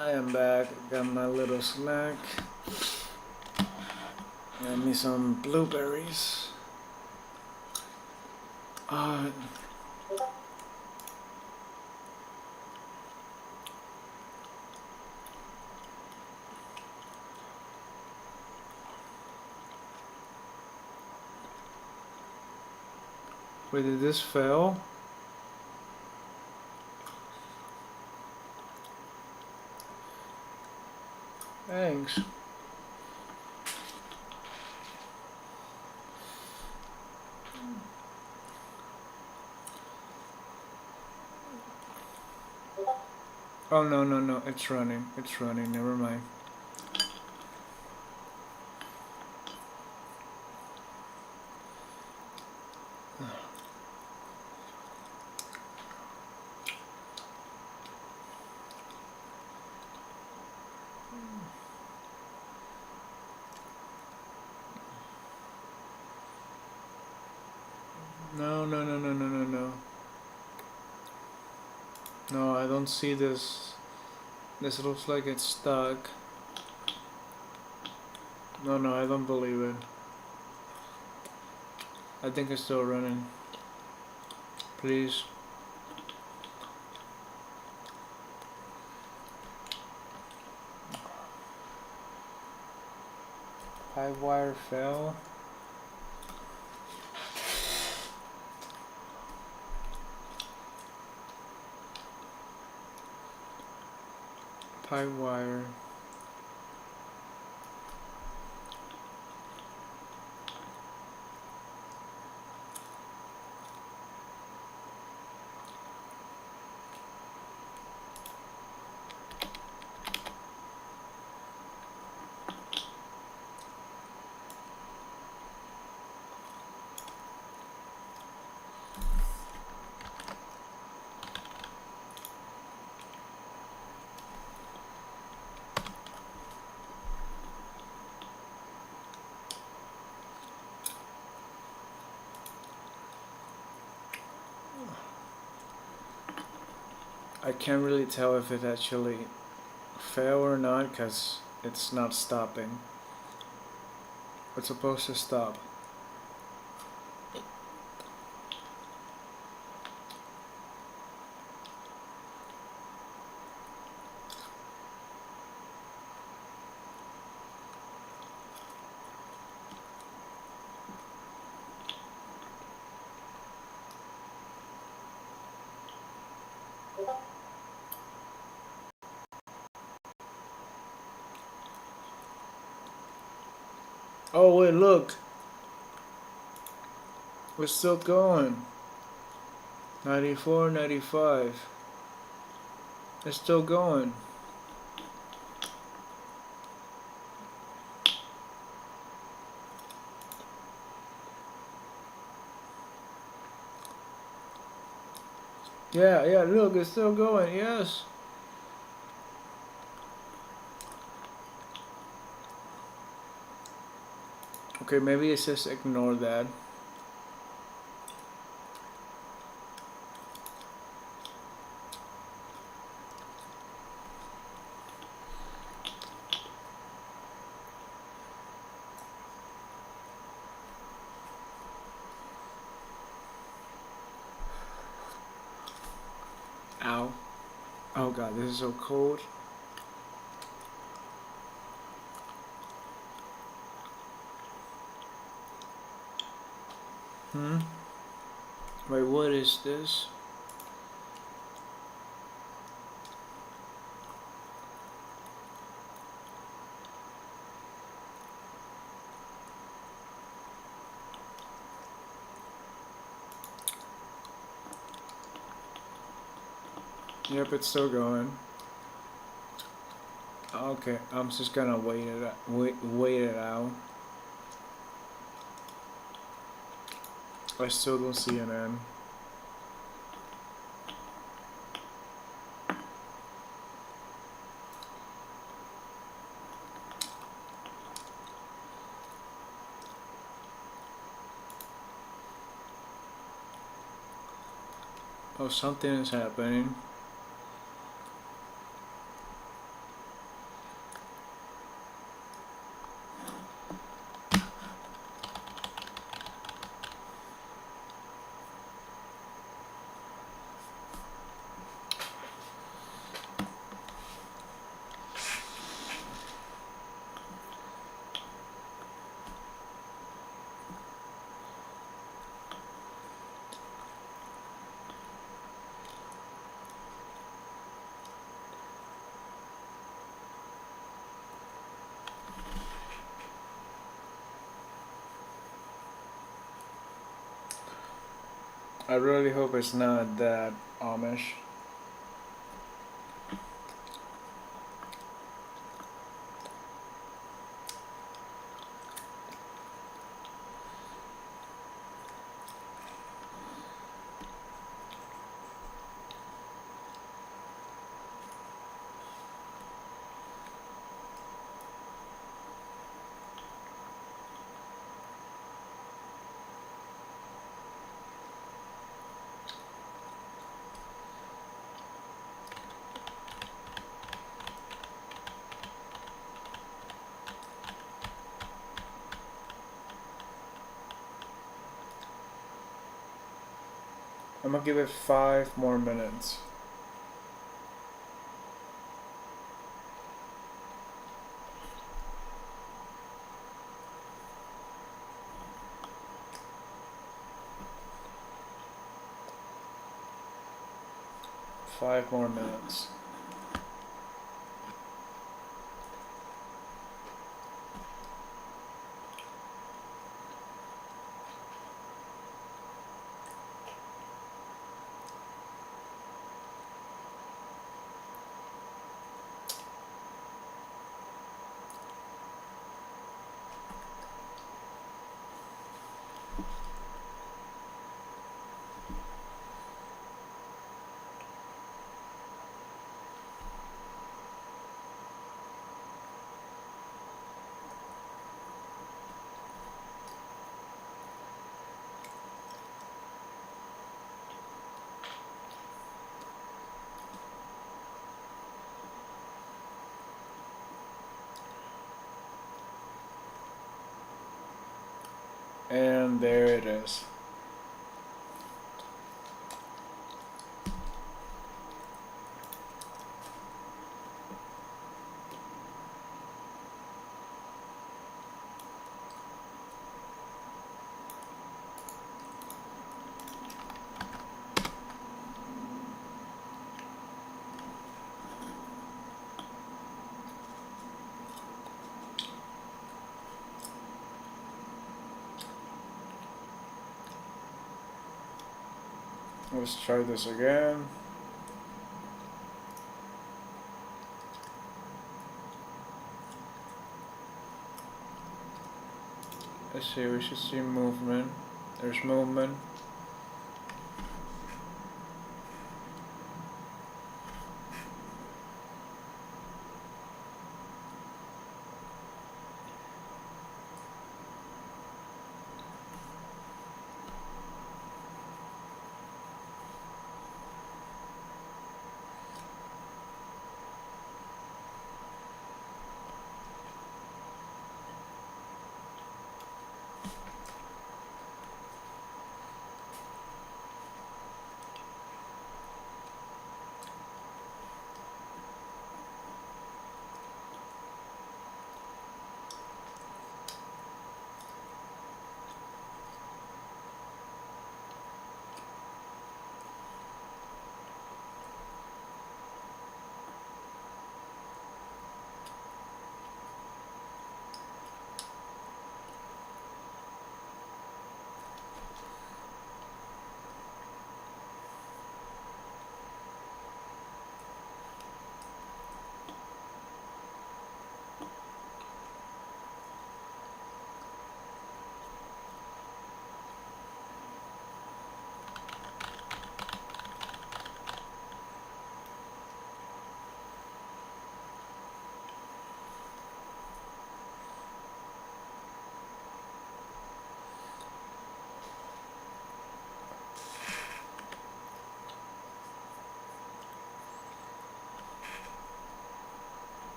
I am back. Got my little snack. Got me some blueberries. Uh, Wait, did this fail? Thanks. Oh no, no, no, it's running. It's running, never mind. No, no, no, no, no, no, no. No, I don't see this. This looks like it's stuck. No, no, I don't believe it. I think it's still running. Please. Pipe wire fell. Pipe wire. I can't really tell if it actually fell or not because it's not stopping. It's supposed to stop. Oh wait, look. We're still going. 94, 95. It's still going. Yeah, yeah, look, it's still going, yes. Okay, maybe it's just ignore that. Ow. Oh god, this is so cold. Wait, what is this? Yep, it's still going. Okay, I'm just gonna wait it out. I still don't see an end. Oh, something is happening. I really hope it's not that Amish. I'm gonna give it 5 more minutes. Five more minutes. And there it is. Let's try this again. Let's see, we should see movement. There's movement.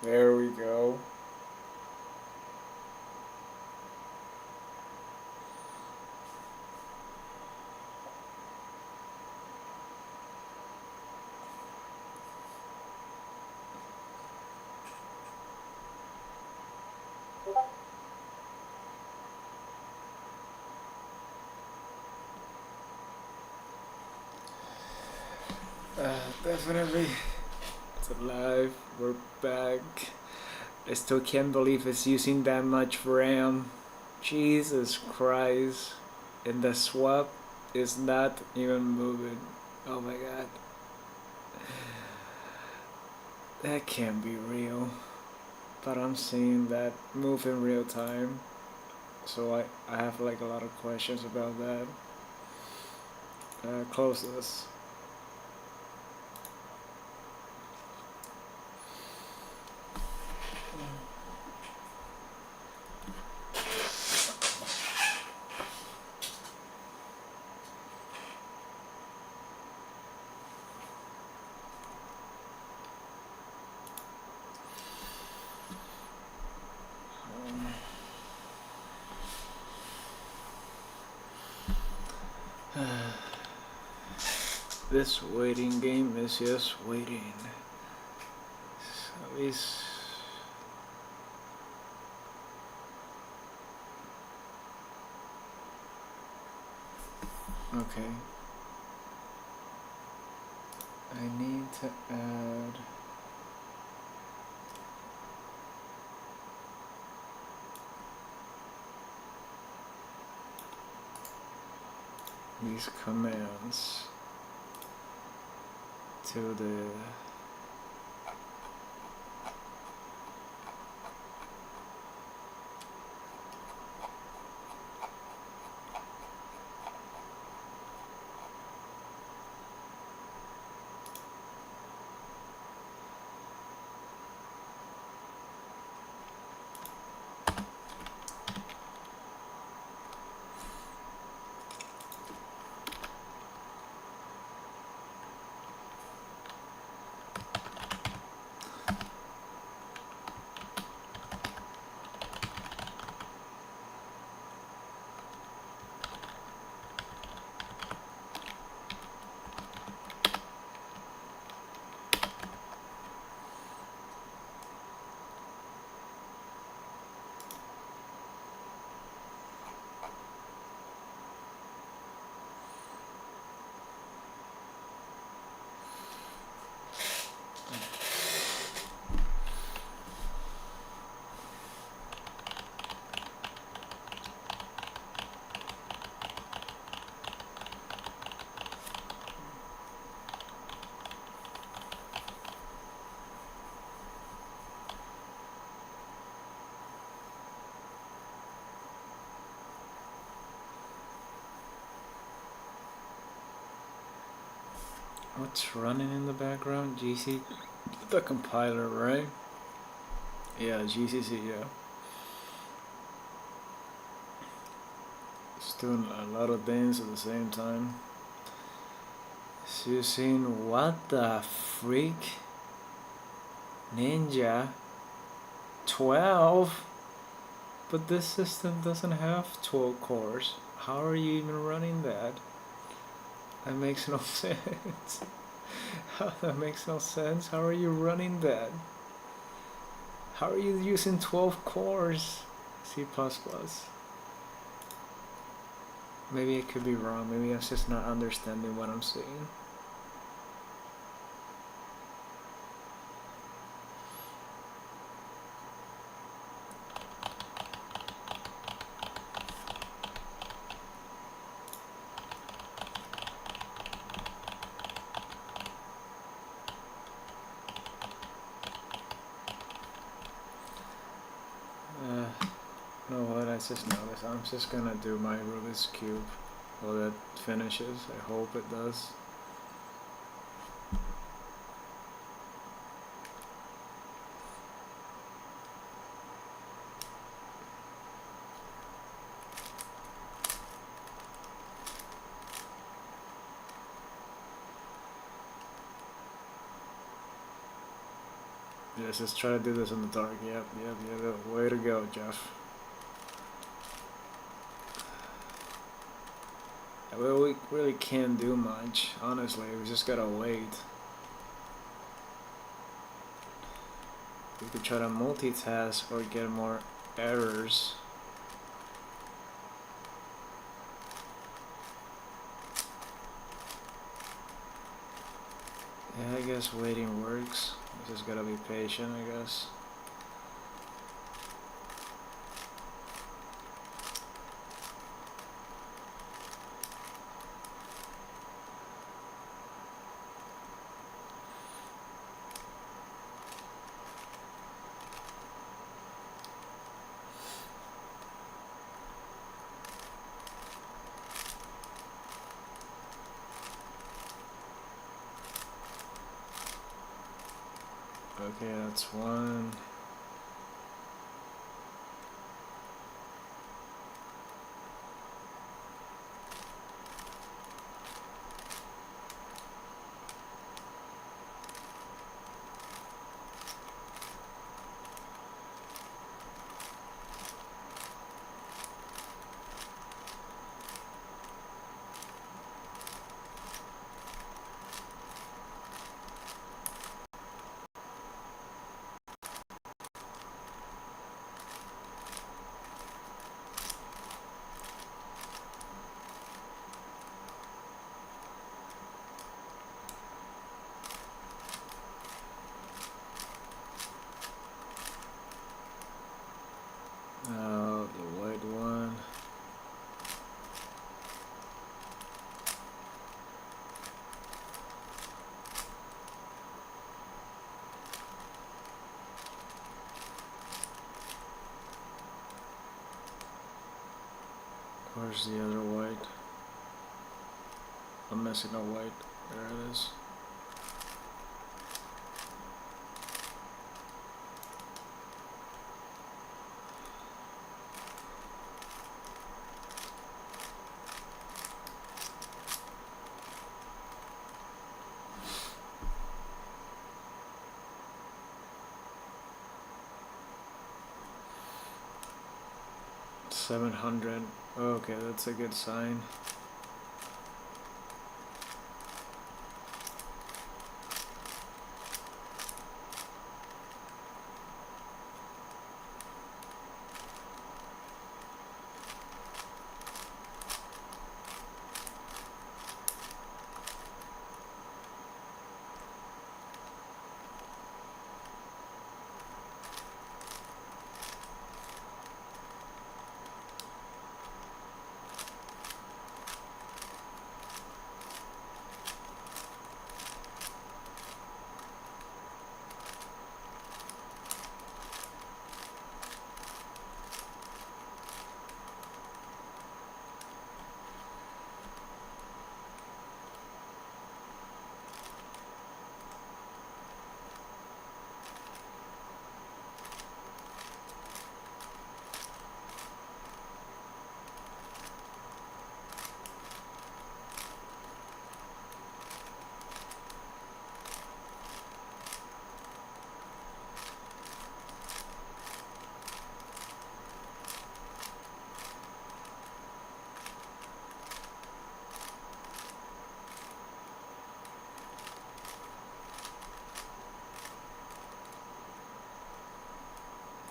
There we go. Definitely. It's alive. We're back. I still can't believe it's using that much RAM. Jesus Christ. And the swap is not even moving. Oh my god. That can't be real. But I'm seeing that move in real time. So I have like a lot of questions about that. Close this. This waiting game is just waiting. At least okay. I need to add these commands to the what's running in the background? GC, the compiler, right? Yeah, GCC, yeah. It's doing a lot of things at the same time. So you're saying, what the freak? Ninja 12? But this system doesn't have 12 cores. How are you even running that? That makes no sense. That makes no sense. How are you running that? How are you using 12 cores? C++. Maybe I could be wrong. Maybe I'm just not understanding what I'm saying. You know what, I just noticed. I'm just gonna do my Rubik's Cube while that finishes. I hope it does. Yes, let's try to do this in the dark. Yep. Way to go, Jeff. Well, we really can't do much, honestly. We just gotta wait. We could try to multitask or get more errors. Yeah, I guess waiting works. We just gotta be patient, I guess. Okay, that's one. The white one. Where's the other white? I'm missing a white. There it is. $700. Okay, that's a good sign.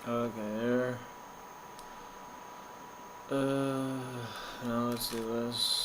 Okay, there. Now let's do this.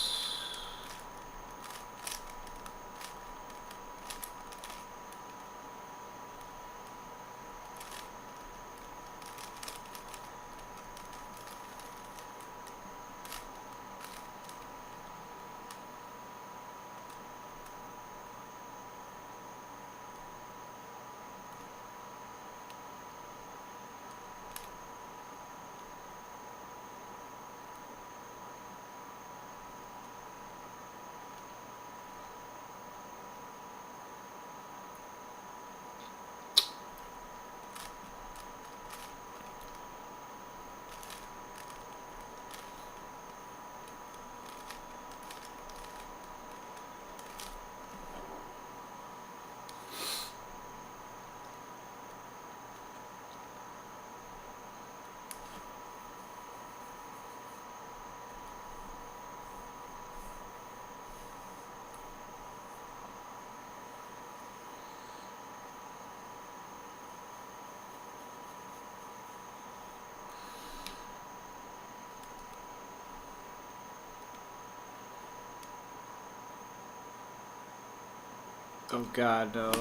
Oh god, no.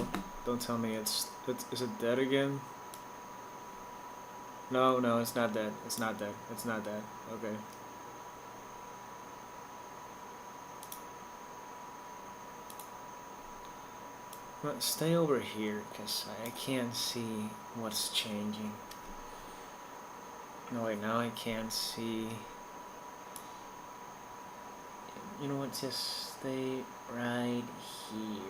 Don't tell me it's is it dead again? No, no, it's not dead. It's not dead. It's not dead. Okay. Well, stay over here, because I can't see what's changing. No, wait, now I can't see. You know what, just stay right here.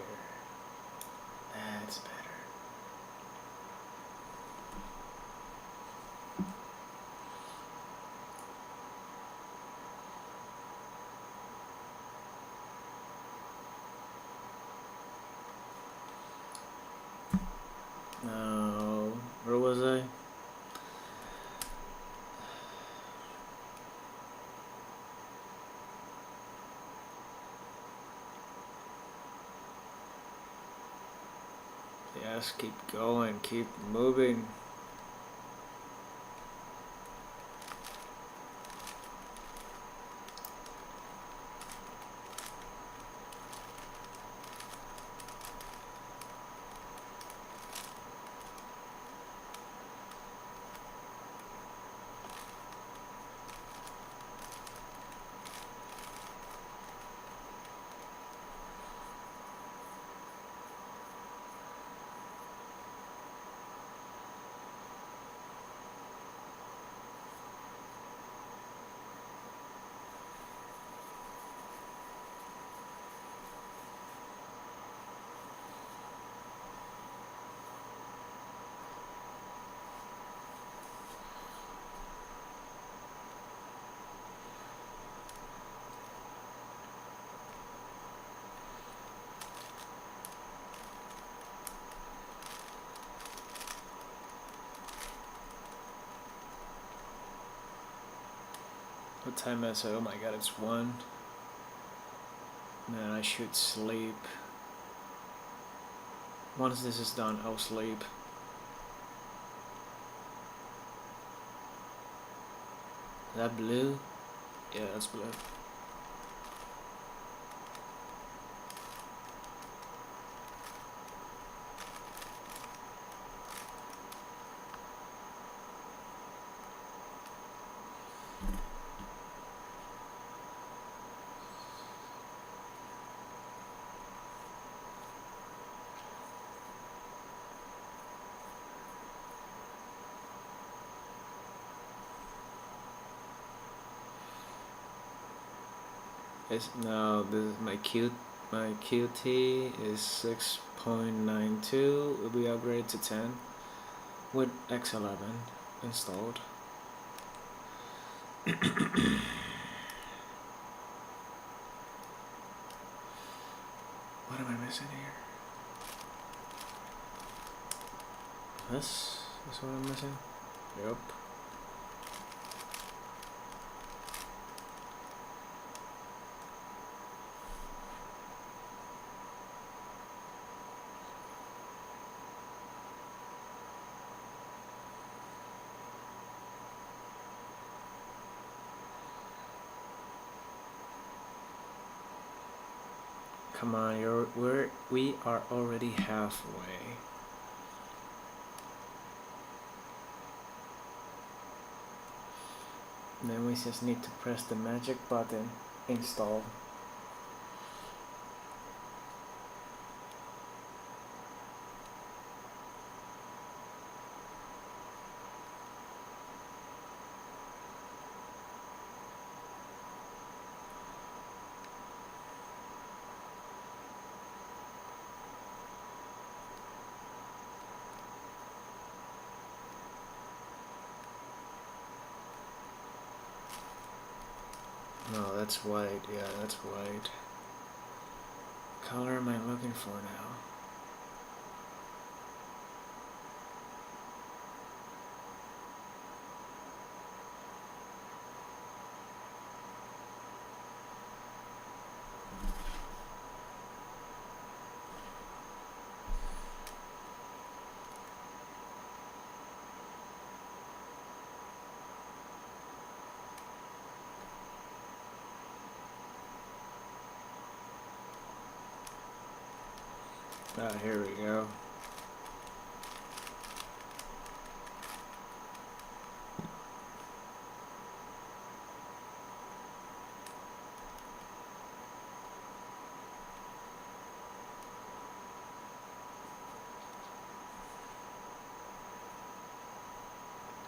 That's better. No, where was I? Yes, keep going, keep moving. What time is it? Oh my god, it's 1. Man, I should sleep. Once this is done, I'll sleep. Is that blue? Yeah, that's blue. No, this is my QT is 6.92. Will be upgraded to 10 with X11 installed. What am I missing here? This is what I'm missing? Yep. Come on, we are already halfway. And then we just need to press the magic button, install. No, that's white. Yeah, that's white. Color am I looking for now? Here we go.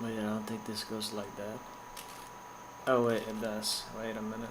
Wait, I don't think this goes like that. Oh wait, it does. Wait a minute.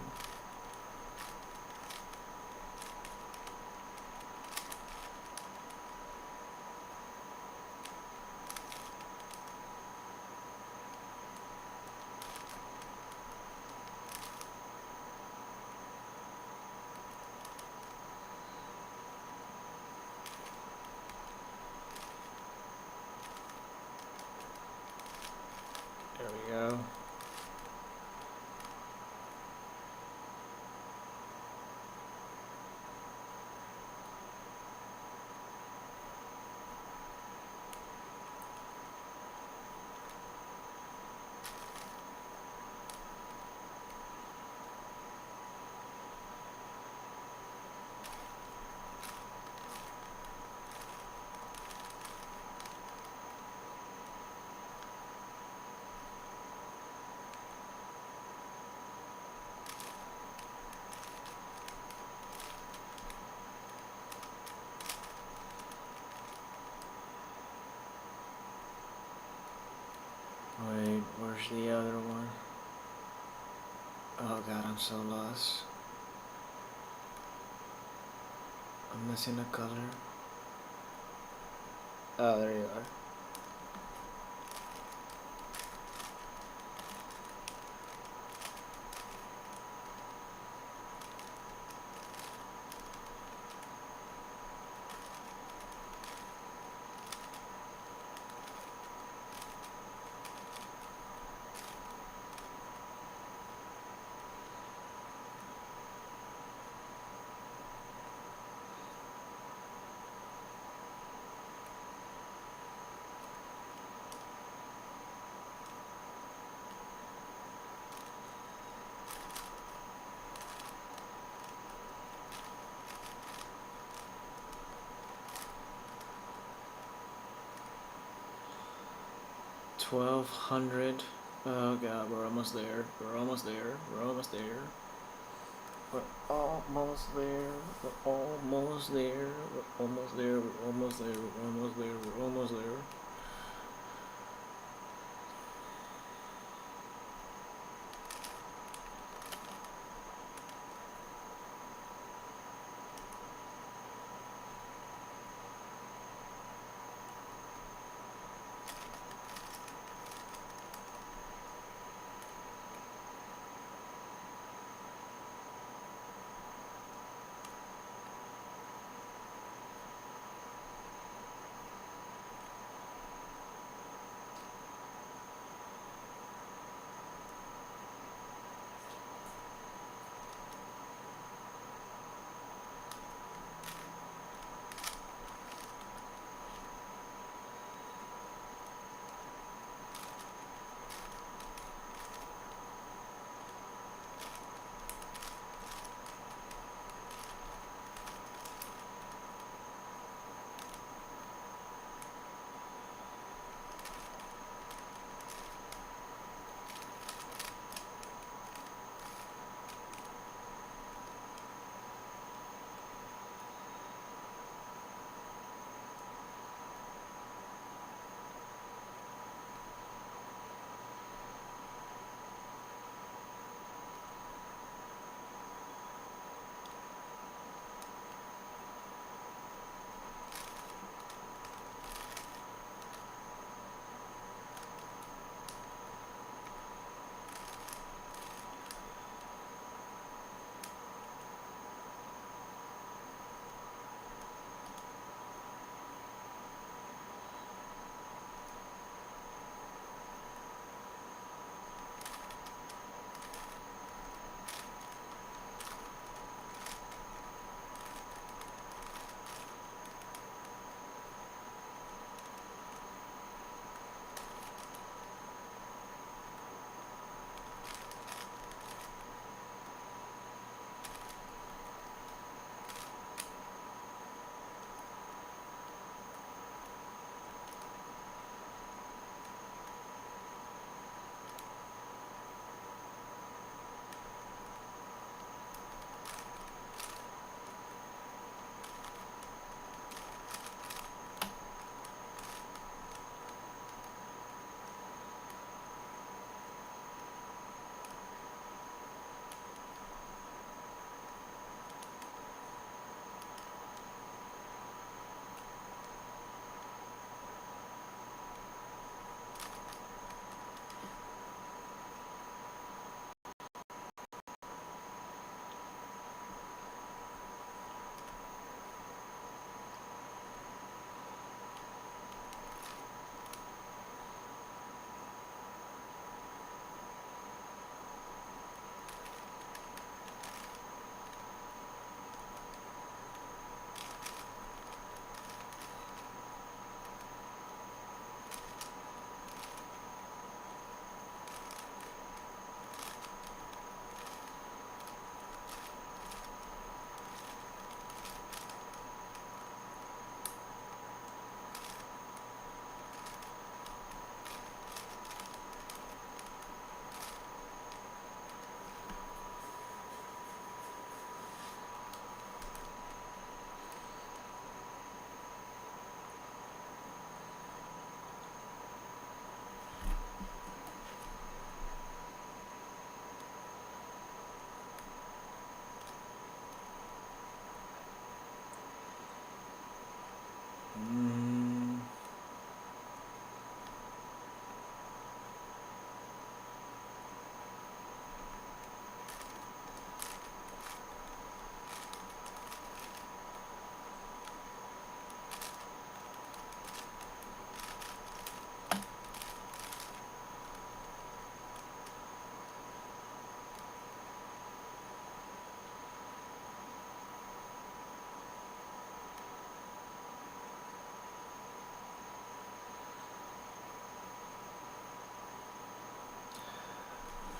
There we go. Wait, where's the other one? Oh god, I'm so lost. I'm missing a color. Oh, there you are. $1,200. Oh god, we're almost there. We're almost there. We're almost there. We're almost there. We're almost there. We're almost there. We're almost there. We're almost there. We're almost there.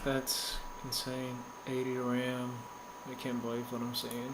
That's insane. 80 RAM. I can't believe what I'm saying.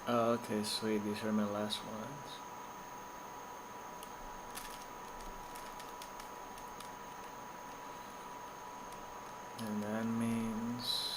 Oh, okay, sweet. These are my last ones. And that means...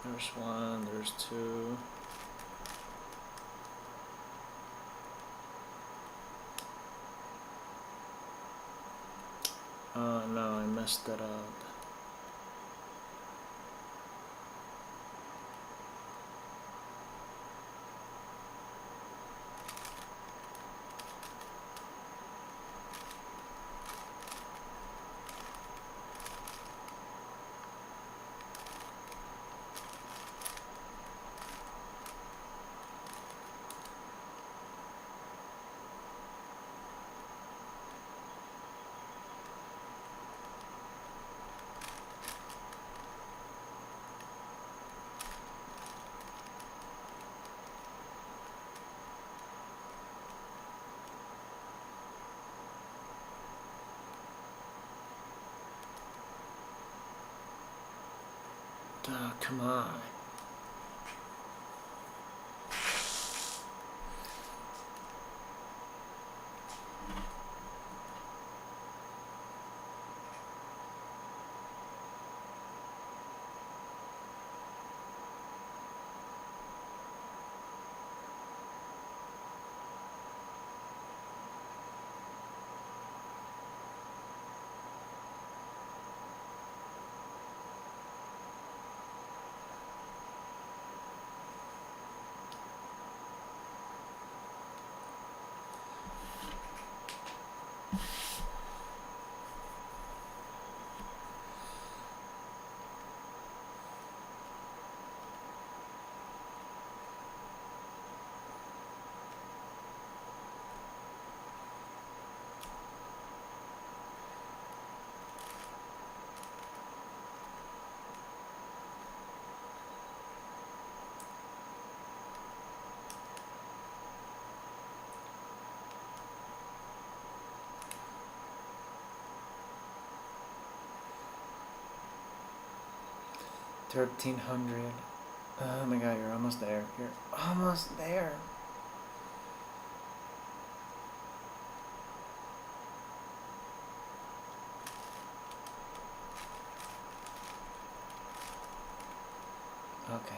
There's one, there's two. Oh no, I messed that up. Oh, come on. $1,300. Oh my god, you're almost there. You're almost there. Okay.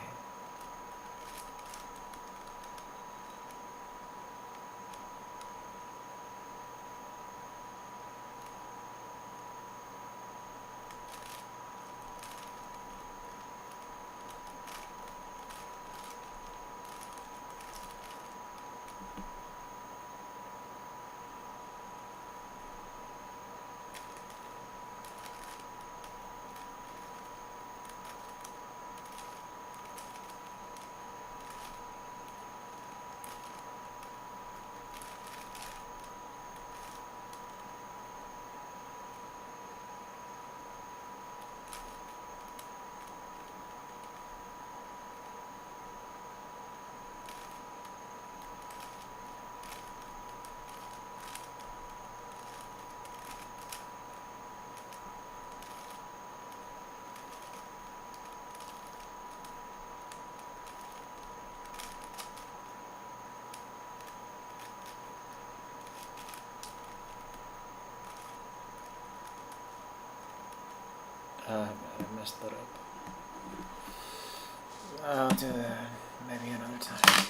I messed that up. I'll do that maybe another time.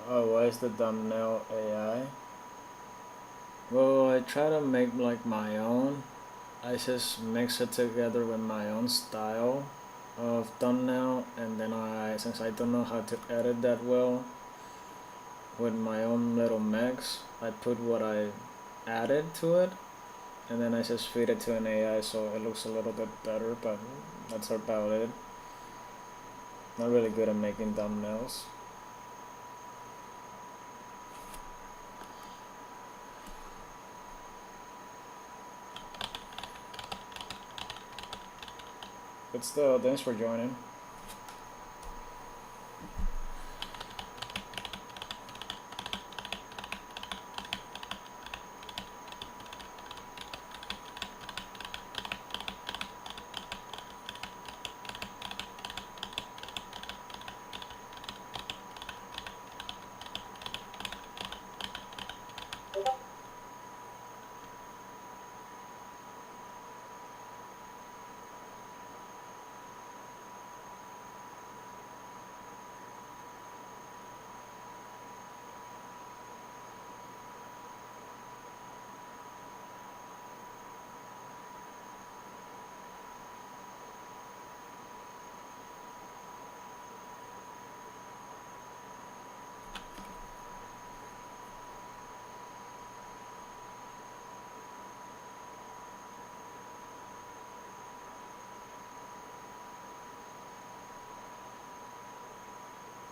Oh, why is the thumbnail AI? Well, I try to make like my own. I just mix it together with my own style of thumbnail, and then since I don't know how to edit that well with my own little mix, I put what I added to it, and then I just feed it to an AI so it looks a little bit better, but that's about it. Not really good at making thumbnails. But still, thanks for joining.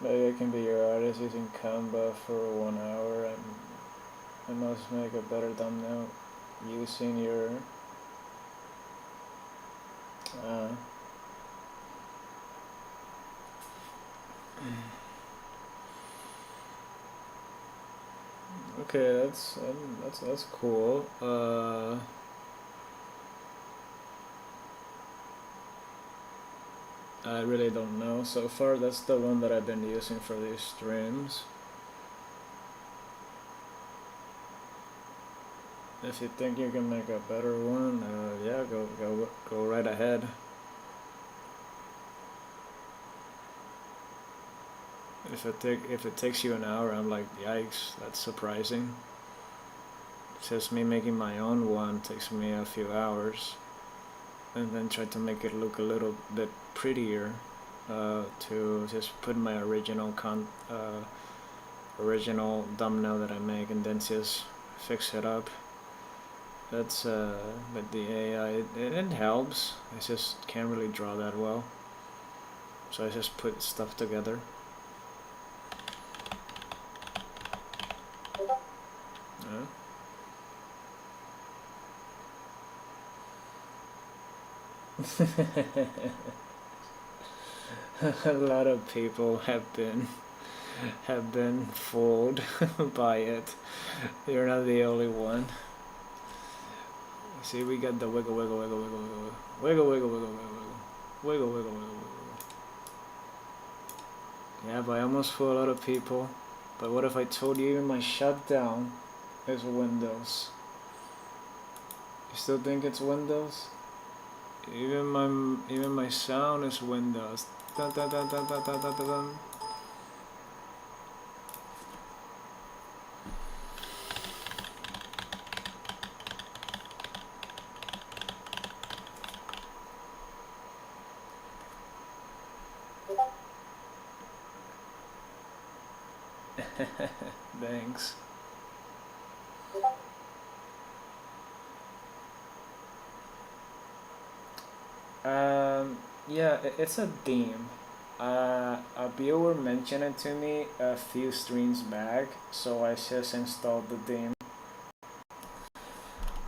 Maybe I can be your artist using Canva for 1 hour, and I must make a better thumbnail using your Okay, that's cool. I really don't know. So far, that's the one that I've been using for these streams. If you think you can make a better one, yeah, go right ahead. If it takes you an hour, I'm like, yikes, that's surprising. Just me making my own one takes me a few hours, and then try to make it look a little bit prettier, to just put my original thumbnail that I make, and then just fix it up. That's but the AI, it helps. I just can't really draw that well, so I just put stuff together. A lot of people have been fooled by it. You're not the only one. See, we got the wiggle, wiggle, wiggle, wiggle, wiggle, wiggle, wiggle, wiggle, wiggle, wiggle, wiggle, wiggle, wiggle. Yeah, but I almost fooled a lot of people. But what if I told you even my shutdown is Windows? You still think it's Windows? Even my sound is Windows. Dun, dun, dun, dun, dun, dun, dun, dun. Thanks. Yeah, it's a theme. A viewer mentioned it to me a few streams back, so I just installed the theme.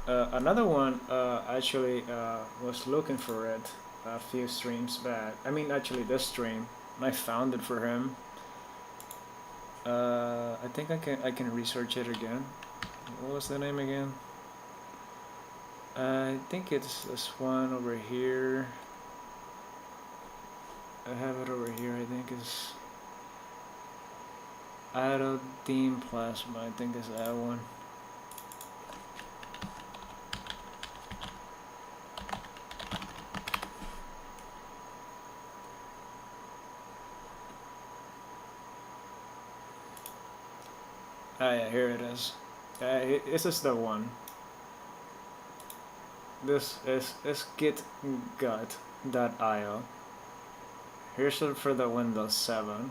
Another one actually was looking for it a few streams back. I mean, actually, this stream, I found it for him. I think I can research it again. What was the name again? I think it's this one over here. I have it over here. I think it's Auto Theme Plasma. I think it's that one. Ah, yeah, here it is. This is the one. This is gitgut.io. Here's it for the Windows 7.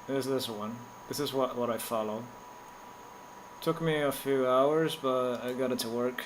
There's this one. This is what I follow. Took me a few hours, but I got it to work.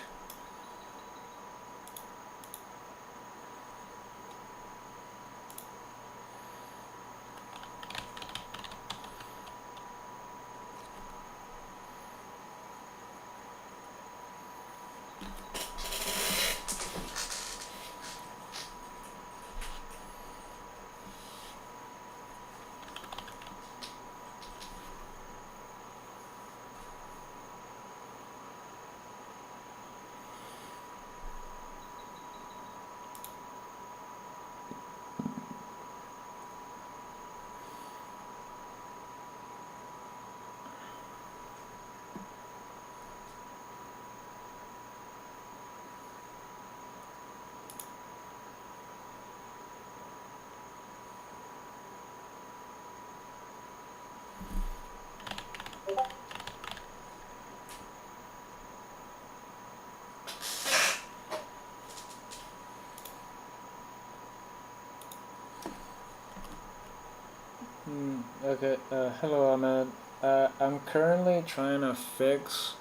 Okay, hello Ahmed. I'm currently trying to fix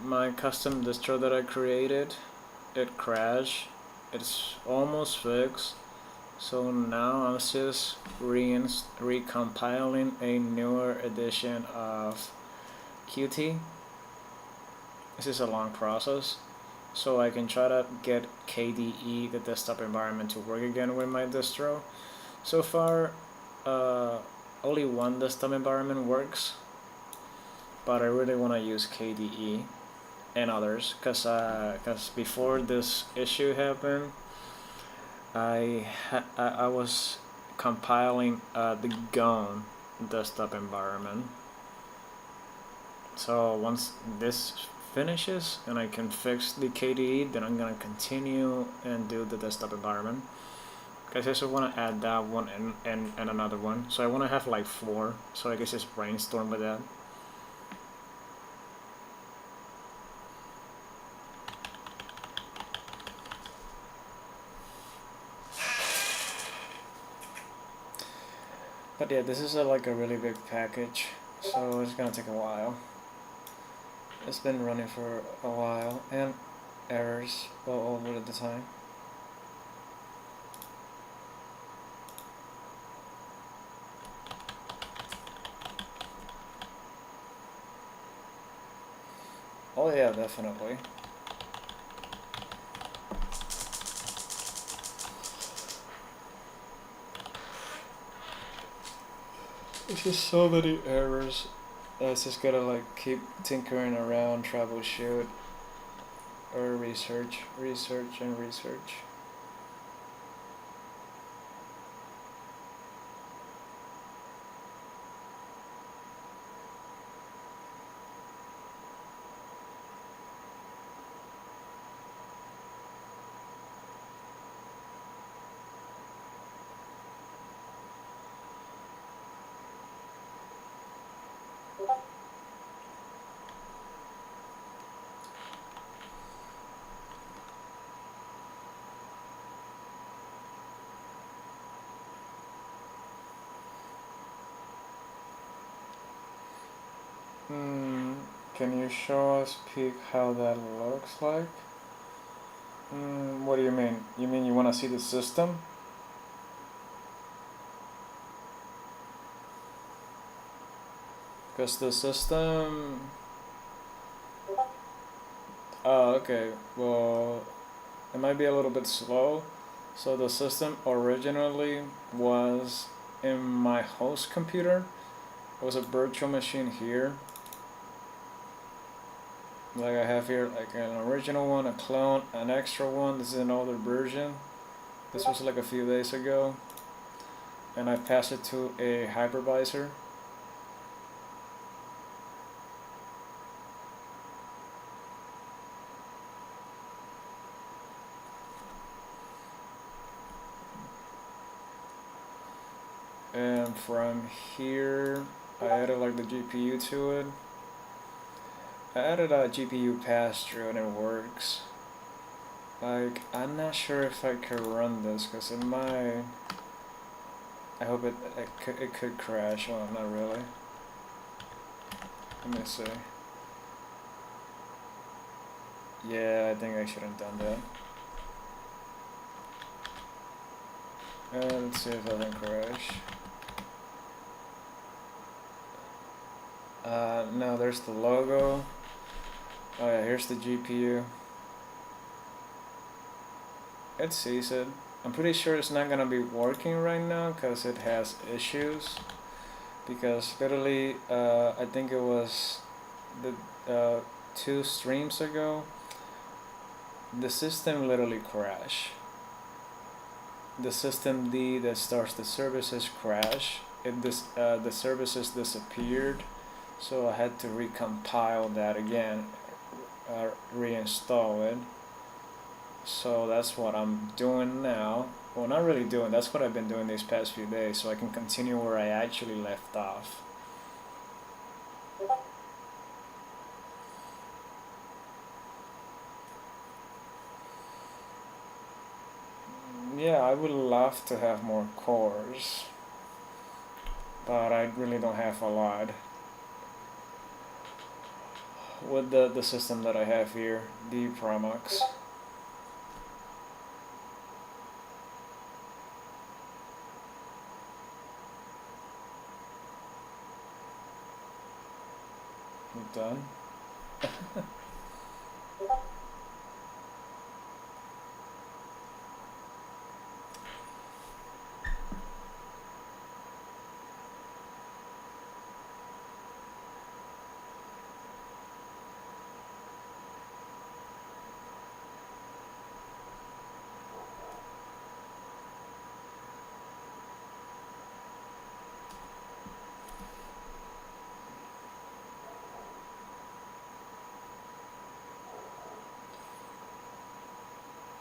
my custom distro that I created. It crashed. It's almost fixed. So now I'm just recompiling a newer edition of Qt. This is a long process. So I can try to get KDE, the desktop environment, to work again with my distro. So far, only one desktop environment works, but I really want to use KDE and others, because before this issue happened, I was compiling the GON desktop environment. So once this finishes and I can fix the KDE, then I'm gonna continue and do the desktop environment. Because I also want to add that one and another one. So I want to have like 4. So I guess just brainstorm with that. But yeah, this is like a really big package, so it's gonna take a while. It's been running for a while, and errors all over the time. Oh yeah, definitely. It's just so many errors. It's just gotta like keep tinkering around, troubleshoot, or research, and research. Can you show us, peek, how that looks like? What do you mean? You mean you want to see the system? Because the system... Oh, okay. Well, it might be a little bit slow. So the system originally was in my host computer. It was a virtual machine here. Like I have here like an original one, a clone, an extra one. This is an older version. This was like a few days ago. And I passed it to a hypervisor. And from here, I added like the GPU to it. I added a GPU pass-through and it works. Like, I'm not sure if I could run this because it might... I hope it could crash. Well, not really. Let me see. Yeah, I think I should have done that. Let's see if I can crash. No, there's the logo. Oh yeah, here's the GPU. It sees it. I'm pretty sure it's not gonna be working right now because it has issues. Because literally, I think it was the 2 streams ago, the system literally crashed. The system D that starts the services crash. The services disappeared, so I had to recompile that again, reinstall it. So that's what I'm doing now. Well, not really doing, that's what I've been doing these past few days, so I can continue where I actually left off. Yeah, I would love to have more cores, but I really don't have a lot. With the system that I have here, the Promox. Done.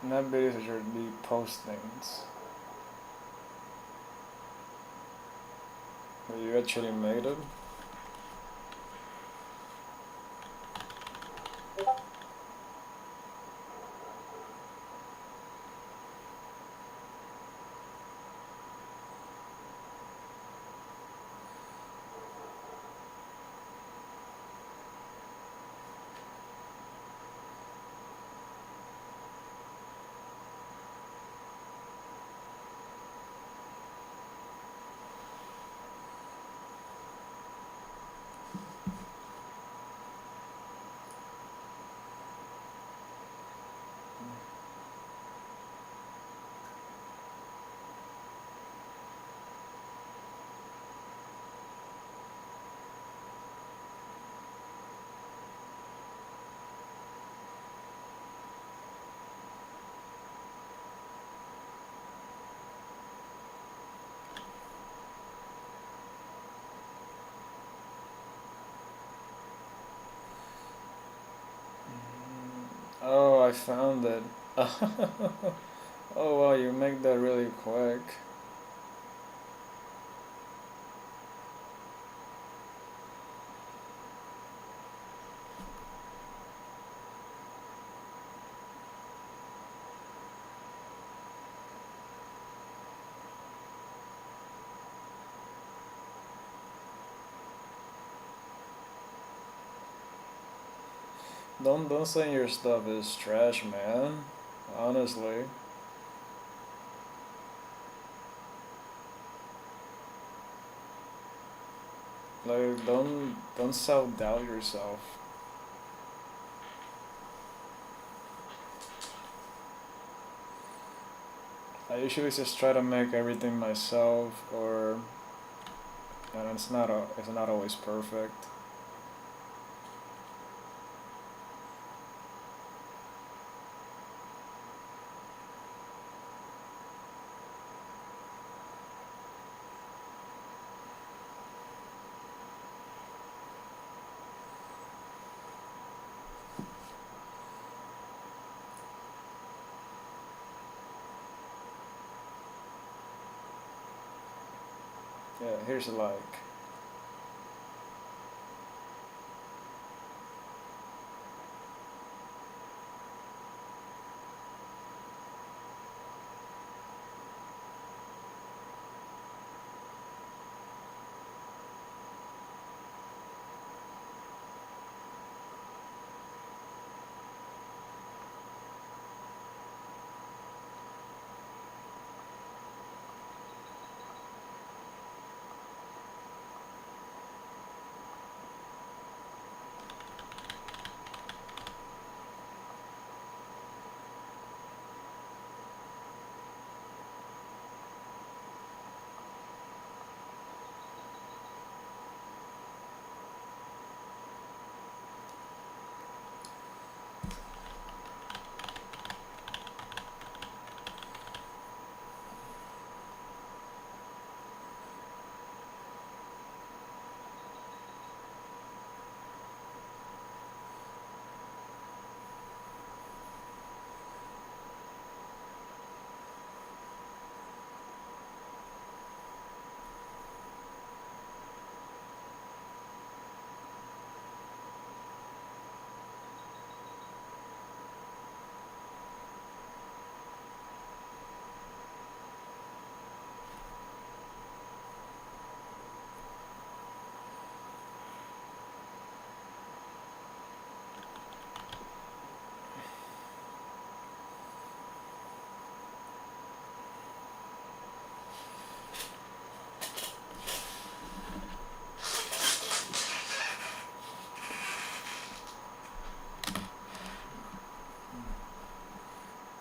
Not videos that should be postings. But you actually made it? Oh, I found it. Oh wow, you make that really quick. Don't say your stuff is trash, man. Honestly. Like don't self-doubt yourself. I usually just try to make everything myself, or and it's not always perfect. Yeah, here's a like.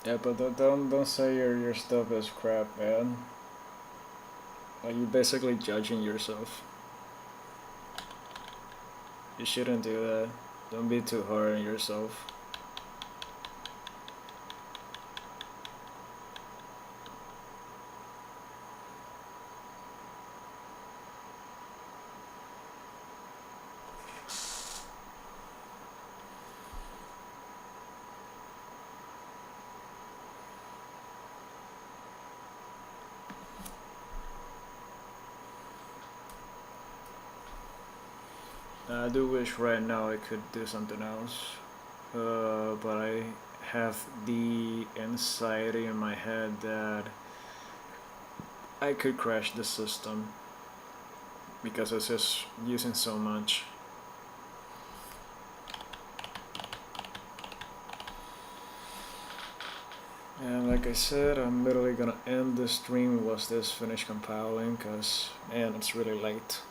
Yeah, but don't say your stuff is crap, man. Like you're basically judging yourself. You shouldn't do that. Don't be too hard on yourself. I do wish right now I could do something else, but I have the anxiety in my head that I could crash the system because it's just using so much. And like I said, I'm literally gonna end the stream once this finish compiling, cause man, it's really late.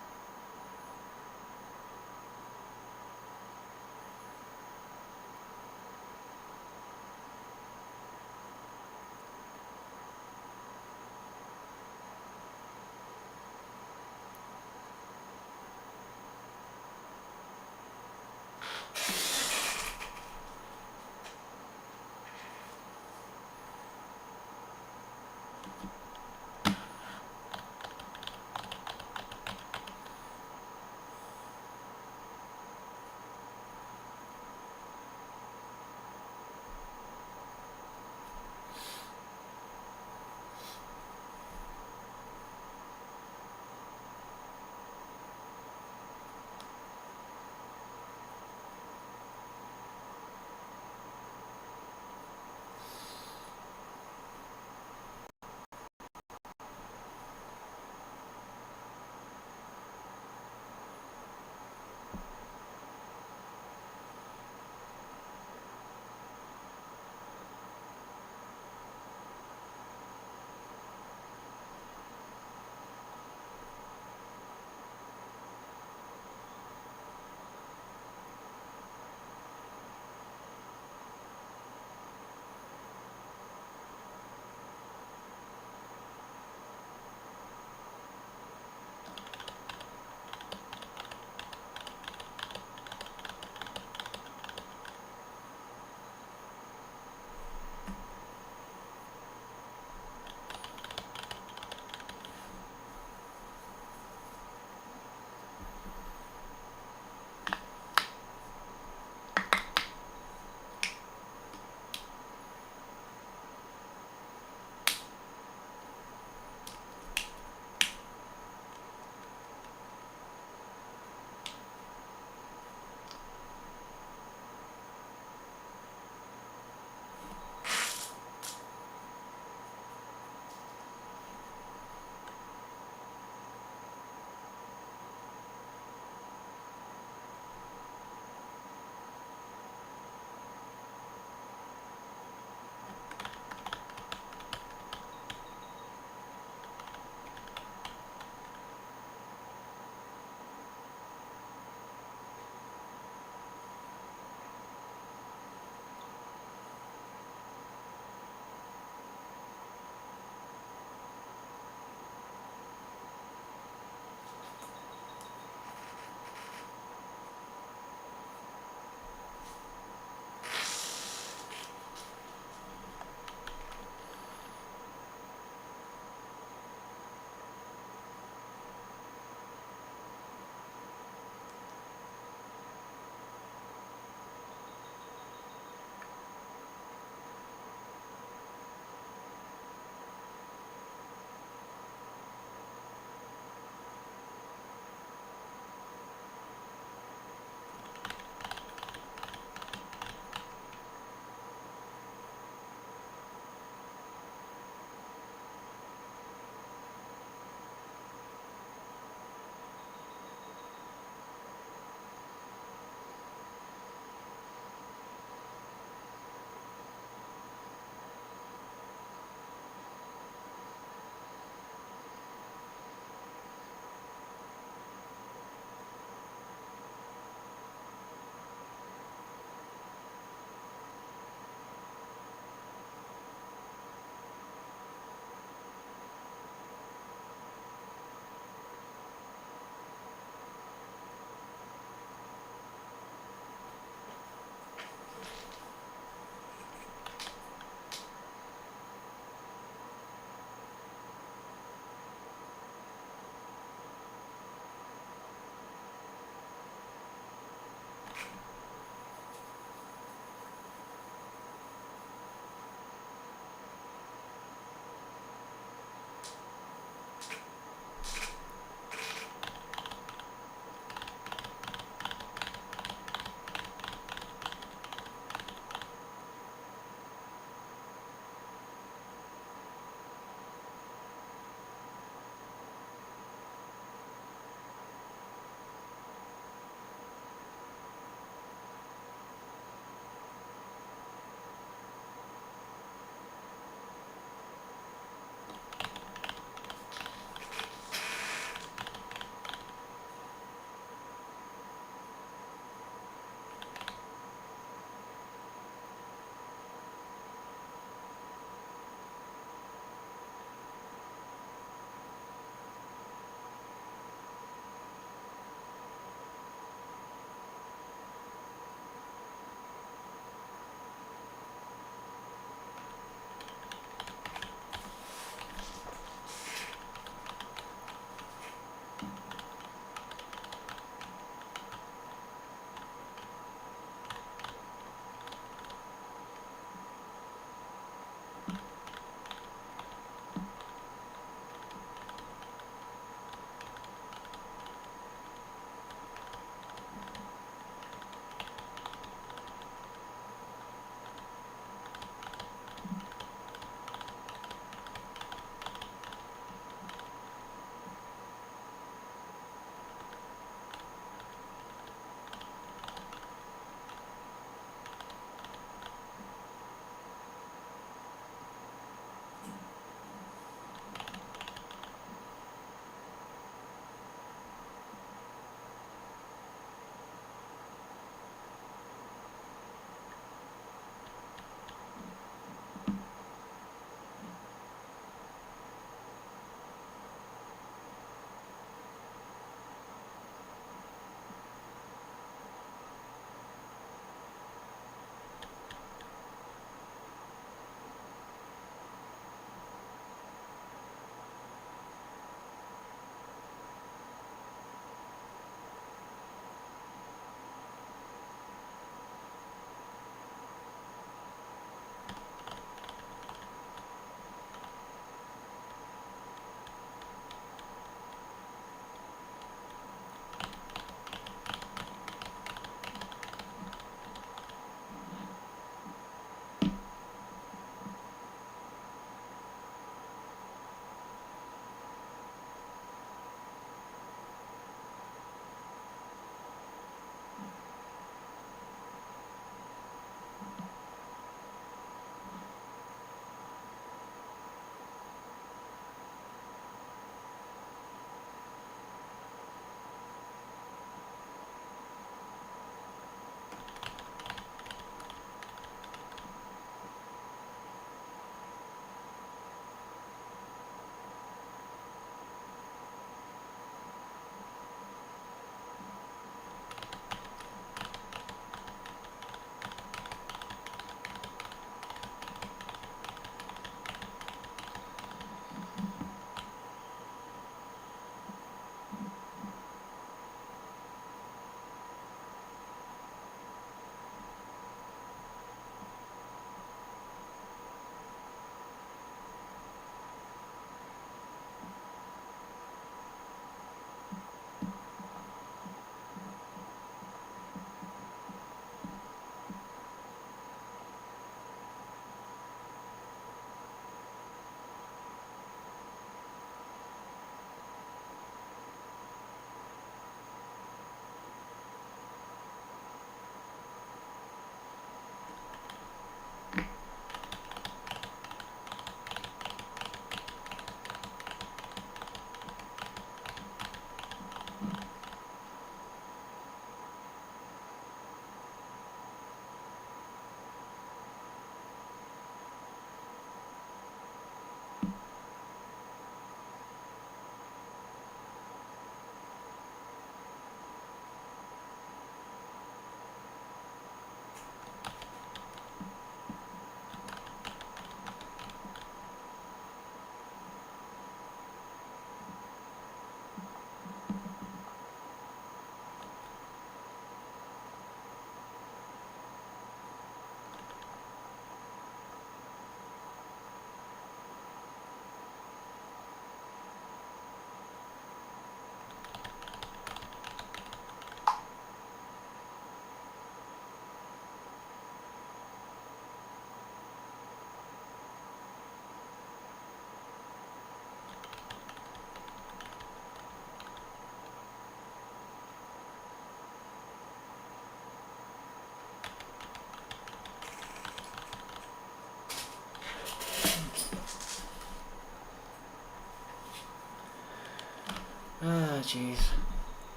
Jeez.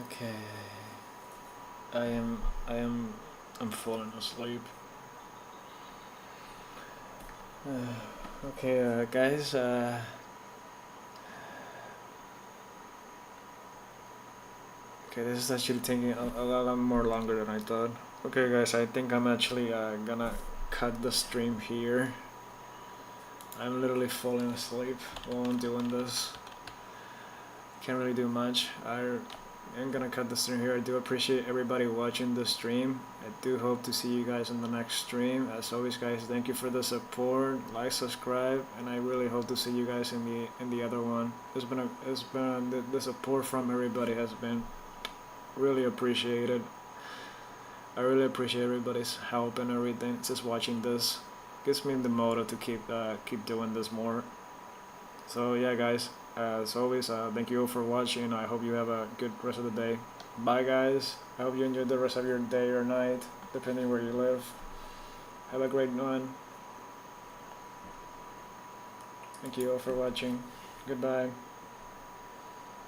Okay. I'm falling asleep. Okay, guys. Okay, this is actually taking a lot more longer than I thought. Okay, guys, I think I'm actually gonna cut the stream here. I'm literally falling asleep while I'm doing this. Can't really do much. I'm gonna cut the stream here. I do appreciate everybody watching the stream. I do hope to see you guys in the next stream. As always, guys, thank you for the support. Like, subscribe, and I really hope to see you guys in the other one. The support from everybody has been really appreciated. I really appreciate everybody's help and everything. Just watching this gives me the motive to keep doing this more. So yeah, guys, as always, thank you all for watching. I hope you have a good rest of the day. Bye, guys. I hope you enjoy the rest of your day or night, depending where you live. Have a great one. Thank you all for watching. Goodbye.